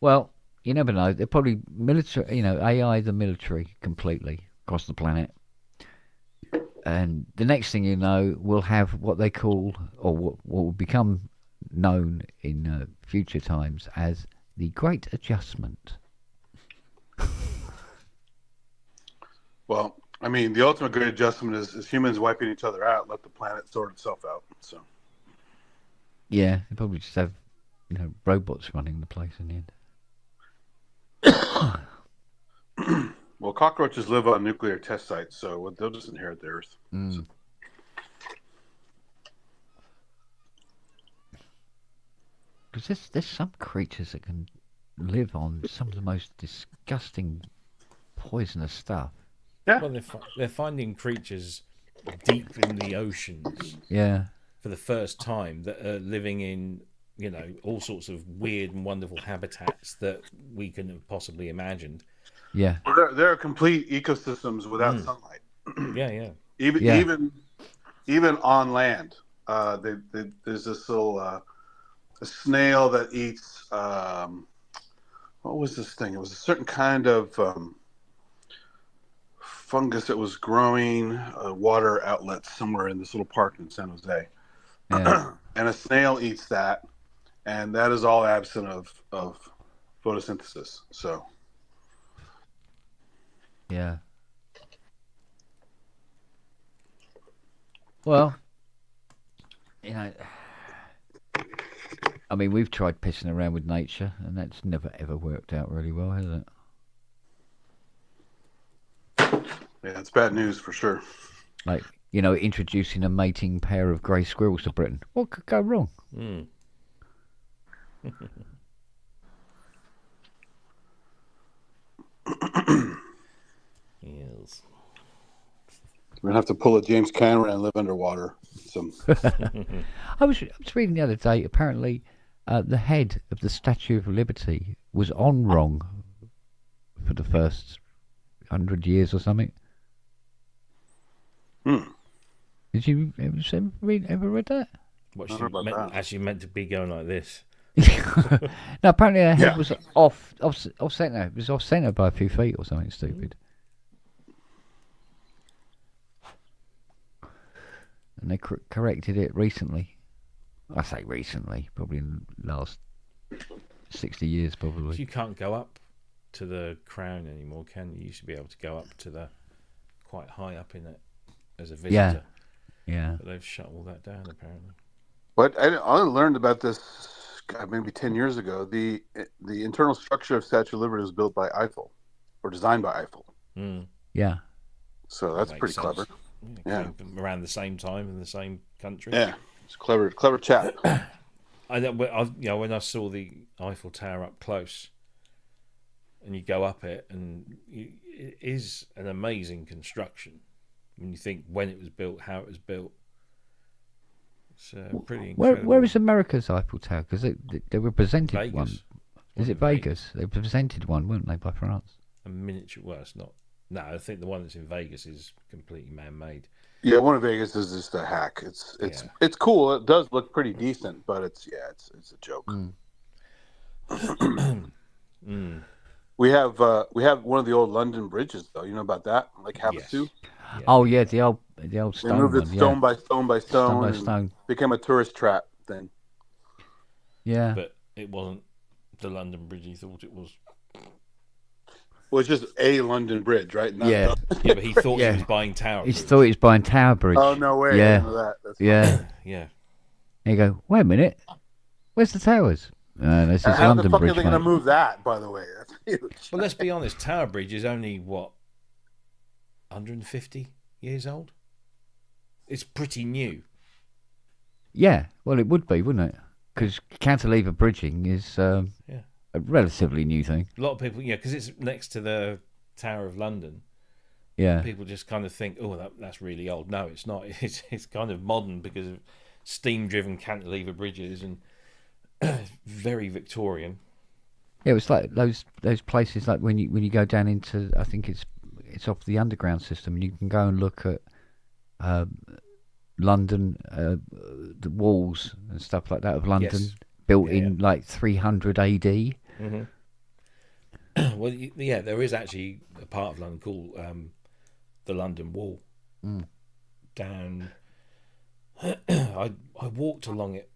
Well, you never know. They're probably military, AI the military completely across the planet. And the next thing you know, we'll have what they call, or what will become known in future times as the Great Adjustment. Well, I mean, the ultimate great adjustment is humans wiping each other out, let the planet sort itself out. So Yeah, they probably just have, robots running the place in the end. well, cockroaches live on nuclear test sites, so they'll just inherit the Earth. So. Because there's some creatures that can live on some of the most disgusting, poisonous stuff. Yeah. Well, they're finding creatures deep in the oceans Yeah. for the first time that are living in, all sorts of weird and wonderful habitats that we couldn't have possibly imagined. Yeah. Well, there are complete ecosystems without sunlight. Yeah. Even on land. There's this little a snail that eats what was this thing? It was a certain kind of fungus that was growing water outlets somewhere in this little park in San Jose. Yeah. And a snail eats that, and that is all absent of photosynthesis. So Yeah. Well, I mean, we've tried pissing around with nature, and that's never ever worked out really well, has it? yeah, it's bad news for sure. Like, introducing a mating pair of grey squirrels to Britain. What could go wrong? Yes. We're gonna have to pull a James Cameron and live underwater. So I was reading the other day. Apparently, the head of the Statue of Liberty was on wrong for the first 100 years or something. Did you ever read that? What I don't know about that. actually meant to be going like this. No, apparently her head Yeah. was off centre. It was off centre by a few feet or something stupid. And they corrected it recently. I say recently, probably in the last 60 years, probably. You can't go up to the crown anymore, can you? You used to be able to go up to the quite high up in it as a visitor. Yeah. But they've shut all that down apparently. what I learned about this maybe 10 years ago. The internal structure of Statue of Liberty was built by Eiffel, or designed by Eiffel. Yeah. So that's Makes pretty sense. clever. Yeah. Came from around the same time in the same country. Yeah, it's a clever chap. I know, when I saw the Eiffel Tower up close, and you go up it, and it is an amazing construction. When you think when it was built, how it was built, it's pretty incredible. Where is America's Eiffel Tower? Because they were presented Vegas. one. Is it Vegas? They presented one, weren't they, by France? A miniature. Well, it's not. No, I think the one that's in Vegas is completely man-made. Yeah, one in Vegas is just a hack. It's cool. It does look pretty decent, but it's a joke. We have one of the old London bridges, though. You know about that, like Havasu. Yeah. Oh yeah, the old They stone moved it one. stone by stone by stone, Stone by and stone. became a tourist trap thing. Yeah. But it wasn't the London Bridge he thought it was. Well, it's just a London bridge, right? Not Yeah. the- Yeah, but he thought Yeah. he was buying Tower He Bridge. thought he was buying Tower Bridge. Oh no way! I Yeah. didn't know that. That's Yeah. Yeah. And you go, wait a minute, where's the towers? This is How the London fuck Bridge, are they going to mate. move that? By the way, that's huge. Well, let's be honest. Tower Bridge is only 150 years old. It's pretty new. Yeah, well, it would be, wouldn't it? Because cantilever bridging is a relatively new thing. A lot of people, because it's next to the Tower of London. Yeah. People just kind of think, oh, that's really old. No, it's not. It's kind of modern because of steam-driven cantilever bridges and very Victorian. Yeah, it's like those places like when you go down into, I think it's off the underground system, and you can go and look at London, the walls and stuff like that of London, Yes. built Yeah, in like 300 AD. Mm-hmm. Well, yeah, there is actually a part of London called the London Wall. Down, I walked along it.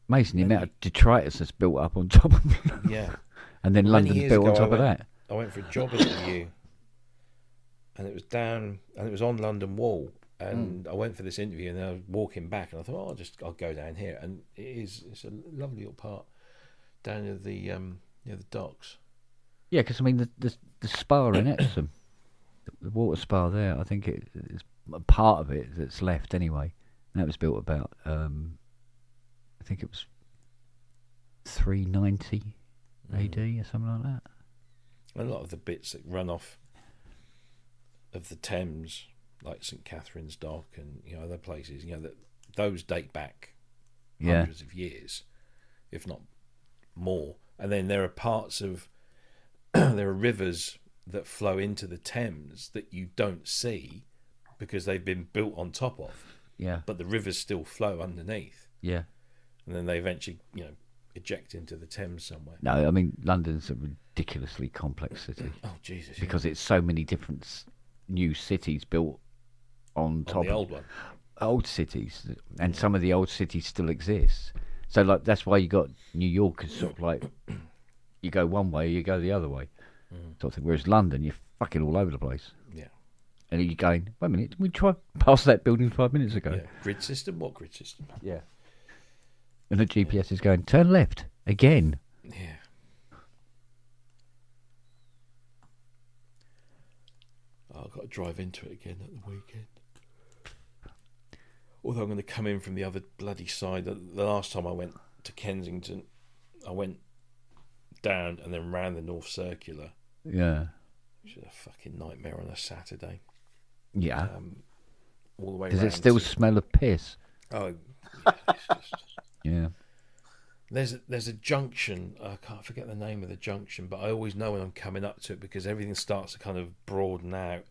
Amazing the amount of detritus that's built up on top of it. Yeah, And then Many London's years built on ago, top of that. I went for a job interview and it was down, and it was on London Wall. And I went for this interview, and then I was walking back, and I thought, I'll go down here, and it's a lovely little part down near the docks. Yeah, because I mean the spa in Epsom, the water spa there. I think it is a part of it that's left anyway. And that was built about I think it was 390 AD or something like that. A lot of the bits that run off of the Thames, like St Catherine's Dock and other places, that those date back hundreds of years, if not more. And then there are parts of there are rivers that flow into the Thames that you don't see because they've been built on top of. Yeah. But the rivers still flow underneath. Yeah. And then they eventually, eject into the Thames somewhere. No, I mean London's a ridiculously complex city. Oh Jesus! Because it's so many different new cities built on top the of old one. Old cities, and some of the old cities still exist. So like that's why you got New York is sort of like you go one way, you go the other way, sort of thing. Whereas London, you're fucking all over the place. Yeah. And you're going, wait a minute, we tried past that building 5 minutes ago. Yeah. Grid system? What grid system? Yeah. And the GPS is going, turn left again. Yeah. I've got to drive into it again at the weekend. Although I'm going to come in from the other bloody side. The last time I went to Kensington, I went down and then round the North Circular. Yeah. Which is a fucking nightmare on a Saturday. Yeah. All the way Does round it still smell of piss? Oh, yeah. It's just... Yeah. There's a junction. I can't forget the name of the junction, but I always know when I'm coming up to it because everything starts to kind of broaden out,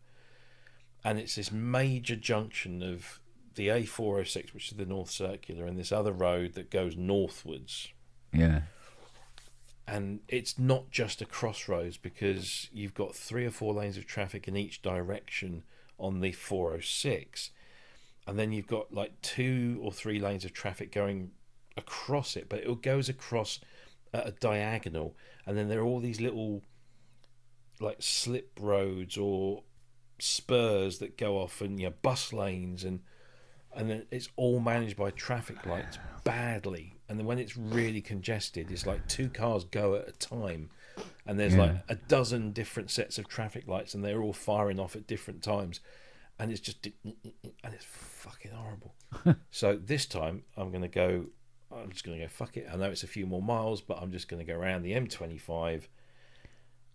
and it's this major junction of the A406, which is the North Circular, and this other road that goes northwards. Yeah. And it's not just a crossroads because you've got 3 or 4 lanes of traffic in each direction on the 406, and then you've got like 2 or 3 lanes of traffic going across it, but it goes across at a diagonal, and then there are all these little like slip roads or spurs that go off, and bus lanes, and then it's all managed by traffic lights badly. And then when it's really congested, it's like 2 cars go at a time, and there's like a dozen different sets of traffic lights, and they're all firing off at different times, and it's just fucking horrible. So this time I'm just going to go, fuck it. I know it's a few more miles, but I'm just going to go around the M25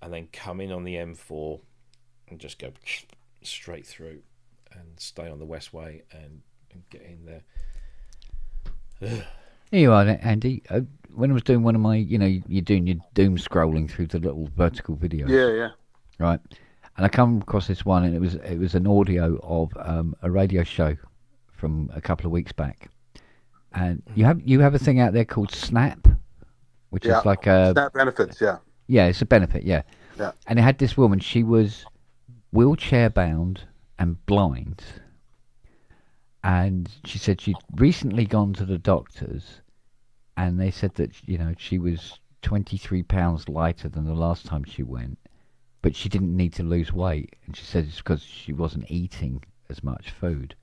and then come in on the M4 and just go straight through and stay on the Westway and get in there. Here you are, Andy. When I was doing one of my, you're doing your doom scrolling through the little vertical videos. Yeah. Right. And I come across this one, and it was an audio of a radio show from a couple of weeks back. And you have a thing out there called Snap, which is like a Snap benefits. Yeah, it's a benefit. Yeah. And it had this woman. She was wheelchair bound and blind, and she said she'd recently gone to the doctors, and they said that she was 23 pounds lighter than the last time she went, but she didn't need to lose weight, and she said it's because she wasn't eating as much food.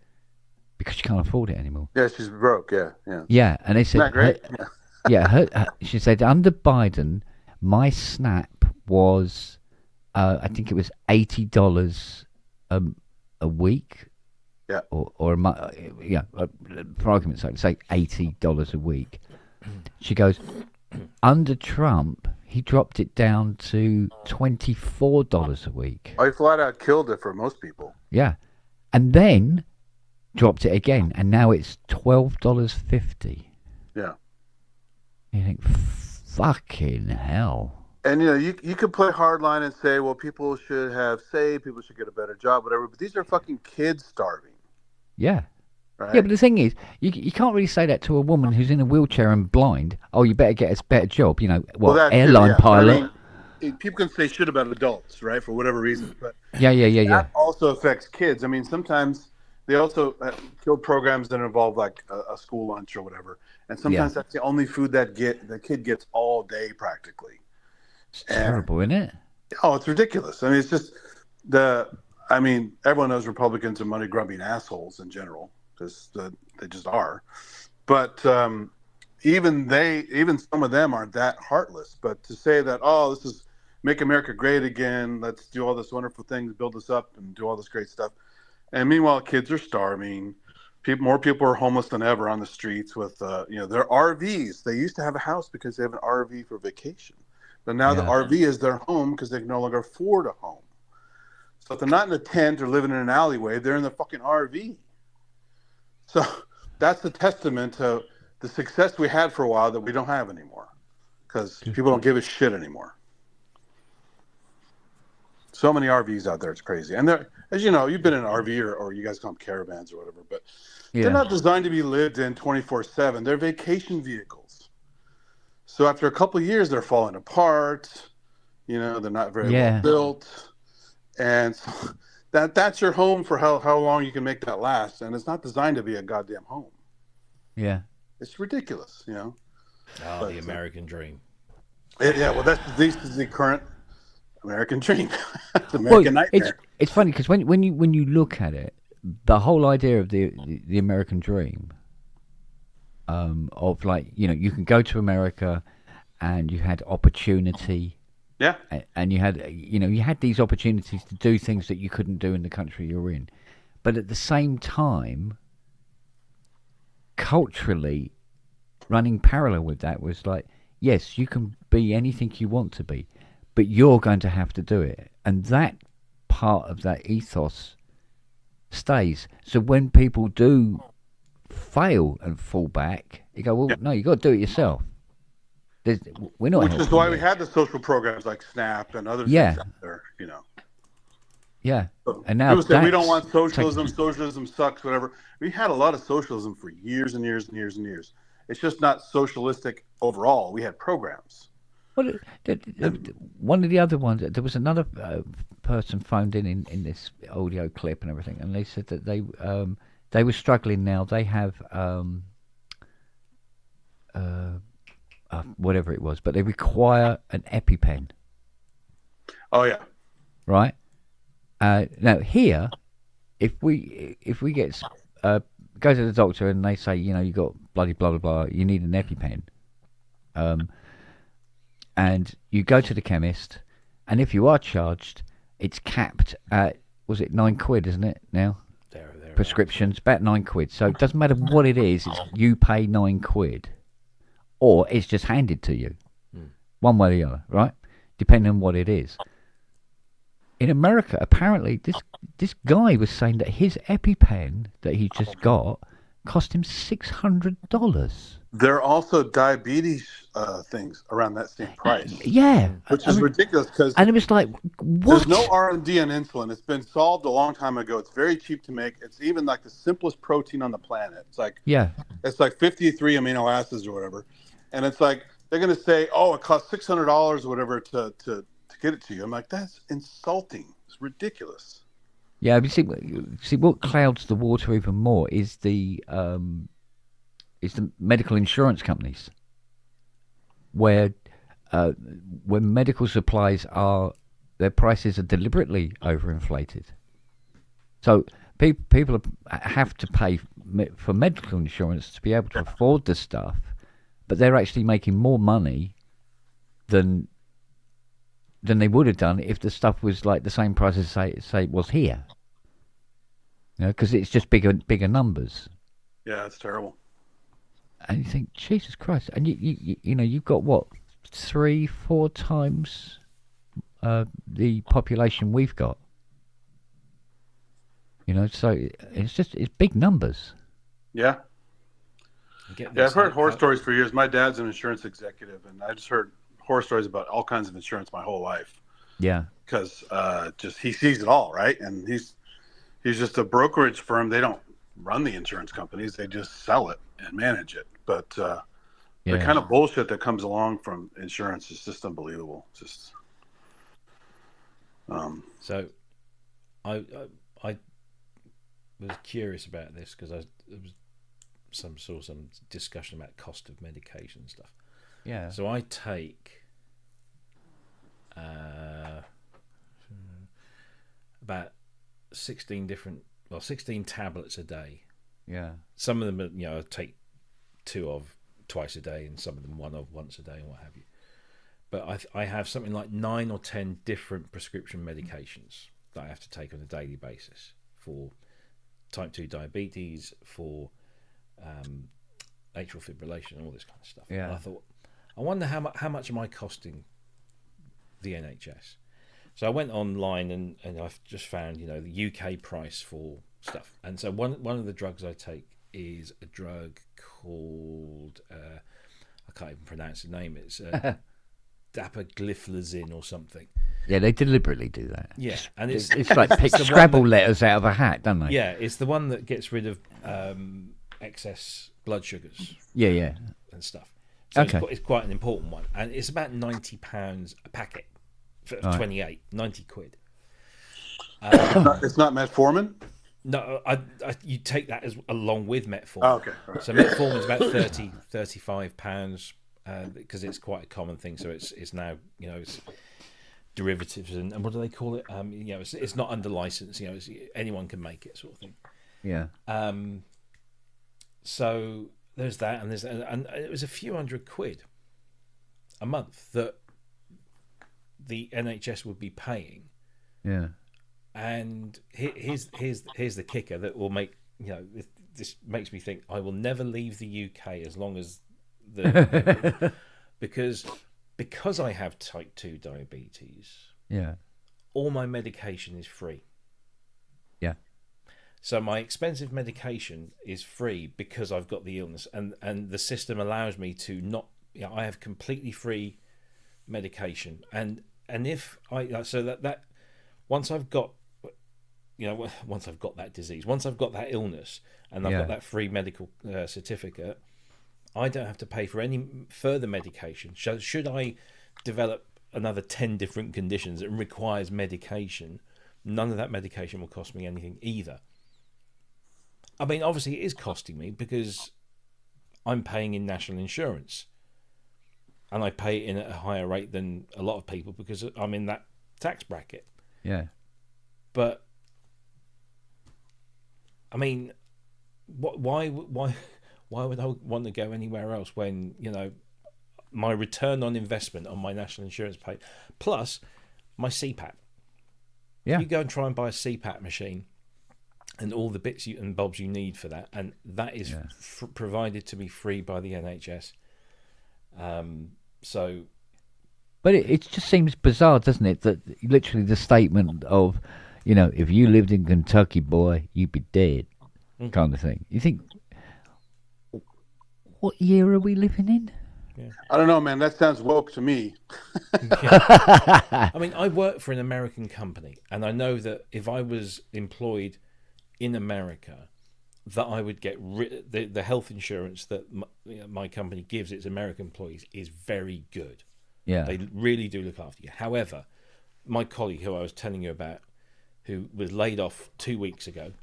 Because she can't afford it anymore. Yeah, she's broke. Yeah. Yeah, and they said, Isn't that great? She said under Biden, my SNAP was, I think it was $80 a week. Yeah. Or a month. Yeah, for argument's sake, say $80 a week. She goes, under Trump, he dropped it down to $24 a week. I flat out killed it for most people. Yeah, and then dropped it again, and now it's $12.50. Yeah. You think, fucking hell. And you could play hardline and say, well, people should have saved, people should get a better job, whatever. But these are fucking kids starving. Yeah. Right? Yeah, but the thing is, you can't really say that to a woman who's in a wheelchair and blind. Oh, you better get a better job. Airline pilot. People can say shit about adults, right, for whatever reason. But yeah. That also affects kids. I mean, sometimes they also killed programs that involve like a school lunch or whatever, and sometimes that's the only food that the kid gets all day practically. It's terrible, isn't it? Oh, it's ridiculous. I mean, it's just I mean, everyone knows Republicans are money grubbing assholes in general because they just are. But even some of them aren't that heartless. But to say that, oh, this is make America great again, let's do all this wonderful things, build this up, and do all this great stuff. And meanwhile, kids are starving. More people are homeless than ever on the streets with, their RVs. They used to have a house because they have an RV for vacation. But now the Yeah. RV is their home because they can no longer afford a home. So if they're not in a tent or living in an alleyway, they're in the fucking RV. So that's the testament to the success we had for a while that we don't have anymore because people don't give a shit anymore. So many RVs out there, it's crazy. And they're, as you know, you've been in an RV or you guys call them caravans or whatever, but they're not designed to be lived in 24/7. They're vacation vehicles. So after a couple of years, they're falling apart. They're not very well built. And so that's your home for how long you can make that last. And it's not designed to be a goddamn home. Yeah. It's ridiculous, But, the American dream. Well, this is the current American dream. It's American nightmare. It's funny because when you look at it, the whole idea of the American dream, of you can go to America, and you had opportunity. Yeah. And you had these opportunities to do things that you couldn't do in the country you're in, but at the same time, culturally, running parallel with that was like, yes, you can be anything you want to be, but you're going to have to do it. And that part of that ethos stays. So when people do fail and fall back, you go, well, no, you got to do it yourself. We're not. Which is why we had the social programs like SNAP and other things out there, Yeah. So and now people say we don't want socialism, socialism sucks, whatever. We had a lot of socialism for years and years and years and years. It's just not socialistic overall. We had programs. Well, one of the other ones, there was another person phoned in this audio clip and everything, and they said that they were struggling now. They have whatever it was, but they require an EpiPen. Oh yeah. Right. Now here, if we get go to the doctor and they say, you got bloody blah blah blah, you need an EpiPen, and you go to the chemist, and if you are charged, it's capped at, was it £9, isn't it now? There. Prescriptions about £9. So it doesn't matter what it is, you pay £9, or it's just handed to you, one way or the other, right? Depending on what it is. In America, apparently, this guy was saying that his EpiPen that he just got cost him $600. There are also diabetes things around that same price. Yeah, which is ridiculous because and it was like, what? There's no R&D on insulin. It's been solved a long time ago. It's very cheap to make. It's even like the simplest protein on the planet. It's like it's like 53 amino acids or whatever, and it's like they're going to say, oh, it costs $600 or whatever to get it to you. I'm like, that's insulting. It's ridiculous. Yeah, but see what clouds the water even more is the medical insurance companies, where medical supplies their prices are deliberately overinflated. So people have to pay for medical insurance to be able to afford the stuff, but they're actually making more money than they would have done if the stuff was like the same price as say it was here. Because it's just bigger numbers. Yeah, it's terrible. And you think, Jesus Christ! And you've got what, 3-4 times the population we've got. So it's big numbers. Yeah. I've heard horror stories for years. My dad's an insurance executive, and I just heard horror stories about all kinds of insurance my whole life. Yeah. Because just he sees it all, right? And he's just a brokerage firm. They don't run the insurance companies. They just sell it and manage it. But the kind of bullshit that comes along from insurance is just unbelievable. Just So I was curious about this because there was some discussion about cost of medication and stuff. Yeah. So I take about 16 tablets a day. Yeah. Some of them, I take 2 of twice a day, and some of them 1 of once a day, and what have you. But I have something like 9 or 10 different prescription medications that I have to take on a daily basis for type 2 diabetes, for atrial fibrillation, and all this kind of stuff. Yeah. And I thought, I wonder how much am I costing the NHS? So I went online and I've just found, the UK price for stuff. And so one of the drugs I take is a drug called, I can't even pronounce the name. It's dapagliflozin or something. Yeah, they deliberately do that. Yeah, and it's like pick Scrabble letters out of a hat, don't they? Yeah, it's the one that gets rid of excess blood sugars. Yeah. And stuff. So Okay. it's quite an important one, and it's about £90 a packet for 28, 90 quid. It's not metformin. No, you take that along with metformin. Oh, okay. All right. So metformin's about £35 because it's quite a common thing. So it's now it's derivatives and what do they call it? It's not under license. Anyone can make it, sort of thing. Yeah. So there's that, and it was a few £100 a month that the NHS would be paying. Yeah. And here's the kicker that will make this makes me think I will never leave the UK as long as because I have type 2 diabetes. Yeah. All my medication is free. Yeah. So my expensive medication is free because I've got the illness, and the system allows me to not. I have completely free medication, and if I that once I've got that disease, once I've got that illness, and I've got that free medical certificate, I don't have to pay for any further medication. So should I develop another 10 different conditions that requires medication, none of that medication will cost me anything either. I mean, obviously it is costing me because I'm paying in national insurance, and I pay it in at a higher rate than a lot of people because I'm in that tax bracket. Yeah. But I mean, why would I want to go anywhere else when my return on investment on my national insurance pay, plus my CPAP. Yeah. You go and try and buy a CPAP machine, and all the bits and bobs you need for that, and that is provided to me free by the NHS. But it just seems bizarre, doesn't it? That literally the statement of, if you lived in Kentucky, boy, you'd be dead, kind of thing. You think, what year are we living in? Yeah. I don't know, man. That sounds woke to me. I mean, I work for an American company, and I know that if I was employed in America, that I would get the health insurance that my company gives its American employees is very good. Yeah. They really do look after you. However, my colleague who I was telling you about, who was laid off 2 weeks ago,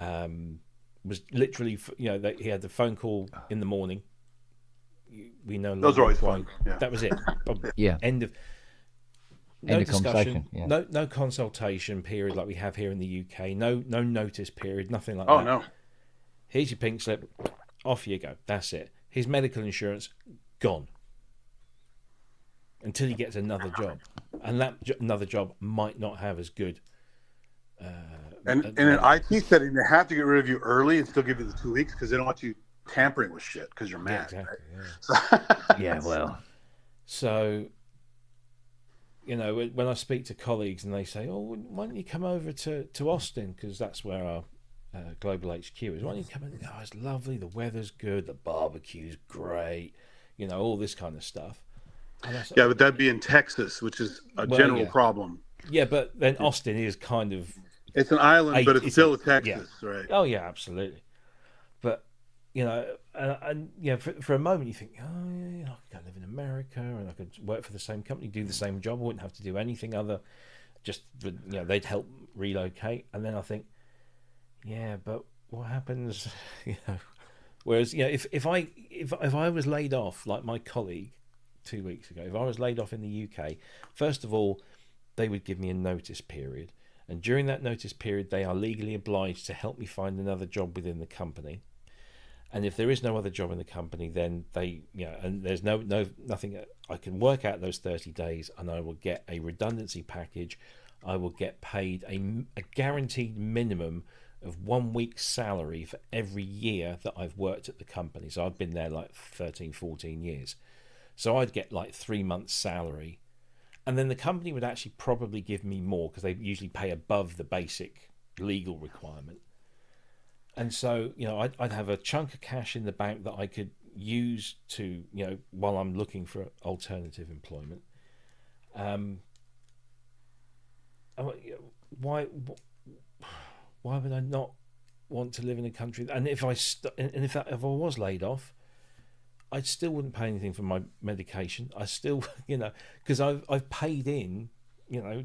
was literally, he had the phone call in the morning. We know those are always fun. Yeah. That was it. Yeah. End of discussion. Conversation. Yeah. No consultation period like we have here in the UK. No notice period. Nothing like Oh that. no. Here's your pink slip. Off you go. That's it. His medical insurance gone until he gets another job, and that another job might not have as good. And in an IT setting, they have to get rid of you early and still give you the 2 weeks because they don't want you tampering with shit because you're mad. Yeah, exactly. Right? Yeah. Yeah, well. So, when I speak to colleagues and they say, "Oh, why don't you come over to Austin because that's where our global HQ is? Why don't you come in? Oh, it's lovely. The weather's good. The barbecue's great. All this kind of stuff." Yeah, but that'd be in Texas, which is a general problem. Yeah, but then Austin is kind of... It's an island, but it's still Texas, right? Oh, yeah, absolutely. But, for a moment you think, oh, yeah, I could go live in America and I could work for the same company, do the same job. I wouldn't have to do anything other. Just, they'd help relocate. And then I think, yeah, but what happens, Whereas, if I was laid off, like my colleague 2 weeks ago, if I was laid off in the UK, first of all, they would give me a notice period, And during that notice period, they are legally obliged to help me find another job within the company. And if there is no other job in the company, then and there's nothing I can work out those 30 days, and I will get a redundancy package. I will get paid a guaranteed minimum of 1 week's salary for every year that I've worked at the company. So I've been there like 13, 14 years. So I'd get like 3 months' salary. And then the company would actually probably give me more because they usually pay above the basic legal requirement. And so, I'd have a chunk of cash in the bank that I could use to, while I'm looking for alternative employment. Why would I not want to live in a country? And if I was laid off, I still wouldn't pay anything for my medication. I still, because I've paid in,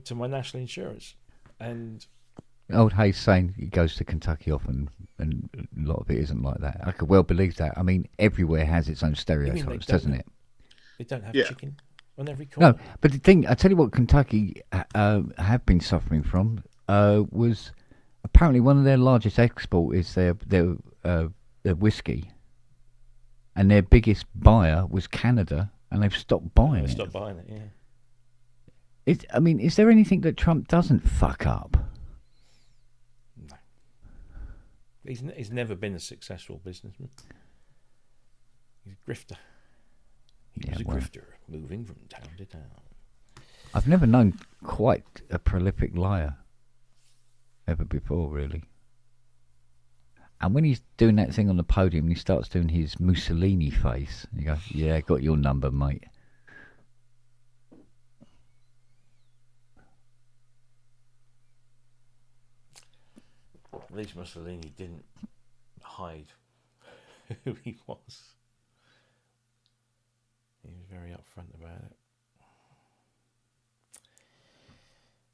to my national insurance. And old Hayes saying he goes to Kentucky often, and a lot of it isn't like that. I could well believe that. I mean, everywhere has its own stereotypes, doesn't it? They don't have chicken on every corner. No, but the thing, I tell you what, Kentucky have been suffering from was apparently one of their largest export is their whiskey. And their biggest buyer was Canada, and they've stopped buying it. Stopped buying it, yeah. Is there anything that Trump doesn't fuck up? No. He's never been a successful businessman. He's a grifter. He was a grifter, moving from town to town. I've never known quite a prolific liar ever before, really. And when he's doing that thing on the podium, and he starts doing his Mussolini face, you go, "Yeah, got your number, mate." At least Mussolini didn't hide who he was. He was very upfront about it.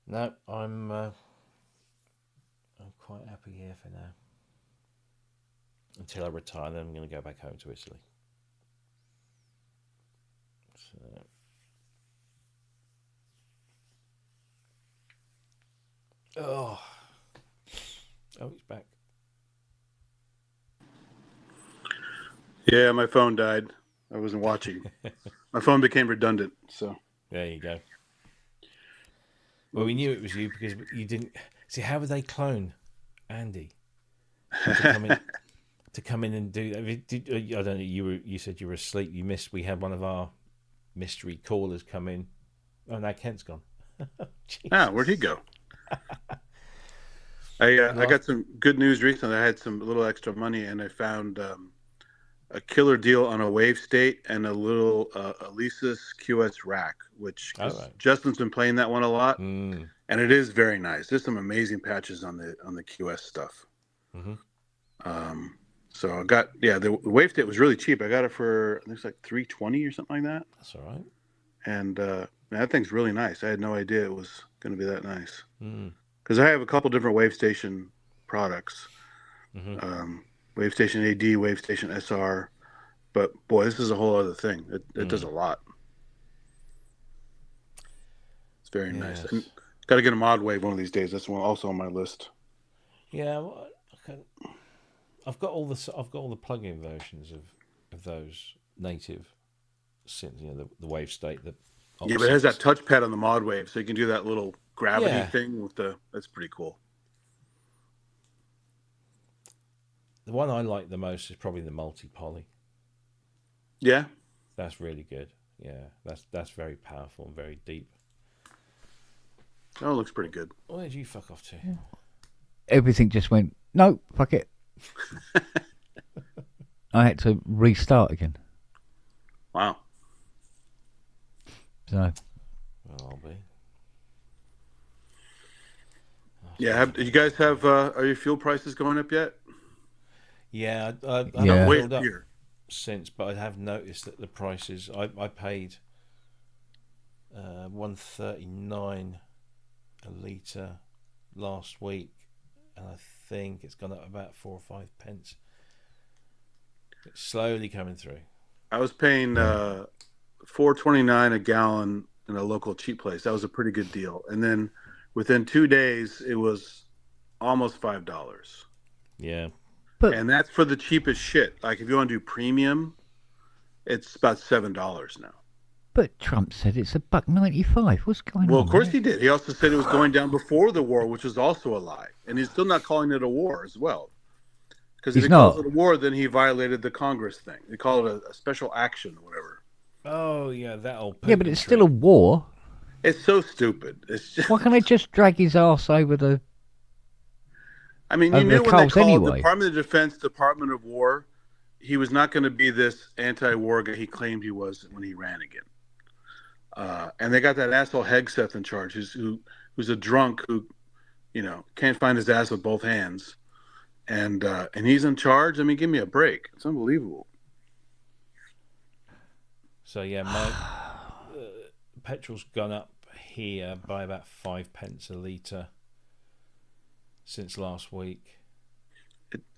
No, I'm quite happy here for now. Until I retire, then I'm going to go back home to Italy. So. Oh, he's back. Yeah, my phone died. I wasn't watching. My phone became redundant, so. There you go. Well, we knew it was you because you didn't... See, how would they clone Andy to come in and do that? I don't know, you said you were asleep. You missed... We had one of our mystery callers come in. Oh, now Kent's gone. Where'd he go? I got some good news recently. I had some little extra money, and I found a killer deal on a Wave State and a little Alesis QS rack, which Justin's been playing that one a lot, and it is very nice. There's some amazing patches on the QS stuff. Mm-hmm. So I got the Wave State was really cheap. I got it for I think it's like $320 or something like that. That's all right. And that thing's really nice. I had no idea it was going to be that nice. Because I have a couple different Wave Station products. Mm-hmm. Wave Station AD, Wave Station SR. But, boy, this is a whole other thing. It does a lot. It's very nice. Got to get a mod wave one of these days. That's one also on my list. Yeah, well, I've got all the plug-in versions of those native synths, the Wave State. But it has that touchpad on the mod wave, so you can do that little gravity thing with that's pretty cool. The one I like the most is probably the multi-poly. Yeah, that's really good. Yeah, that's very powerful and very deep. Oh, it looks pretty good. Where did you fuck off to? Everything just went, no, fuck it. I had to restart again. Wow. So. Well, I'll be. Yeah, do you guys have? Are your fuel prices going up yet? Yeah, I haven't filled up since, but I have noticed that the prices. I paid $1.39 a litre last week, and I think it's gone up about 4 or 5 pence. It's slowly coming through. I was paying $4.29 a gallon in a local cheap place. That was a pretty good deal. And then Within 2 days, it was almost $5. Yeah. But And that's for the cheapest shit. Like if you want to do premium, it's about $7 now. but Trump said it's $1.95. What's going Well, on? of course there? he did. He also said it was going down before the war, which was also a lie. And he's still not calling it a war as well. Because if He's he calls not. it a war, then he violated the Congress thing. They call it a special action or whatever. Oh, yeah, that old Yeah, but it's still a war. It's so stupid. It's just. Why can't they just drag his arse over the? I mean, you over knew the when they coals called anyway. Department of Defense, Department of War, he was not going to be this anti-war guy he claimed he was when he ran again. And they got that asshole Hegseth in charge, who's a drunk who, can't find his ass with both hands, and he's in charge. I mean, give me a break. It's unbelievable. So yeah, my petrol's gone up here by about 5p a litre since last week.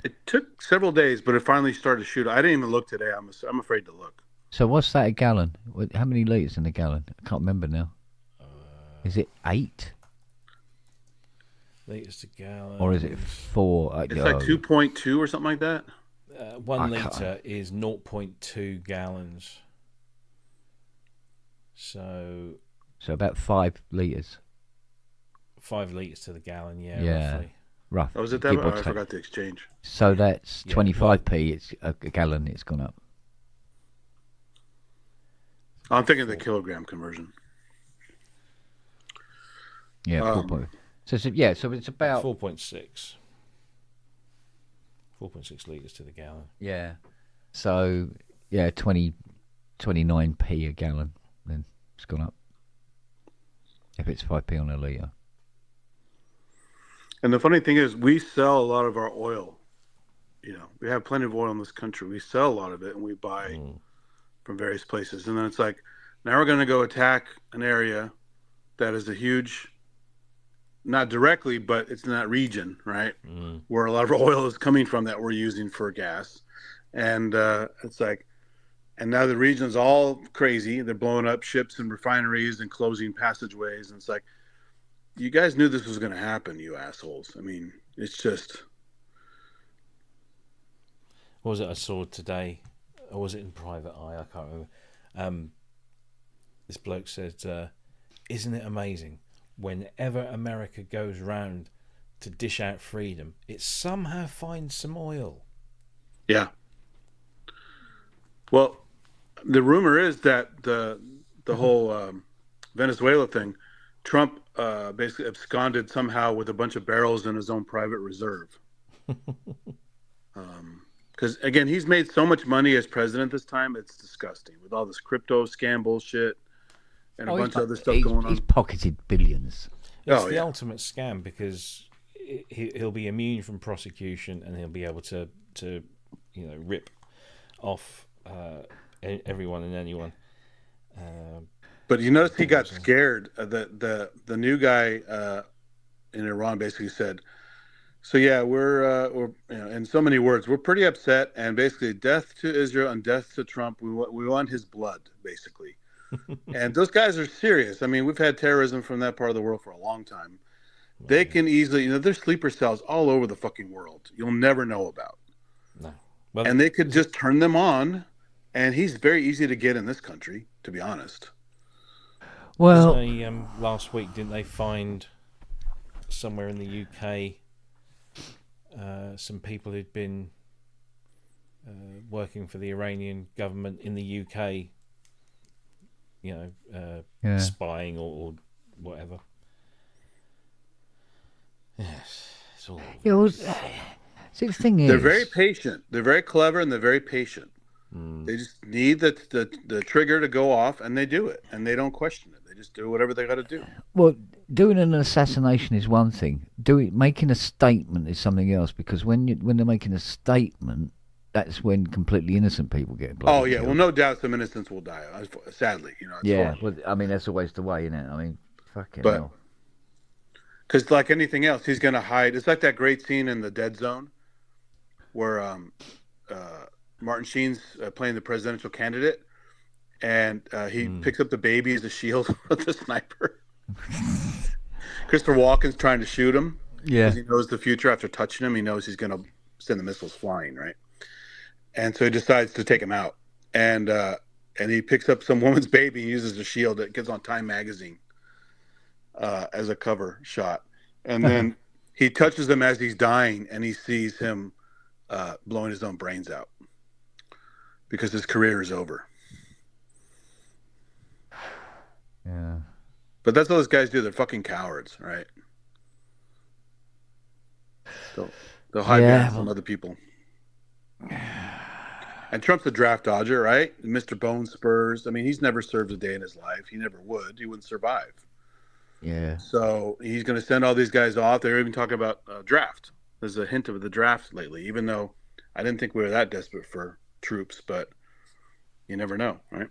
It took several days, but it finally started to shoot. I didn't even look today. I'm afraid to look. So what's that a gallon? How many litres in a gallon? I can't remember now. Is it 8 Litres to gallon. or is it 4? It's like 2.2 or something like that. 1 I can't- litre is 0.2 gallons. So about 5 litres. 5 litres to the gallon, yeah, Yeah. roughly. Rough. Oh, was it that? give or I take. forgot the exchange. So that's Yeah, 25p. It's a gallon. It's gone up. I'm thinking the kilogram conversion. Yeah, 4. So it's about 4.6. 4.6 litres to the gallon. yeah. So yeah, 29p a gallon. Then it's gone up. If it's 5p on a litre. And the funny thing is, we sell a lot of our oil. We have plenty of oil in this country. We sell a lot of it, and we buy from various places. And then it's like, now we're going to go attack an area that is a huge, not directly, but it's in that region, right? Where a lot of our oil is coming from that we're using for gas. And it's like, and now the region's all crazy. They're blowing up ships and refineries and closing passageways. And it's like, you guys knew this was going to happen, you assholes. I mean, it's just. What was it I saw today? Or was it in Private Eye? I can't remember. This bloke said, isn't it amazing? Whenever America goes round to dish out freedom, it somehow finds some oil. Yeah. Well, the rumor is that the whole Venezuela thing, Trump basically absconded somehow with a bunch of barrels in his own private reserve. Because, again, he's made so much money as president this time, it's disgusting. With all this crypto scam bullshit and a bunch of other stuff going on. He's pocketed billions. It's the ultimate scam because he'll be immune from prosecution and he'll be able to rip off everyone and anyone. But you notice he got scared. The new guy in Iran basically said, "So yeah, we're in so many words, we're pretty upset, and basically death to Israel and death to Trump. We want his blood, basically." And those guys are serious. I mean, we've had terrorism from that part of the world for a long time. They can easily, there's sleeper cells all over the fucking world. You'll never know about. No. Well, And they could just turn them on, and he's very easy to get in this country, to be honest. Well, last week, didn't they find somewhere in the UK some people who'd been working for the Iranian government in the UK, spying or whatever. Yes, it's all. yeah, well, see, the thing is, They're very patient. They're very clever, and they're very patient. They just need the trigger to go off, and they do it, and they don't question it. They just do whatever they got to do. well, doing an assassination is one thing. Making a statement is something else. Because when they're making a statement, that's when completely innocent people get bloody Oh yeah, killed. well, no doubt some innocents will die. Sadly, it's Yeah, horrible. well, I mean that's always the way, isn't it? I mean, fucking But- hell. Because like anything else, he's gonna hide. It's like that great scene in The Dead Zone, where Martin Sheen's playing the presidential candidate, and he picks up the baby as a shield with the sniper. Christopher Walken's trying to shoot him Yeah. because he knows the future. After touching him, he knows he's going to send the missiles flying, right? And so he decides to take him out. And he picks up some woman's baby and uses a shield that gets on Time magazine as a cover shot. And then he touches him as he's dying, and he sees him blowing his own brains out because his career is over. Yeah. But that's what those guys do. They're fucking cowards, right? They'll hide behind some other people. And Trump's a draft dodger, right? Mr. Bone Spurs. I mean, he's never served a day in his life. He never would. He wouldn't survive. Yeah. So he's going to send all these guys off. They're even talking about draft. There's a hint of the draft lately, even though I didn't think we were that desperate for troops, but you never know, right?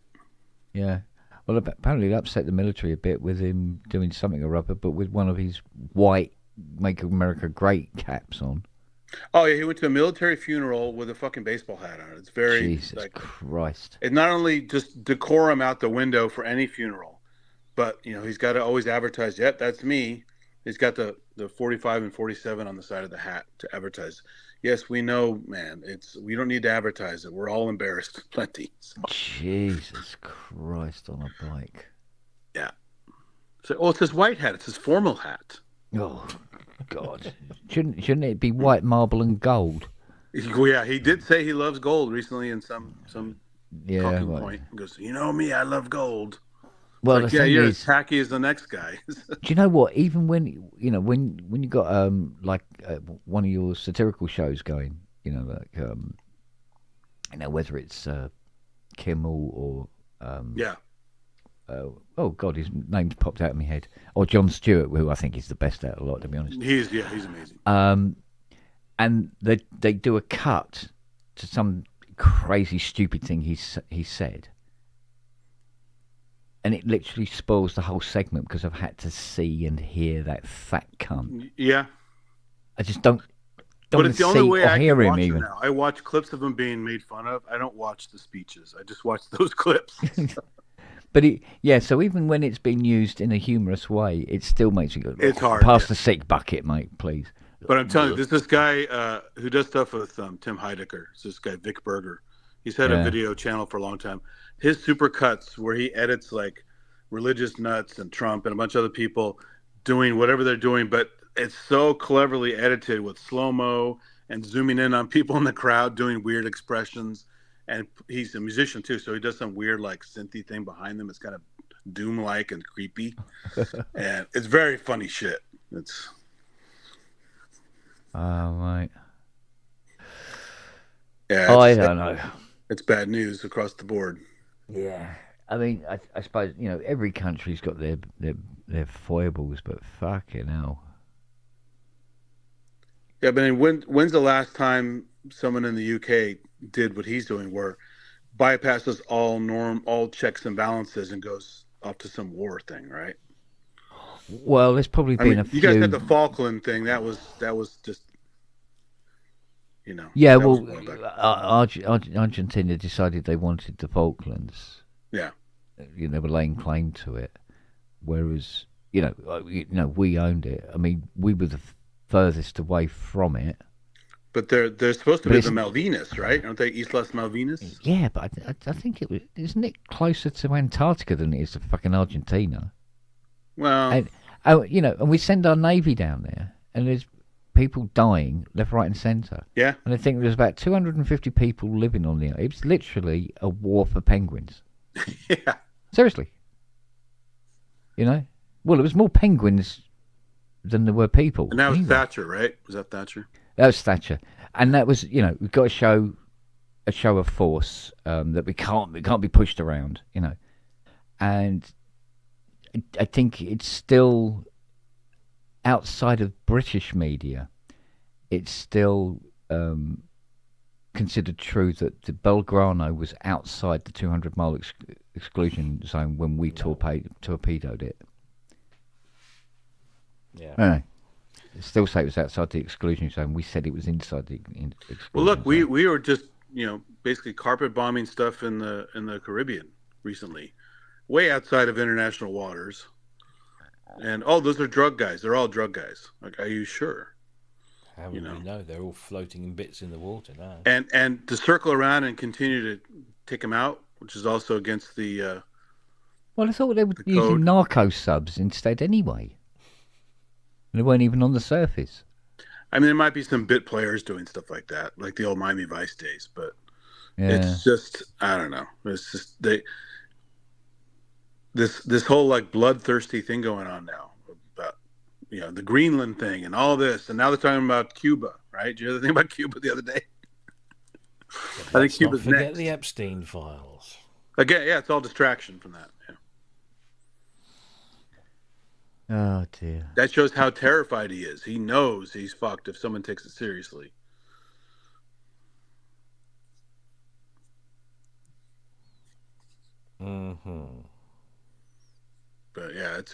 Yeah. Well, apparently it upset the military a bit with him doing something or other, but with one of his white Make America Great caps on. Oh, yeah, he went to a military funeral with a fucking baseball hat on. It's very... Jesus Christ. It's not only just decorum out the window for any funeral, but, he's got to always advertise, yep, that's me. He's got the 45 and 47 on the side of the hat to advertise. Yes, we know, man. We don't need to advertise it. We're all embarrassed plenty. So. Jesus Christ on a bike. Yeah. So, it's his white hat. It's his formal hat. Oh, God. Shouldn't it be white marble and gold? Yeah, he did say he loves gold recently in some talking point. He goes, me, I love gold. Well, like, you're as tacky as the next guy. Do you know what? Even when you got one of your satirical shows going, whether it's Kimmel or oh God, his name's popped out of my head, or Jon Stewart, who I think is the best out of a lot, to be honest. He's amazing. And they do a cut to some crazy stupid thing he said. And it literally spoils the whole segment because I've had to see and hear that fat cunt. Yeah. I just don't but it's the only way I hear can him watch even. It now. I watch clips of him being made fun of. I don't watch the speeches. I just watch those clips. But so even when it's been used in a humorous way, it still makes you go, it's hard. Pass the sick bucket, mate, please. But I'm telling you, this guy who does stuff with Tim Heidecker. It's this guy, Vic Berger. He's had a video channel for a long time. His supercuts where he edits like religious nuts and Trump and a bunch of other people doing whatever they're doing, but it's so cleverly edited with slow-mo and zooming in on people in the crowd doing weird expressions. And he's a musician too, so he does some weird like synthy thing behind them. It's kind of doom-like and creepy. And it's very funny shit. It's right. Yeah, I don't know. It's bad news across the board. Yeah. I mean, I suppose, every country's got their foibles, but fucking hell. Yeah, but when's the last time someone in the UK did what he's doing, where bypasses all checks and balances and goes off to some war thing, right? Well, there's probably been a few. You guys had the Falkland thing. That was just, Yeah, well, Argentina decided they wanted the Falklands. Yeah. They were laying claim to it, whereas we owned it. I mean, we were the furthest away from it. But they're supposed to be the Malvinas, right? Aren't they Islas Malvinas? Yeah, but I think isn't it closer to Antarctica than it is to fucking Argentina? Well, and we send our navy down there, and there's people dying left, right, and centre. Yeah. And I think there's about 250 people living on there. It's literally a war for penguins. Yeah. Seriously. Well, it was more penguins than there were people. And that was Thatcher, right? Was that Thatcher? That was Thatcher, and that was we've got to show a show of force that we can't be pushed around, and I think it's still outside of British media. It's still considered true that the Belgrano was outside the 200-mile exclusion zone when we torpedoed it. Yeah. Anyway. Still say it was outside the exclusion zone. We said it was inside the exclusion zone. Well, look, we were just basically carpet bombing stuff in the Caribbean recently, way outside of international waters. And those are drug guys. They're all drug guys. Like, are you sure? How would we know? They're all floating in bits in the water now. And to circle around and continue to take them out, which is also against the. Well, I thought they were code. using narco subs instead anyway. They weren't even on the surface. I mean, there might be some bit players doing stuff like that, like the old Miami Vice days, but Yeah. it's just, I don't know. It's just this whole like bloodthirsty thing going on now about the Greenland thing and all this, and now they're talking about Cuba, right? Did you hear the thing about Cuba the other day? I think Cuba's forget next. the Epstein files. Again, yeah, it's all distraction from that. Yeah. Oh dear. That shows how terrified he is. He knows he's fucked if someone takes it seriously. Mm-hmm. But yeah, it's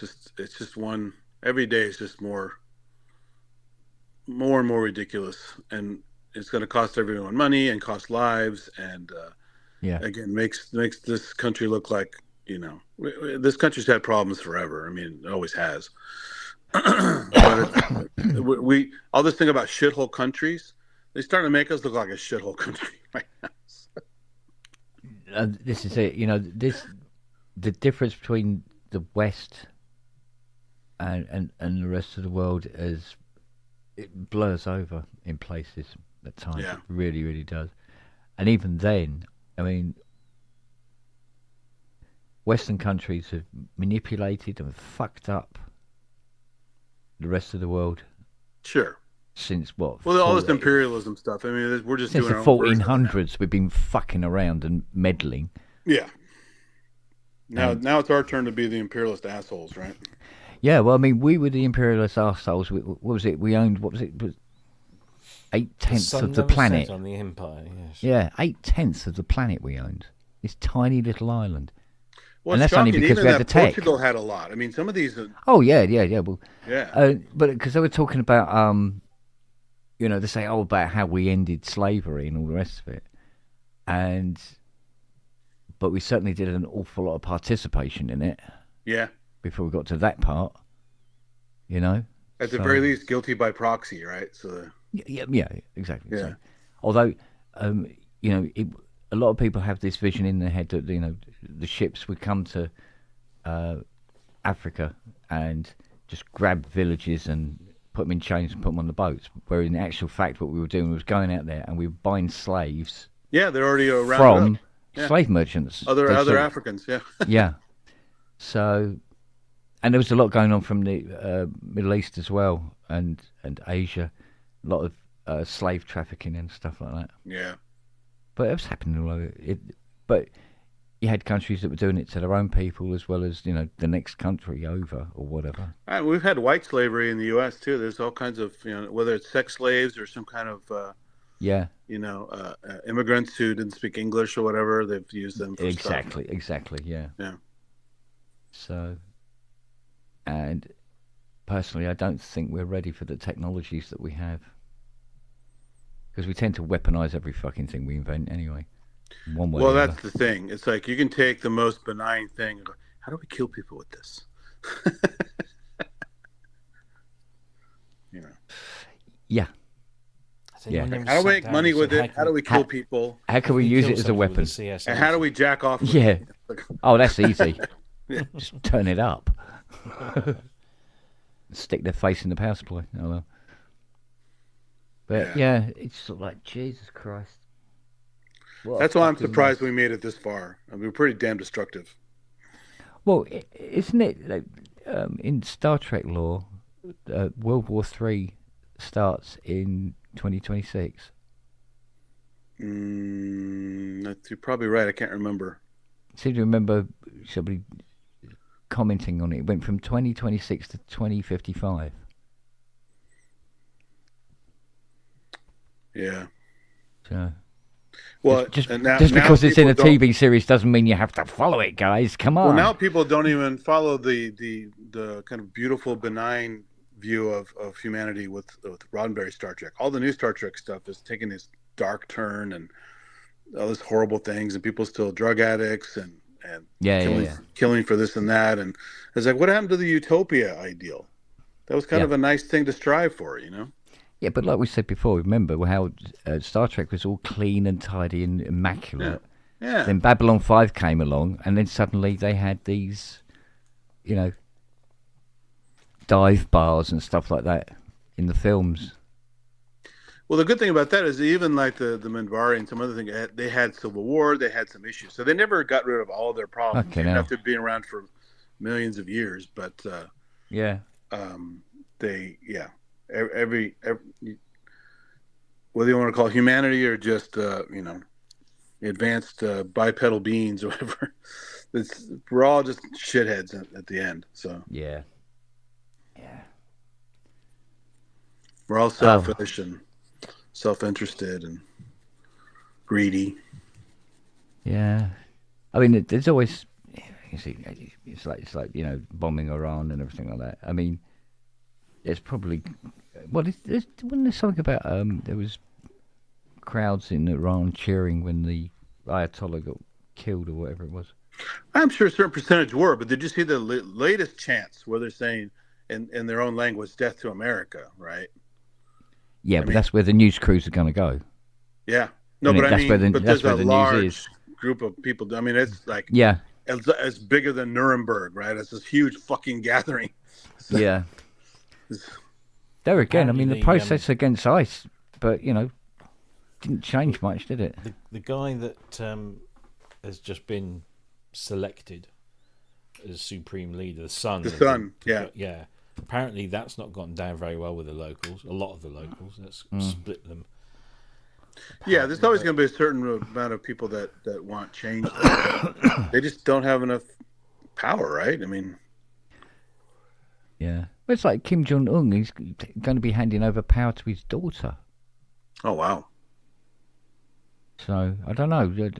just one. Every day is just more and more ridiculous, and it's going to cost everyone money and cost lives, and again makes this country look like this country's had problems forever. I mean, it always has. But we all this thing about shithole countries, they starting to make us look like a shithole country right now. This is it. The difference between the West and the rest of the world it blurs over in places at times. Yeah. It really, really does. And even then, I mean, Western countries have manipulated and fucked up the rest of the world. Sure. Since what? Well, all this imperialism stuff. I mean, we're just since doing the our own version of that. 1400s. We've been fucking around and meddling. Yeah. Now it's our turn to be the imperialist assholes, right? Yeah, well, I mean, we were the imperialist arseholes. What was it? We owned, what was it? 8/10 of the planet. On the empire, yes. Yeah, 8/10 of the planet we owned. This tiny little island. Well, And it's that's only shocking. because Even we had that the tech. Portugal had a lot. I mean, some of these. Oh, yeah. Well, Yeah. but because they were talking about, they say, about how we ended slavery and all the rest of it. But we certainly did an awful lot of participation in it. Yeah. Before we got to that part, At the very least, guilty by proxy, right? So. Yeah, exactly. Yeah. So, although, a lot of people have this vision in their head that the ships would come to Africa and just grab villages and put them in chains and put them on the boats. Where in actual fact, what we were doing was going out there and we were buying slaves. Yeah, they're already around from Yeah. slave merchants. Other So- Africans, yeah. yeah. So, and there was a lot going on from the Middle East as well, and Asia, a lot of slave trafficking and stuff like that. Yeah. But it was happening all over. But you had countries that were doing it to their own people as well as the next country over or whatever. We've had white slavery in the U.S. too. There's all kinds of whether it's sex slaves or some kind of immigrants who didn't speak English or whatever. They've used them for Exactly. Yeah. Yeah. So, and personally, I don't think we're ready for the technologies that we have. Because we tend to weaponize every fucking thing we invent anyway. One way. Well, or that's another. the thing. It's like you can take the most benign thing and go, how do we kill people with this? Yeah. Yeah. How do we make money with it? How do we kill people? How can we use it as a weapon? And how do we jack off? With Yeah. it? Oh, that's easy. Just turn it up. Stick their face in the power supply. Oh well. But yeah, it's sort of like Jesus Christ. That's why I'm surprised we made it this far. I mean, we're pretty damn destructive. Well, isn't it like, in Star Trek lore, World War III starts in 2026? You're probably right. I can't remember. I seem to remember somebody commenting on it. It went from 2026 to 2055. Yeah. So, well, just now because it's in a people TV series doesn't mean you have to follow it, guys. Come on. Well, now people don't even follow the kind of beautiful, benign view of humanity with Roddenberry Star Trek. All the new Star Trek stuff is taking this dark turn and all these horrible things, and people still drug addicts, and and Yeah. killing for this and that. And it's like, what happened to the utopia ideal? That was kind of a nice thing to strive for, you know? Yeah, but like we said before, remember how Star Trek was all clean and tidy and immaculate. Yeah. Then Babylon 5 came along, and then suddenly they had these, dive bars and stuff like that in the films. Well, the good thing about that is even like the Minbari and some other thing, they had civil war, they had some issues, so they never got rid of all of their problems. Okay, even after being around for millions of years. But every whether you want to call it humanity or just advanced bipedal beings or whatever, we're all just shitheads at the end. So yeah, we're all selfish and self-interested and greedy. Yeah, I mean, there's always, you see, it's like bombing Iran and everything like that. I mean, there's probably wasn't there something about there was crowds in Iran cheering when the Ayatollah got killed or whatever it was. I'm sure a certain percentage were, but did you see the latest chants where they're saying in their own language, "Death to America," right? Yeah, but that's where the news crews are going to go. Yeah. No, but I mean, but there's a the large group of people. I mean, it's like it's bigger than Nuremberg, right? It's this huge fucking gathering. So, yeah. There again, I mean, the process against ICE, but, didn't change much, did it? The guy that has just been selected as supreme leader, the son. Yeah. Apparently, that's not gotten down very well with the locals. A lot of the locals. That's split them. Yeah, there's always going to be a certain amount of people that want change. They just don't have enough power, right? I mean, yeah. Well, it's like Kim Jong-un. He's going to be handing over power to his daughter. Oh, wow. So, I don't know.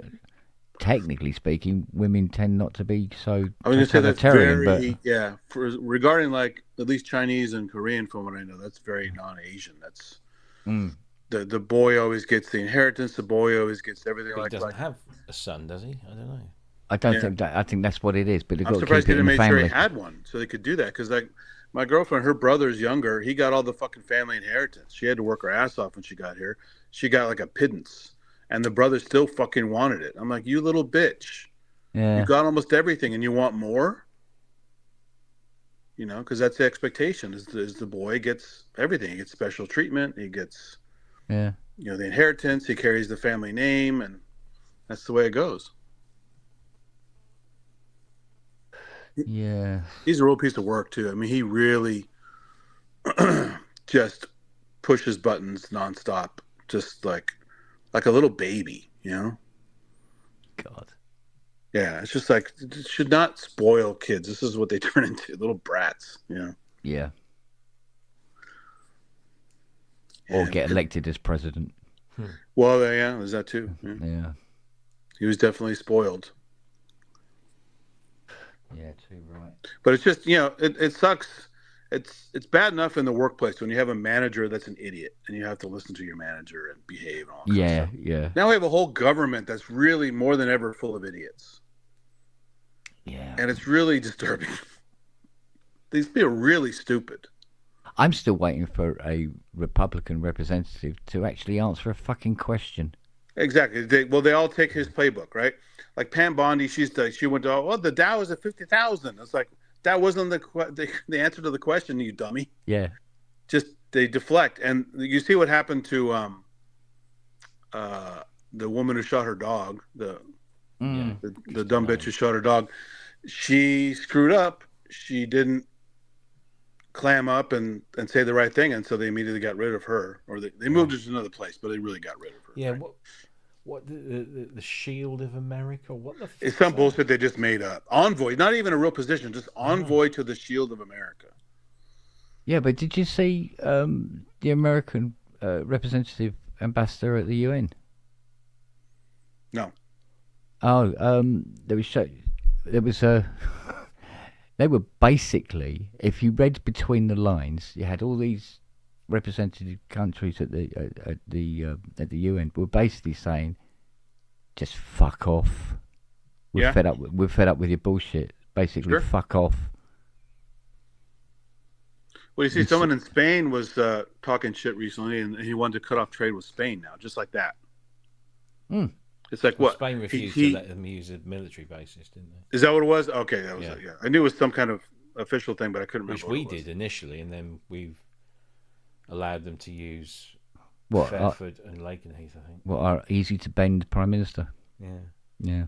Technically speaking, women tend not to be so I was going to say that's totalitarian, regarding like at least Chinese and Korean, from what I know, that's very non-Asian. That's the boy always gets the inheritance. The boy always gets everything. But he doesn't have a son, does he? I don't know. I don't think that. I think that's what it is. But I'm surprised they didn't make sure he had one, so they could do that. Because like my girlfriend, her brother's younger. He got all the fucking family inheritance. She had to work her ass off when she got here. She got like a pittance. And the brother still fucking wanted it. I'm like, you little bitch. Yeah. You got almost everything and you want more? Because that's the expectation is the boy gets everything. He gets special treatment. He gets, the inheritance. He carries the family name. And that's the way it goes. Yeah. He's a real piece of work, too. I mean, he really just pushes buttons nonstop. Just like a little baby, God. Yeah, it's just like it should not spoil kids. This is what they turn into, little brats, Yeah. Or get elected as president. Well, yeah, there's that too. Yeah. He was definitely spoiled. Yeah, too right. But it's just, it sucks. It's bad enough in the workplace when you have a manager that's an idiot and you have to listen to your manager and behave and all that Yeah, stuff. yeah. Now we have a whole government that's really more than ever full of idiots. Yeah. And it's really disturbing. These people are really stupid. I'm still waiting for a Republican representative to actually answer a fucking question. Exactly. They all take his playbook, right? Like Pam Bondi, she went to, the Dow is at 50,000. It's like, that wasn't the answer to the question, you dummy. Yeah. Just they deflect, and you see what happened to the woman who shot her dog, the dumb bitch who shot her dog. She screwed up. She didn't clam up and say the right thing, and so they immediately got rid of her, or they moved her to another place, but they really got rid of her. Yeah. Right? What the Shield of America? What the? It's some bullshit they just made up. Envoy, not even a real position, just envoy to the Shield of America. Yeah, but did you see the American representative ambassador at the UN? No. Oh, there was a. They were basically, if you read between the lines, you had all these representative countries at the UN were basically saying, just fuck off. We're Yeah. fed up. We're fed up with your bullshit. Basically, Sure. fuck off. Well, you see, someone in Spain was talking shit recently, and he wanted to cut off trade with Spain now, just like that. Mm. It's like Well, what? Spain refused He- to let them use the military bases, didn't they? Is that what it was? Okay, that was Yeah. it. Yeah, I knew it was some kind of official thing, but I couldn't remember. Which what we it was. did initially, and then we've allowed them to use What? Fairford and Lakenheath, I think. What are easy to bend Prime Minister? Yeah. Yeah.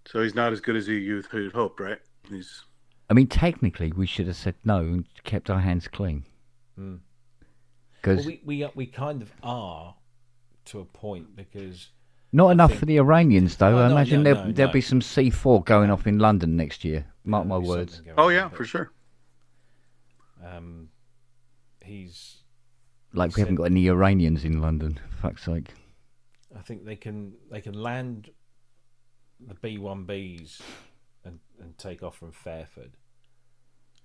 So he's not as good as you'd hoped, right? He's I mean, technically, we should have said no and kept our hands clean. Mm. Because Well, we kind of are to a point because not enough think- for the Iranians, though. No, I no, imagine no, there'll no. be some C4 going off in London next year. Mark my there'll be words. something going oh on, yeah, but, for sure. He's. Like we haven't got any Iranians in London. Fuck's sake. I think they can land the B1Bs and take off from Fairford,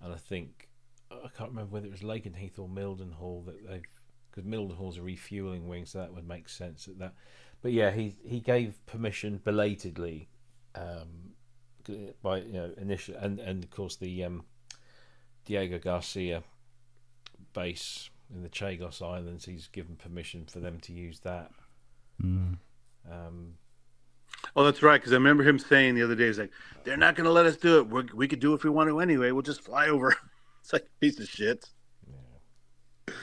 and I think I can't remember whether it was Lakenheath or Mildenhall that they've, because Mildenhall's a refueling wing, so that would make sense at that. But yeah, he gave permission belatedly, by initially, and of course the Diego Garcia base in the Chagos Islands, he's given permission for them to use that. Mm. Oh, that's right. Because I remember him saying the other day, he's like, "They're not going to let us do it. We could do it if we want to anyway. We'll just fly over." It's like a piece of shit. Yeah.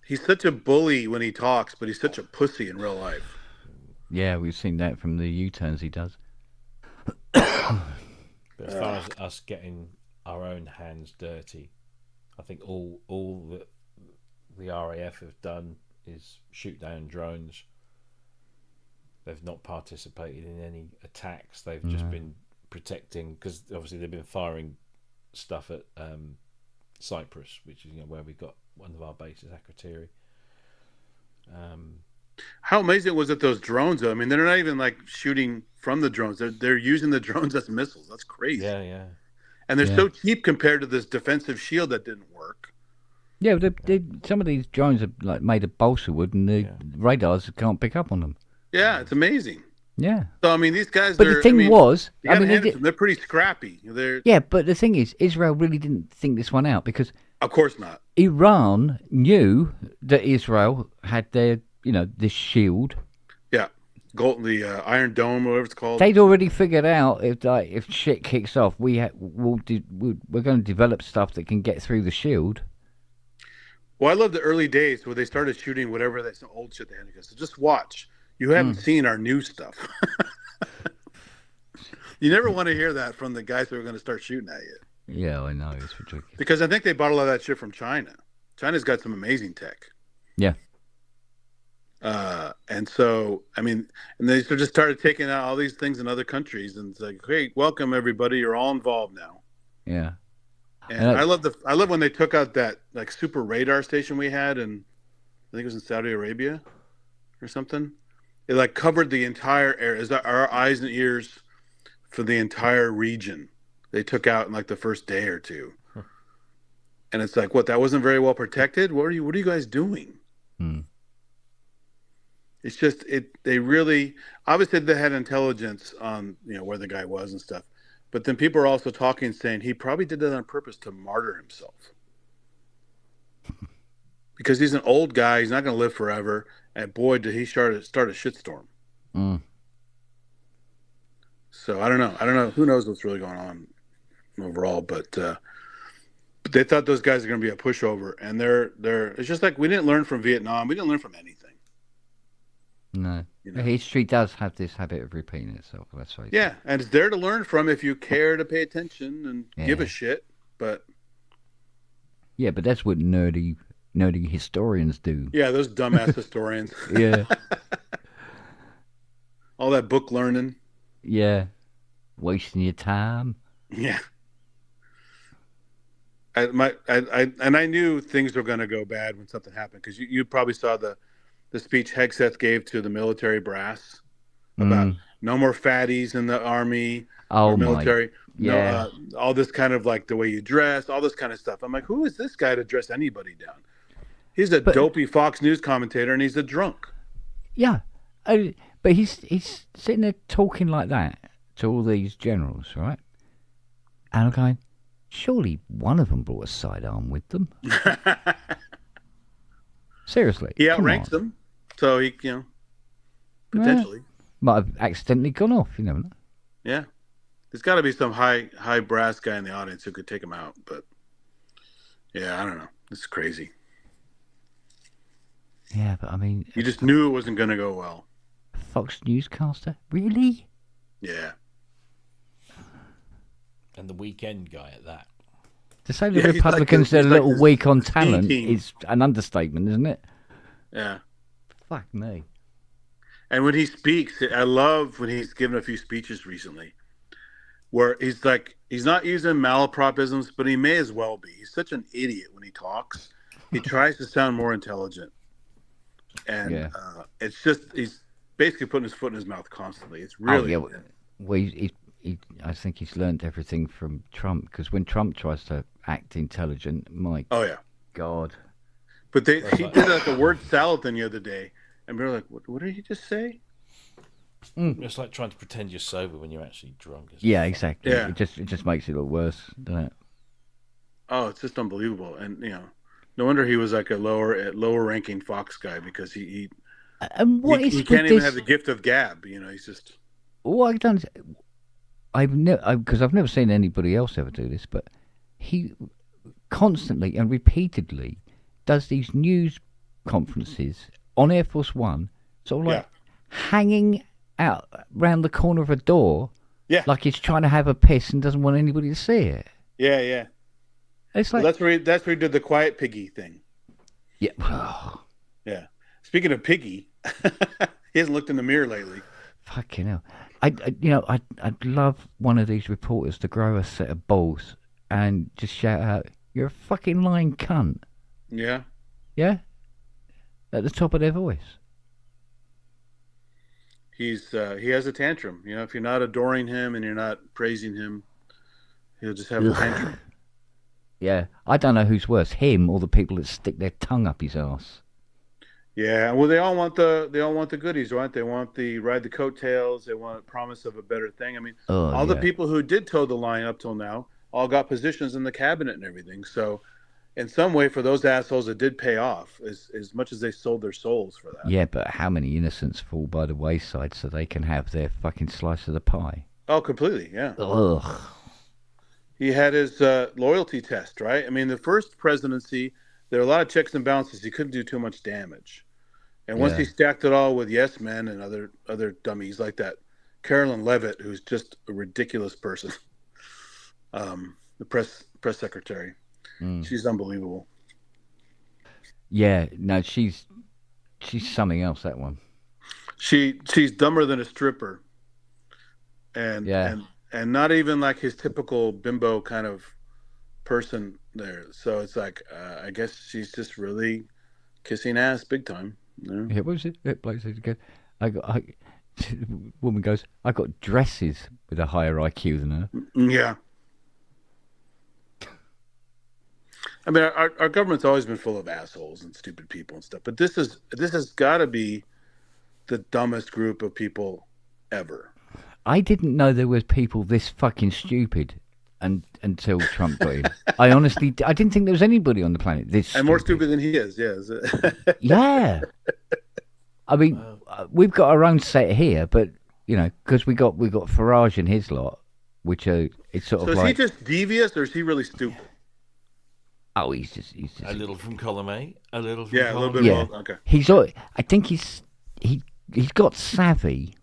He's such a bully when he talks, but he's such a pussy in real life. Yeah, we've seen that from the U-turns he does. But as far as us getting our own hands dirty, I think all that the RAF have done is shoot down drones. They've not participated in any attacks. They've just been protecting, because obviously they've been firing stuff at Cyprus, which is where we've got one of our bases, Akrotiri. How amazing was it, those drones, though? I mean, they're not even like shooting from the drones. They're using the drones as missiles. That's crazy. Yeah. And they're Yeah. so cheap compared to this defensive shield that didn't work. Yeah, some of these drones are like made of balsa wood, and the radars can't pick up on them. Yeah, it's amazing. Yeah. So, I mean, these guys, But the thing was, you gotta I mean, hand it to them, they're pretty scrappy. They're, yeah, but the thing is, Israel really didn't think this one out, because of course not. Iran knew that Israel had their, this shield. Yeah. The Iron Dome, whatever it's called. They'd already figured out if shit kicks off, we're going to develop stuff that can get through the shield. Well, I love the early days where they started shooting whatever some old shit they had to go. So just watch. You haven't seen our new stuff. You never want to hear that from the guys who are going to start shooting at you. Yeah, I know, it's ridiculous. Because I think they bought a lot of that shit from China. China's got some amazing tech. Yeah. And so, I mean, and they just started taking out all these things in other countries, and it's like, hey, welcome everybody, you're all involved now. Yeah. And I love when they took out that like super radar station we had, and I think it was in Saudi Arabia or something. It like covered the entire area, is our eyes and ears for the entire region. They took out in like the first day or two. And it's like, what, that wasn't very well protected? What are you guys doing? It's just they really obviously they had intelligence on where the guy was and stuff. But then people are also talking, saying he probably did that on purpose to martyr himself. Because he's an old guy, he's not going to live forever, and boy, did he start a shitstorm. So I don't know. Who knows what's really going on overall? But they thought those guys are going to be a pushover, and they're. It's just like we didn't learn from Vietnam. We didn't learn from anything. No. History does have this habit of repeating itself, let's face it. Yeah, and it's there to learn from if you care to pay attention and give a shit. But yeah, but that's what nerdy historians do. yeah, those dumbass historians. Yeah. All that book learning. Yeah. Wasting your time. Yeah. I knew things were going to go bad when something happened, because you probably saw the speech Hegseth gave to the military brass about no more fatties in the army or military. Yeah. No, all this kind of like the way you dress, all this kind of stuff. I'm like, who is this guy to dress anybody down? He's a dopey Fox News commentator, and he's a drunk. Yeah. But he's sitting there talking like that to all these generals, right? And I'm going, surely one of them brought a sidearm with them. Seriously, He come outranks on. them, so he, potentially. Might have accidentally gone off. You never know. Yeah. There's got to be some high brass guy in the audience who could take him out, but yeah, I don't know. It's crazy. Yeah, but I mean, You just knew it wasn't going to go well. Fox newscaster, really? Yeah. And the weekend guy at that. To say the Yeah, he's like Republicans the- are a he's little like the weak on steam talent team. is an understatement, isn't it? Yeah. Fuck me. And when he speaks, I love when he's given a few speeches recently where he's not using malapropisms, but he may as well be. He's such an idiot when he talks. He tries to sound more intelligent. And it's just, he's basically putting his foot in his mouth constantly. It's really. Oh, yeah. Well, I think he's learned everything from Trump, because when Trump tries to act intelligent, my Oh, yeah. God. But he did like a word salad thing the other day. And we were like, what did he just say? It's like trying to pretend you're sober when you're actually drunk. Yeah, exactly. Yeah. It just makes it look worse, doesn't it? Oh, it's just unbelievable. And, no wonder he was like a lower ranking Fox guy, because he And what is he with can't even this? have the gift of gab. He's just. What I've done is, because I've never seen anybody else ever do this, but he constantly and repeatedly does these news conferences on Air Force One, sort of like hanging out round the corner of a door, like he's trying to have a piss and doesn't want anybody to see it. Yeah, yeah. It's like, Well, that's where he did the quiet piggy thing. yeah. Yeah. Speaking of piggy, he hasn't looked in the mirror lately. Fucking hell. I'd love one of these reporters to grow a set of balls and just shout out, "You're a fucking lying cunt." Yeah. Yeah? At the top of their voice. He has a tantrum. If you're not adoring him and you're not praising him, he'll just have a tantrum. Yeah. I don't know who's worse, him or the people that stick their tongue up his ass. Yeah, well, they all want the goodies, right? They want the ride the coattails. They want a promise of a better thing. I mean, all the people who did toe the line up till now all got positions in the cabinet and everything. So, in some way, for those assholes, it did pay off as much as they sold their souls for that. Yeah, but how many innocents fall by the wayside so they can have their fucking slice of the pie? Oh, completely, yeah. Ugh. He had his loyalty test, right? I mean, the first presidency, there were a lot of checks and balances. He couldn't do too much damage. And once he stacked it all with yes men and other dummies like that, Carolyn Levitt, who's just a ridiculous person, the press secretary, she's unbelievable. Yeah, no, she's something else, that one. She's dumber than a stripper, and Yeah. and not even like his typical bimbo kind of person there. So it's like I guess she's just really kissing ass big time. Yeah, what was it? Bloke says again. Woman goes, I got dresses with a higher IQ than her. Yeah. I mean, our government's always been full of assholes and stupid people and stuff, but this has got to be the dumbest group of people ever. I didn't know there was people this fucking stupid until Trump got in. I didn't think there was anybody on the planet this stupid. And more stupid than he is, yes. Yeah. I mean, we've got our own set here, but, because we got Farage and his lot, which are, it's sort So of is like... he just devious or is he really stupid? Oh, he's just... A little from column A, a little from Yeah, a column little bit B. Yeah. of both. Okay. I think he's got savvy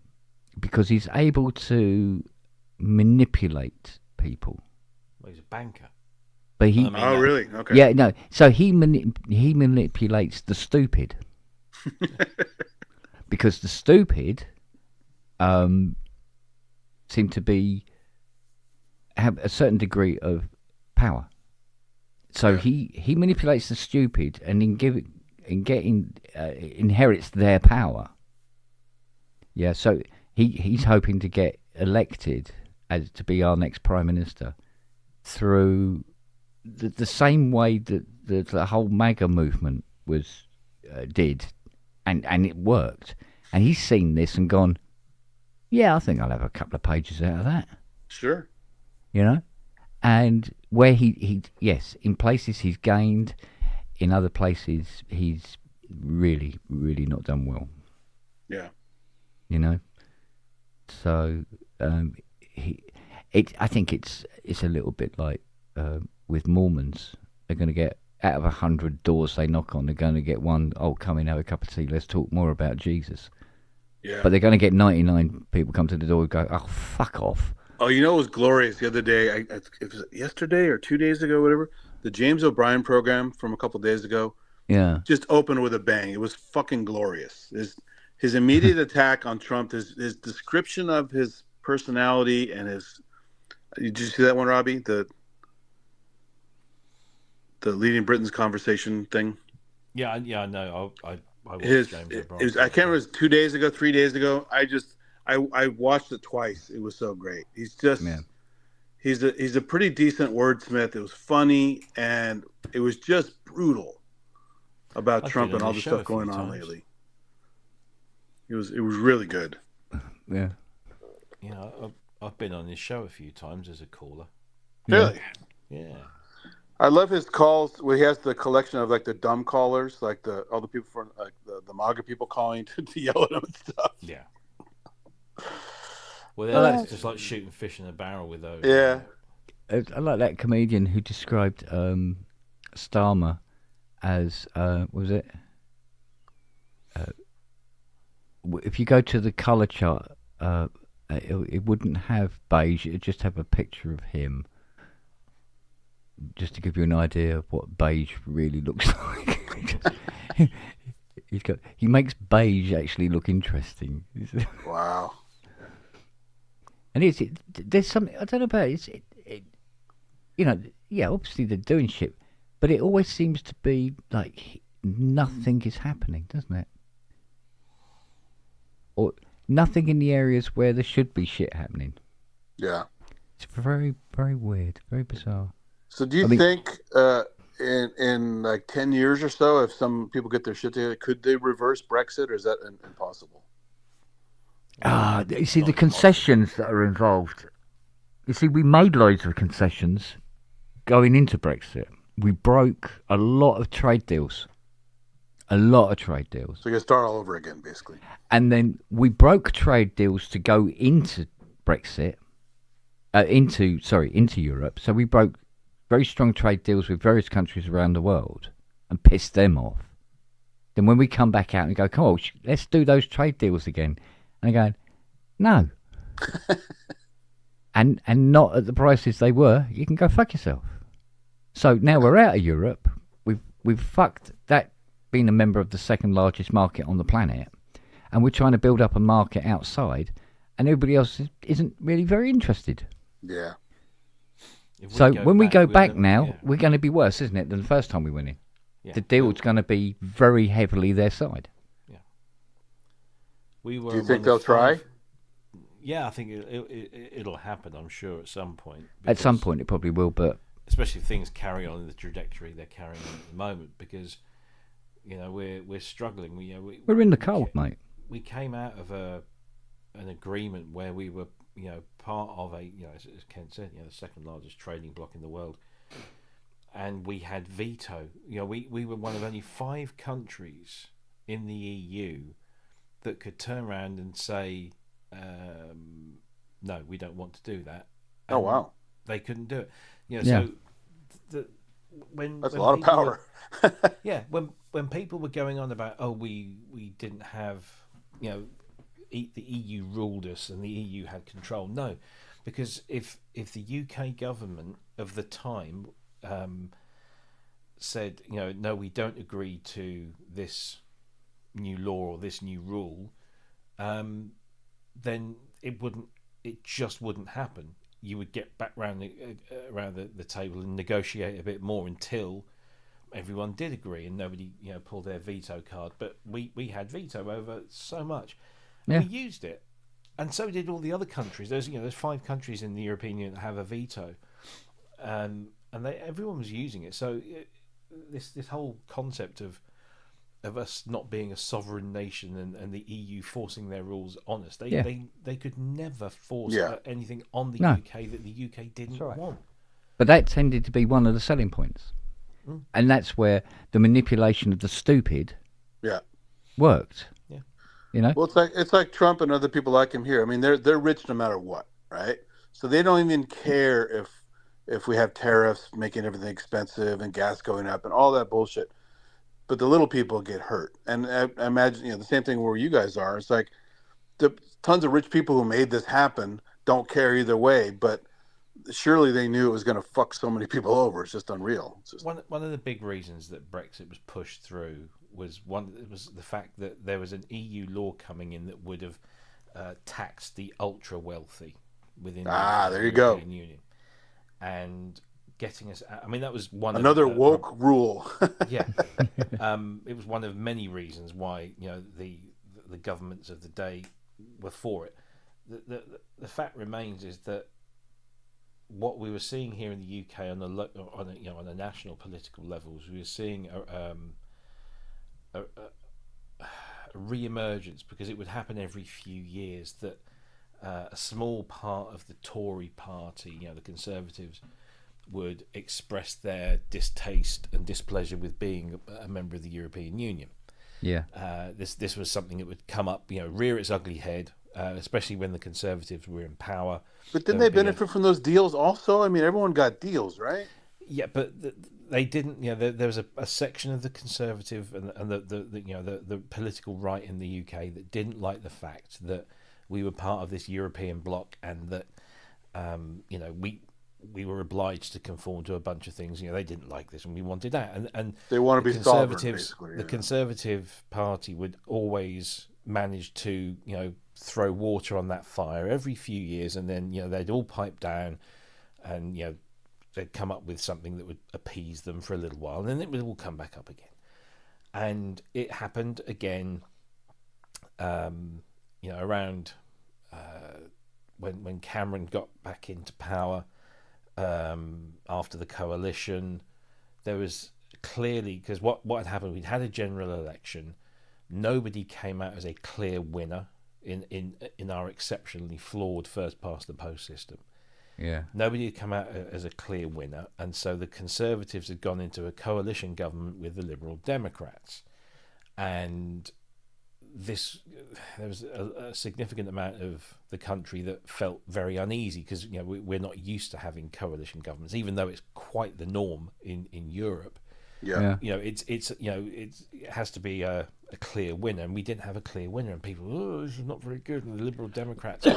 because he's able to manipulate people. Well, he's a banker. But he... I mean, Oh, really? Okay. Yeah, no. So he manipulates the stupid. Because the stupid seem to have a certain degree of power. So he manipulates the stupid and inherits their power. Yeah, so he's hoping to get elected as to be our next prime minister through the same way that the whole MAGA movement was did, and it worked. and he's seen this and gone, yeah, I think I'll have a couple of pages out of that. Sure. You know, and where he yes, in places he's gained, in other places he's really not done well. Yeah. You know, so I think it's a little bit like with Mormons. They're going to get out of 100 doors they knock on, they're going to get one. Oh, come in, have a cup of tea. Let's talk more about Jesus. Yeah. But they're going to get 99 people come to the door and go, oh, fuck off. Oh, you know, it was glorious the other day. It was yesterday or 2 days ago, whatever. The James O'Brien program from a couple of days ago. Yeah. Just opened with a bang. It was fucking glorious. His immediate attack on Trump, his description of his personality and his. Did you see that one, Robbie? The leading Britain's conversation thing. Yeah, I know. I watched James O'Brien. I can't remember. It was 2 days ago, 3 days ago. I watched it twice. It was so great. He's just he's a pretty decent wordsmith. It was funny and it was just brutal about Trump and all the stuff going on lately. It was really good. Yeah. You know, I've been on his show a few times as a caller. Really? Yeah. I love his calls where he has the collection of like the dumb callers, like all the people from like the MAGA people calling to yell at him and stuff. Yeah. Well, that's just like shooting fish in a barrel with those. Yeah. I like that comedian who described Starmer as what was it? If you go to the colour chart, it wouldn't have beige. It'd just have a picture of him. Just to give you an idea of what beige really looks like. He makes beige actually look interesting. Wow. And there's something I don't know about it. You know, yeah, obviously they're doing shit, but it always seems to be like nothing is happening, doesn't it? Or nothing in the areas where there should be shit happening. Yeah. It's very, very weird, very bizarre. So do you think in like 10 years or so, if some people get their shit together, could they reverse Brexit, or is that impossible? You see, the concessions that are involved. You see, we made loads of concessions going into Brexit. We broke a lot of trade deals. So you're going to start all over again, basically. And then we broke trade deals to go into Brexit, into Europe. So we broke very strong trade deals with various countries around the world and pissed them off. Then when we come back out and go, come on, let's do those trade deals again. And they're going, no. and not at the prices they were. You can go fuck yourself. So now we're out of Europe. We've fucked that being a member of the second largest market on the planet. And we're trying to build up a market outside. And everybody else isn't really very interested. Yeah. So when we go back now, we're going to be worse, isn't it, than the first time we went in? Yeah. The deal's going to be very heavily their side. Yeah. We were. Do you think they'll try? Yeah, I think it'll happen. I'm sure at some point. At some point, it probably will, but especially if things carry on in the trajectory they're carrying on at the moment, because you know we're struggling. We're in the cold, mate. We came out of an agreement where we were, part of as Ken said, the second largest trading bloc in the world, and we had veto. We were one of only 5 countries in the EU that could turn around and say, no, we don't want to do that. And oh wow! They couldn't do it. Yeah. So that's a lot of power. When people were going on about, we didn't have, the EU ruled us and the EU had control. No, because if the UK government of the time said, no, we don't agree to this new law or this new rule, then it just wouldn't happen. You would get back around the table and negotiate a bit more until everyone did agree and nobody pulled their veto card. But we had veto over so much. Yeah. We used it, and so did all the other countries. There's 5 countries in the European Union that have a veto, and everyone was using it. So this whole concept of of us not being a sovereign nation and the EU forcing their rules on us. Yeah. They could never force Yeah. anything on the No. UK that the UK didn't right. want. But that tended to be one of the selling points. And that's where the manipulation of the stupid Yeah. worked. Yeah. You know? Well, it's like Trump and other people like him here. I mean, they're rich no matter what, right? So they don't even care if we have tariffs making everything expensive and gas going up and all that bullshit. But the little people get hurt. And I imagine, the same thing where you guys are. It's like the tons of rich people who made this happen don't care either way, but surely they knew it was going to fuck so many people over. It's just unreal. It's just... One of the big reasons that Brexit was pushed through was the fact that there was an EU law coming in that would have taxed the ultra wealthy within the there you go. European Union, and getting us. I mean, that was another woke rule. Yeah, it was one of many reasons why the governments of the day were for it. The fact remains is that what we were seeing here in the UK on a national political levels, we were seeing a re-emergence, because it would happen every few years that a small part of the Tory party, the Conservatives, would express their distaste and displeasure with being a member of the European Union. Yeah. This was something that would come up, rear its ugly head, especially when the Conservatives were in power. But didn't they benefit from those deals also? I mean, everyone got deals, right? Yeah, but they didn't. There was a section of the Conservative and the political right in the UK that didn't like the fact that we were part of this European bloc, and that we were obliged to conform to a bunch of things. They didn't like this, and we wanted that. And they want to be sovereign, Conservatives. basically. The Conservative Party would always manage to throw water on that fire every few years, and then they'd all pipe down, and they'd come up with something that would appease them for a little while, and then it would all come back up again. And it happened again, around when Cameron got back into power, after the coalition. There was clearly, because what had happened, we'd had a general election. Nobody came out as a clear winner in our exceptionally flawed first past the post system. Yeah. Nobody had come out as a clear winner, and so the Conservatives had gone into a coalition government with the Liberal Democrats, and there was a significant amount of the country that felt very uneasy, because we're not used to having coalition governments, even though it's quite the norm in Europe. Yeah. It has to be a clear winner, and we didn't have a clear winner, and people, this is not very good. And the Liberal Democrats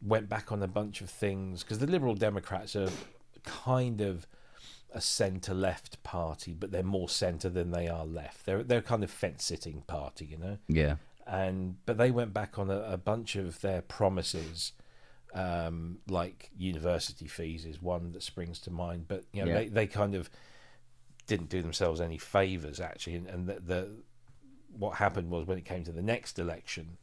went back on a bunch of things, because the Liberal Democrats are kind of a centre-left party, but they're more centre than they are left. They're kind of fence-sitting party, Yeah. But they went back on a bunch of their promises, like university fees is one that springs to mind. But they kind of didn't do themselves any favours, actually. And what happened was, when it came to the next election,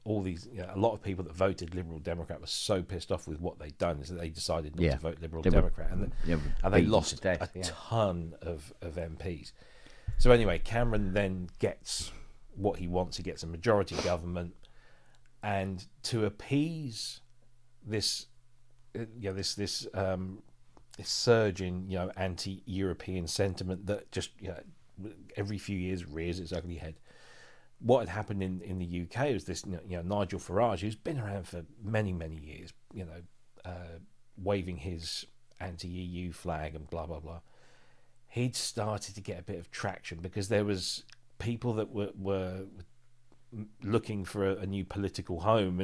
all these a lot of people that voted Liberal Democrat were so pissed off with what they'd done, is that they decided not to vote Liberal Democrat, and they lost a ton of MPs. So anyway, Cameron then gets what he wants. He gets a majority government, and to appease this this surge in anti-European sentiment that just every few years rears its ugly head. What had happened in the UK was this, Nigel Farage, who's been around for many, many years, waving his anti-EU flag and blah, blah, blah. He'd started to get a bit of traction, because there was people that were looking for a new political home,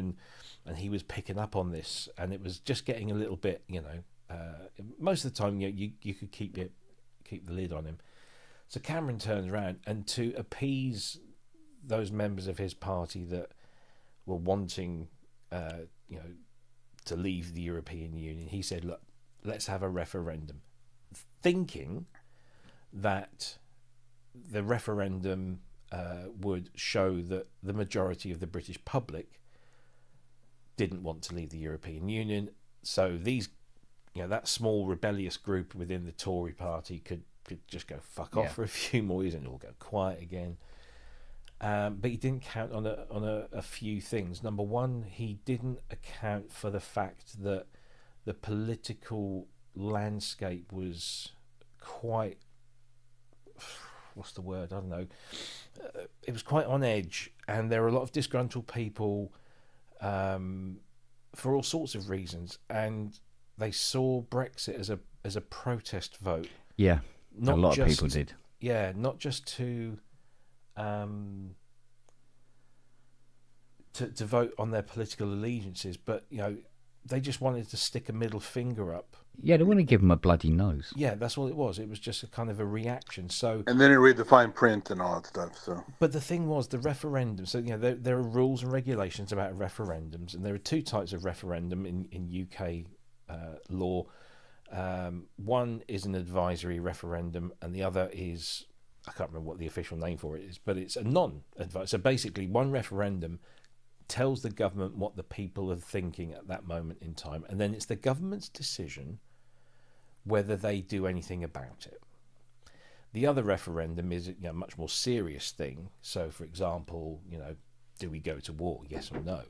and he was picking up on this, and it was just getting a little bit, most of the time, you could keep the lid on him. So Cameron turns around, and to appease those members of his party that were wanting, to leave the European Union, he said, "Look, let's have a referendum," thinking that the referendum would show that the majority of the British public didn't want to leave the European Union. So these, that small rebellious group within the Tory party could could just go fuck off for a few more years and it'll go quiet again. But he didn't count on a few things. Number one, he didn't account for the fact that the political landscape was quite, what's the word? I don't know. It was quite on edge, and there were a lot of disgruntled people for all sorts of reasons, and they saw Brexit as a protest vote. Yeah, Not a lot of just- people did. Yeah, not just to vote on their political allegiances, but they just wanted to stick a middle finger up. Yeah, they want to give them a bloody nose. Yeah, that's all it was. It was just a kind of a reaction. So, And then you read the fine print and all that stuff. So, but the thing was, the referendum. So there are rules and regulations about referendums, and there are two types of referendum in UK law. One is an advisory referendum, and the other is, I can't remember what the official name for it is, but it's a non-advisory. So basically, one referendum tells the government what the people are thinking at that moment in time, and then it's the government's decision whether they do anything about it. The other referendum is a much more serious thing. So, for example, do we go to war? Yes or no?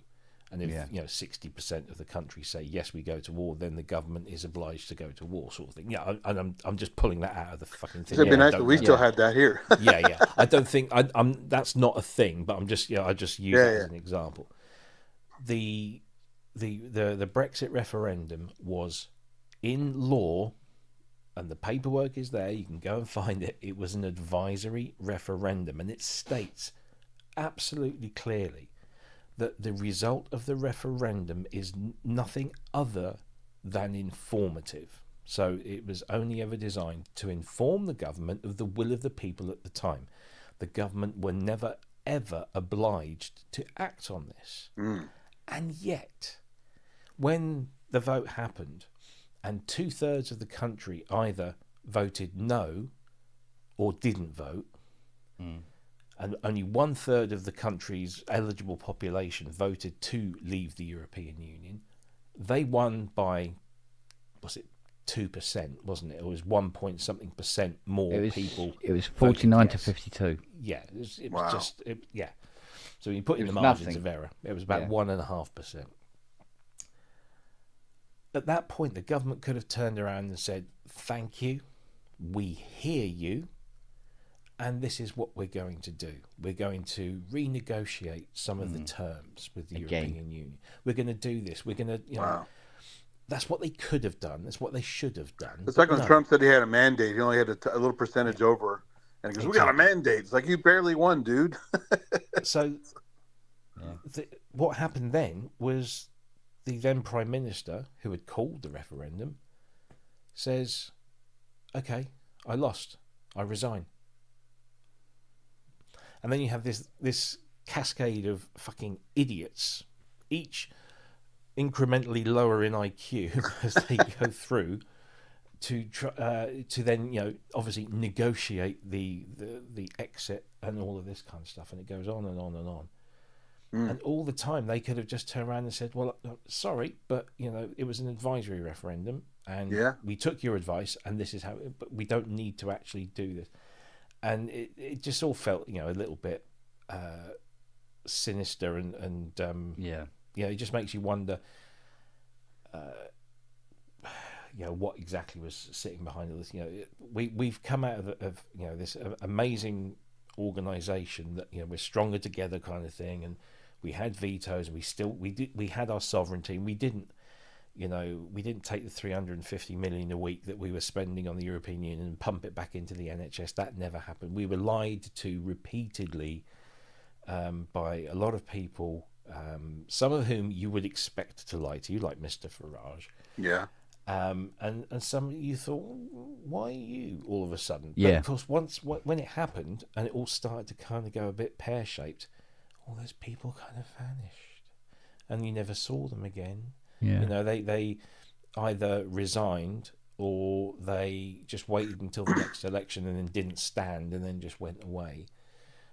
And if 60% of the country say yes, we go to war, then the government is obliged to go to war, sort of thing. Yeah, and I'm just pulling that out of the fucking thing. it'd be I nice don't if we know. still had that here. Yeah. I don't think I'm. That's not a thing, but I'm just. I just use that as an example. The Brexit referendum was in law, and the paperwork is there. You can go and find it. It was an advisory referendum, and it states absolutely clearly that the result of the referendum is nothing other than informative. So it was only ever designed to inform the government of the will of the people at the time. The government were never, ever obliged to act on this. And yet, when the vote happened, and 2/3 of the country either voted no or didn't vote, and only 1/3 of the country's eligible population voted to leave the European Union, they won by, was it 2%, wasn't it? It was 1 point something percent more people. It was 49 to yes. 52. Yeah, it was Wow. just, yeah. So when you put in was the margins nothing. of error, it was about 1.5%. At that point, the government could have turned around and said, thank you, we hear you, and this is what we're going to do. We're going to renegotiate some of the terms with the European Union. We're going to do this. We're going to, Wow. That's what they could have done. That's what they should have done. It's like when No. Trump said he had a mandate. He only had a little percentage over. And he goes, we got a mandate. It's like, you barely won, dude. So what happened then was the then Prime Minister, who had called the referendum, says, okay, I lost. I resign. And then you have this cascade of fucking idiots, each incrementally lower in IQ as they go through to then obviously negotiate the exit and all of this kind of stuff, and it goes on and on and on. And all the time they could have just turned around and said, well, sorry, but it was an advisory referendum, and we took your advice, and this is how. But we don't need to actually do this. And it just all felt a little bit sinister and it just makes you wonder what exactly was sitting behind all this. We've come out of this amazing organization that we're stronger together kind of thing, and we had vetoes, and we had our sovereignty, and we didn't take the 350 million a week that we were spending on the European Union and pump it back into the NHS. That never happened. We were lied to repeatedly by a lot of people, some of whom you would expect to lie to you, like Mr. Farage. Yeah. And some you thought, why you all of a sudden? Yeah. But of course, when it happened and it all started to kind of go a bit pear-shaped, all those people kind of vanished, and you never saw them again. Yeah. They either resigned or they just waited until the next election and then didn't stand and then just went away.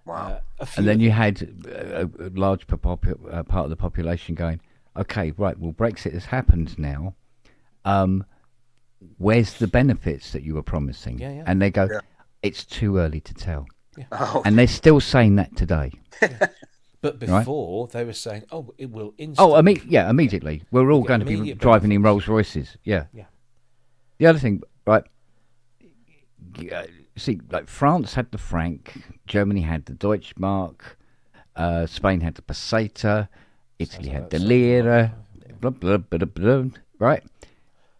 Wow. And then you had a large part of the population going, okay, right, well, Brexit has happened now. where's the benefits that you were promising? Yeah, yeah. And they go, Yeah. it's too early to tell. Oh, And they're still saying that today. But before they were saying, "Oh, it will Oh, instantly." immediately. We're all get going to be immediate driving in benefits. Rolls Royces. Yeah. Yeah. The other thing, right? See, like France had the franc, Germany had the Deutschmark, Spain had the peseta, Italy had the lira, blah, blah, blah, blah, right?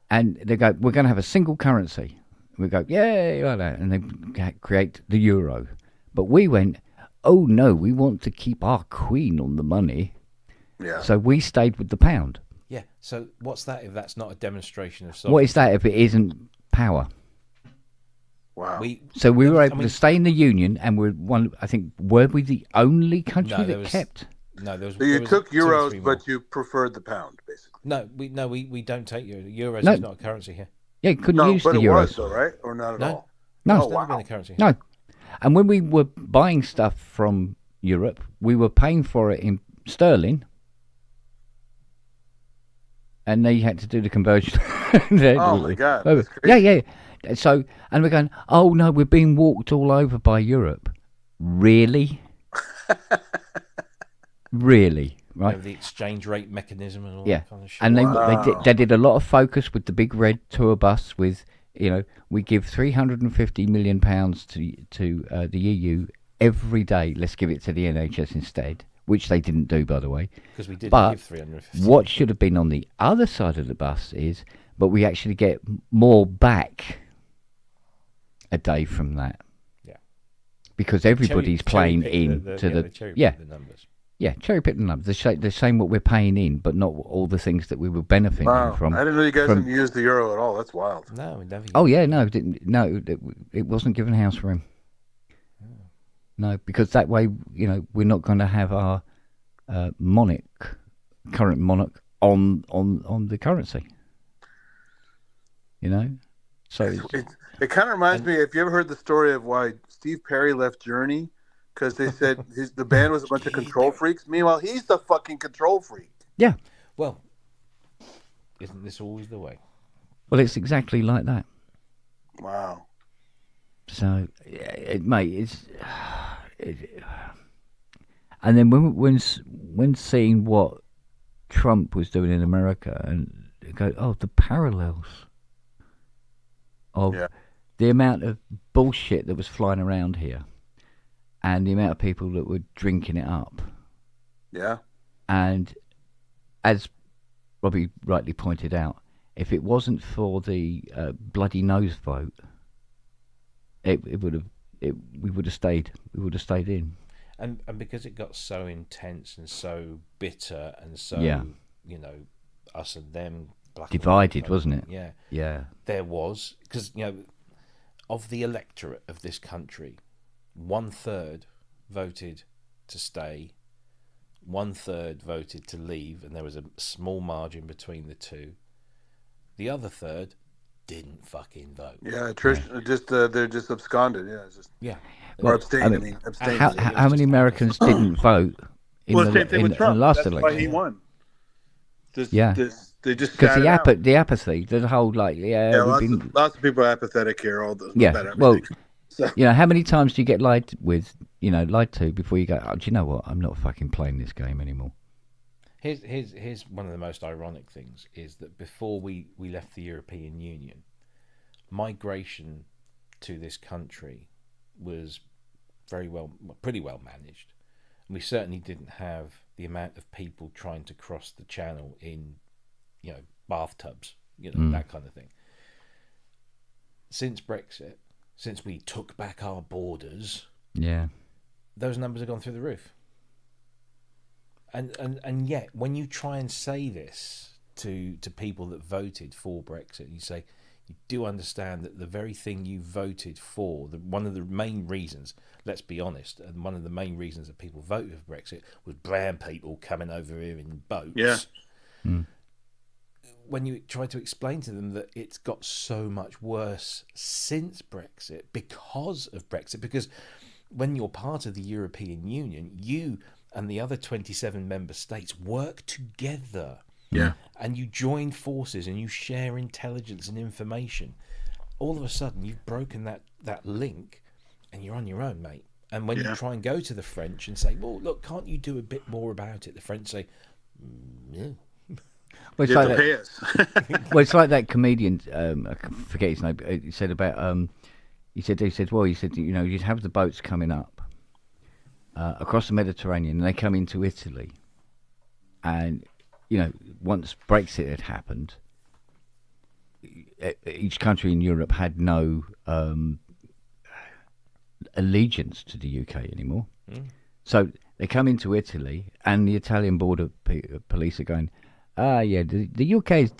And they go, we're going to have a single currency. We go, yay, like that. And they create the euro. But we went, oh no, we want to keep our queen on the money. yeah. So we stayed with the pound. Yeah. So what's that if that's not a demonstration of What sovereignty? is that if it isn't power? Wow. So we were I able mean- to stay in the union, and we're one. I think were we the only country No, there that was- kept? No, there was. So you there was took 2 or euros, 3 more. but you preferred the pound, basically. No, we don't take euros. Euros No. is not a currency here. Yeah, couldn't No, use but the it was euros. though, right? Or not at No. all? No. It's Oh, never wow. been a currency here. No, and when we were buying stuff from Europe, we were paying for it in sterling, and they had to do the conversion. Oh my God, that's Yeah, crazy. yeah. So, and we're going, oh no, we're being walked all over by Europe. Really? Really? You Right? know, the exchange rate mechanism and all Yeah, that kind of shit. and Wow. they did a lot of focus with the big red tour bus. With we give £350 million to the EU every day. Let's give it to the NHS instead, which they didn't do, by the way. Because we did But give 350. what should have been on the other side of the bus is, but we actually get more back a day from that. Yeah. Because everybody's playing Cherry-pick in to the cherry-pick the numbers. yeah, cherry picking them. They're saying what we're paying in, but not all the things that we were benefiting Wow. from. I didn't know you guys from- didn't use the euro at all. That's wild. No, we never. Oh used yeah, no, it wasn't given house room. No, because that way, we're not going to have our current monarch on the currency. So It kind of reminds me. If you ever heard the story of why Steve Perry left Journey, because they said the band was a bunch of control freaks. Meanwhile, he's the fucking control freak. yeah, Well, isn't this always the way? well, it's exactly like that. Wow. So, mate, and then when seeing what Trump was doing in America, and you go, oh, the parallels of Yeah. the amount of bullshit that was flying around here, and the amount of people that were drinking it up, Yeah. and as Robbie rightly pointed out, if it wasn't for the bloody nose vote, we would have stayed in. And because it got so intense and so bitter and so Yeah. us and them black and Divided, white, wasn't it? Yeah, Yeah. there was, because of the electorate of this country, 1/3 voted to stay, 1/3 voted to leave, and there was a small margin between the two. The other third didn't fucking vote. Yeah. Trish, just they're just absconded. Yeah. It's just Yeah. or abstained. I mean, How- abstained. How many Americans didn't vote in Well, the same thing with Trump. last That's election? why he won. Yeah. They just Because sat it out. the apathy, the whole Yeah, we've been, lots of people are apathetic here. All the yeah. about Well, everything. So, how many times do you get lied to before you go? Oh, do you know what? I'm not fucking playing this game anymore. Here's one of the most ironic things is that before we left the European Union, migration to this country was pretty well managed. And we certainly didn't have the amount of people trying to cross the channel in, bathtubs, that kind of thing. Since Brexit, since we took back our borders, Yeah. those numbers have gone through the roof. And yet, when you try and say this to people that voted for Brexit, you say you do understand that the very thing you voted for, one of the main reasons, let's be honest, and one of the main reasons that people voted for Brexit was brown people coming over here in boats. Yeah. When you try to explain to them that it's got so much worse since Brexit because of Brexit, because when you're part of the European Union, you and the other 27 member states work together Yeah. and you join forces and you share intelligence and information, all of a sudden you've broken that link and you're on your own, mate. And when you try and go to the French and say, well, look, can't you do a bit more about it? The French say, yeah. Well, it's You have like to pay us. well, it's like that comedian. I forget his name. But he said about. He said, you know, you'd have the boats coming up across the Mediterranean, and they come into Italy, and you know, once Brexit had happened, each country in Europe had no allegiance to the UK anymore. So they come into Italy, and the Italian border police are going, yeah, the UK is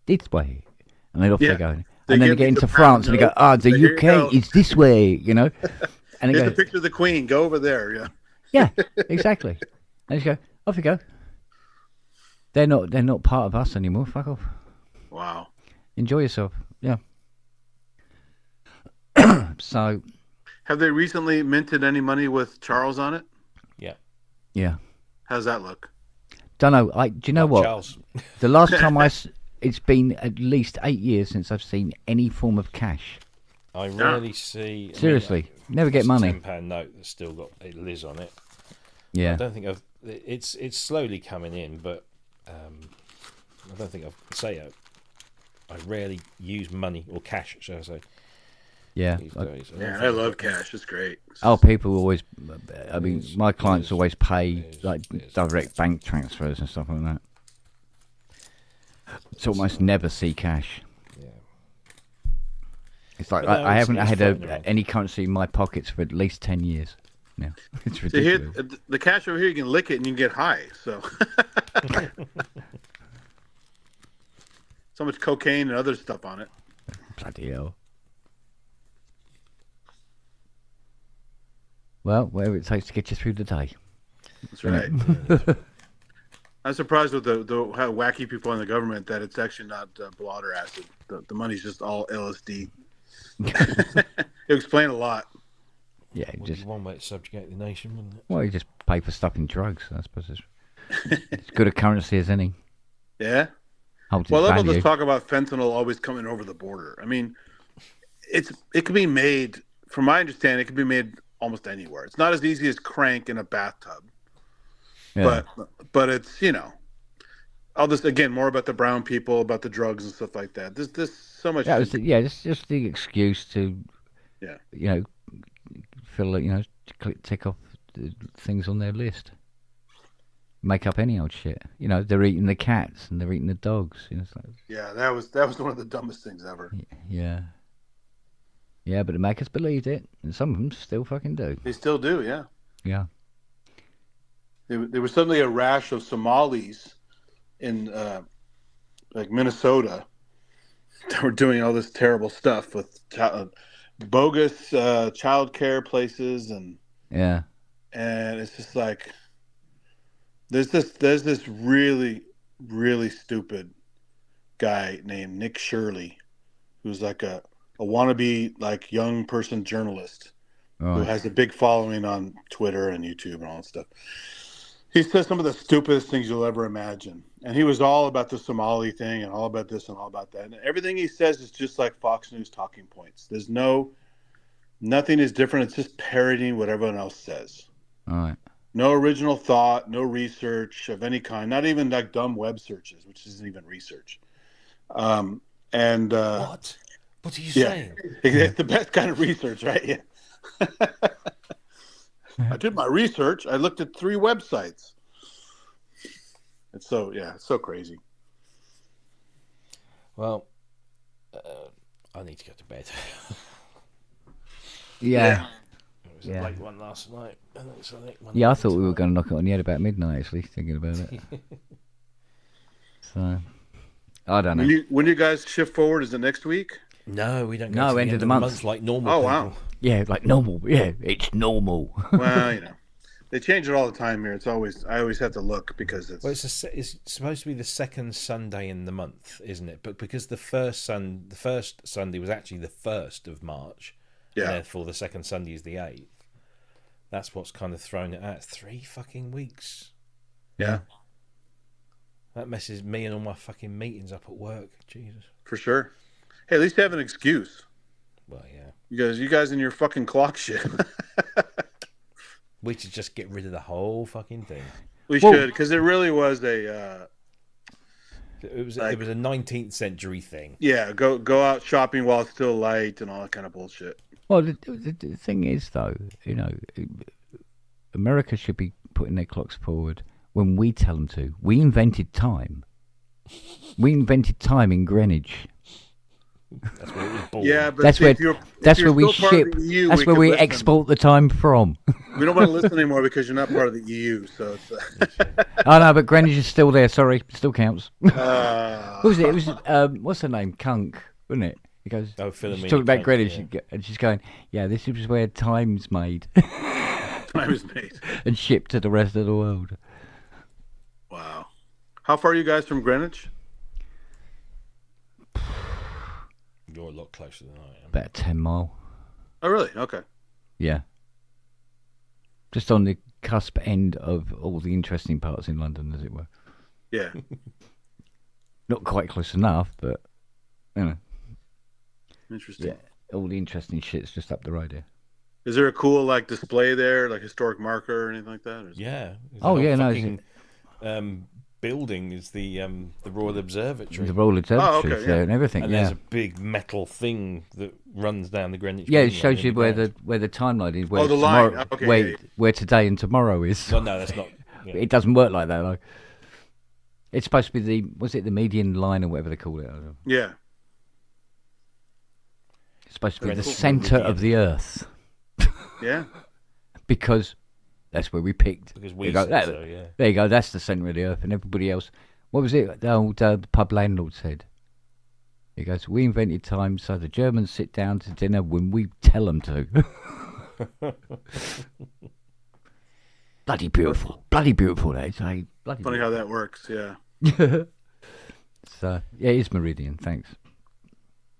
this way, and then off they go. And then they get into France and they go, the UK is this way, you know. And Here's a picture of the Queen. Go over there. Yeah. Yeah, exactly. And you go, off you go. They're not part of us anymore. Fuck off. Wow. Enjoy yourself. Yeah. So. Have they recently minted any money with Charles on it? Yeah. Yeah. How's that look? Don't know. Do you know what? Charles. The last time it's been at least 8 years since I've seen any form of cash. I rarely see. Seriously, never get money. £10 note that's still got Liz on it. Yeah. I don't think it's slowly coming in, but I don't think I rarely use money or cash, shall I say? Yeah. These days. I love cash. It's great. Oh, people always. I mean, my clients always pay like direct bank transfers and stuff like that. It's almost never see cash. Yeah. It's like But no, I haven't it's had floating around. any currency in my pockets for at least 10 years. Now it's So ridiculous. here, the cash over here, you can lick it and you can get high. So, so much cocaine and other stuff on it. Bloody hell. Well, whatever it takes to get you through the day. That's right. I'm surprised with the how wacky people in the government that it's actually not blood or acid. The money's just all LSD. It explain a lot. Yeah, Would just be one way to subjugate the nation, wouldn't it? well, you just pay for stuff in drugs. I suppose it's as good a currency as any. Yeah. Holds Well, its let's value. just talk about fentanyl always coming over the border. I mean, it can be made, from my understanding, it can be made almost anywhere. It's not as easy as crank in a bathtub, Yeah. but it's, you know, all this again more about the brown people, about the drugs and stuff like that. There's so much. It's just the excuse to, Yeah. you know, fill it, you know, tick off the things on their list. Make up any old shit. You know, they're eating the cats and they're eating the dogs. You know, it's like, Yeah, that was one of the dumbest things ever. yeah. Yeah, but the makers believed it, and some of them still fucking do. They still do, yeah. Yeah. There was suddenly a rash of Somalis in like Minnesota that were doing all this terrible stuff with bogus child care places Yeah. and it's just like there's this really really stupid guy named Nick Shirley who's like a wannabe like young person journalist who Right. has a big following on Twitter and YouTube and all that stuff. He says some of the stupidest things you'll ever imagine. And he was all about the Somali thing and all about this and all about that. And everything he says is just like Fox News talking points. There's nothing is different. It's just parroting what everyone else says. All right. No original thought, no research of any kind, not even like dumb web searches, which isn't even research. What? What are you Yeah, saying? it's the best kind of research, right? Yeah. I did my research. I looked at 3 websites. It's so crazy. Well, I need to go to bed. Yeah. It was Yeah. a late one last night. And it's a late one Yeah, I thought we were going to knock it on the head about midnight, actually, thinking about it. So, I don't know. When you guys shift forward, is it next week? No, we don't go No, to the end end of the month. like normal Oh, people. wow. Yeah, like normal. Yeah, it's normal. Well, you know, they change it all the time here. I always have to look because it's Well, it's supposed to be the second Sunday in the month, isn't it? But because the first Sunday was actually the 1st of March, and yeah. therefore the second Sunday is the 8th. That's what's kind of thrown it out. 3 fucking weeks. Yeah. That messes me and all my fucking meetings up at work. Jesus. For sure. Hey, at least you have an excuse. Well, yeah. You guys and your fucking clock shit. We should just get rid of the whole fucking thing. We should, because it really was a. It was a 19th century thing. Yeah, go out shopping while it's still light and all that kind of bullshit. Well, the thing is, though, you know, America should be putting their clocks forward when we tell them to. We invented time. We invented time in Greenwich. That's where it was born. Yeah, but That's see, where we ship. That's where we export the time from. We don't want to listen anymore because you're not part of the EU. So it's. Oh no, but Greenwich is still there. Sorry, still counts. What Uh, was it? It was what's her name? Kunk, wasn't it? He goes. Oh, she's Philomena talking about Kunk, Greenwich, yeah. and she's going, "Yeah, this is where time's made time is made. and shipped to the rest of the world." Wow. How far are you guys from Greenwich? You're a lot closer than I am. About 10 mile. Oh, really? Okay. Yeah. Just on the cusp end of all the interesting parts in London, as it were. Yeah. Not quite close enough, but you know. Interesting. Yeah, all the interesting shit's just up the road here. Is there a cool display there, like historic marker or anything like that? Or is it- Yeah. Oh, yeah, no, Fucking, building is the Royal Observatory. The Royal Observatory okay, there yeah. and everything. And yeah. there's a big metal thing that runs down the Greenwich. Yeah, it Green shows line you in where ground. the timeline is. Where Oh, the line. tomorrow, Okay, where yeah, yeah. where today and tomorrow is. Well, no, that's not. Yeah. It doesn't work like that though. It's supposed to be the median line or whatever they call it. I don't know. Yeah. It's supposed to be the Greenwich centre Meridian. of the Earth Yeah. because that's where we picked. Because There we you go, said so, yeah. There you go. That's the centre of the Earth, and everybody else. What was it? The old the pub landlord said. He goes, "We invented time so the Germans sit down to dinner when we tell them to." Bloody beautiful, that is. Hey, bloody Funny how that works. Yeah. So yeah, it is Meridian. Thanks.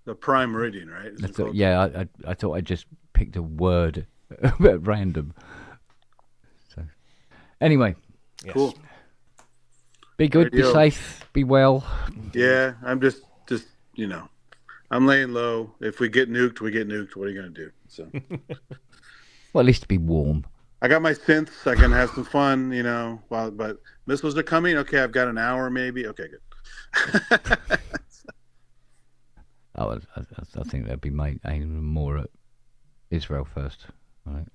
The prime meridian, right? Is I it thought, called? yeah, I thought I just picked a word at random. So anyway, Yes. Cool. be good, be Radio. safe, be well. Yeah. I'm just I'm laying low. If we get nuked, we get nuked. What are you gonna do? So Well, at least be warm. I got my synths. I can have some fun, but missiles are coming. Okay, I've got an hour maybe. Okay, good. Oh, I think that'd be aiming more at Israel first. Right.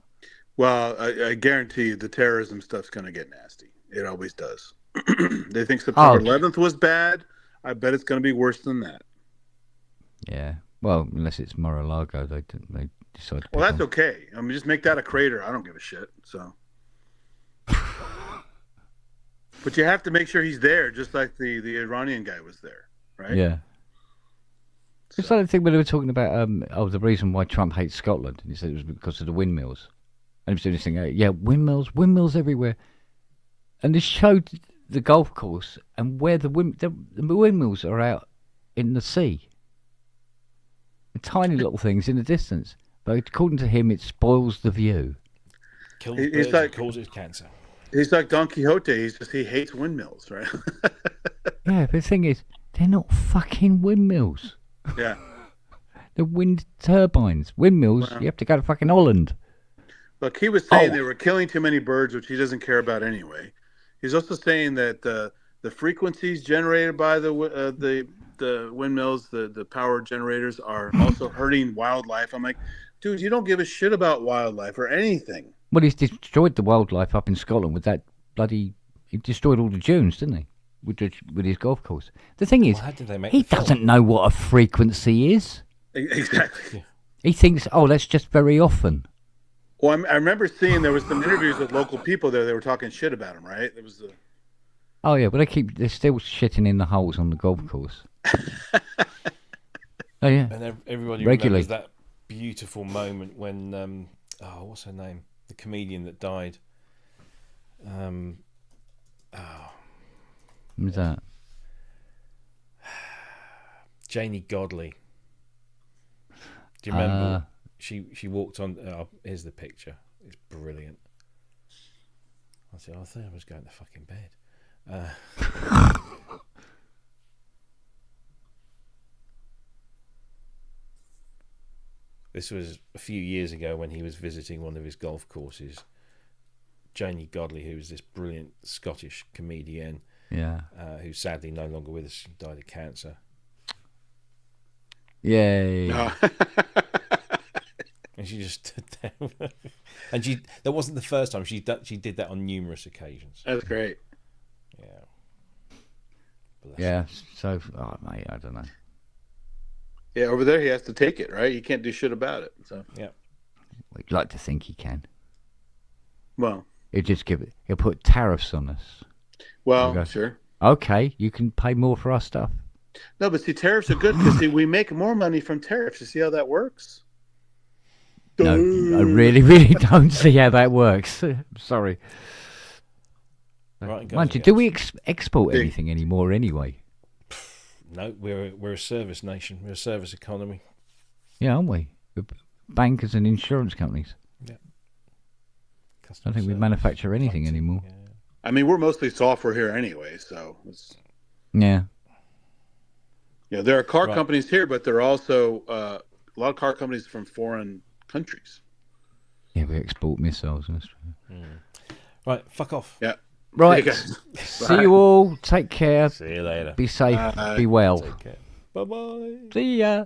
Well, I guarantee you the terrorism stuff's going to get nasty. It always does. They think September 11th was bad. I bet it's going to be worse than that. Yeah. Well, unless it's Mar-a-Lago, they decide to. Well, pick that's on. okay. I mean, just make that a crater. I don't give a shit. So, but you have to make sure he's there, just like the Iranian guy was there, right? Yeah. It's like the thing when they were talking about the reason why Trump hates Scotland, and he said it was because of the windmills. And he was doing this thing, yeah, windmills everywhere. And they showed the golf course and where the windmills are out in the sea. The tiny little things in the distance. But according to him, it spoils the view. Kills He's birds like- and causes cancer. He's like Don Quixote. He hates windmills, right? Yeah, but the thing is, they're not fucking windmills. Yeah. They're wind turbines. Windmills, Wow. you have to go to fucking Holland. Look, he was saying Oh. they were killing too many birds, which he doesn't care about anyway. He's also saying that the frequencies generated by the windmills, the power generators, are also hurting wildlife. I'm like, dude, you don't give a shit about wildlife or anything. Well, he's destroyed the wildlife up in Scotland with that bloody... He destroyed all the dunes, didn't he? With his golf course. The thing is, Well, how did they make he the film? doesn't know what a frequency is. Exactly. He thinks, oh, that's just very often. Well, I remember seeing there was some interviews with local people there. They were talking shit about him, right? It was the... Oh, yeah, but they're still shitting in the holes on the golf course. Oh, yeah. And everybody Regularly. remembers that beautiful moment when what's her name? The comedian that died. Who's that? Janie Godley. Do you remember? Ah. She walked on. Here's the picture. It's brilliant. I said, I thought I was going to fucking bed. This was a few years ago when he was visiting one of his golf courses. Janie Godley, who was this brilliant Scottish comedian, Yeah. who's sadly no longer with us, she died of cancer. Yay. And she just stood there. And that wasn't the first time. She did that on numerous occasions. That's great. Yeah. Bless Yeah. her. So, mate, I don't know. Yeah, over there he has to take it, right? He can't do shit about it. So, Yeah. We'd like to think he can. well, He'll put tariffs on us. Okay. sure. Okay, you can pay more for our stuff. No, but see, tariffs are good because we make more money from tariffs. You see how that works? No, I really, really don't see how that works. Sorry. Right, Mind you, guys, do we export Big. anything anymore anyway? No, we're a service nation. We're a service economy. Yeah, aren't we? We're bankers and insurance companies. I Customer don't think we service. manufacture anything anymore. Yeah. I mean, we're mostly software here anyway, so Yeah. there are car Right. companies here, but there are also a lot of car companies from foreign countries. Yeah, we export missiles. That's true. Right, fuck off. Yeah. Right. See you guys. See you all. Take care. See you later. Be safe. Be well. Take care. Bye bye. See ya.